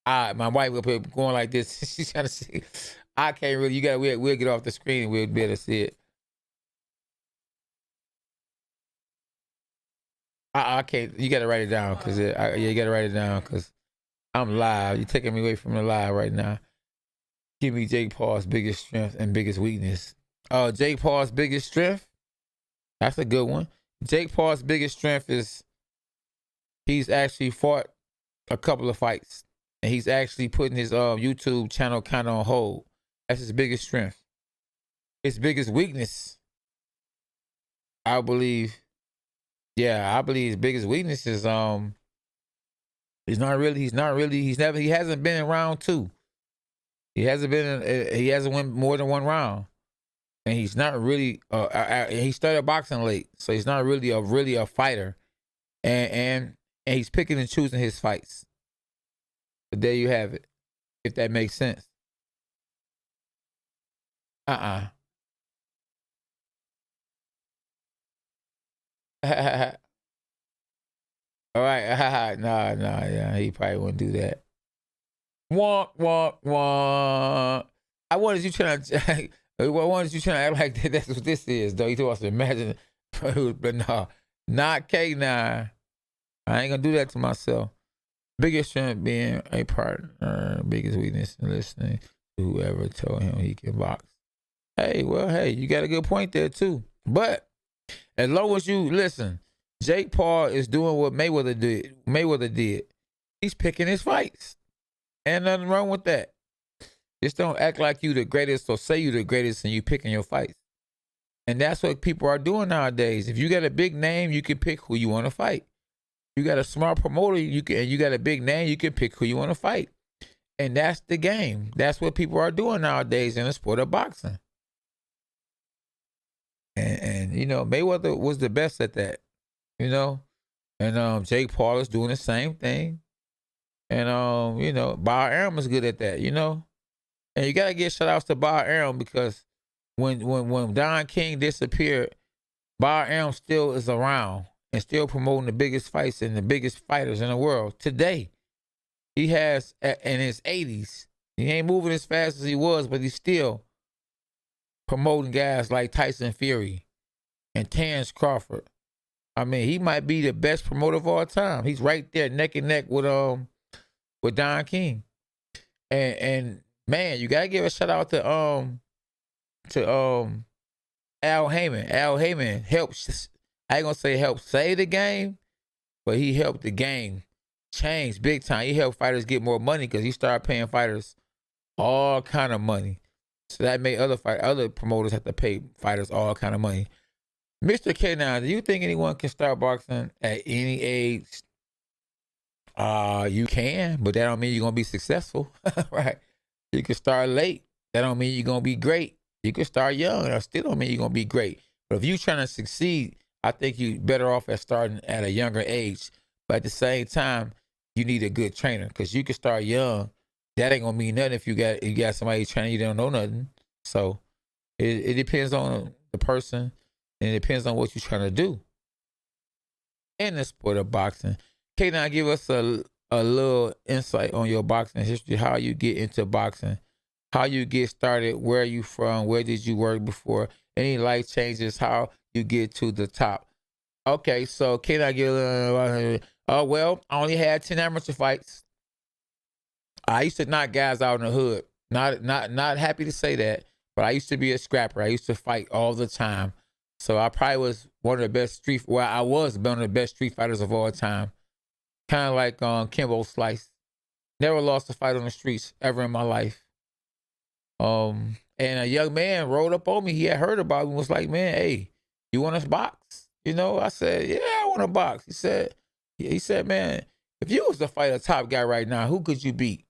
[SPEAKER 1] My wife up here going like this. She's trying to see. I can't really. We'll get off the screen and we'll be able to see it. I can't. You gotta write it down because you gotta write it down because I'm live. You're taking me away from the live right now. Give me Jake Paul's biggest strength and biggest weakness. Jake Paul's biggest strength. That's a good one. Jake Paul's biggest strength is he's actually fought a couple of fights. And he's actually putting his YouTube channel kind of on hold. That's his biggest strength. His biggest weakness, I believe, Yeah, I believe his biggest weakness is he hasn't been in round two. He hasn't won more than one round. And he's not really he started boxing late, so he's not really a fighter. And he's picking and choosing his fights. But there you have it. If that makes sense. Uh-uh. All right. Nah, yeah. He probably wouldn't do that. Wah. I wanted you trying to I wanted you trying to act like that's what this is, though. You told us to imagine but no, not K9. I ain't gonna do that to myself. Biggest strength being a partner, biggest weakness in listening to whoever told him he can box. Hey, you got a good point there too. But as long as you listen, Jake Paul is doing what Mayweather did. He's picking his fights. And nothing wrong with that. Just don't act like you the greatest or say you the greatest and you picking your fights. And that's what people are doing nowadays. If you got a big name, you can pick who you want to fight. You got a smart promoter, you got a big name, you can pick who you want to fight. And that's the game. That's what people are doing nowadays in the sport of boxing. And Mayweather was the best at that, And Jake Paul is doing the same thing. And Bob Arum was good at that, And you gotta give shout outs to Bob Arum because when Don King disappeared, Bob Arum still is around and still promoting the biggest fights and the biggest fighters in the world today. He has in his 80s. He ain't moving as fast as he was, but he's still promoting guys like Tyson Fury and Terrence Crawford. I mean, he might be the best promoter of all time. He's right there neck and neck with Don King. And man, you gotta give a shout out to Al Heyman. Al Heyman helps. I ain't gonna say help save the game, but he helped the game change big time. He helped fighters get more money because he started paying fighters all kind of money. So that made other promoters have to pay fighters all kind of money. Mr. K9, do you think anyone can start boxing at any age? You can, but that don't mean you're gonna be successful, right? You can start late. That don't mean you're gonna be great. You can start young. That still don't mean you're gonna be great. But if you're trying to succeed, I think you're better off at starting at a younger age. But at the same time, you need a good trainer because you can start young. That ain't gonna mean nothing if you got somebody training you don't know nothing. So it depends on the person and it depends on what you're trying to do in the sport of boxing. K9, give us a little insight on your boxing history, how you get into boxing, how you get started, where are you from, where did you work before, any life changes, how you get to the top. Okay, so K9, give well, I only had 10 amateur fights. I used to knock guys out in the hood. Not happy to say that, but I used to be a scrapper. I used to fight all the time. So I probably was one of the best I was one of the best street fighters of all time. Kind of like Kimbo Slice. Never lost a fight on the streets ever in my life. And a young man rolled up on me. He had heard about me. Was like, man, hey, you want to box? I said, yeah, I want to box. He said, man, if you was to fight a top guy right now, who could you beat?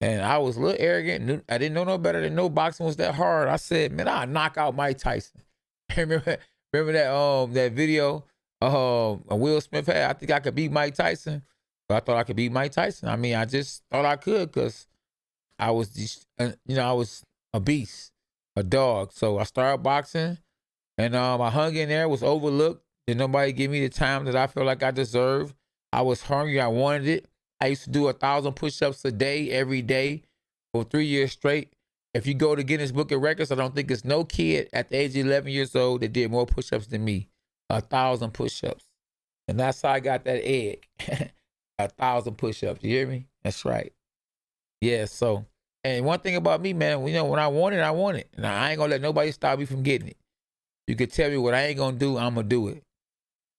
[SPEAKER 1] And I was a little arrogant. I didn't know no better than no boxing was that hard. I said, man, I'll knock out Mike Tyson. remember that video Will Smith had? I think I could beat Mike Tyson. But I thought I could beat Mike Tyson. I mean, I just thought I could because I was just, I was a beast, a dog. So I started boxing, and I hung in there, was overlooked. Did nobody give me the time that I felt like I deserved. I was hungry. I wanted it. I used to do 1,000 push-ups a day, every day, for 3 years straight. If you go to Guinness Book of Records, I don't think there's no kid at the age of 11 years old that did more push-ups than me. 1,000 push-ups. And that's how I got that egg. 1,000 push-ups. You hear me? That's right. Yeah, so, and one thing about me, man, when I want it, I want it. And I ain't gonna let nobody stop me from getting it. You can tell me what I ain't gonna do, I'm gonna do it.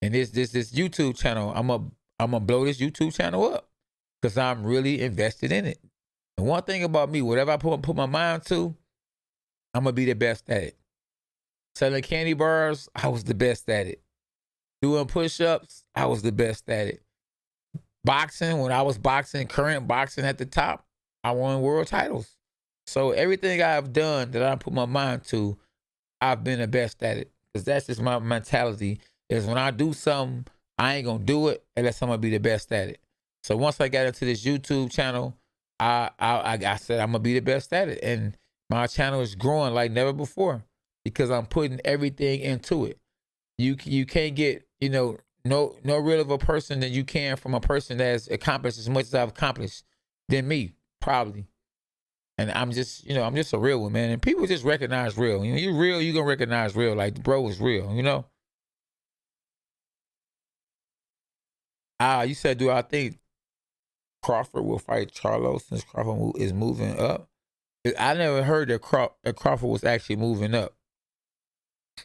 [SPEAKER 1] And this YouTube channel, I'm gonna blow this YouTube channel up because I'm really invested in it. And one thing about me, whatever I put my mind to, I'm gonna be the best at it. Selling candy bars, I was the best at it. Doing push-ups, I was the best at it. Boxing, when I was boxing, current boxing at the top, I won world titles. So everything I've done that I put my mind to, I've been the best at it. Because that's just my mentality, is when I do something, I ain't going to do it unless I'm going to be the best at it. So once I got into this YouTube channel, I said I'm going to be the best at it. And my channel is growing like never before because I'm putting everything into it. You can't get, no real of a person than you can from a person that has accomplished as much as I've accomplished than me, probably. And I'm just a real one, man. And people just recognize real. You real, you gonna recognize real. Like the bro is real, You said, do I think Crawford will fight Charlo since Crawford is moving up? I never heard that Crawford was actually moving up.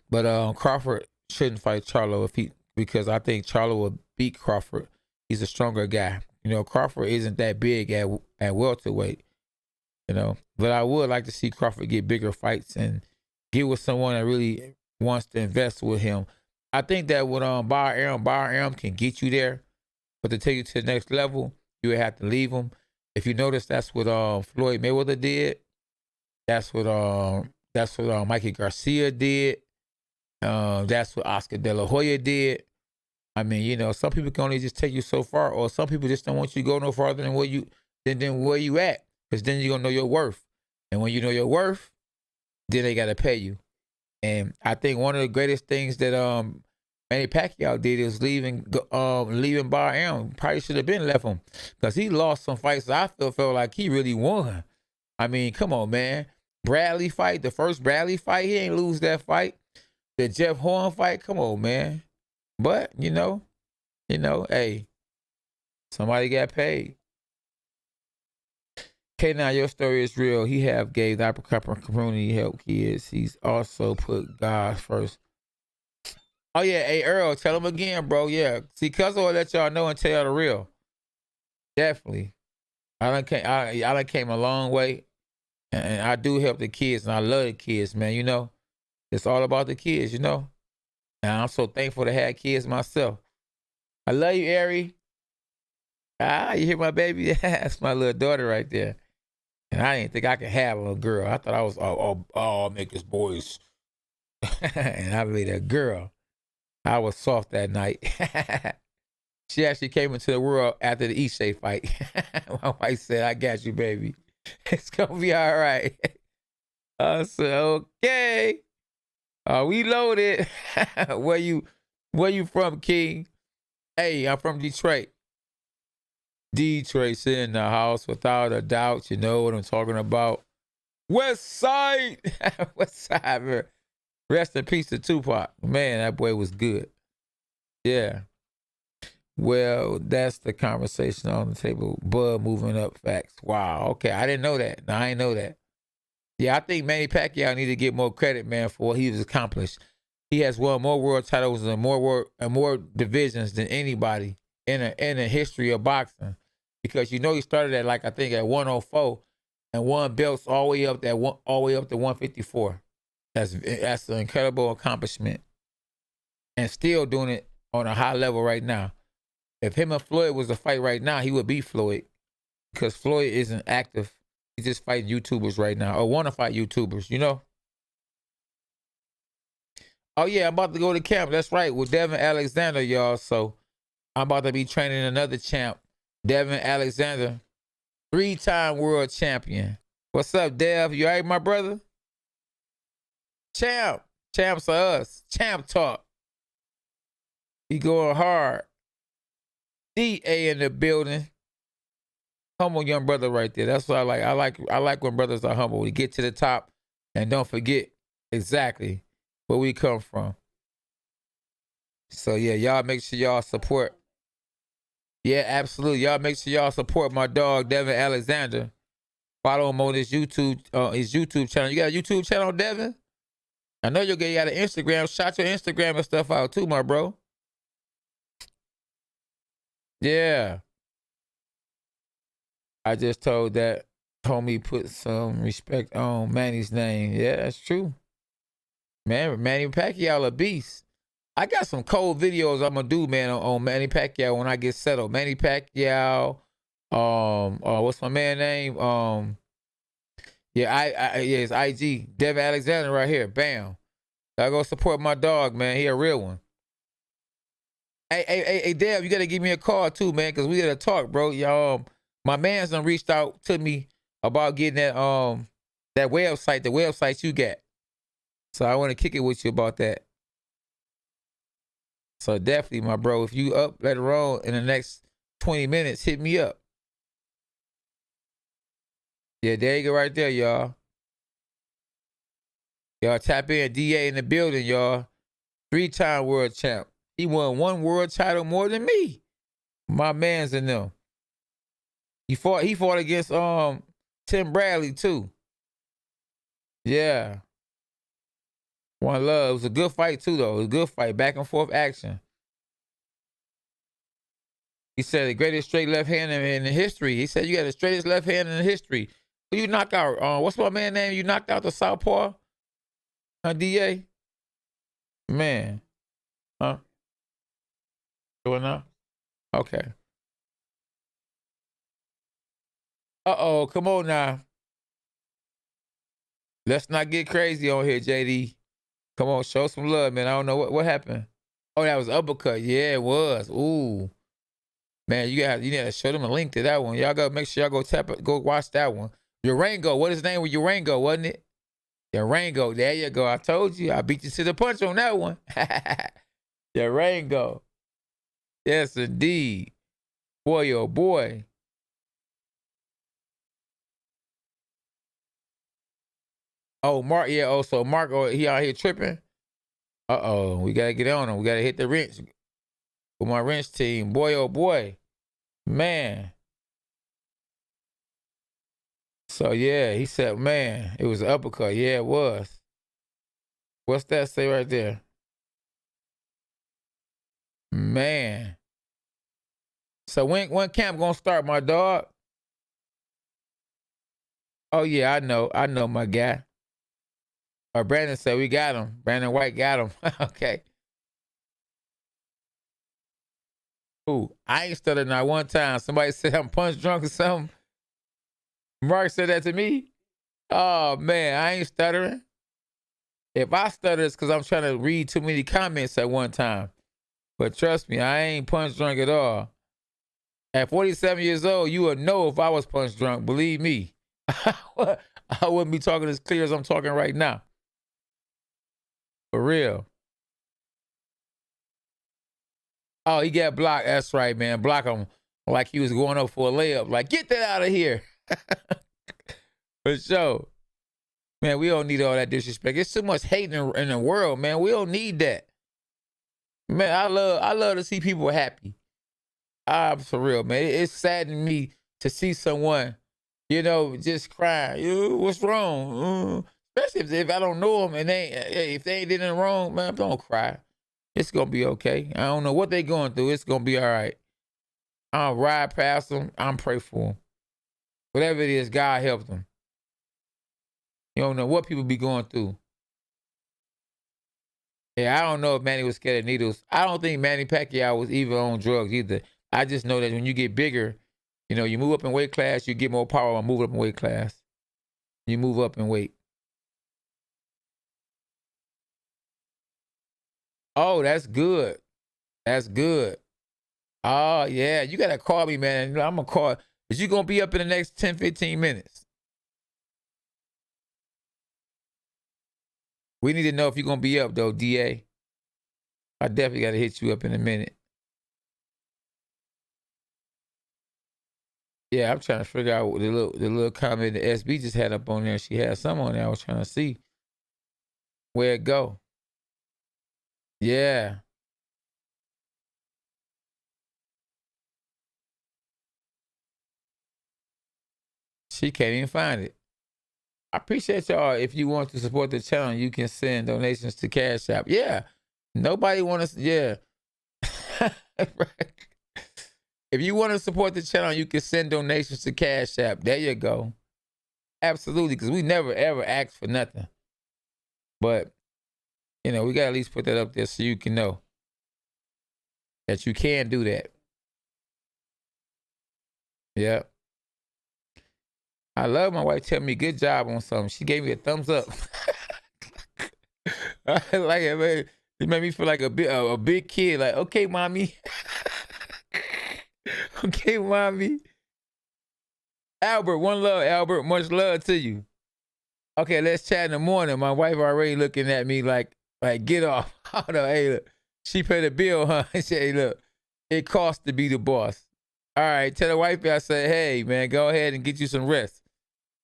[SPEAKER 1] But Crawford shouldn't fight Charlo because I think Charlo will beat Crawford. He's a stronger guy. Crawford isn't that big at welterweight. But I would like to see Crawford get bigger fights and get with someone that really wants to invest with him. I think that with Bar Arum can get you there, but to take you to the next level, you would have to leave him. If you notice, that's what Floyd Mayweather did. That's what Mikey Garcia did. That's what Oscar De La Hoya did. I mean, some people can only just take you so far, or some people just don't want you to go no farther than where you at. Because then you're going to know your worth. And when you know your worth, then they got to pay you. And I think one of the greatest things that Manny Pacquiao did is leaving Bar Arum. Probably should have been left him. Because he lost some fights that I felt like he really won. I mean, come on, man. Bradley fight, the first Bradley fight, he ain't lose that fight. The Jeff Horn fight, come on, man. But, hey, somebody got paid. Okay, now your story is real. He gave the upper community help kids. He's also put God first. Oh yeah, hey Earl, tell him again, bro. Yeah, see, cuz I'll let y'all know and tell y'all the real. Definitely, I done came a long way, and I do help the kids, and I love the kids, man. It's all about the kids, And I'm so thankful to have kids myself. I love you, Ari. You hear my baby? That's my little daughter right there. And I didn't think I could have a little girl. I thought I was all niggas boys. And I made a girl. I was soft that night. She actually came into the world after the EST fight. My wife said, I got you, baby. It's going to be all right. I said, okay. We loaded. Where you from, King? Hey, I'm from Detroit. Detroit's in the house without a doubt. You know what I'm talking about. West Side. West Side, man. Rest in peace to Tupac. Man, that boy was good. Yeah. Well, that's the conversation on the table. Bud moving up facts. Wow. Okay, I didn't know that. No, I didn't know that. Yeah, I think Manny Pacquiao need to get more credit, man, for what he's accomplished. He has won more world titles and more divisions than anybody in the history of boxing. Because he started at I think at 104 and won belts all the way up to 154. That's an incredible accomplishment. And still doing it on a high level right now. If him and Floyd was a fight right now, he would beat Floyd. Because Floyd isn't active. He's just fighting YouTubers right now. Or want to fight YouTubers, Oh yeah, I'm about to go to camp. That's right. With Devin Alexander, y'all. So I'm about to be training another champ. Devin Alexander, 3-time world champion. What's up, Dev? You all right, my brother? Champ. Champs are us. Champ talk. He going hard. DA in the building. Humble young brother right there. That's what I like. I like when brothers are humble. We get to the top and don't forget exactly where we come from. So yeah, y'all make sure y'all support. Yeah, absolutely. Y'all make sure y'all support my dog, Devin Alexander. Follow him on his YouTube channel. You got a YouTube channel, Devin? I know you got an Instagram. Shout your Instagram and stuff out too, my bro. Yeah. I just told that homie put some respect on Manny's name. Yeah, that's true. Man, Manny Pacquiao a beast. I got some cold videos I'm gonna do, man, on Manny Pacquiao when I get settled. Manny Pacquiao, what's my man name? Yeah, it's IG. Devin Alexander right here. Bam. I go support my dog, man. He a real one. Hey, Dev, you gotta give me a call too, man, because we gotta talk, bro. Y'all, my man's done reached out to me about getting that website, the website you got. So I want to kick it with you about that. So definitely, my bro, if you up later on in the next 20 minutes, hit me up. Yeah, there you go right there, y'all. Y'all tap in. DA in the building, y'all. 3-time world champ. He won 1 world title more than me. My man's in them. He fought against Tim Bradley too. Yeah. One love. It was a good fight too, though. It was a good fight. Back and forth action. He said the greatest straight left hand in history. He said you got the straightest left hand in history. Who you knocked out? What's my man name? You knocked out the southpaw? DA? Man. Huh? Doing now? Okay. Uh-oh, come on now. Let's not get crazy on here, JD. Come on, show some love, man. I don't know what happened. Oh, that was uppercut. Yeah, it was. Ooh. Man, you need to show them a link to that one. Y'all gotta make sure y'all go watch that one. Urango. What his name was? Urango, wasn't it? Urango. There you go. I told you. I beat you to the punch on that one. Urango. Yes, indeed. Boy, oh boy. Oh, Mark. Yeah. Oh, so Mark, he out here tripping. Uh-oh. We got to get on him. We got to hit the wrench with my wrench team. Boy, oh boy. Man. So, yeah, he said, man, it was an uppercut. Yeah, it was. What's that say right there? Man. So when camp gonna start, my dog? Oh, yeah, I know my guy. Brandon said we got him. Brandon White got him. Okay. Ooh, I ain't stuttered not one time. Somebody said I'm punch drunk or something. Mark said that to me. Oh, man, I ain't stuttering. If I stutter, it's because I'm trying to read too many comments at one time. But trust me, I ain't punch drunk at all. At 47 years old, you would know if I was punch drunk. Believe me. I wouldn't be talking as clear as I'm talking right now. For real. Oh, he got blocked. That's right, man. Block him like he was going up for a layup. Like, get that out of here. For sure. Man, we don't need all that disrespect. There's too much hate in the world, man. We don't need that. Man, I love to see people happy. For real, man. It's saddening me to see someone, just crying. What's wrong? Especially if I don't know them and if they ain't did anything wrong, man, don't cry. It's going to be okay. I don't know what they going through. It's going to be all right. I'll ride past them. I'm pray for them. Whatever it is, God help them. You don't know what people be going through. Yeah, I don't know if Manny was scared of needles. I don't think Manny Pacquiao was even on drugs either. I just know that when you get bigger, you move up in weight class, you get more power on moving up in weight class. You move up in weight. Oh, that's good. That's good. Oh, yeah. You got to call me, man. I'm going to call. Is you going to be up in the next 10, 15 minutes? We need to know if you're going to be up, though, DA. I definitely got to hit you up in a minute. Yeah, I'm trying to figure out what the little comment the SB just had up on there. She had some on there. I was trying to see where it go. Yeah. She can't even find it. I appreciate y'all. If you want to support the channel, you can send donations to Cash App. Yeah. Nobody want to, yeah. Right. If you want to support the channel, you can send donations to Cash App. There you go. Absolutely, because we never, ever ask for nothing. But, we got to at least put that up there so you can know. that you can do that. Yep. I love my wife telling me good job on something. She gave me a thumbs up. I like it, man. It made me feel like a big kid. Like, okay, mommy. Okay, mommy. Albert, one love, Albert. Much love to you. Okay, let's chat in the morning. My wife already looking at me like get off. Hold on, hey, look. She paid the bill, huh? She said, hey, look, it costs to be the boss. All right, tell the wife I say, hey, man, go ahead and get you some rest.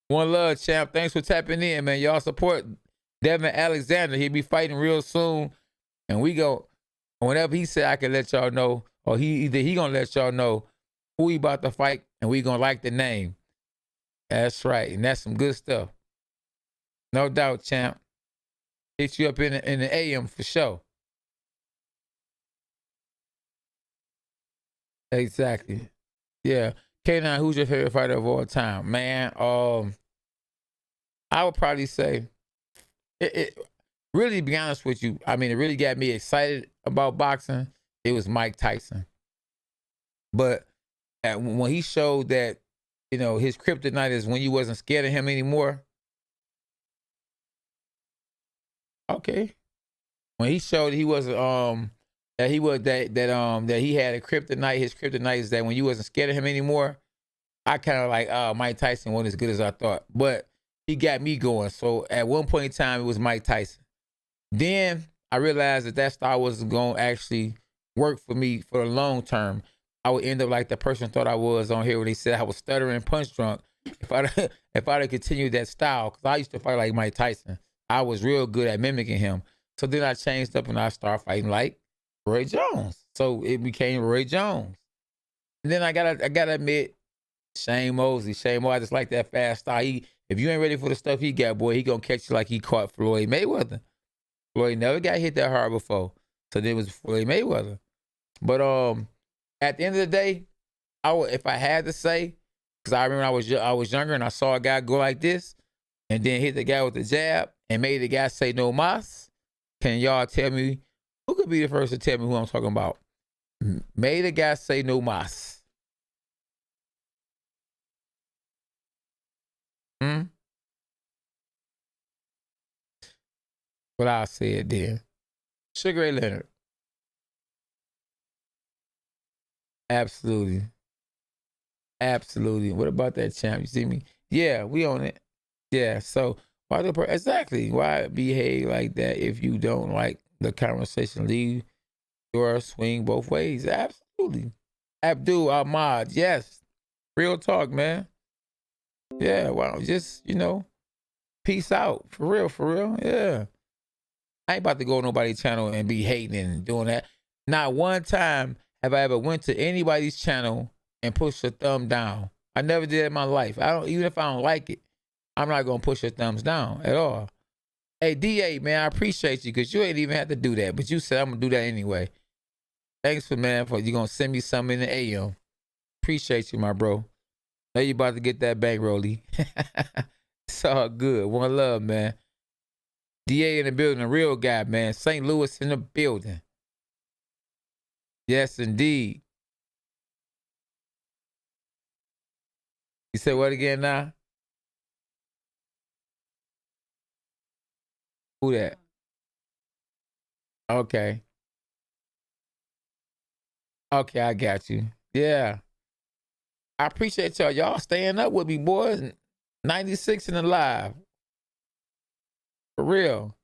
[SPEAKER 1] One love, champ. Thanks for tapping in, man. Y'all support Devin Alexander. He'll be fighting real soon. And we go, whenever he said I can let y'all know, or he gonna let y'all know who he about to fight, and we gonna like the name. That's right. And that's some good stuff. No doubt, champ. Hit you up in the AM for sure. Exactly. Yeah. K9, who's your favorite fighter of all time? Man, I would probably say it really, to be honest with you, I mean, it really got me excited about boxing. It was Mike Tyson. But when he showed that, you know, his kryptonite is when you wasn't scared of him anymore. Okay. When he showed he was that he was that he had a kryptonite, his kryptonite is that when you wasn't scared of him anymore, I kind of like, Mike Tyson wasn't as good as I thought. But he got me going. So at one point in time, it was Mike Tyson. Then I realized that style wasn't going to actually work for me for the long term. I would end up like the person thought I was on here when they said I was stuttering punch drunk. If I'd continued that style, because I used to fight like Mike Tyson. I was real good at mimicking him. So then I changed up and I started fighting like Roy Jones. So it became Roy Jones. And then I gotta admit, Shane Mosley. I just like that fast style. If you ain't ready for the stuff he got, boy, he gonna catch you like he caught Floyd Mayweather. Floyd never got hit that hard before. So then it was Floyd Mayweather. But at the end of the day, if I had to say, because I remember I was younger and I saw a guy go like this and then hit the guy with the jab and made the guy say no mas. Can y'all tell me who could be the first to tell me who I'm talking about? Made the guy say no mas. What I said then. Sugar Ray Leonard. Absolutely. Absolutely. What about that, champ? You see me? Yeah, we own it. Yeah. So exactly why behave like that if you don't like the conversation? Leave your swing both ways. Absolutely. Abdul Ahmad. Yes. Real talk, man. Yeah. Well, just peace out. For real. For real. Yeah. I ain't about to go on nobody's channel and be hating and doing that. Not one time have I ever went to anybody's channel and pushed a thumb down. I never did in my life. Even if I don't like it, I'm not gonna push your thumbs down at all. Hey DA, man, I appreciate you because you ain't even have to do that, but you said I'm gonna do that anyway. Thanks for you gonna send me something in the AM. Appreciate you, my bro. Know you about to get that bankrolly. It's all good. One love, man. DA in the building, a real guy, man. St. Louis in the building. Yes, indeed. You said what again now? Who that? Okay. Okay, I got you. Yeah. I appreciate y'all. Y'all staying up with me, boys. 96 and alive. For real.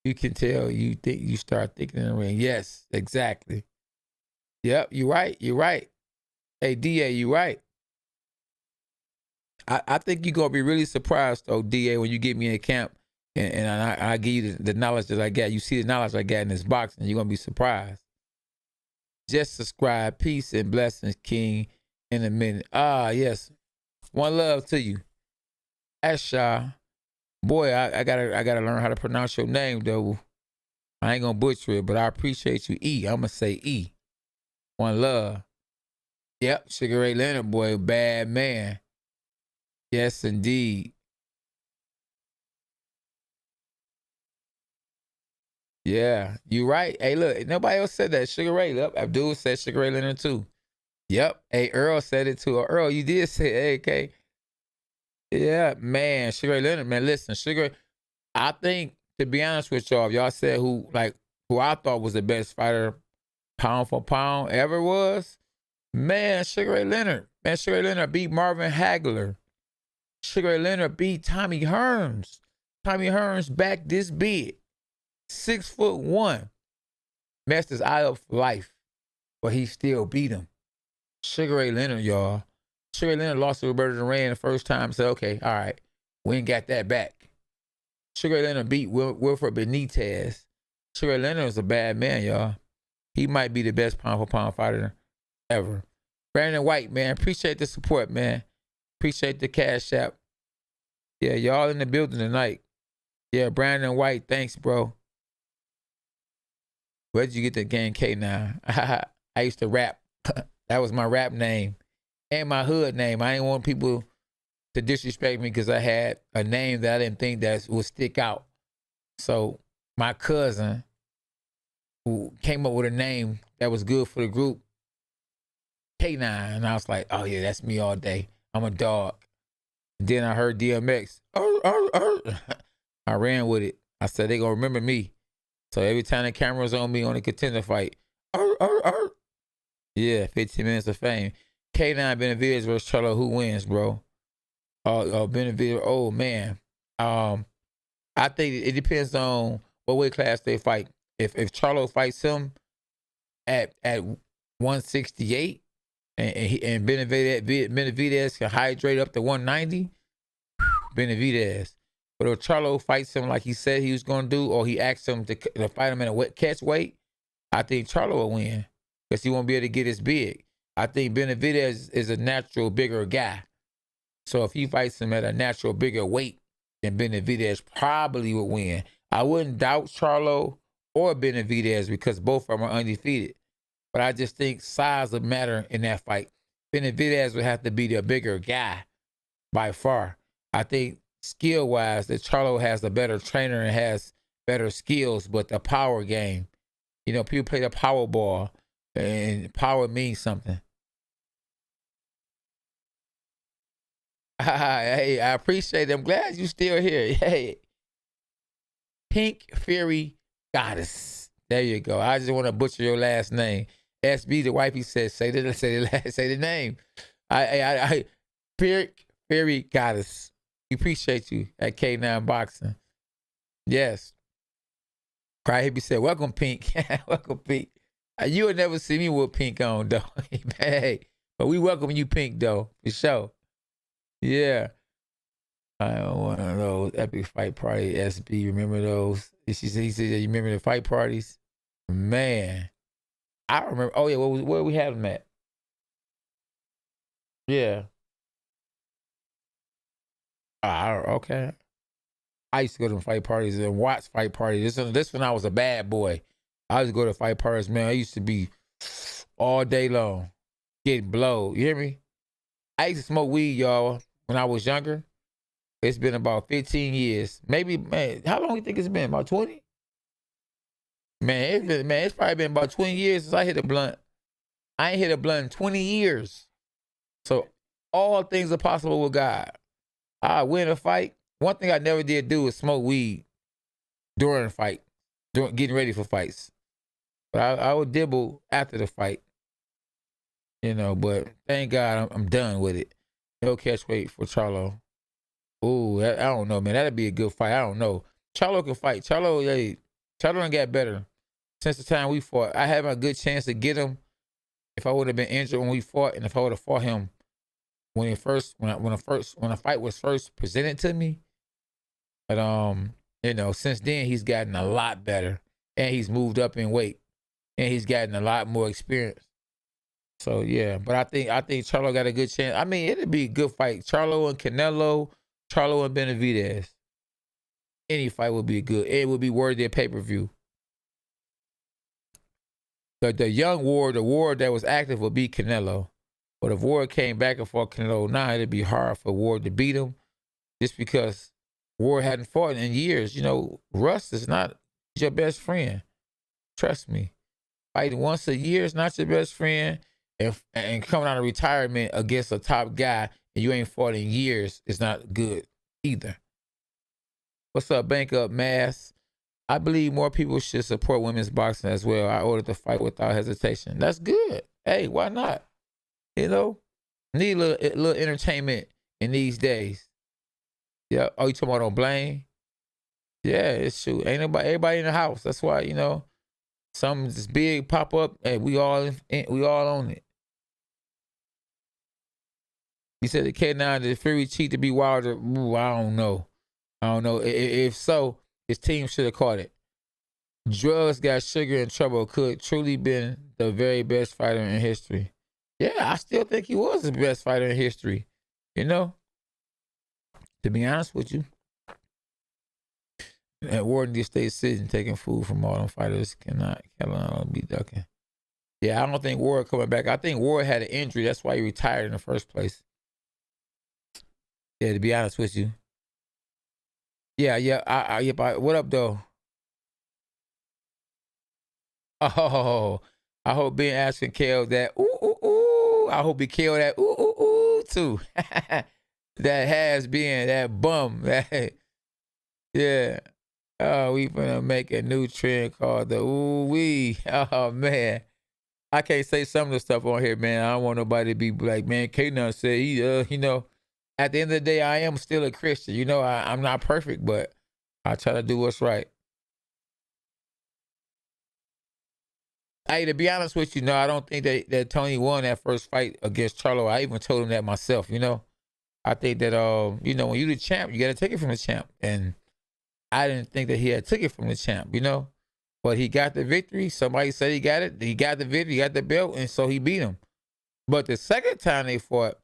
[SPEAKER 1] You can tell you start thinking in the ring. Yes, exactly. Yep, you're right. You're right. Hey, DA, you right. I think you're gonna be really surprised though, DA, when you get me in camp and I give you the knowledge that I got. You see the knowledge I got in this box, and you're gonna be surprised. Just subscribe. Peace and blessings, King, in a minute. Yes. One love to you. Asha. Boy, I gotta learn how to pronounce your name though. I ain't gonna butcher it, but I appreciate you. I'm gonna say E. One love. Yep, Sugar Ray Leonard, boy, bad man. Yes, indeed. Yeah, you right. Hey, look, nobody else said that. Sugar Ray. Yep, Abdul said Sugar Ray Leonard too. Yep. Hey, Earl said it too. Earl, you did say, hey, okay. Yeah, man, Sugar Ray Leonard, man. Listen, Sugar. I think, to be honest with y'all, if y'all said who I thought was the best fighter, pound for pound ever was, man, Sugar Ray Leonard. Man, Sugar Ray Leonard beat Marvin Hagler. Sugar Ray Leonard beat Tommy Hearns. Tommy Hearns back this big, 6'1", messed his eye up for life, but he still beat him. Sugar Ray Leonard, y'all. Sugar Ray Leonard lost to Roberto Duran the first time. Said, okay, all right, we ain't got that back. Sugar Ray Leonard beat Wilfred Benitez. Sugar Ray Leonard was a bad man, y'all. He might be the best pound for pound fighter ever. Brandon White, man, appreciate the support, man. Appreciate the cash app. Yeah, y'all in the building tonight. Yeah, Brandon White, thanks, bro. Where'd you get the gang K now? I used to rap. That was my rap name and my hood name. I didn't want people to disrespect me because I had a name that I didn't think that would stick out. So my cousin, who came up with a name that was good for the group, K9, and I was like, oh yeah, that's me all day. I'm a dog. And then I heard DMX. I ran with it. I said, they gonna remember me. So every time the camera's on me on a contender fight, yeah, 15 minutes of fame. K9 Benavidez versus Charlo, who wins, bro? Benavidez, oh man. I think it depends on what weight class they fight. If Charlo fights him at 168 and Benavidez can hydrate up to 190, Benavidez. But if Charlo fights him like he said he was going to do, or he asked him to fight him in a catch weight, I think Charlo will win because he won't be able to get as big. I think Benavidez is a natural bigger guy. So if he fights him at a natural bigger weight, then Benavidez probably would win. I wouldn't doubt Charlo or Benavidez because both of them are undefeated. But I just think size would matter in that fight. Benavidez would have to be the bigger guy by far. I think skill-wise that Charlo has the better trainer and has better skills, but the power game, you know, people play the power ball, and power means something. Hey, I appreciate it. I'm glad you still here. Hey, Pink Fury Goddess. There you go. I just want to butcher your last name. SB, the wifey says, say the name. I Pink Fury Goddess. We appreciate you at K9 Boxing. Yes. Crybaby said, welcome, Pink. Welcome, Pink. You would never see me with Pink on, though. Hey, but we welcome you, Pink, though, for sure. Yeah. I don't want one of those epic fight party SB. Remember those? He said, you remember the fight parties? Man. I remember. Oh, yeah. Where we had them at? Yeah. Okay. I used to go to fight parties and watch fight parties. This when I was a bad boy. I used to go to fight parties, man. I used to be all day long, getting blowed. You hear me? I used to smoke weed, y'all, when I was younger. It's been about 15 years. Maybe, man, how long do you think it's been? About 20? Man, it's probably been about 20 years since I hit a blunt. I ain't hit a blunt in 20 years. So all things are possible with God. I win a fight. One thing I never did do was smoke weed during a fight, getting ready for fights. But I would dibble after the fight, you know. But thank God I'm done with it. No catch weight for Charlo. Ooh, I don't know, man. That'd be a good fight. I don't know. Charlo can fight. Charlo done got better since the time we fought. I had a good chance to get him if I would have been injured when we fought, and if I would have fought him when a fight was first presented to me. But you know, since then he's gotten a lot better, and he's moved up in weight, and he's gotten a lot more experience. So yeah, but I think Charlo got a good chance. I mean, it'd be a good fight. Charlo and Canelo, Charlo and Benavidez. Any fight would be good. It would be worthy of pay-per-view. The young Ward, the Ward that was active would be Canelo. But if Ward came back and fought Canelo now, it'd be hard for Ward to beat him just because Ward hadn't fought in years. You know, rust is not He's your best friend. Trust me. Fighting once a year is not your best friend. And coming out of retirement against a top guy and you ain't fought in years is not good either. What's up, Bank Up Mass? I believe more people should support women's boxing as well. I ordered the fight without hesitation. That's good. Hey, why not? You know, need a little entertainment in these days. Yeah. Oh, you talking about on Blame? Yeah, it's true. Ain't everybody in the house. That's why, you know, something this big pop up. Hey, we all on it. You said the K9 did Fury cheat to be Wilder. Ooh, I don't know. If so, his team should have caught it. Drugs got Sugar in trouble. Could truly been the very best fighter in history. Yeah, I still think he was the best fighter in history. You know, to be honest with you. At Warden State sitting, taking food from all them fighters cannot be ducking. Yeah, I don't think Ward coming back. I think Ward had an injury. That's why he retired in the first place. Yeah, to be honest with you. Yeah. What up, though? Oh, I hope Ben Askren killed that. Ooh. I hope he killed that. Ooh, too. That has been that bum. Yeah. Oh, we finna make a new trend called the ooh-wee. Oh, man. I can't say some of the stuff on here, man. I don't want nobody to be like, man, K-Nun said he, you know, at the end of the day, I am still a Christian. You know, I'm not perfect, but I try to do what's right. Hey, to be honest with you, no, I don't think that Tony won that first fight against Charlo. I even told him that myself, you know. I think that, you know, when you're the champ, you got to take it from the champ. And I didn't think that he had took it from the champ, you know. But he got the victory. Somebody said he got it. He got the victory. He got the belt, and so he beat him. But the second time they fought,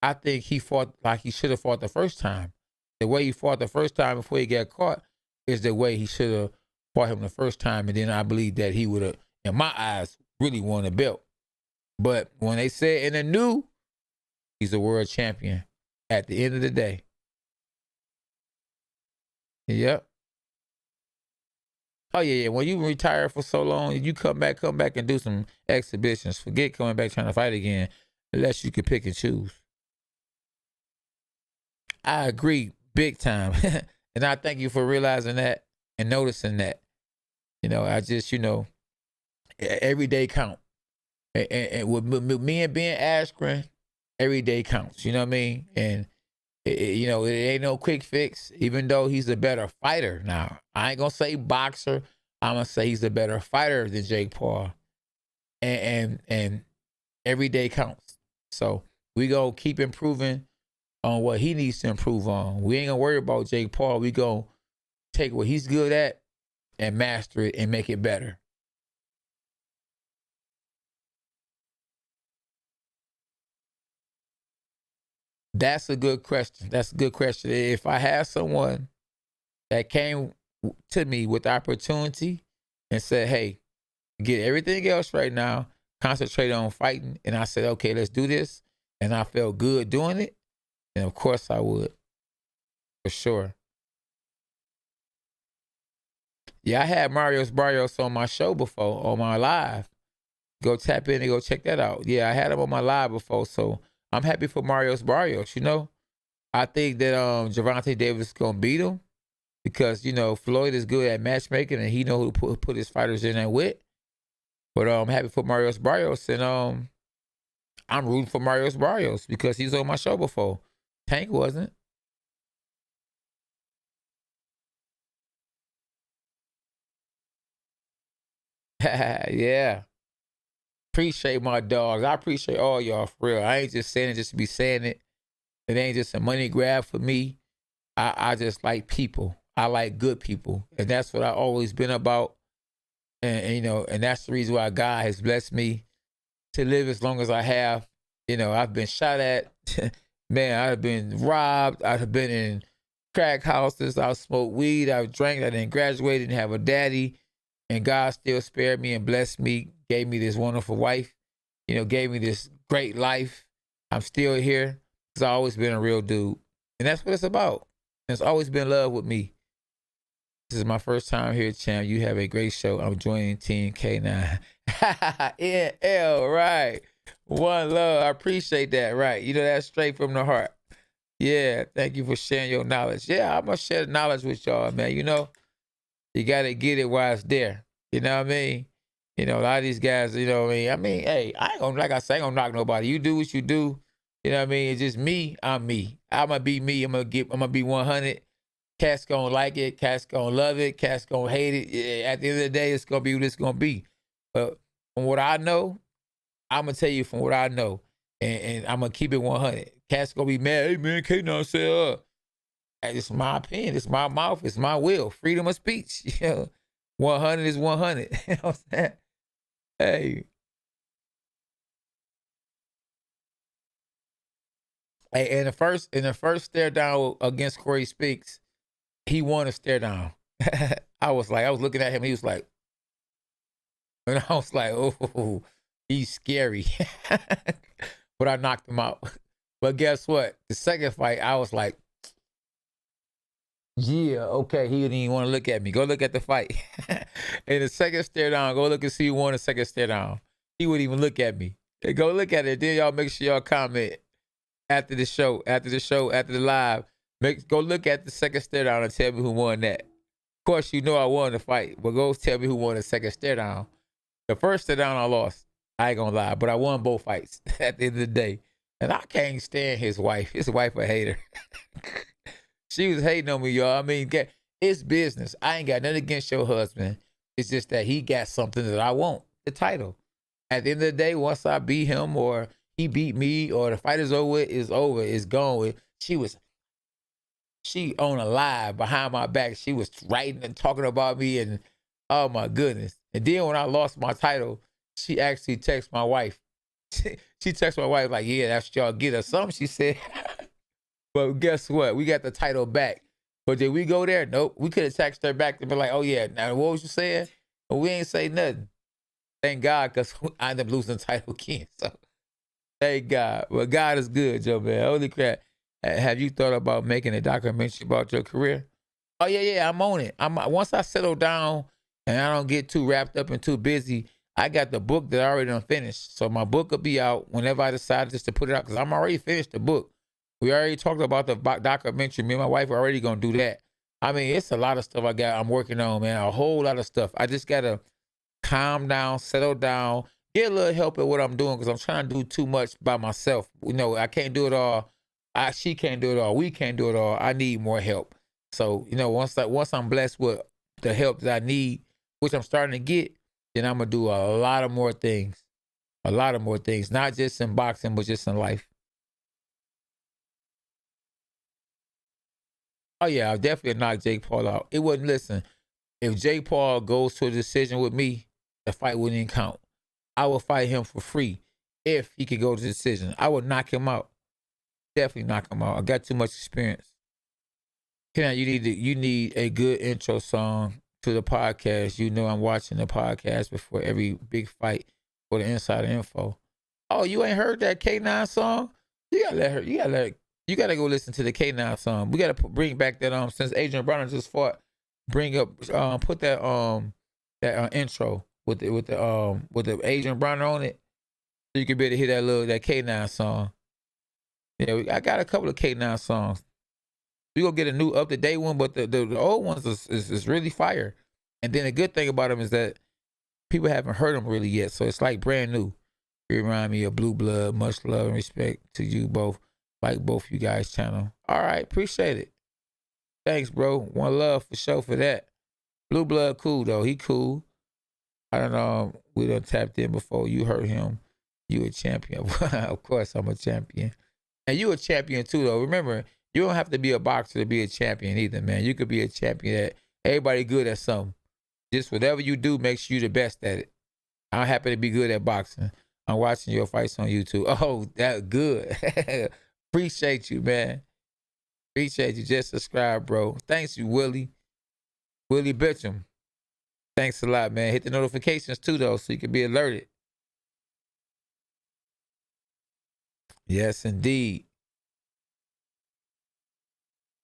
[SPEAKER 1] I think he fought like he should have fought the first time. The way he fought the first time before he got caught is the way he should have fought him the first time. And then I believe that he would have, in my eyes, really won the belt. But when they said in the new, he's a world champion at the end of the day. Yep. Oh, yeah. When you retire for so long, you come back and do some exhibitions. Forget coming back trying to fight again, unless you can pick and choose. I agree big time. And I thank you for realizing that and noticing that. You know, I just, you know, every day count. And with me and Ben Askren, every day counts. You know what I mean? And, you know, it ain't no quick fix, even though he's a better fighter now. I ain't going to say boxer. I'm going to say he's a better fighter than Jake Paul. And every day counts. So we going to keep improving on what he needs to improve on. We ain't going to worry about Jake Paul. We going to take what he's good at and master it and make it better. That's a good question. If I had someone that came to me with opportunity and said, hey, get everything else right now, concentrate on fighting, and I said, okay, let's do this, and I felt good doing it, then of course I would. For sure. Yeah, I had Marios Barrios on my show before, on my live. Go tap in and go check that out. Yeah, I had him on my live before, so I'm happy for Marios Barrios, you know. I think that Gervonta Davis is going to beat him because, you know, Floyd is good at matchmaking and he know who to put his fighters in there with. But I'm happy for Marios Barrios, and I'm rooting for Marios Barrios because he's on my show before. Tank wasn't. Yeah. Appreciate my dogs. I appreciate all y'all for real. I ain't just saying it just to be saying it. It ain't just a money grab for me. I just like people. I like good people. And that's what I've always been about. And, you know, and that's the reason why God has blessed me to live as long as I have. You know, I've been shot at. Man, I've been robbed. I've been in crack houses. I've smoked weed. I've drank. I didn't graduate. Didn't have a daddy. And God still spared me and blessed me. Gave me this wonderful wife. You know, gave me this great life. I'm still here because I've always been a real dude. And that's what it's about. It's always been love with me. This is my first time here, champ. You have a great show. I'm joining Team K9. NL, right. One love. I appreciate that, right. You know, that's straight from the heart. Yeah, thank you for sharing your knowledge. Yeah, I'm going to share the knowledge with y'all, man. You know, you got to get it while it's there. You know what I mean? You know, a lot of these guys, you know what I mean? I mean, hey, I ain't gonna, like I say, I ain't gonna knock nobody. You do what you do. You know what I mean? It's just me, I'm me. I'm gonna be me. I'm gonna be 100. Cats gonna like it. Cats gonna love it. Cats gonna hate it. Yeah, at the end of the day, it's gonna be what it's gonna be. But from what I know, I'm gonna tell you from what I know, and I'm gonna keep it 100. Cats gonna be mad. Hey man, K9 said, it's my opinion. It's my mouth. It's my will. Freedom of speech. You know, 100 is 100. You know what I'm saying? Hey. Hey, in the first stare down against Corey Speaks, he won a stare down. I was looking at him. He was like, and I was like, oh, he's scary. But I knocked him out. But guess what? The second fight, I was like, yeah, okay. He didn't even want to look at me. Go look at the fight. And the second stare down, go look and see who won the second stare down. He wouldn't even look at me. Hey, go look at it. Then y'all make sure y'all comment after the show, after the live. Go look at the second stare down and tell me who won that. Of course, you know I won the fight, but go tell me who won the second stare down. The first stare down I lost. I ain't gonna lie, but I won both fights at the end of the day. And I can't stand his wife. His wife a hater. She was hating on me, y'all. I mean, it's business. I ain't got nothing against your husband. It's just that he got something that I want, the title. At the end of the day, once I beat him or he beat me or the fight is over, it's gone. She on a live behind my back. She was writing and talking about me and oh my goodness. And then when I lost my title, she actually texted my wife. She texted my wife like, yeah, that's what y'all get or something, she said. But guess what? We got the title back. But did we go there? Nope. We could have texted her back to be like, oh yeah, now what was you saying? But we ain't say nothing. Thank God, because I ended up losing the title again. So thank God. But God is good, Joe, man. Holy crap. Have you thought about making a documentary about your career? Oh, yeah, I'm on it. Once I settle down and I don't get too wrapped up and too busy, I got the book that I already done finished. So my book will be out whenever I decide just to put it out, because I'm already finished the book. We already talked about the documentary. Me and my wife are already going to do that. I mean, it's a lot of stuff I'm working on, man. A whole lot of stuff. I just got to calm down, settle down, get a little help at what I'm doing, because I'm trying to do too much by myself. You know, I can't do it all. She can't do it all. We can't do it all. I need more help. So, you know, once I'm blessed with the help that I need, which I'm starting to get, then I'm going to do a lot of more things. A lot of more things. Not just in boxing, but just in life. Oh, yeah, I'll definitely knock Jake Paul out. It wouldn't, listen, if Jake Paul goes to a decision with me, the fight wouldn't even count. I would fight him for free if he could go to the decision. I would knock him out. Definitely knock him out. I got too much experience. Ken, you need a good intro song to the podcast. You know I'm watching the podcast before every big fight for the insider info. Oh, you ain't heard that K9 song? You gotta let her. You gotta go listen to the K9 song. We gotta bring back that since Adrian Broner just fought. Bring up put that intro with the Adrian Broner on it, so you can better hear that K9 song. Yeah, I got a couple of K9 songs. We gonna get a new up-to-date one, but the old ones is really fire. And then the good thing about them is that people haven't heard them really yet, so it's like brand new. You remind me of Blue Blood. Much love and respect to you both, like both you guys' channel. All right, appreciate it. Thanks, bro. One love for sure for that. Blue Blood cool though. He cool. I don't know. We done tapped in before. You heard him. You a champion. Of course, I'm a champion. And you a champion too, though. Remember, you don't have to be a boxer to be a champion either, man. You could be a champion that everybody good at something. Just whatever you do makes you the best at it. I'm happy to be good at boxing. I'm watching your fights on YouTube. Oh, that's good. Appreciate you, man. Appreciate you. Just subscribe, bro. Thanks you, Willie Bitcham. Thanks a lot, man. Hit the notifications too, though, so you can be alerted. Yes, indeed.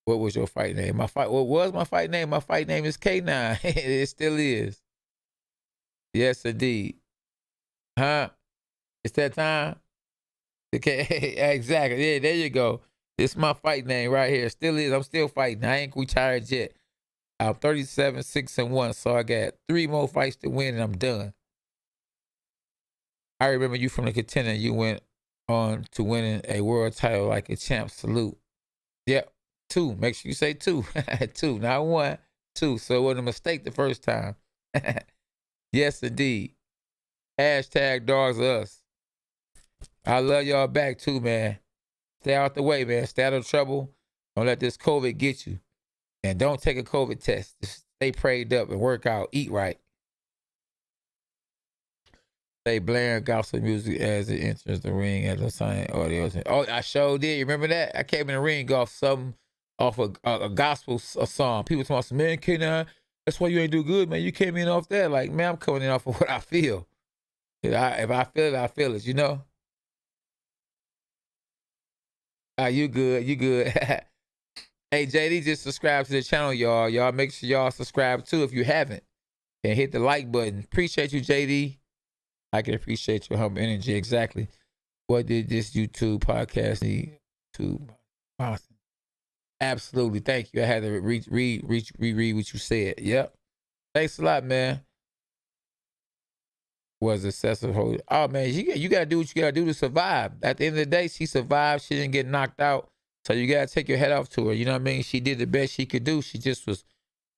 [SPEAKER 1] What was your fight name? What was my fight name? My fight name is K9. It still is. Yes, indeed. Huh? It's that time? Okay, exactly. Yeah, there you go. This is my fight name right here. Still is. I'm still fighting. I ain't retired yet. I'm 37, 6-1. So I got 3 more fights to win and I'm done. I remember you from the contender. You went on to winning a world title like a champ. Salute. Yep. 2. Make sure you say 2. 2, not 1. 2. So it wasn't a mistake the first time. Yes, indeed. Hashtag dogs us. I love y'all back too, man. Stay out the way, man. Stay out of trouble. Don't let this COVID get you. And don't take a COVID test. Just stay prayed up and work out. Eat right. Stay blaring gospel music as it enters the ring at the same audio. Oh, I sure did. You remember that? I came in the ring off a gospel song. People talking, man, K9, that's why you ain't do good, man. You came in off that. Like, man, I'm coming in off of what I feel. If I feel it, I feel it, you know? You good. You good. Hey, JD, just subscribe to the channel, y'all. Y'all make sure y'all subscribe, too, if you haven't. And hit the like button. Appreciate you, JD. I can appreciate your humble energy. Exactly. What did this YouTube podcast need to... Awesome. Absolutely. Thank you. I had to reread what you said. Yep. Thanks a lot, man. Was excessive hold. Oh, man, you got to do what you got to do to survive. At the end of the day, she survived. She didn't get knocked out. So you got to take your head off to her. You know what I mean? She did the best she could do. She just was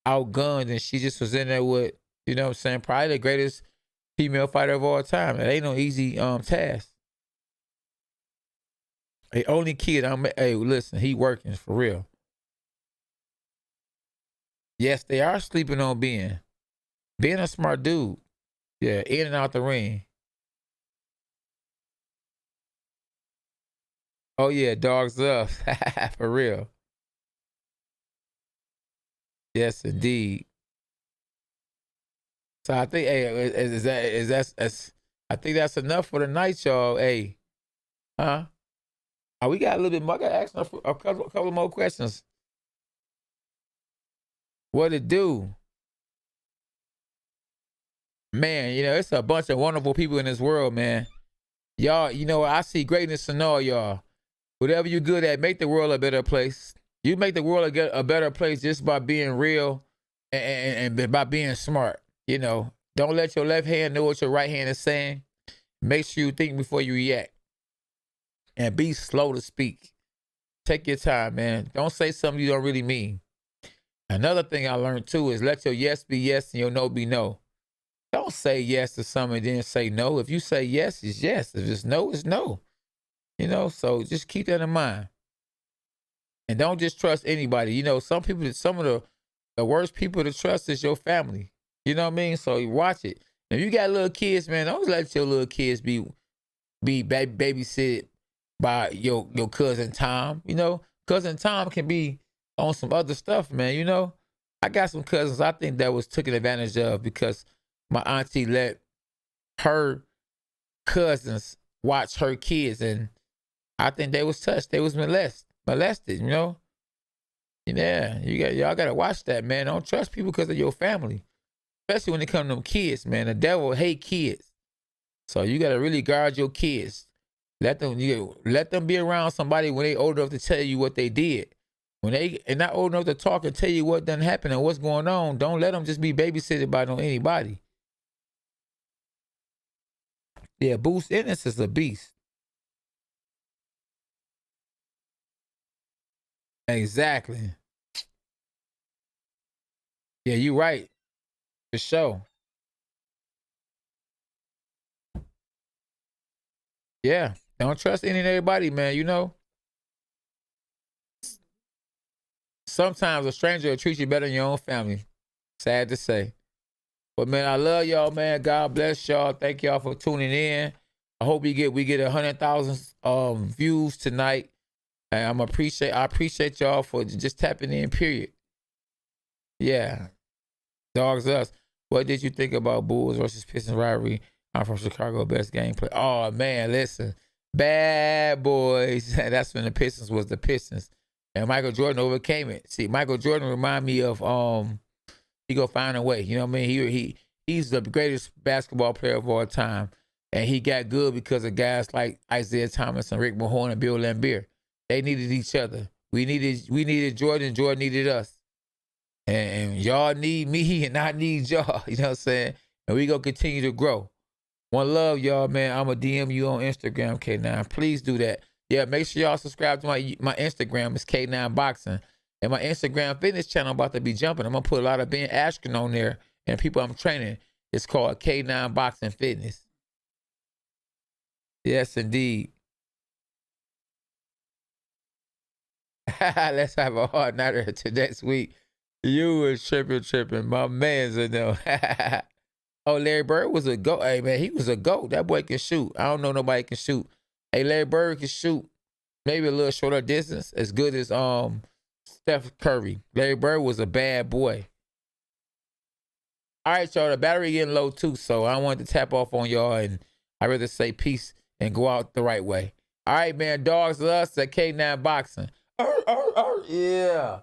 [SPEAKER 1] outgunned, and she just was in there with, you know what I'm saying, probably the greatest female fighter of all time. It ain't no easy task. The only kid, hey, listen, he working for real. Yes, they are sleeping on being a smart dude. Yeah, in and out the ring. Oh yeah, dogs up. For real. Yes, indeed. So I think, hey, I think that's enough for the night, y'all. Hey, huh? Oh, we got a little bit more. I got to ask a couple more questions. What it do? Man, you know, it's a bunch of wonderful people in this world, man. Y'all, you know, I see greatness in all y'all. Whatever you're good at, make the world a better place. You make the world a better place just by being real and by being smart. You know, don't let your left hand know what your right hand is saying. Make sure you think before you react. And be slow to speak. Take your time, man. Don't say something you don't really mean. Another thing I learned too is let your yes be yes and your no be no. Don't say yes to something and then say no. If you say yes, it's yes. If it's no, it's no. You know, so just keep that in mind. And don't just trust anybody. You know, some of the worst people to trust is your family. You know what I mean? So you watch it. If you got little kids, man, don't let your little kids be babysit by your cousin Tom. You know, cousin Tom can be on some other stuff, man. You know, I got some cousins I think that was taken advantage of because my auntie let her cousins watch her kids, and I think they was touched. They was molested, you know? Yeah, y'all gotta watch that, man. Don't trust people because of your family. Especially when it comes to them kids, man. The devil hate kids. So you gotta really guard your kids. Let them be around somebody when they old enough to tell you what they did. When they are not old enough to talk and tell you what done happened and what's going on, don't let them just be babysitted by anybody. Yeah, Boost Ennis is a beast. Exactly. Yeah, you right. For sure. Yeah. Don't trust any and everybody, man. You know, sometimes a stranger will treat you better than your own family. Sad to say. But man, I love y'all, man. God bless y'all. Thank y'all for tuning in. I hope we get 100,000 views tonight. And I appreciate y'all for just tapping in, period. Yeah. Dogs us. What did you think about Bulls versus Pistons rivalry? I'm from Chicago, best gameplay. Oh man, listen. Bad boys. That's when the Pistons was the Pistons. And Michael Jordan overcame it. See, Michael Jordan remind me of he go find a way. You know what I mean? He's the greatest basketball player of all time. And he got good because of guys like Isaiah Thomas and Rick Mahorn and Bill Laimbeer. They needed each other. We needed Jordan. Jordan needed us. And y'all need me and I need y'all. You know what I'm saying? And we gonna continue to grow. One love, y'all, man. I'ma DM you on Instagram, K9. Please do that. Yeah, make sure y'all subscribe to my Instagram. It's K9 Boxing. And my Instagram fitness channel about to be jumping. I'm gonna put a lot of Ben Askren on there and people I'm training. It's called K9 Boxing Fitness. Yes, indeed. Let's have a hard nighter to next week. You was tripping. My man's in there. Oh, Larry Bird was a GOAT. Hey, man, he was a GOAT. That boy can shoot. I don't know nobody can shoot. Hey, Larry Bird can shoot maybe a little shorter distance as good as Steph Curry. Larry Bird was a bad boy. All right, y'all. The battery getting low, too, so I wanted to tap off on y'all, and I'd rather say peace and go out the right way. All right, man. Dogs to us at K9 Boxing. Yeah.